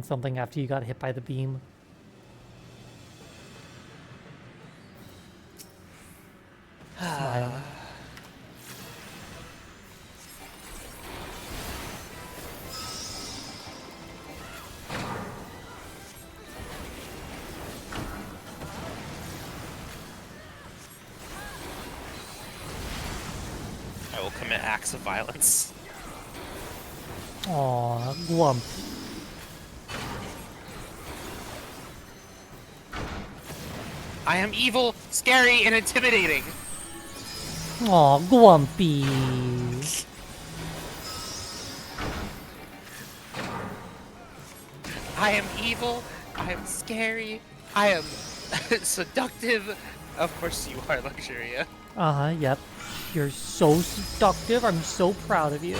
Something after you got hit by the beam. Smile. I will commit acts of violence. Aw, glump. I am evil, scary, and intimidating. Aw, Glumpy. I am evil, I am scary, I am seductive. Of course you are, Luxuria. Uh-huh, yep. You're so seductive. I'm so proud of you.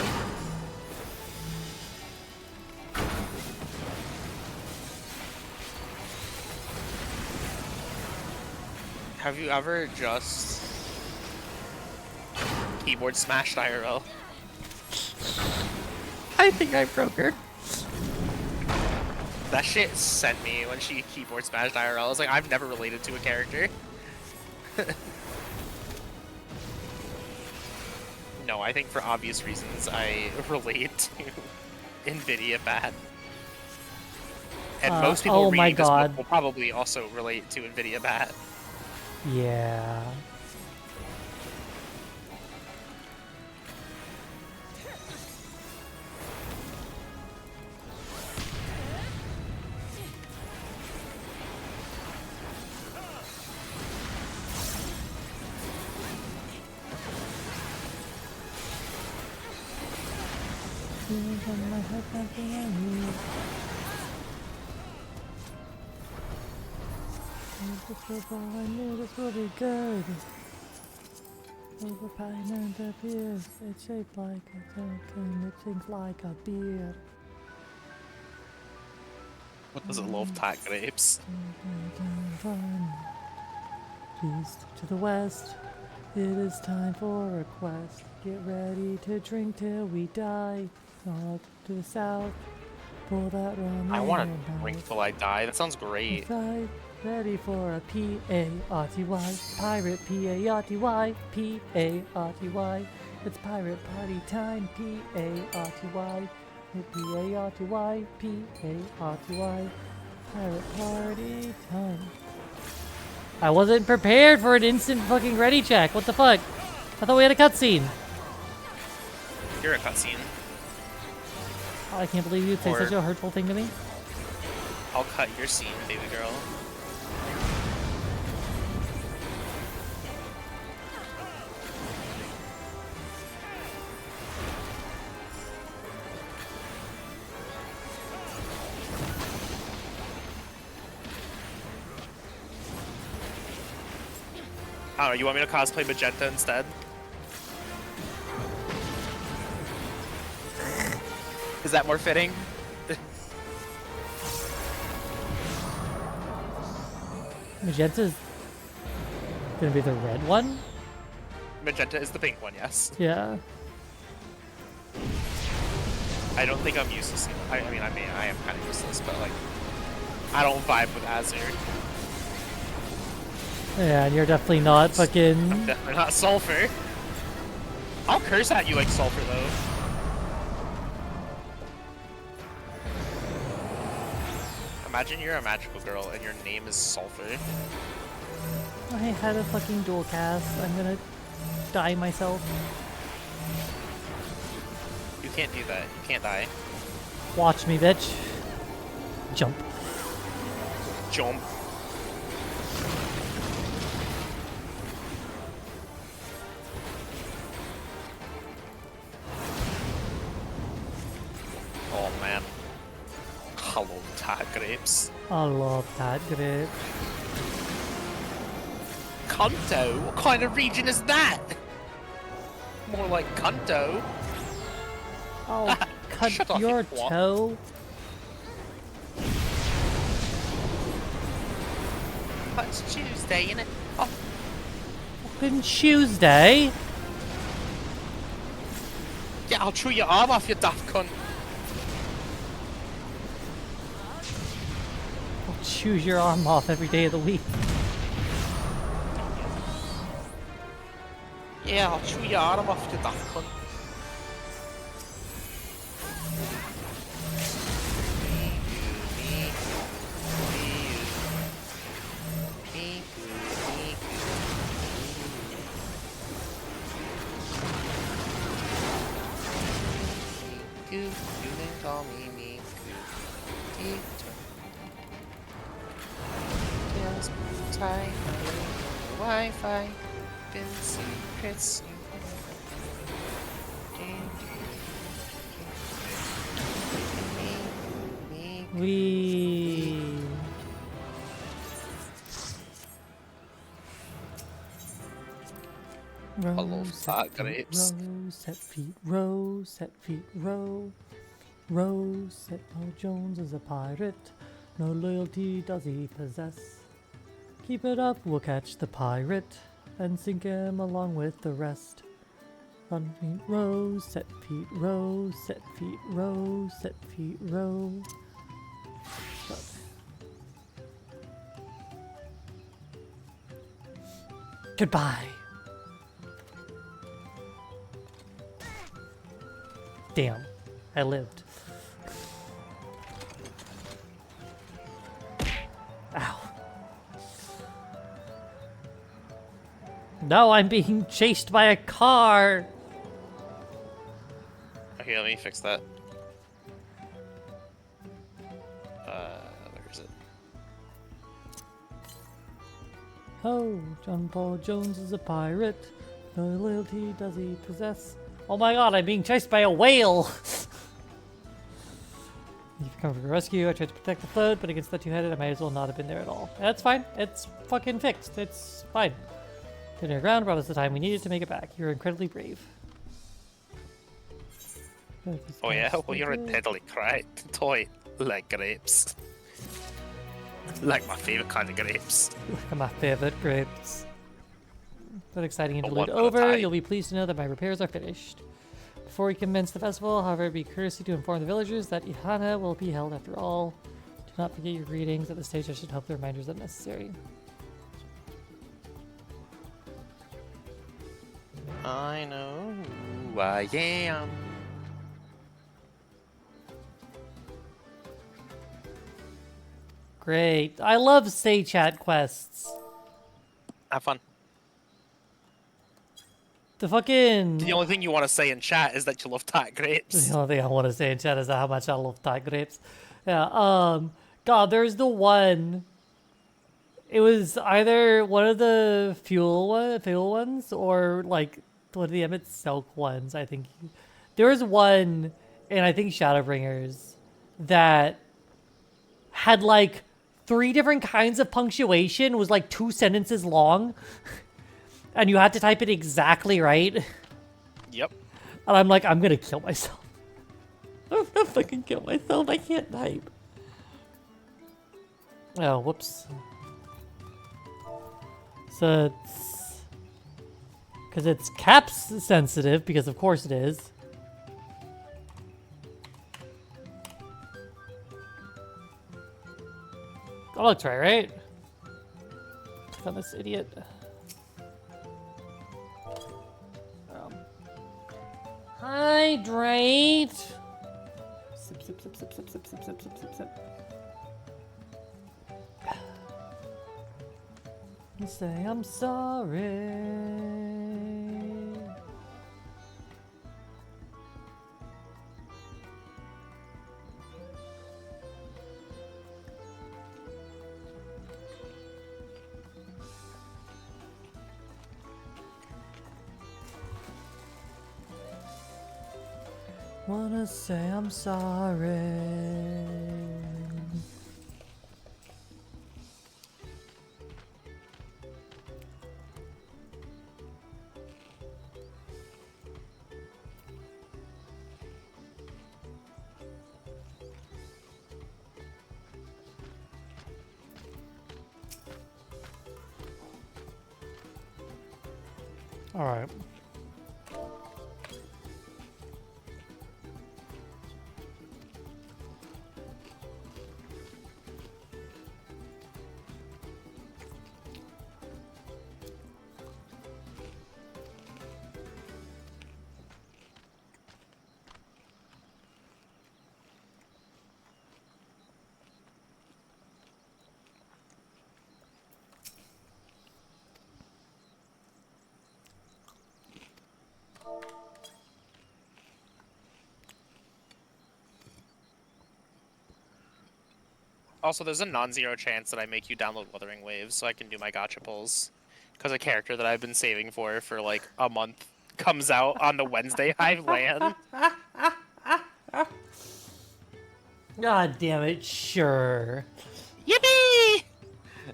Have you ever just keyboard smashed IRL? I think I broke her. That shit sent me when she keyboard smashed IRL. I was like, I've never related to a character. No, I think for obvious reasons I relate to NVIDIA bad. And most people oh my reading this book God. will probably also relate to NVIDIA bad. Yeah. I knew this will be good. Over pine and appears. It's shaped like a tank and it thinks like a beer. What does it love tat grapes? East to the west, it is time for a quest. Get ready to drink till we die. North to the south, pull that rum. I want to drink till I die. That sounds great. Ready for a P-A-R-T-Y, pirate P-A-R-T-Y, P-A-R-T-Y. It's pirate party time, P-A-R-T-Y, P-A-R-T-Y, P-A-R-T-Y, pirate party time. I wasn't prepared for an instant fucking ready check. What the fuck? I thought we had a cutscene. You're a cutscene. Oh, I can't believe you'd say such a hurtful thing to me. I'll cut your scene, baby girl. I don't know, you want me to cosplay Magenta instead? Is that more fitting? Magenta's gonna be the red one? Magenta is the pink one, yes. Yeah. I don't think I'm useless. I mean, I am kind of useless, but like, I don't vibe with Azure. Yeah, and you're definitely not fucking... I'm definitely not Sulfur. I'll curse at you like Sulfur, though. Imagine you're a magical girl and your name is Sulfur. I had a fucking dual cast. I'm gonna die myself. You can't do that. You can't die. Watch me, bitch. Jump. Jump. Oh man. Hello, Tag Grapes. I love that grape. Kanto? What kind of region is that? More like Kanto. I'll cut Shut off, your you twat. toe. Oh, it's Tuesday, innit? Oh. Fucking Tuesday? Yeah, I'll chew your arm off, you daft cunt. I'll choose your arm off every day of the week. Yeah, I'll chew your arm off, you daft cunt. You can call me Miku. Just tight, Wi-Fi, been secrets. We. Row, set grapes. Row, set feet, row, set feet, row. Row, set no Jones is a pirate. No loyalty does he possess. Keep it up, we'll catch the pirate and sink him along with the rest. Run feet, row, set feet, row, set feet, row, set feet, row. Goodbye. Damn, I lived. Ow. No, I'm being chased by a car. Okay, let me fix that. Where is it? Oh, John Paul Jones is a pirate. No loyalty does he possess. Oh my god, I'm being chased by a whale! You've come for rescue. I tried to protect the float, but against the two-headed, I might as well not have been there at all. That's fine. It's fucking fixed. It's fine. Getting around brought us the time we needed to make it back. You're incredibly brave. Oh yeah? Well, you're a deadly toy. Like grapes. Like my favourite kind of grapes. Like my favorite grapes. That exciting interlude one at a over. time. You'll be pleased to know that my repairs are finished. Before we commence the festival, however, it'd be courtesy to inform the villagers that Ihana will be held after all. Do not forget your greetings. At this stage, I should hope the reminders are necessary. I know who I am. Great. I love Say Chat quests. Have fun. The fucking... The only thing you want to say in chat is that you love tart grapes. The only thing I want to say in chat is how much I love Thai grapes. Yeah, God, there's the one... It was either one of the fuel ones or like one of the Emmett Silk ones, I think. There was one in, I think, Shadowbringers that had like 3 different kinds of punctuation, was like 2 sentences long, and you had to type it exactly right. Yep. And I'm like, I'm gonna kill myself. I'm gonna fucking kill myself. I can't type. Oh, whoops. So it's... Because it's caps sensitive, because of course it is. That looks right? Click on this idiot. Hydrate! Sip, sip, sip, sip, sip, sip, sip, sip, sip, sip, sip. You say I'm sorry. Wanna say I'm sorry. All right. Also, there's a non-zero chance that I make you download Wuthering Waves so I can do my gotcha pulls. Because a character that I've been saving for like a month comes out on the Wednesday I land. God damn it, sure. Yippee!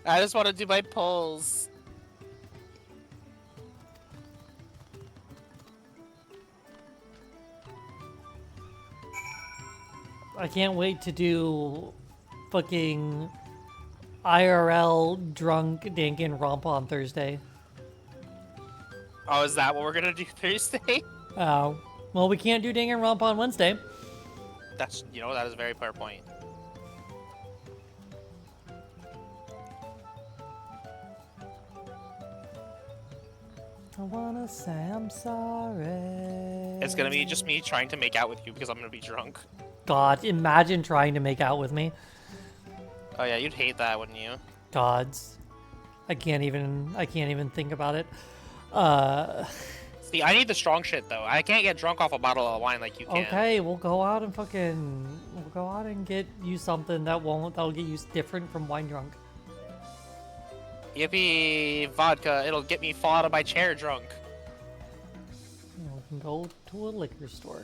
I just want to do my pulls. I can't wait to do fucking IRL drunk Danganronpa on Thursday. Oh, is that what we're gonna do Thursday? Oh. Well, we can't do Danganronpa on Wednesday. That's, you know, that is a very fair point. I wanna say I'm sorry. It's gonna be just me trying to make out with you because I'm gonna be drunk. God, imagine trying to make out with me. Oh yeah, you'd hate that, wouldn't you? Gods. I can't even think about it. See, I need the strong shit though. I can't get drunk off a bottle of wine like you can. Okay, we'll go out and get you something that'll get you different from wine drunk. Yippee, vodka, it'll get me fall out of my chair drunk. We can go to a liquor store.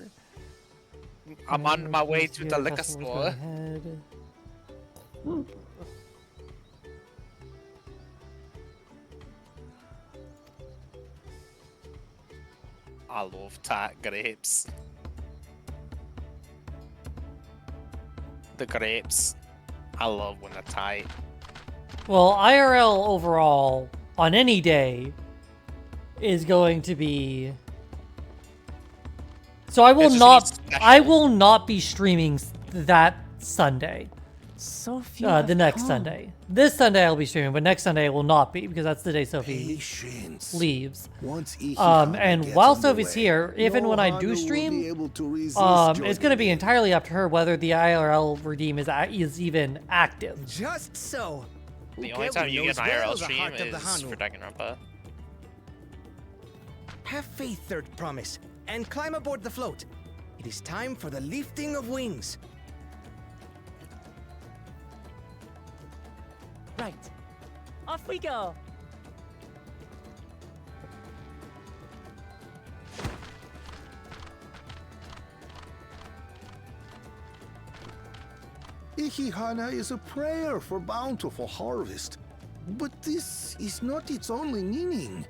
I'm on my way to the liquor store. I love tight grapes. The grapes. I love when they're tight. Well, IRL overall on any day is going to be. So I will not be streaming that Sunday. Sophie, the next Sunday. This Sunday I'll be streaming, but next Sunday I will not be because that's the day Sophie leaves. And while Sophie's here, if and when I do stream, it's going to be entirely up to her whether the IRL redeem is even active. Just so. The only time you get an IRL stream is for Danganronpa. Have faith, Third Promise, and climb aboard the float. It is time for the lifting of wings. Right. Off we go. Ikihana is a prayer for bountiful harvest. But this is not its only meaning.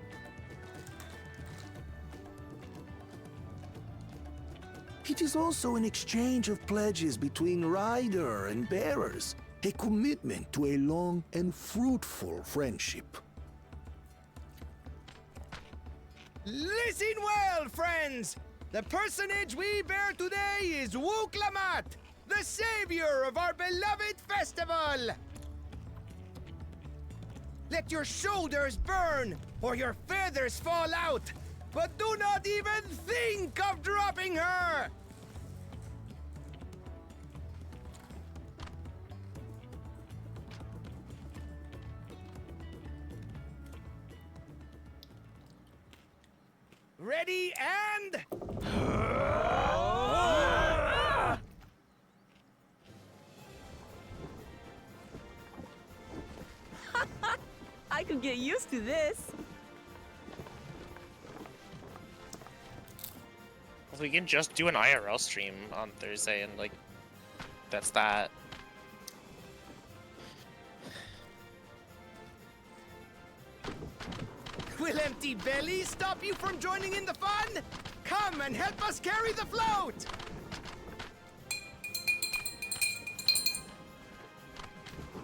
It is also an exchange of pledges between rider and bearers, a commitment to a long and fruitful friendship. Listen well, friends! The personage we bear today is Wuklamat, the savior of our beloved festival! Let your shoulders burn, or your feathers fall out, but do not even think of dropping her! Ready and... I could get used to this. We can just do an IRL stream on Thursday and like, that's that. Will empty belly stop you from joining in the fun? Come and help us carry the float!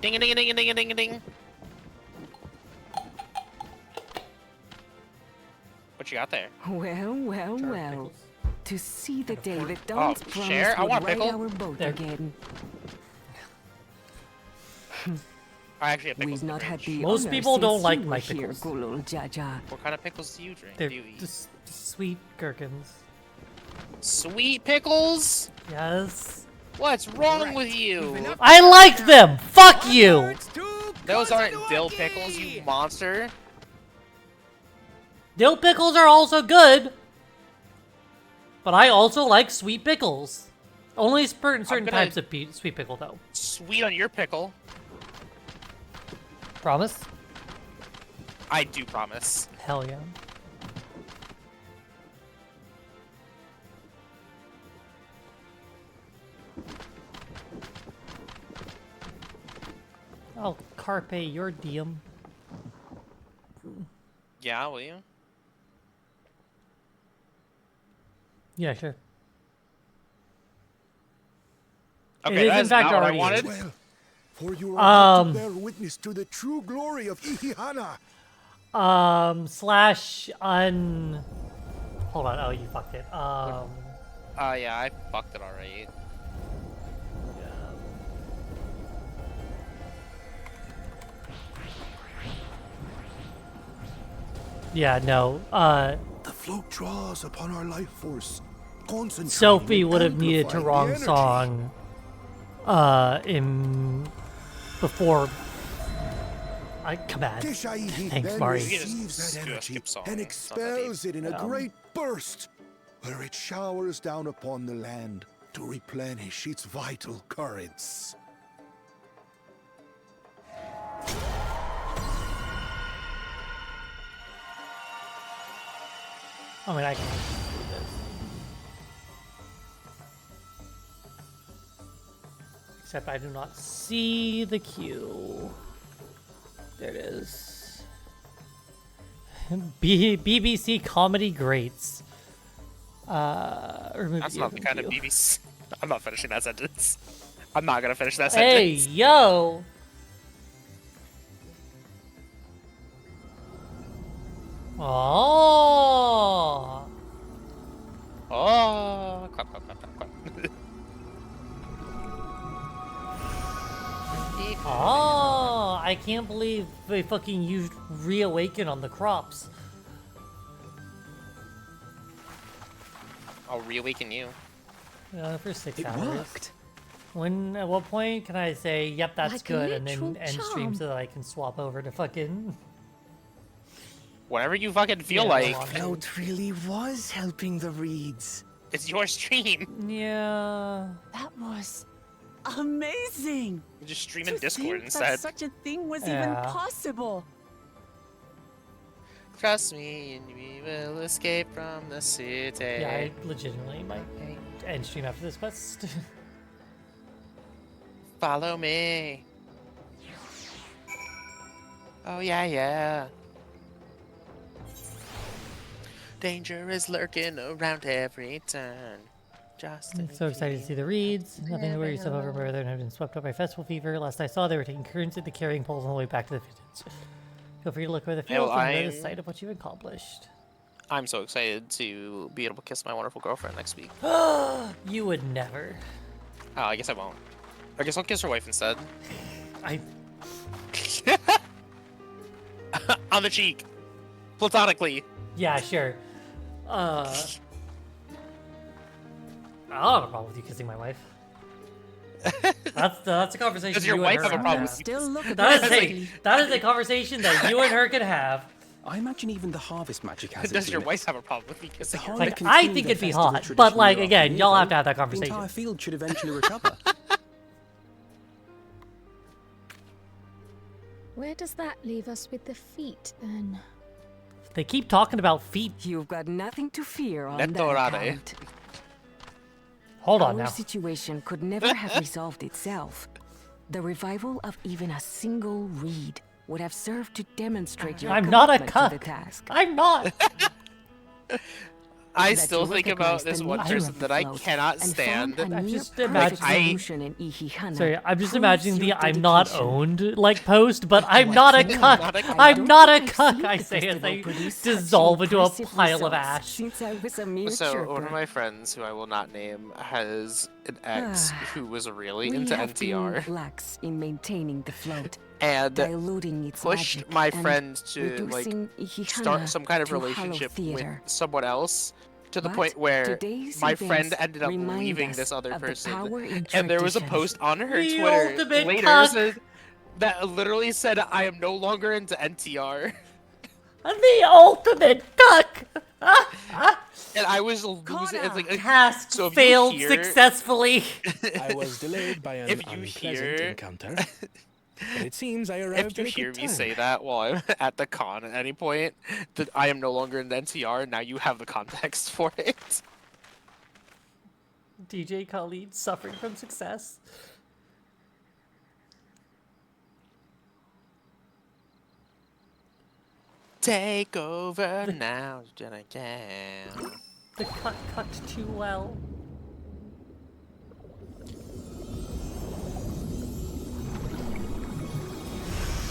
Ding a ding a ding a ding a ding a ding. What you got there? Well, well, Charred well. pickles. To see the day that Oh, Dawn's share? promise I would want a ride pickle. our boat There. again. I actually have pickles. We've in the not had fridge. the Most honor people since don't like you were my here, pickles. Gulul Jaja. What kind of pickles do you drink? They're Do you eat? just sweet gherkins. Sweet pickles? Yes. What's wrong with you? I like them! Fuck you! Those aren't dill pickles, you monster. Dill pickles are also good. But I also like sweet pickles. Only certain gonna- types of sweet pickle, though. Sweet on your pickle. Promise? I do promise. Hell yeah. I'll carpe your diem. Yeah, will you? Yeah, sure. Okay, It is, that in is fact, not what I already wanted. Well, for you are about to bear Um, witness to the true glory of Ihihana. slash un... Hold on, oh, you fucked it. Yeah, I fucked it already. Yeah, no, The float draws upon our life force. Concentrating Sophie and would have needed to amplifying wrong the energy. song, before... come on. Kishaihi Thanks, then Mari. receives that energy and expels it in a great burst, where it showers down upon the land to replenish its vital currents. I mean, I can do this. Except I do not see the queue. There it is. BBC comedy greats. Remove That's you not the from kind of queue. BBC. I'm not finishing that sentence. I'm not gonna finish that Hey, sentence. yo! Oh! Oh, clap, clap, clap, clap, clap. Oh! I can't believe they fucking used Reawaken on the crops. I'll reawaken you. For 6 It hours. worked. At what point can I say, yep, that's Like a good, and literal then end stream so that I can swap over to fucking... Whenever you fucking feel Yeah, like. Float really was helping the reeds. It's your stream. Yeah. That was amazing. You just stream in To Discord think instead. that such a thing was even Yeah. possible. Trust me, and we will escape from the city. Yeah, I legitimately might end stream after this quest. Follow me. Oh yeah, yeah. Danger is lurking around every turn. Just I'm so excited to see the reeds. Nothing to worry yourself over rather than have been swept up by festival fever. Last I saw, they were taking currents at the carrying poles on the way back to the village. Feel free to look over the field and enjoy the sight of what you've accomplished. I'm so excited to be able to kiss my wonderful girlfriend next week. You would never. Oh, I guess I won't. I guess I'll kiss her wife instead. I... On the cheek. Platonically. Yeah, sure. I don't have a problem with you kissing my wife. That's a conversation. Does your you wife and her have a problem can with you Still look at that is a conversation that you and her can have. I imagine even the harvest magic has Does its your limits. wife have a problem with me kissing her? Like, I think it'd be hot, but like again, y'all have to have that The conversation. entire field should eventually recover. Where does that leave us with the feet, then? They keep talking about feet. You've got nothing to fear on Let's that go, Rade. account. Hold on Our now. situation could never have resolved itself. The revival of even a single reed would have served to demonstrate your I'm not a commitment to the cuck. task. I'm not. I that still you think recognize about this the one nature person of the that I float cannot and stand. found a I'm near just perfect imagining- solution in Ihihana. Sorry, I'm just Proves imagining your the I'm not dedication. owned like post, but I'm What's not a more, cuck. I I'm don't not a think I've cuck. seen I the say as festival I produce such dissolve into a impressive pile of results ash. Since I was a mere So one of chirper. my friends, who I will not name, has an ex who was really We into have been NTR lax in maintaining the float, and diluting its pushed magic my and friend to like reducing Ihihana start some kind of to hollow relationship with theater. someone else, to the But point where today's my friend events ended up remind leaving us this other of the person, power in and there was a tradition. post on her The Twitter ultimate later cuck. that literally said, "I am no longer into NTR." The ultimate cuck. And I was losing. It's like Task so if you failed hear- successfully. I was delayed by an If you unpleasant hear- encounter. But it seems I arrived If you at a hear good me time. say that while I'm at the con at any point, that I am no longer in NTR, now you have the context for it. DJ Khalid suffering from success. Take over now, Jenna Cam. The cuck cucked too well.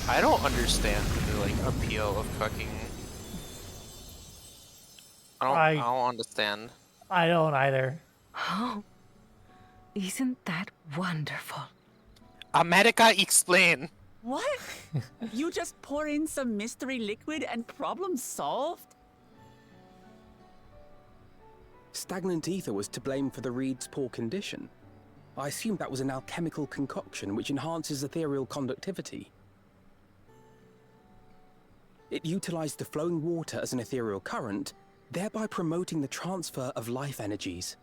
I don't understand the like appeal of cooking. I don't understand. I don't either. Oh, isn't that wonderful? America, explain. What? You just pour in some mystery liquid and problem solved? Stagnant ether was to blame for the reed's poor condition. I assumed that was an alchemical concoction which enhances ethereal conductivity. It utilized the flowing water as an ethereal current, thereby promoting the transfer of life energies.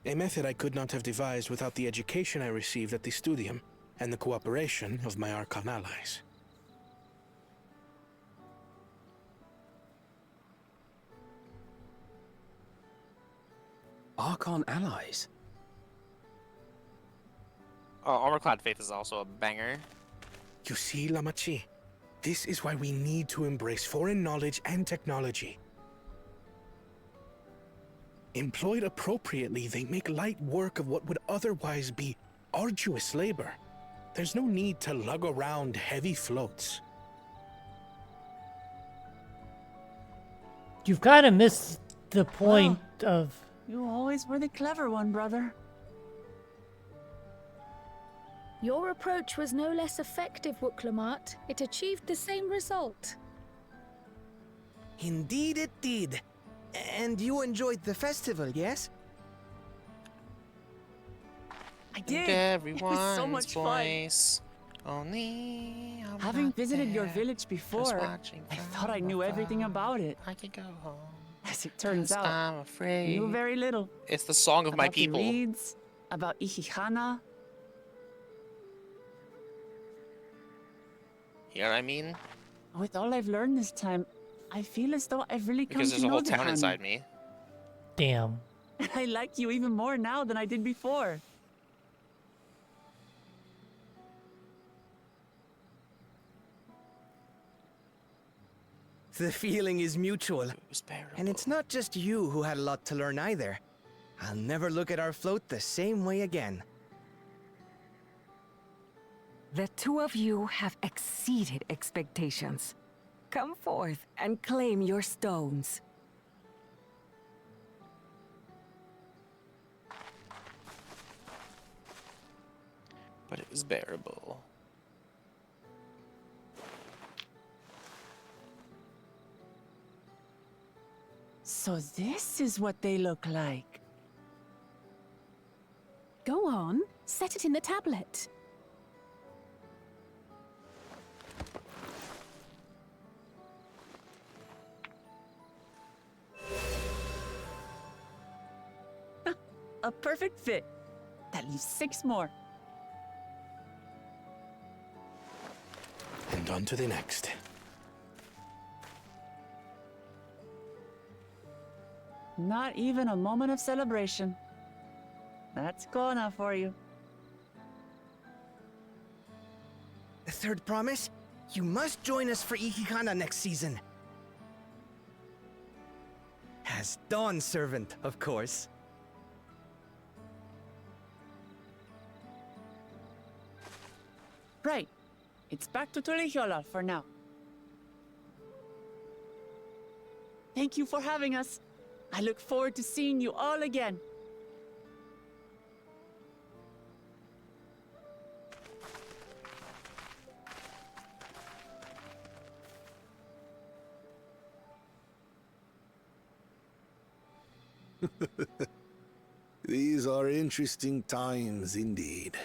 A method I could not have devised without the education I received at the studium and the cooperation of my Archon allies. Archon allies? Oh, Armorclad Faith is also a banger. You see, Lamachi, this is why we need to embrace foreign knowledge and technology. Employed appropriately, they make light work of what would otherwise be arduous labor. There's no need to lug around heavy floats. You've kind of missed the point of... You always were the clever one, brother. Your approach was no less effective, Wooklamat. It achieved the same result. Indeed it did. And you enjoyed the festival, yes? I did. Everyone's It was so much voice. Only I'm Having not visited your there, village just before, watching I from thought I knew everything afar. about it. I could go home. As it turns 'cause out, I'm I afraid. knew very little. It's the song of my About the people. reeds, about Ihihana. You know what I mean? With all I've learned this time, I feel as though I've really come Because to there's a know whole the town Hanu. inside me. Damn. I like you even more now than I did before. The feeling is mutual. And it's not just you who had a lot to learn either. I'll never look at our float the same way again. The two of you have exceeded expectations. Come forth and claim your stones. But it was bearable. So this is what they look like. Go on, set it in the tablet. A perfect fit. That leaves 6 more. And on to the next. Not even a moment of celebration. That's Kona for you. The third promise? You must join us for Ihihana next season. As Dawn Servant, of course. Right. It's back to Turihiola for now. Thank you for having us. I look forward to seeing you all again. These are interesting times indeed.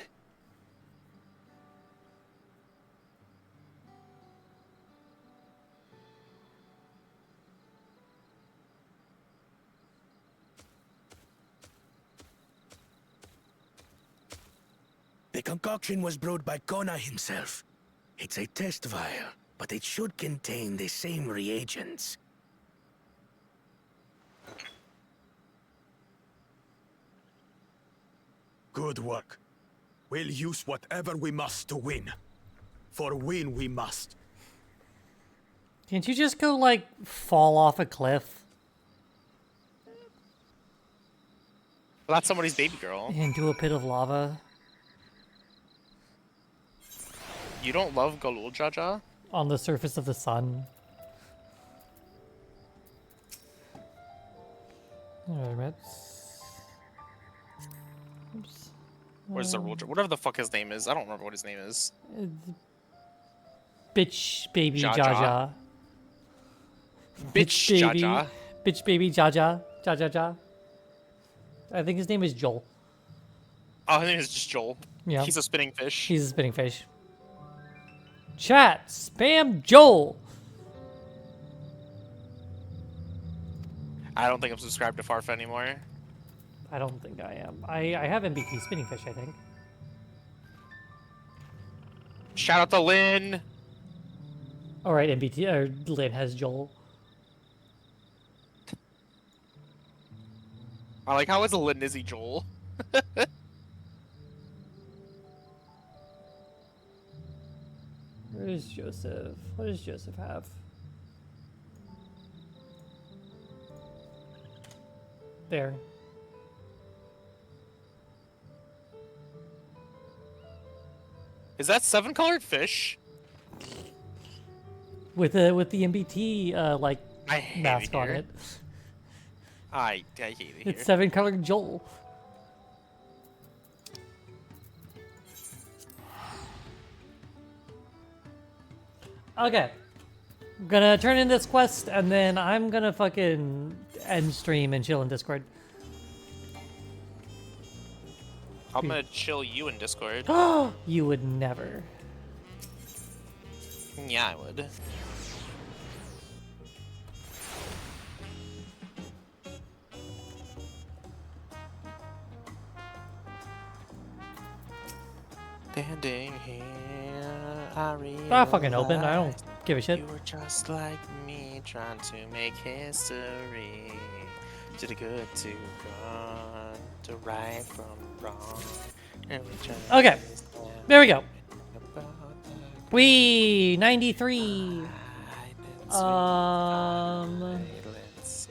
The concoction was brewed by Kona himself. It's a test vial, but it should contain the same reagents. Good work. We'll use whatever we must to win. For win we must. Can't you just go, like, fall off a cliff? Well, that's somebody's baby girl. Into a pit of lava? You don't love Galul Jaja? On the surface of the sun? Alright, oops. Where's the rule? Whatever the fuck his name is. I don't remember what his name is. Bitch baby Jaja. Jaja. Bitch baby, Jaja. Bitch baby Jaja. Jaja. I think his name is Joel. Oh, his name is just Joel. Yeah. He's a spinning fish. He's a spinning fish. Chat, spam Joel. I don't think I'm subscribed to Farfa anymore. I don't think I am. I have MBT spinning fish, I think. Shout out to Lynn. All right, MBT or Lynn has Joel. I like how it's a Lynn Izzy Joel. Where is Joseph? What does Joseph have? There. Is that 7-colored fish? With the MBT like I hate mask it on here. it. I hate it here. It's 7-colored Joel. Okay. I'm gonna turn in this quest and then I'm gonna fucking end stream and chill in Discord. I'm gonna chill you in Discord. You would never. Yeah, I would. Standing here, I Ah, fucking open. I don't realize give a shit. You were just like me, trying to make history. To the good, to gone, to right from wrong. And we just Okay. stand There we go. about the We 93. violence.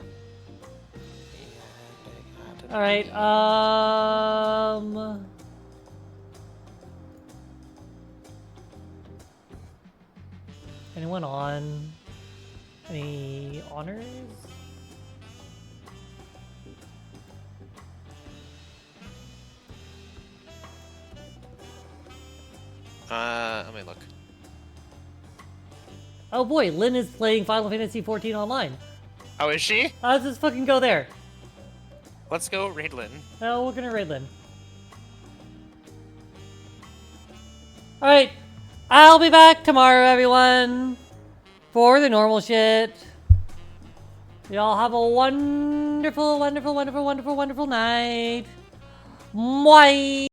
All right. Anyone on? Any honors? Let me look. Oh boy, Lynn is playing Final Fantasy 14 online. Oh, is she? Let's just fucking go there. Let's go raid Lynn. Oh, we're gonna raid Lynn. Alright. I'll be back tomorrow, everyone. For the normal shit. Y'all have a wonderful, wonderful, wonderful, wonderful, wonderful night. Mwah!